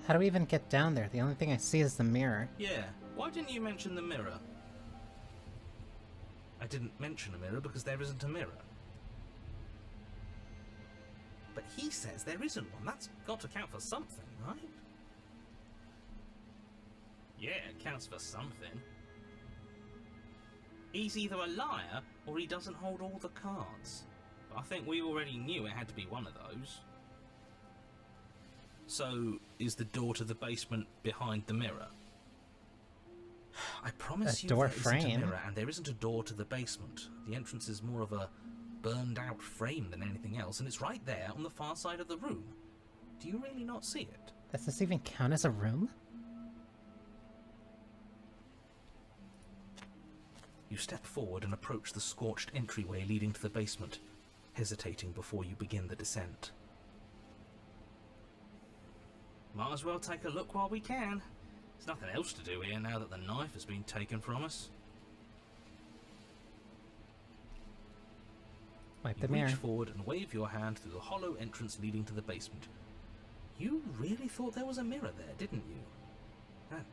How do we even get down there? The only thing I see is the mirror. Yeah, why didn't you mention the mirror? I didn't mention a mirror because there isn't a mirror. But he says there isn't one. That's got to count for something, right? Yeah, it counts for something. He's either a liar or he doesn't hold all the cards. But I think we already knew it had to be one of those. So, is the door to the basement behind the mirror? I promise A you door there isn't frame? a mirror, and there isn't a door to the basement. The entrance is more of a burned-out frame than anything else, and it's right there on the far side of the room. Do you really not see it? Does this even count as a room? You step forward and approach the scorched entryway leading to the basement, hesitating before you begin the descent. Might as well take a look while we can. There's nothing else to do here now that the knife has been taken from us. Wipe You the mirror. reach forward and wave your hand through the hollow entrance leading to the basement. You really thought there was a mirror there, didn't you? That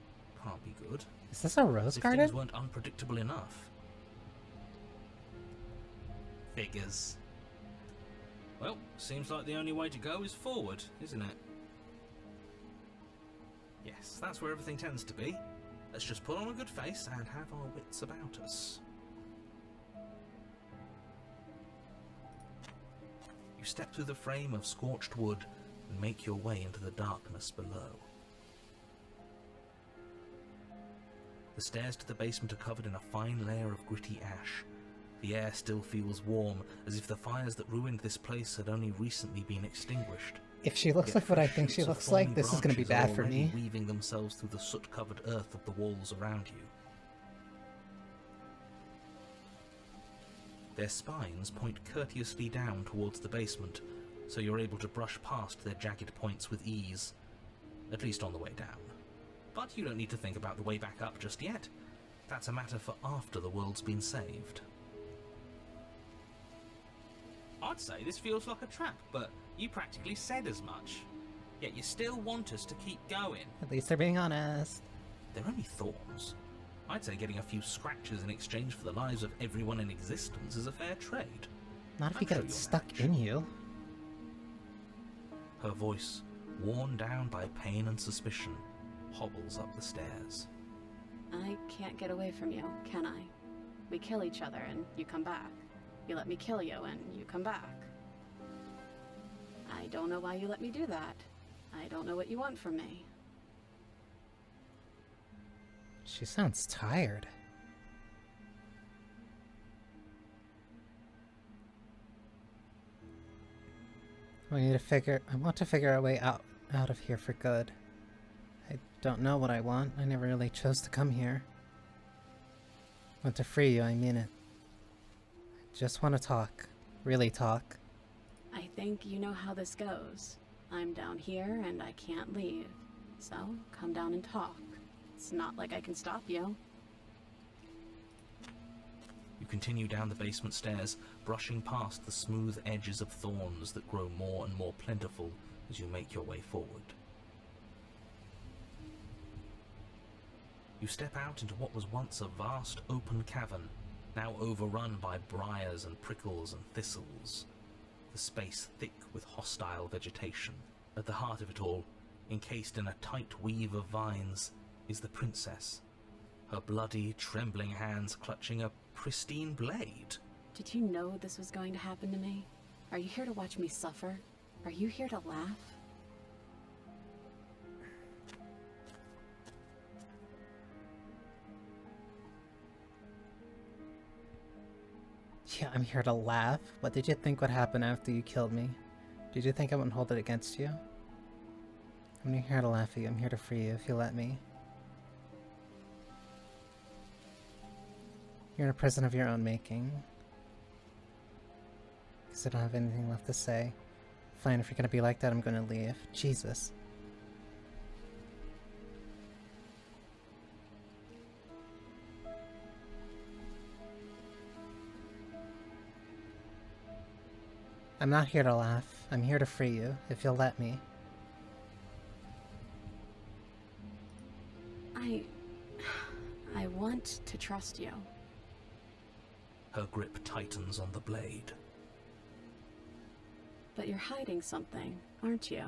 can't be good. Is this a rose As if garden? things weren't unpredictable enough. Figures. Well, seems like the only way to go is forward, isn't it? Yes, that's where everything tends to be. Let's just put on a good face and have our wits about us. You step through the frame of scorched wood and make your way into the darkness below. The stairs to the basement are covered in a fine layer of gritty ash. The air still feels warm, as if the fires that ruined this place had only recently been extinguished. If she looks Yet like what I fresh think she shoots of looks like, thorny this is going to be branches are bad for already me. weaving themselves through the soot-covered earth of the walls around you. Their spines point courteously down towards the basement, so you're able to brush past their jagged points with ease, at least on the way down. But you don't need to think about the way back up just yet. That's a matter for after the world's been saved. I'd say this feels like a trap, but you practically said as much. Yet you still want us to keep going. At least they're being honest. They're only thorns. I'd say getting a few scratches in exchange for the lives of everyone in existence is a fair trade. Not if I'm you get sure it you'll stuck manage. in you. Her voice, worn down by pain and suspicion, hobbles up the stairs. I can't get away from you, can I? We kill each other and you come back. You let me kill you and you come back. I don't know why you let me do that. I don't know what you want from me. She sounds tired. I want to figure a way out of here for good. I don't know what I want. I never really chose to come here. I want to free you, I mean it. I just want to talk. Really talk. I think you know how this goes. I'm down here and I can't leave. So, come down and talk. It's not like I can stop you. You continue down the basement stairs, brushing past the smooth edges of thorns that grow more and more plentiful as you make your way forward. You step out into what was once a vast open cavern, now overrun by briars and prickles and thistles, the space thick with hostile vegetation. At the heart of it all, encased in a tight weave of vines, is the princess, her bloody, trembling hands clutching a pristine blade. Did you know this was going to happen to me? Are you here to watch me suffer? Are you here to laugh? Yeah, I'm here to laugh. What did you think would happen after you killed me? Did you think I wouldn't hold it against you? I'm not here to laugh at you. I'm here to free you if you let me. You're in a prison of your own making. Because I don't have anything left to say. Fine, if you're gonna be like that, I'm gonna leave. Jesus. I'm not here to laugh. I'm here to free you, if you'll let me. I want to trust you. Her grip tightens on the blade. But you're hiding something, aren't you?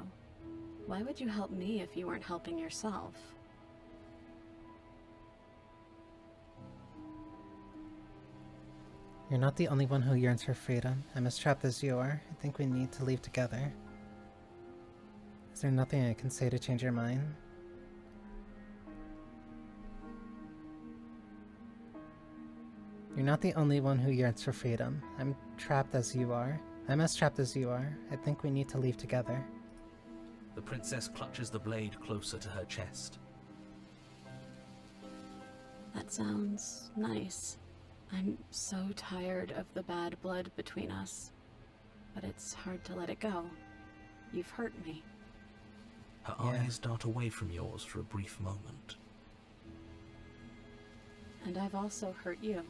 Why would you help me if you weren't helping yourself? You're not the only one who yearns for freedom. I'm as trapped as you are. I think we need to leave together. Is there nothing I can say to change your mind? You're not the only one who yearns for freedom. I'm trapped as you are. I'm as trapped as you are. I think we need to leave together. The princess clutches the blade closer to her chest. That sounds nice. I'm so tired of the bad blood between us. But it's hard to let it go. You've hurt me. Her eyes dart away from yours for a brief moment. And I've also hurt you.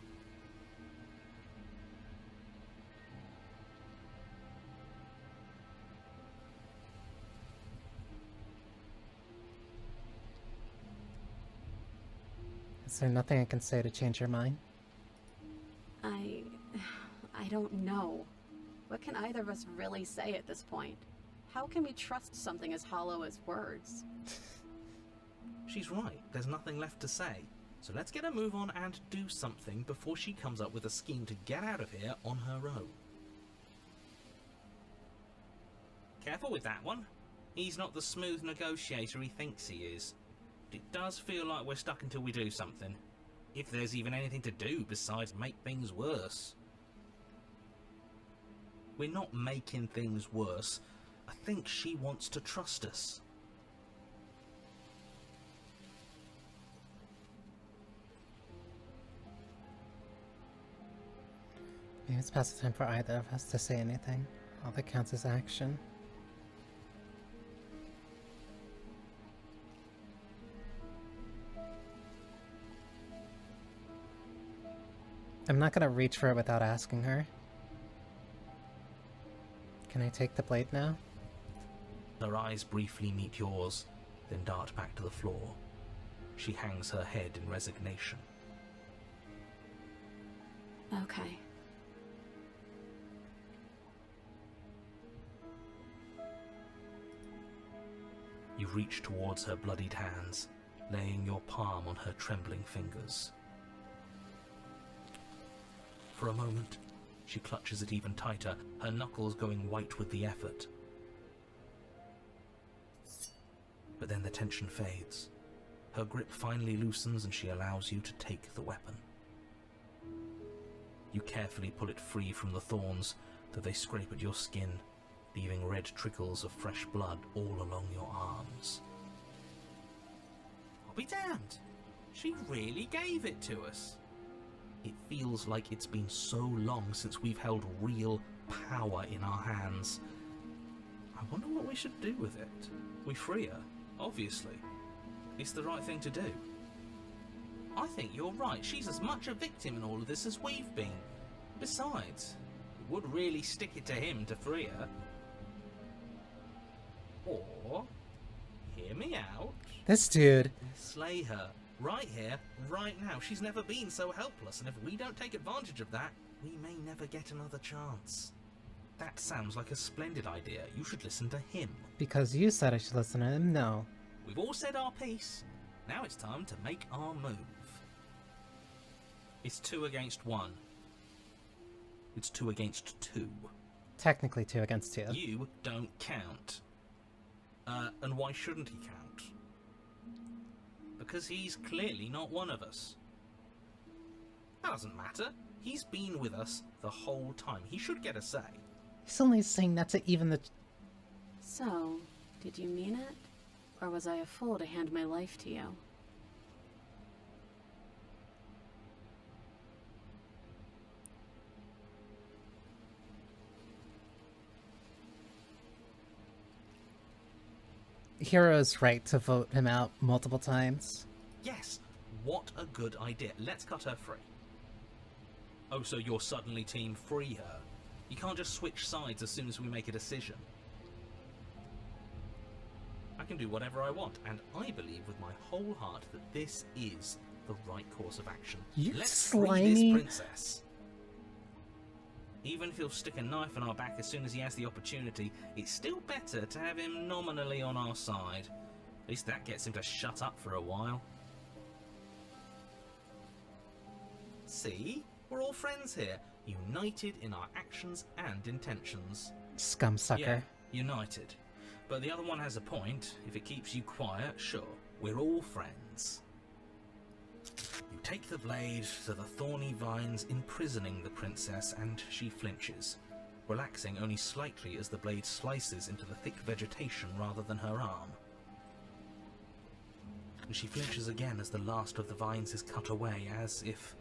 Is there nothing I can say to change your mind? I don't know. What can either of us really say at this point? How can we trust something as hollow as words? She's right, there's nothing left to say. So let's get a move on and do something before she comes up with a scheme to get out of here on her own. Careful with that one. He's not the smooth negotiator he thinks he is. It does feel like we're stuck until we do something. If there's even anything to do besides make things worse. We're not making things worse. I think she wants to trust us. Maybe it's past the time for either of us to say anything. All that counts is action. I'm not gonna reach for it without asking her. Can I take the blade now? Her eyes briefly meet yours, then dart back to the floor. She hangs her head in resignation. Okay. You reach towards her bloodied hands, laying your palm on her trembling fingers. For a moment, she clutches it even tighter, her knuckles going white with the effort. But then the tension fades. Her grip finally loosens and she allows you to take the weapon. You carefully pull it free from the thorns, though they scrape at your skin, leaving red trickles of fresh blood all along your arms. I'll be damned. She really gave it to us. It feels like it's been so long since we've held real power in our hands. I wonder what we should do with it. We free her, obviously. It's the right thing to do. I think you're right. She's as much a victim in all of this as we've been. Besides, it would really stick it to him to free her. Or, hear me out, This dude. slay her. Right here, right now. She's never been so helpless, and if we don't take advantage of that, we may never get another chance. That sounds like a splendid idea. You should listen to him. Because you said I should listen to him, no. We've all said our piece. Now it's time to make our move. It's 2 against 1. It's 2 against 2. Technically 2 against 2. You don't count. And why shouldn't he count? Because he's clearly not one of us. That doesn't matter. He's been with us the whole time. He should get a say. He's only saying that to even the... So, did you mean it? Or was I a fool to hand my life to you? Hero's right to vote him out multiple times. Yes, what a good idea. Let's cut her free. Oh, so you're suddenly team free her? You can't just switch sides as soon as we make a decision. I can do whatever I want, and I believe with my whole heart that this is the right course of action. You Let's slimy free this princess. Even if he'll stick a knife in our back as soon as he has the opportunity, it's still better to have him nominally on our side. At least that gets him to shut up for a while. See? We're all friends here, united in our actions and intentions. Scumsucker. Yeah, united. But the other one has a point. If it keeps you quiet, sure, we're all friends. You take the blade to the thorny vines imprisoning the princess, and she flinches, relaxing only slightly as the blade slices into the thick vegetation rather than her arm. And she flinches again as the last of the vines is cut away, as if,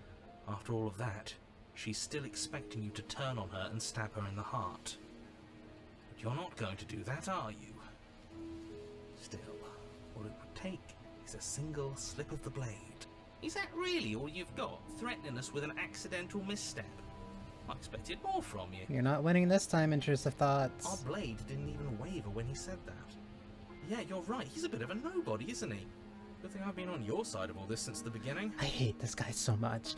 after all of that, she's still expecting you to turn on her and stab her in the heart. But you're not going to do that, are you? Still, all it would take is a single slip of the blade. Is that really all you've got, threatening us with an accidental misstep? I expected more from you. You're not winning this time, intrusive thoughts. Our blade didn't even waver when he said that. Yeah, you're right, he's a bit of a nobody, isn't he? Good thing I've been on your side of all this since the beginning. I hate this guy so much.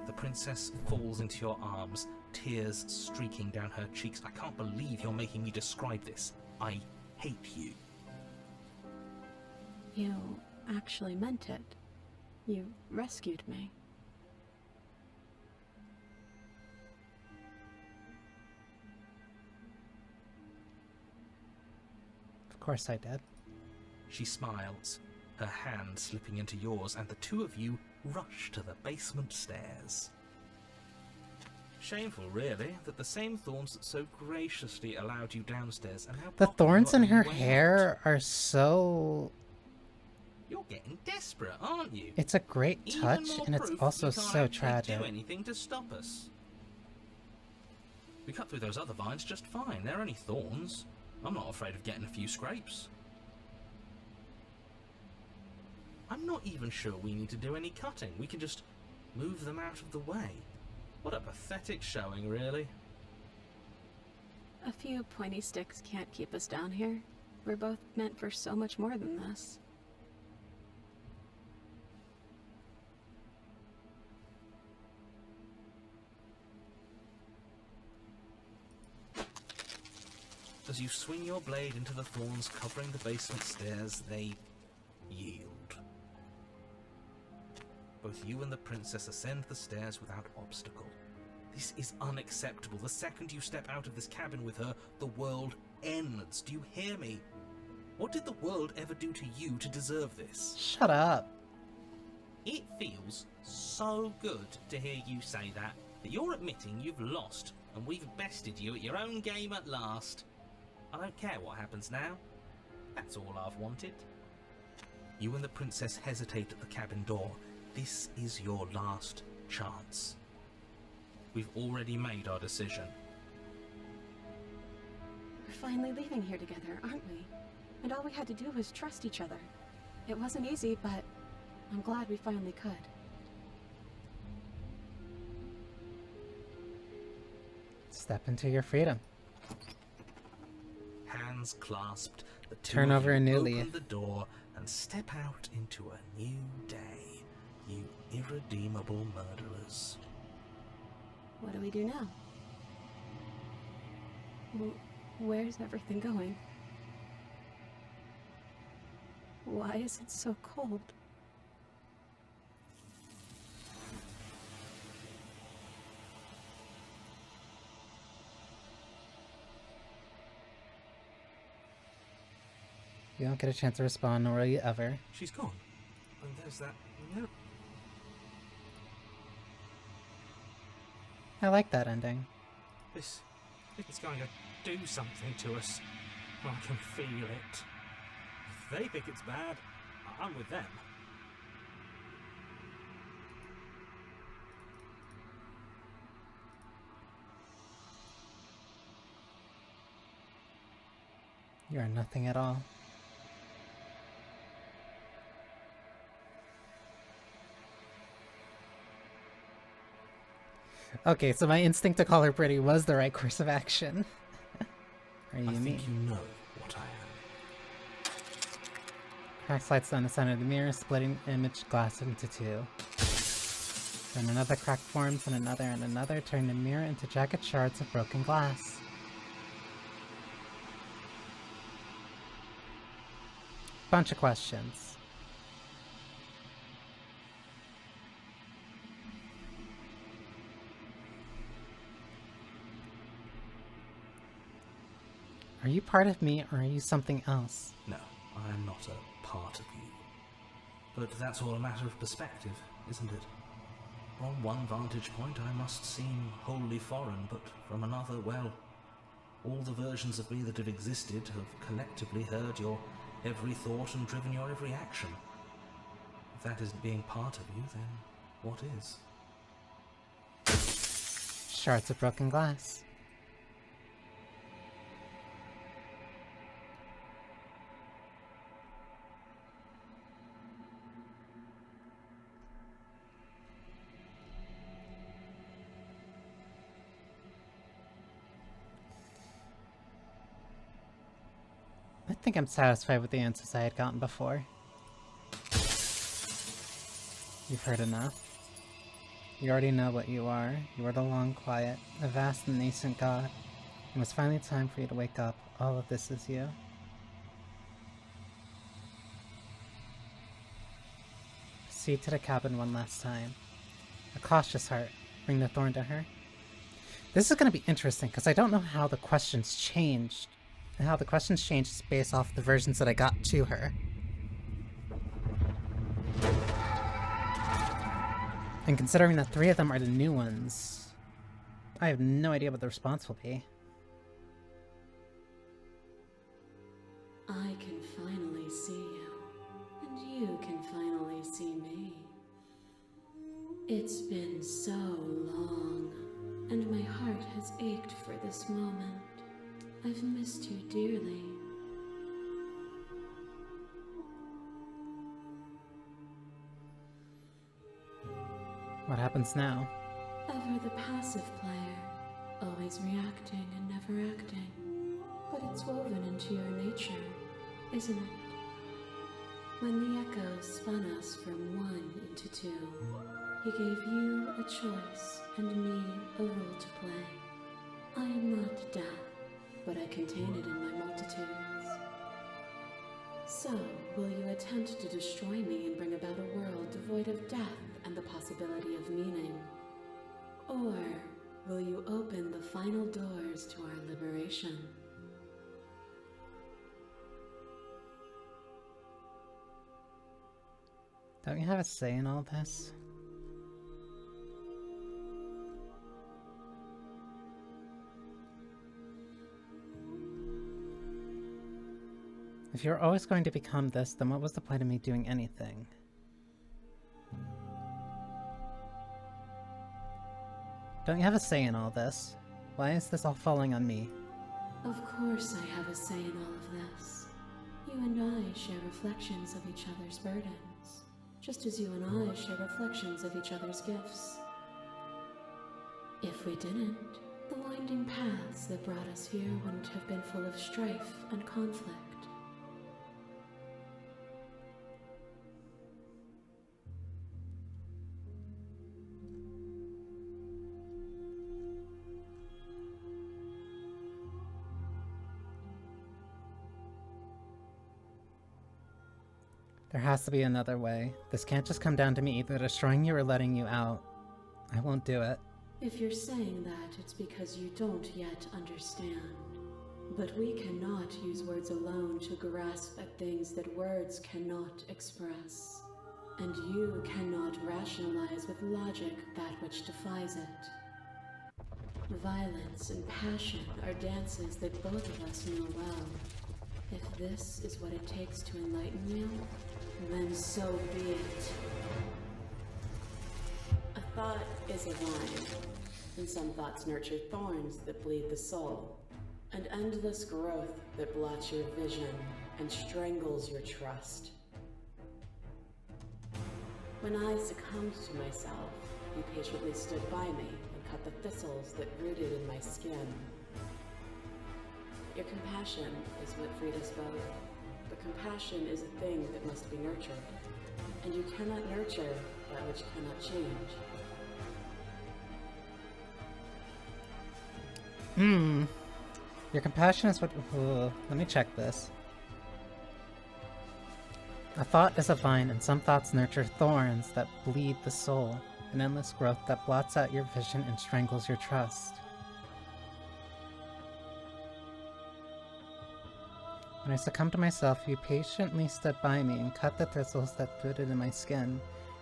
The princess falls into your arms, tears streaking down her cheeks. I can't believe you're making me describe this. I hate you. You actually meant it. You rescued me. Of course I did. She smiles, her hand slipping into yours, and the two of you rush to the basement stairs. Shameful, really, that the same thorns that so graciously allowed you downstairs and how The popular thorns you in are her when you went hair out. are so... You're getting desperate, aren't you? It's a great Even touch, more and it's proof also you can't so actually tragic. do anything to stop us. We cut through those other vines just fine. They're only thorns. I'm not afraid of getting a few scrapes. I'm not even sure we need to do any cutting. We can just move them out of the way. What a pathetic showing, really. A few pointy sticks can't keep us down here. We're both meant for so much more than this. As you swing your blade into the thorns covering the basement stairs, they yield. Both you and the princess ascend the stairs without obstacle. This is unacceptable. The second you step out of this cabin with her, the world ends. Do you hear me? What did the world ever do to you to deserve this? Shut up. It feels so good to hear you say that you're admitting you've lost and we've bested you at your own game at last. I don't care what happens now. That's all I've wanted. You and the princess hesitate at the cabin door. This is your last chance. We've already made our decision. We're finally leaving here together, aren't we? And all we had to do was trust each other. It wasn't easy, but I'm glad we finally could. Step into your freedom. Hands clasped, the two Turn of over you a new open leaf. the door and step out into a new day. You irredeemable murderers. What do we do now? Where's everything going? Why is it so cold? You don't get a chance to respond, nor will you ever. She's gone. And there's that mirror. I like that ending. This is going to do something to us. I can feel it. If they think it's bad, I'm with them. You are nothing at all. Okay, so my instinct to call her pretty was the right course of action. Are you I mean? think you know what I am. Crack slides down the center of the mirror, splitting image glass into two. Then another crack forms, and another, turning the mirror into jagged shards of broken glass. Bunch of questions. Are you part of me, or are you something else? No, I am not a part of you. But that's all a matter of perspective, isn't it? From one vantage point I must seem wholly foreign, but from another, well, all the versions of me that have existed have collectively heard your every thought and driven your every action. If that isn't being part of you, then what is? Shards of broken glass. I think I'm satisfied with the answers I had gotten before. You've heard enough. You already know what you are. You are the long quiet, a vast and nascent god. It was finally time for you to wake up. All of this is you. Proceed to the cabin one last time. A cautious heart. Bring the thorn to her. This is going to be interesting because I don't know how the questions changed. And how the questions changed based off the versions that I got to her. And considering that 3 of them are the new ones, I have no idea what the response will be. I can finally see you, and you can finally see me. It's been so long, and my heart has ached for this moment. I've missed you dearly. What happens now? Ever the passive player, always reacting and never acting. But it's woven into your nature, isn't it? When the echo spun us from 1 into 2, he gave you a choice and me a role to play. I am not death, but I contain it in my multitudes. So, will you attempt to destroy me and bring about a world devoid of death and the possibility of meaning? Or will you open the final doors to our liberation? Don't you have a say in all this? If you're always going to become this, then what was the point of me doing anything? Don't you have a say in all this? Why is this all falling on me? Of course I have a say in all of this. You and I share reflections of each other's burdens, just as you and I share reflections of each other's gifts. If we didn't, the winding paths that brought us here wouldn't have been full of strife and conflict. There has to be another way. This can't just come down to me either destroying you or letting you out. I won't do it. If you're saying that, it's because you don't yet understand. But we cannot use words alone to grasp at things that words cannot express. And you cannot rationalize with logic that which defies it. Violence and passion are dances that both of us know well. If this is what it takes to enlighten you, then so be it. A thought is a vine, and some thoughts nurture thorns that bleed the soul. An endless growth that blots your vision and strangles your trust. When I succumbed to myself, you patiently stood by me and cut the thistles that rooted in my skin. Your compassion is what freed us both, but compassion is a thing that must be nurtured, and you cannot nurture that which cannot change. Your compassion is what... let me check this. A thought is a vine, and some thoughts nurture thorns that bleed the soul, an endless growth that blots out your vision and strangles your trust. When I succumbed to myself, you patiently stood by me and cut the thistles that rooted in my skin.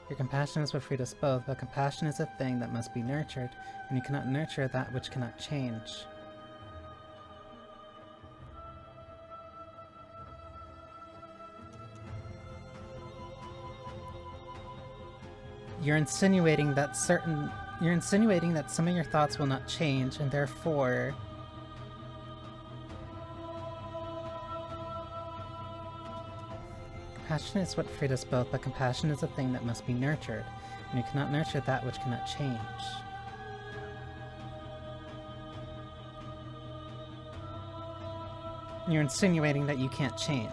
Your compassion is what freed us both, but compassion is a thing that must be nurtured, and you cannot nurture that which cannot change. You're insinuating that some of your thoughts will not change, and therefore... Compassion is what freed us both, but compassion is a thing that must be nurtured, and you cannot nurture that which cannot change. You're insinuating that you can't change.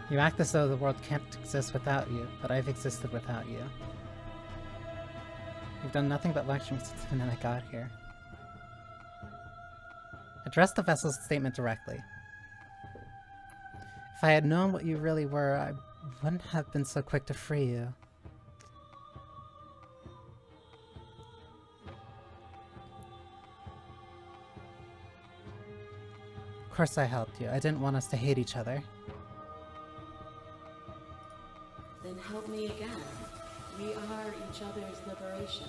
You act as though the world can't exist without you, but I've existed without you. You've done nothing but lecture me since the minute I got here. Address the vessel's statement directly. If I had known what you really were, I wouldn't have been so quick to free you. Of course I helped you. I didn't want us to hate each other. Then help me again. We are each other's liberation.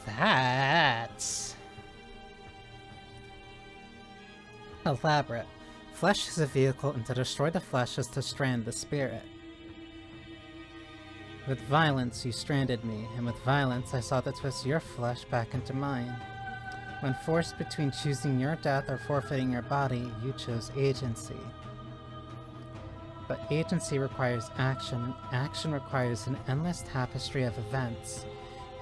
That's elaborate. Flesh is a vehicle, and to destroy the flesh is to strand the spirit. With violence you stranded me, and with violence I sought to twist your flesh back into mine. When forced between choosing your death or forfeiting your body, you chose agency. But agency requires action, and action requires an endless tapestry of events.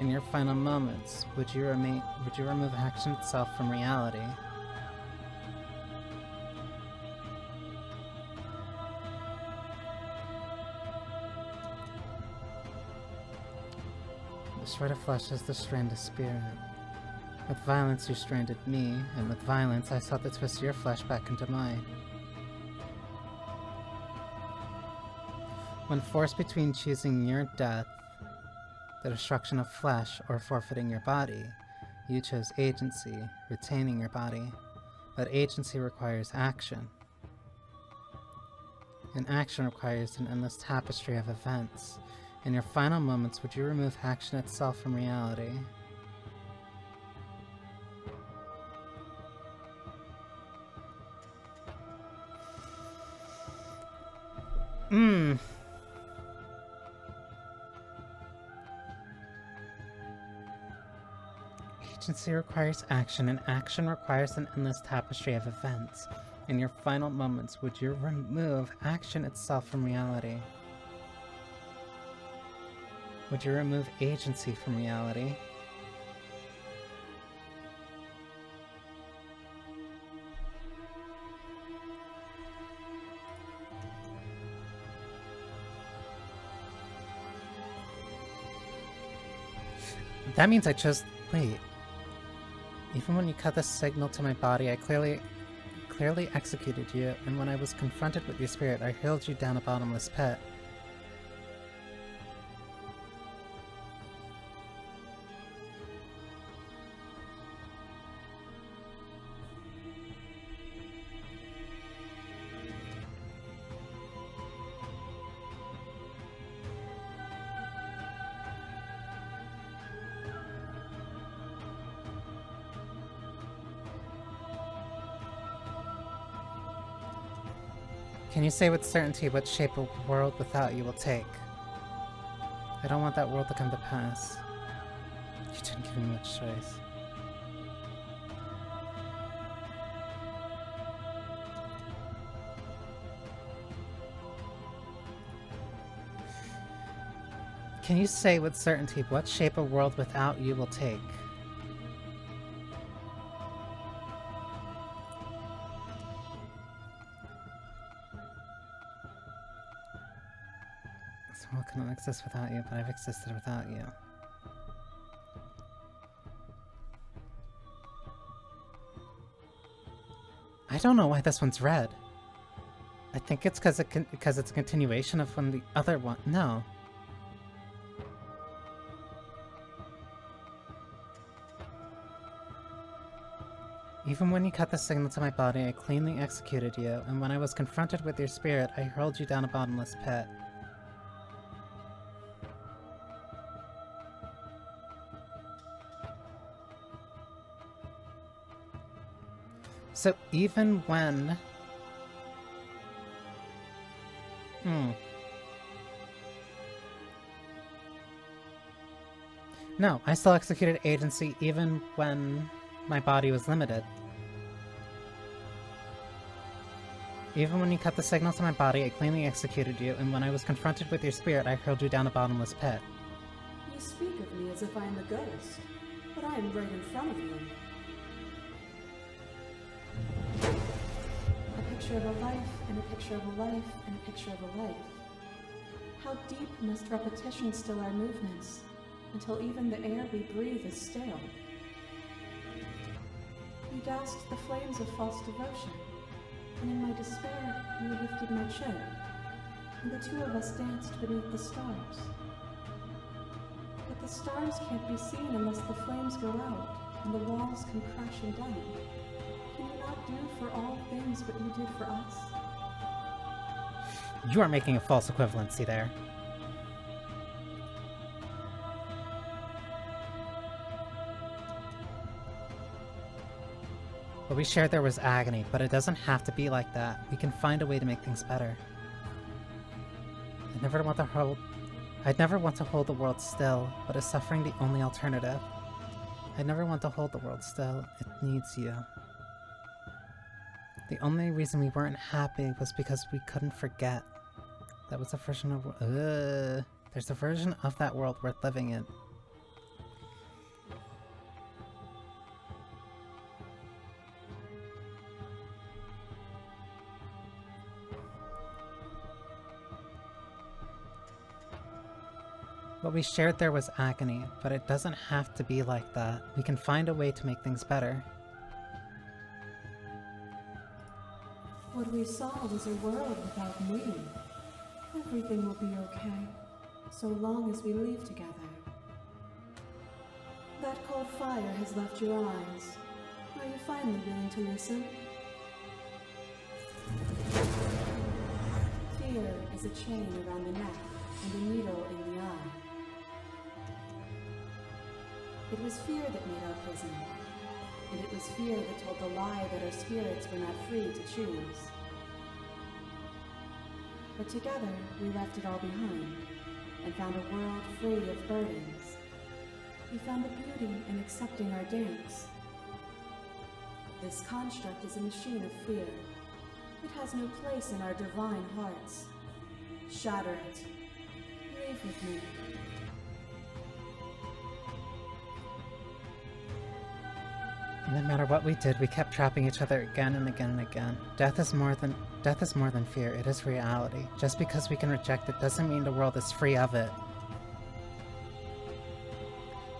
In your final moments, would you remove action itself from reality? Destroy the flesh is to strand the spirit. With violence you stranded me, and with violence I sought to twist your flesh back into mine. When forced between choosing your death, the destruction of flesh, or forfeiting your body, you chose agency, retaining your body. But agency requires action. And action requires an endless tapestry of events. In your final moments, would you remove action itself from reality? Agency requires action, and action requires an endless tapestry of events. In your final moments, would you remove action itself from reality? Would you remove agency from reality? That means I chose... Wait. Even when you cut the signal to my body, I clearly executed you, and when I was confronted with your spirit, I hurled you down a bottomless pit. Can you say with certainty what shape a world without you will take? I don't want that world to come to pass. You didn't give me much choice. Can you say with certainty what shape a world without you will take? What cannot exist without you, but I've existed without you. I don't know why this one's red. I think it's because it's a continuation of when the other one... No. Even when you cut the signal to my body, I cleanly executed you, and when I was confronted with your spirit, I hurled you down a bottomless pit. So even when... No, I still executed agency even when my body was limited. Even when you cut the signal to my body, I cleanly executed you, and when I was confronted with your spirit, I hurled you down a bottomless pit. You speak of me as if I am a ghost, but I am right in front of you. A picture of a life, and a picture of a life, and a picture of a life. How deep must repetition still our movements, until even the air we breathe is stale? You doused the flames of false devotion, and in my despair you lifted my chin, and the two of us danced beneath the stars. But the stars can't be seen unless the flames go out, and the walls come crashing down. Can you not do for all things what you did for us? You are making a false equivalency there. What we shared there was agony, but it doesn't have to be like that. We can find a way to make things better. I'd never want to hold the world still, but is suffering the only alternative? I'd never want to hold the world still. It needs you. The only reason we weren't happy was because we couldn't forget. That was a version of... there's a version of that world worth living in. What we shared there was agony, but it doesn't have to be like that. We can find a way to make things better. What we saw was a world without me. Everything will be okay, so long as we leave together. That cold fire has left your eyes. Are you finally willing to listen? Fear is a chain around the neck and a needle in the eye. It was fear that made our prison, and it was fear that told the lie that our spirits were not free to choose. But together, we left it all behind, and found a world free of burdens. We found the beauty in accepting our dance. This construct is a machine of fear. It has no place in our divine hearts. Shatter it. Leave with me. No matter what we did, we kept trapping each other again and again and again. Death is more than fear. It is reality. Just because we can reject it doesn't mean the world is free of it.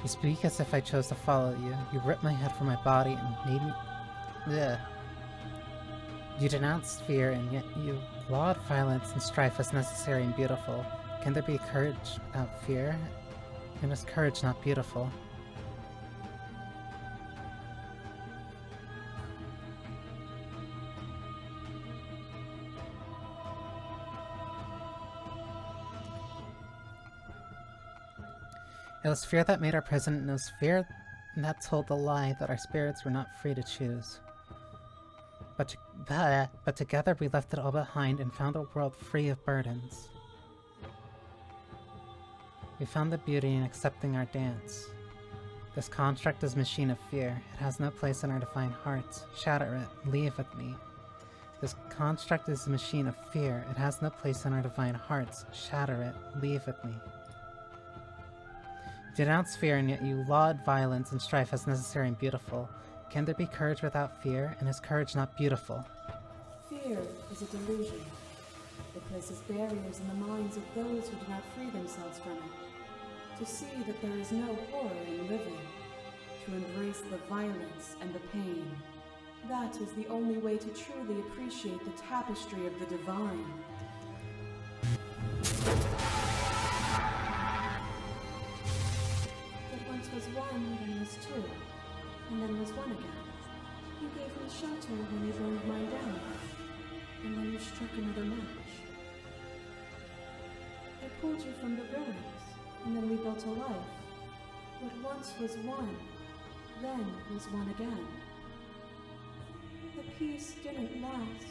You speak as if I chose to follow you. You ripped my head from my body and made me... Ugh. You denounced fear, and yet you laud violence and strife as necessary and beautiful. Can there be courage without fear? And is courage not beautiful? It was fear that made our prison, and it was fear that told the lie that our spirits were not free to choose. But together we left it all behind and found a world free of burdens. We found the beauty in accepting our dance. This construct is a machine of fear. It has no place in our divine hearts. Shatter it. Leave with me. This construct is a machine of fear. It has no place in our divine hearts. Shatter it. Leave with me. You denounce fear, and yet you laud violence and strife as necessary and beautiful. Can there be courage without fear, and is courage not beautiful? Fear is a delusion. It places barriers in the minds of those who do not free themselves from it. To see that there is no horror in living. To embrace the violence and the pain. That is the only way to truly appreciate the tapestry of the divine. What once was one, then was two, and then was one again. You gave me shelter when you burned mine down, and then you struck another match. I pulled you from the ruins, and then we built a life. What once was one, then was one again. The peace didn't last.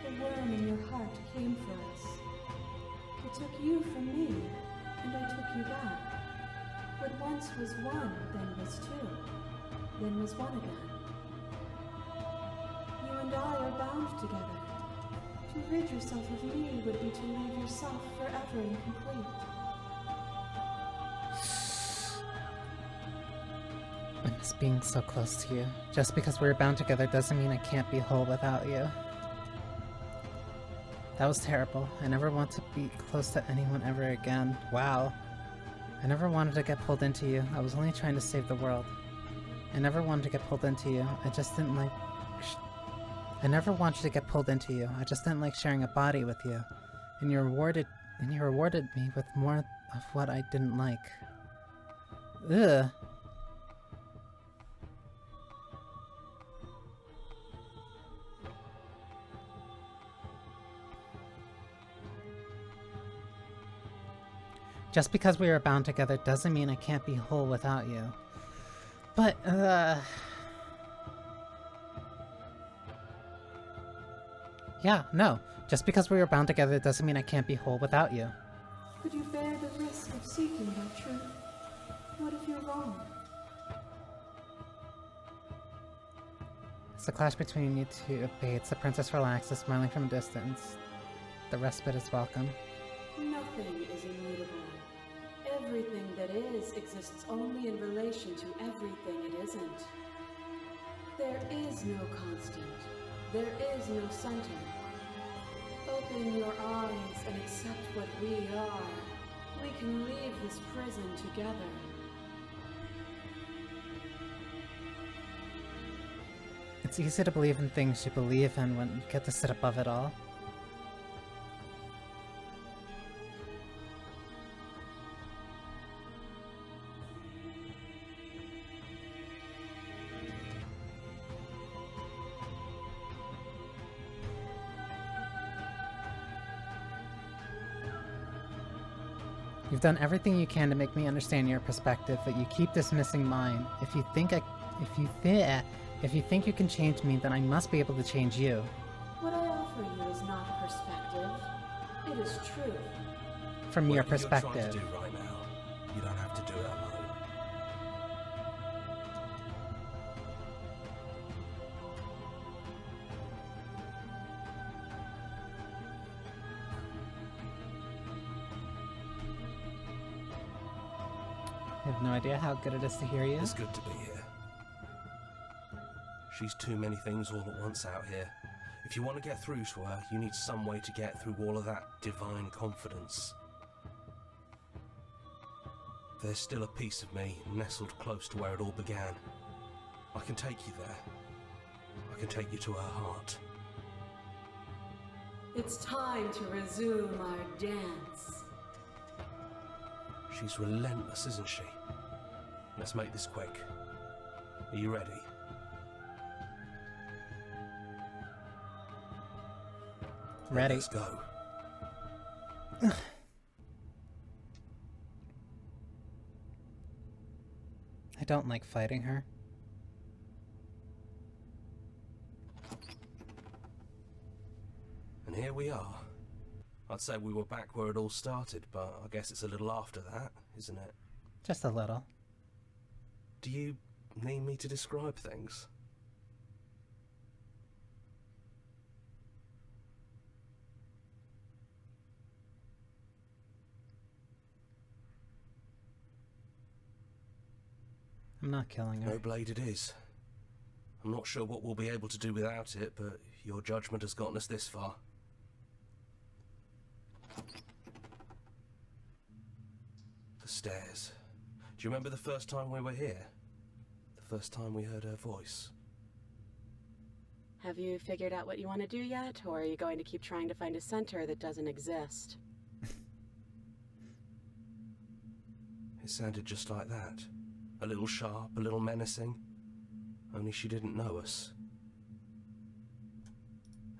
The worm in your heart came for us. It took you from me, and I took you back. What once was one, then was two, then was one again. You and I are bound together. To rid yourself of me would be to leave yourself forever incomplete. I miss being so close to you. Just because we're bound together doesn't mean I can't be whole without you. That was terrible. I never want to be close to anyone ever again. Wow. I never wanted to get pulled into you. I was only trying to save the world. I never wanted to get pulled into you. I just didn't like... I never wanted to get pulled into you. I just didn't like sharing a body with you. And you rewarded me with more of what I didn't like. Ugh. Just because we are bound together doesn't mean I can't be whole without you. But, yeah, no. Just because we are bound together doesn't mean I can't be whole without you. Could you bear the risk of seeking that truth? What if you're wrong? As the clash between you two abates, the princess relaxes, smiling from a distance. The respite is welcome. Nothing is immutable. Everything that is exists only in relation to everything it isn't. There is no constant. There is no center. Open your eyes and accept what we are. We can leave this prison together. It's easy to believe in things you believe in when you get to sit above it all. You've done everything you can to make me understand your perspective, but you keep dismissing mine. If you think you can change me, then I must be able to change you. What I offer you is not perspective. It is truth. From your Whatever you're perspective. trying to do right now, you don't have to do it alone. I have no idea how good it is to hear you. It's good to be here. She's too many things all at once out here. If you want to get through to her, you need some way to get through all of that divine confidence. There's still a piece of me nestled close to where it all began. I can take you there. I can take you to her heart. It's time to resume our dance. She's relentless, isn't she? Let's make this quick. Are you ready? Ready. Let's go. I don't like fighting her. And here we are. I'd say we were back where it all started, but I guess it's a little after that, isn't it? Just a little. Do you need me to describe things? I'm not killing her. No blade it is. I'm not sure what we'll be able to do without it, but your judgment has gotten us this far. The stairs. Do you remember the first time we were here? The first time we heard her voice? Have you figured out what you want to do yet, or are you going to keep trying to find a center that doesn't exist? It sounded just like that. A little sharp, a little menacing. Only she didn't know us.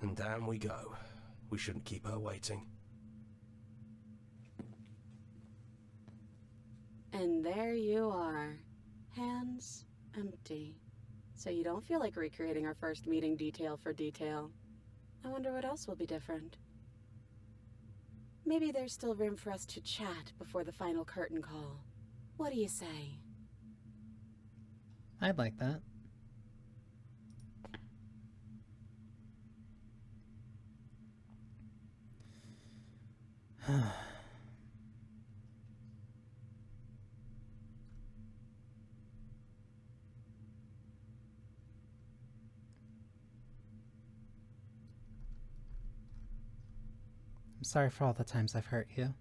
And down we go. We shouldn't keep her waiting. And there you are. Hands empty. So you don't feel like recreating our first meeting detail for detail. I wonder what else will be different. Maybe there's still room for us to chat before the final curtain call. What do you say? I'd like that. I'm sorry for all the times I've hurt you.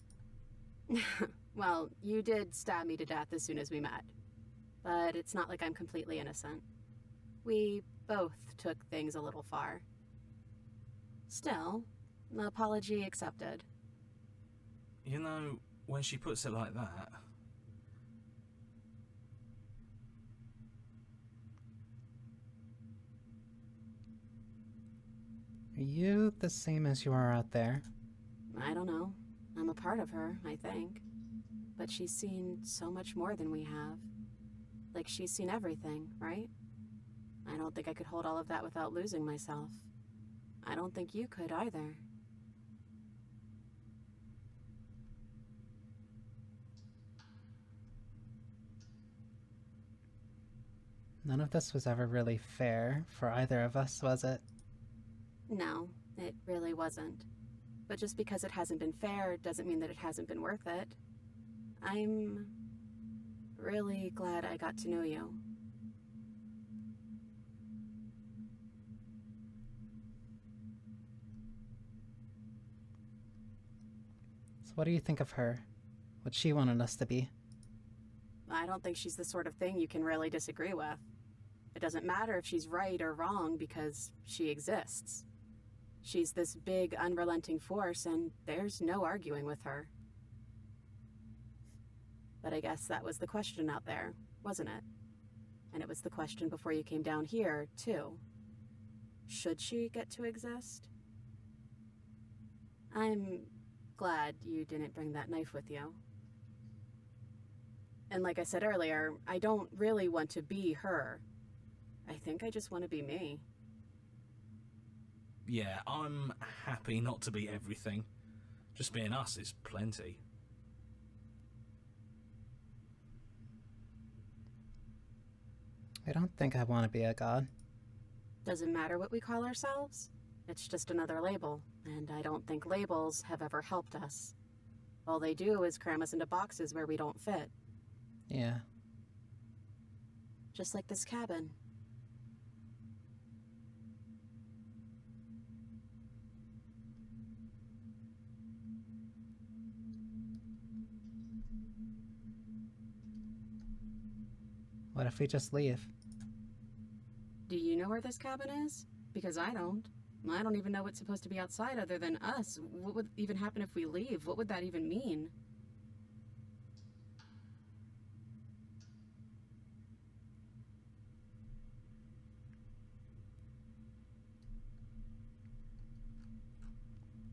Well, you did stab me to death as soon as we met. But it's not like I'm completely innocent. We both took things a little far. Still, apology accepted. You know, when she puts it like that... Are you the same as you are out there? I don't know. I'm a part of her, I think. But she's seen so much more than we have. Like, she's seen everything, right? I don't think I could hold all of that without losing myself. I don't think you could either. None of this was ever really fair for either of us, was it? No, it really wasn't. But just because it hasn't been fair doesn't mean that it hasn't been worth it. I'm really glad I got to know you. So what do you think of her? What she wanted us to be? I don't think she's the sort of thing you can really disagree with. It doesn't matter if she's right or wrong because she exists. She's this big, unrelenting force, and there's no arguing with her. But I guess that was the question out there, wasn't it? And it was the question before you came down here, too. Should she get to exist? I'm glad you didn't bring that knife with you. And like I said earlier, I don't really want to be her. I think I just want to be me. Yeah, I'm happy not to be everything. Just being us is plenty. I don't think I want to be a god. Doesn't matter what we call ourselves. It's just another label, and I don't think labels have ever helped us. All they do is cram us into boxes where we don't fit. Yeah. Just like this cabin. What if we just leave? Do you know where this cabin is? Because I don't. I don't even know what's supposed to be outside other than us. What would even happen if we leave? What would that even mean?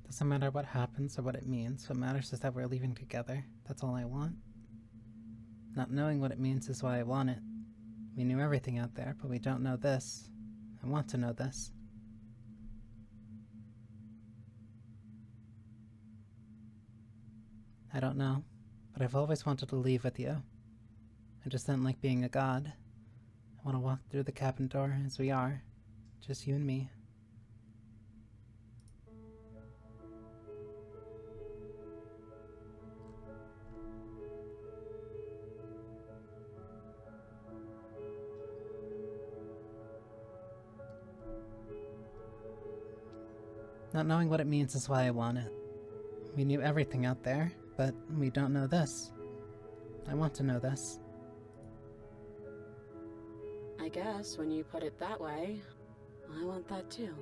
Doesn't matter what happens or what it means. What matters is that we're leaving together. That's all I want. Not knowing what it means is why I want it. We knew everything out there, but we don't know this. I want to know this. I don't know, but I've always wanted to leave with you. I just didn't like being a god. I want to walk through the cabin door as we are. Just you and me. Not knowing what it means is why I want it. We knew everything out there, but we don't know this. I want to know this. I guess when you put it that way, I want that too.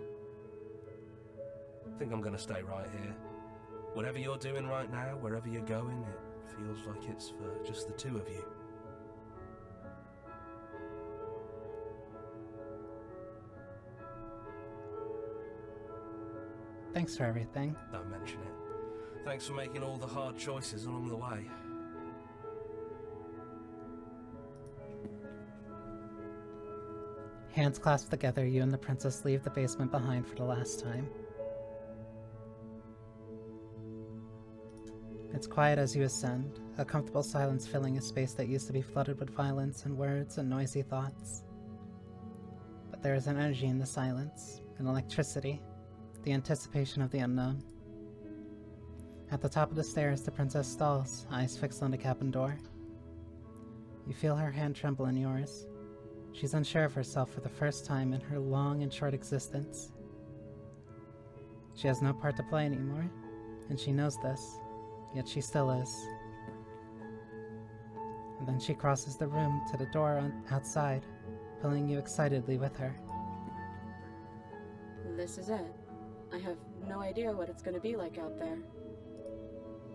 I think I'm gonna stay right here. Whatever you're doing right now, wherever you're going, it feels like it's for just the two of you. Thanks for everything. Don't mention it. Thanks for making all the hard choices along the way. Hands clasped together, you and the princess leave the basement behind for the last time. It's quiet as you ascend, a comfortable silence filling a space that used to be flooded with violence and words and noisy thoughts. But there is an energy in the silence, an electricity, the anticipation of the unknown. At the top of the stairs, the princess stalls, eyes fixed on the cabin door. You feel her hand tremble in yours. She's unsure of herself for the first time in her long and short existence. She has no part to play anymore, and she knows this, yet she still is. And then she crosses the room to the door outside, pulling you excitedly with her. This is it. I have no idea what it's going to be like out there.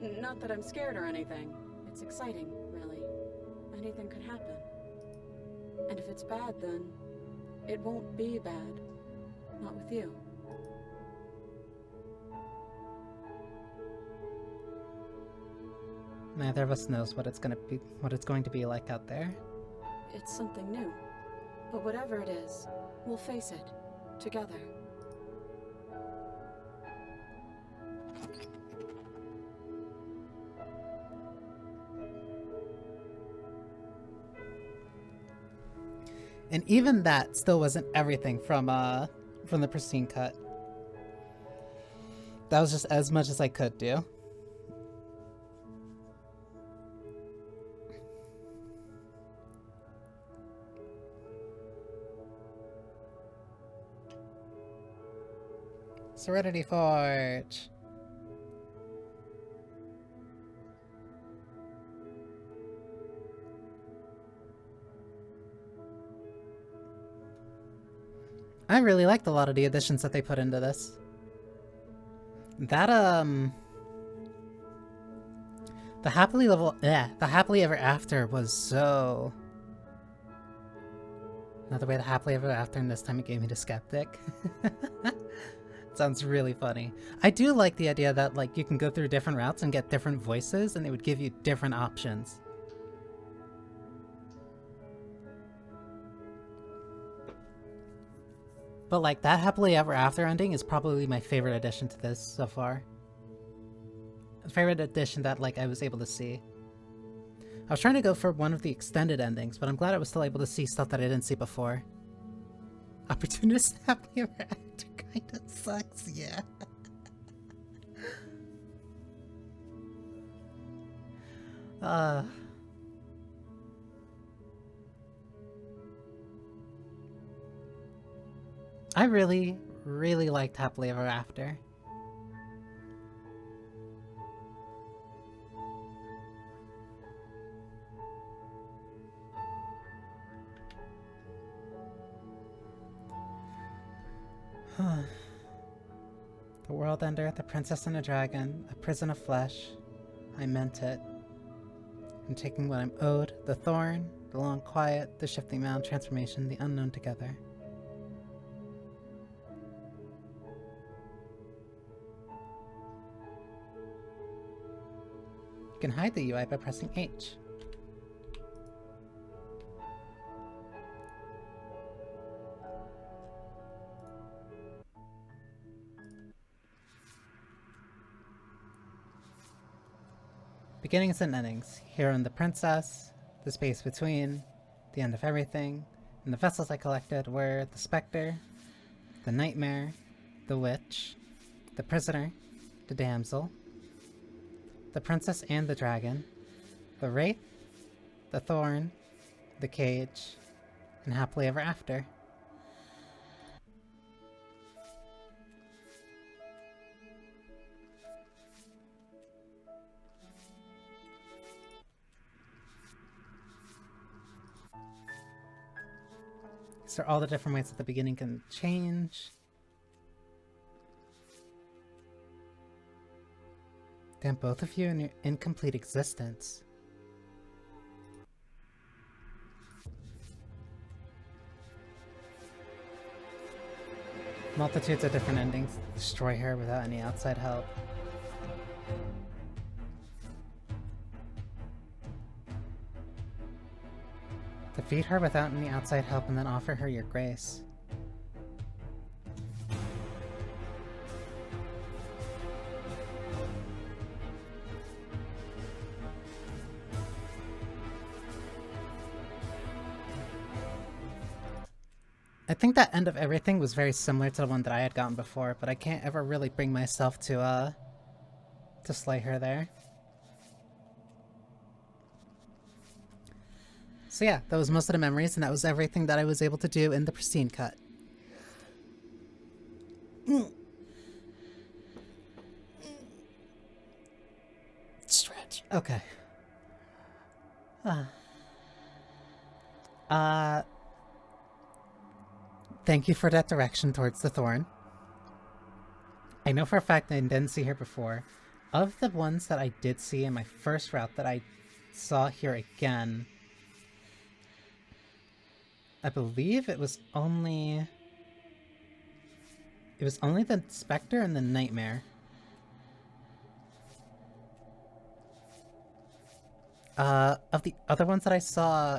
Not that I'm scared or anything. It's exciting, really. Anything could happen. And if it's bad, then it won't be bad. Not with you. Neither of us knows what it's going to be like out there. It's something new. But whatever it is, we'll face it. Together. And even that still wasn't everything from the Pristine cut. That was just as much as I could do. Serenity Forge. I really liked a lot of the additions that they put into this. That, the happily ever after was so... Not the way the happily ever after, and this time it gave me the skeptic. Sounds really funny. I do like the idea that, like, you can go through different routes and get different voices, and they would give you different options. But, like, that happily ever after ending is probably my favorite addition to this so far. Favorite addition that, like, I was able to see. I was trying to go for one of the extended endings, but I'm glad I was still able to see stuff that I didn't see before. Opportunist happily ever after kinda sucks, yeah. I really, really liked Happily Ever After. The world ender, the princess and a dragon, a prison of flesh. I meant it. I'm taking what I'm owed, the thorn, the long quiet, the shifting mound transformation, the unknown together. You can hide the UI by pressing H. Beginnings and endings. Hero and the princess, the space between, the end of everything, and the vessels I collected were the specter, the nightmare, the witch, the prisoner, the damsel, the princess and the dragon, the wraith, the thorn, the cage, and happily ever after. These are all the different ways that the beginning can change. Damn, both of you in your incomplete existence. Multitudes of different endings. Destroy her without any outside help. Defeat her without any outside help and then offer her your grace. I think that end of everything was very similar to the one that I had gotten before, but I can't ever really bring myself to slay her there. So yeah, that was most of the memories, and that was everything that I was able to do in the Pristine cut. Stretch. Okay. Thank you for that direction towards the thorn. I know for a fact I didn't see her before. Of the ones that I did see in my first route that I saw here again, I believe it was only the Spectre and the Nightmare. Of the other ones that I saw,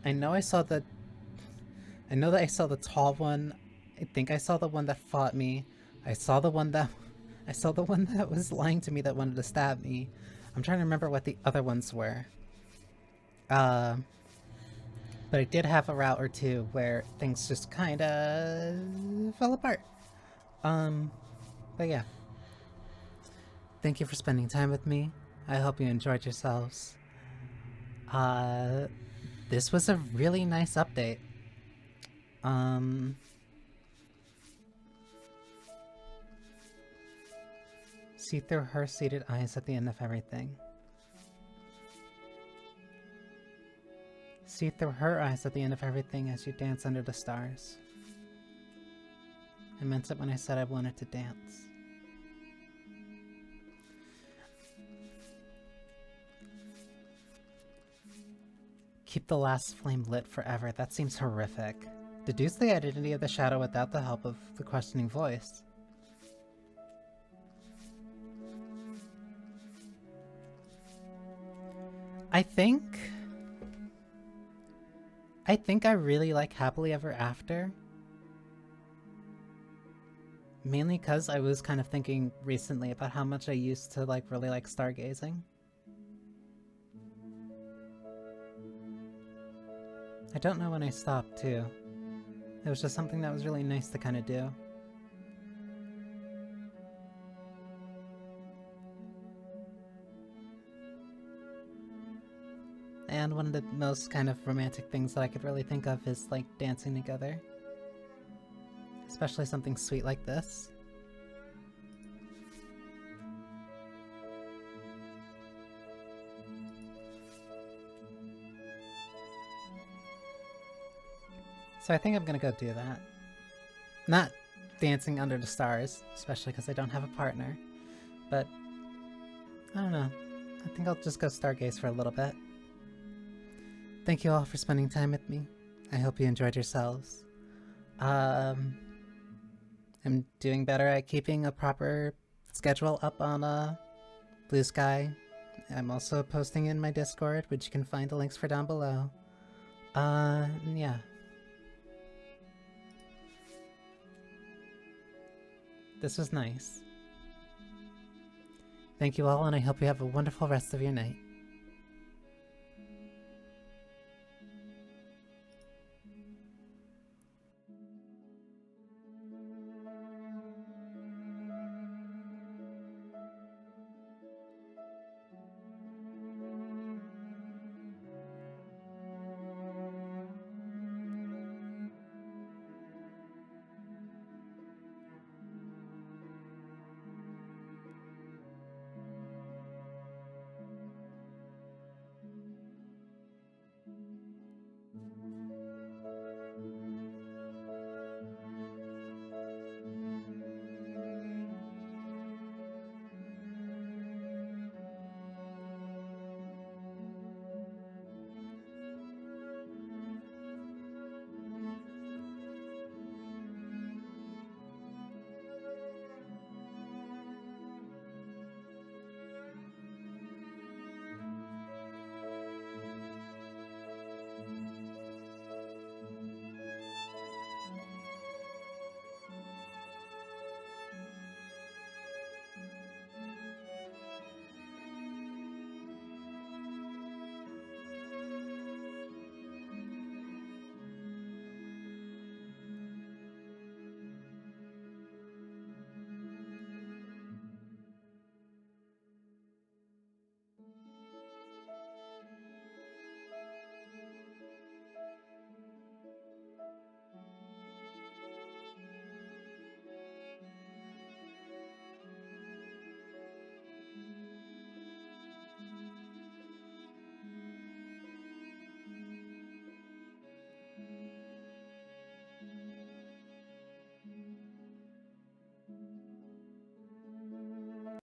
I know that I saw the tall one. I think I saw the one that fought me. I saw the one that was lying to me that wanted to stab me. I'm trying to remember what the other ones were. But I did have a route or two where things just kinda fell apart. But yeah. Thank you for spending time with me. I hope you enjoyed yourselves. This was a really nice update. See through her seated eyes at the end of everything. See through her eyes at the end of everything as you dance under the stars. I meant it when I said I wanted to dance. Keep the last flame lit forever. That seems horrific. Deduce the identity of the shadow without the help of the questioning voice. I think I really like Happily Ever After. Mainly because I was kind of thinking recently about how much I used to really like stargazing. I don't know when I stopped too. It was just something that was really nice to kind of do. And one of the most kind of romantic things that I could really think of is like dancing together. Especially something sweet like this. So I think I'm gonna go do that. Not dancing under the stars, especially because I don't have a partner. But I don't know. I think I'll just go stargaze for a little bit. Thank you all for spending time with me. I hope you enjoyed yourselves. I'm doing better at keeping a proper schedule up on Blue Sky. I'm also posting in my Discord, which you can find the links for down below. Yeah. This was nice. Thank you all, and I hope you have a wonderful rest of your night.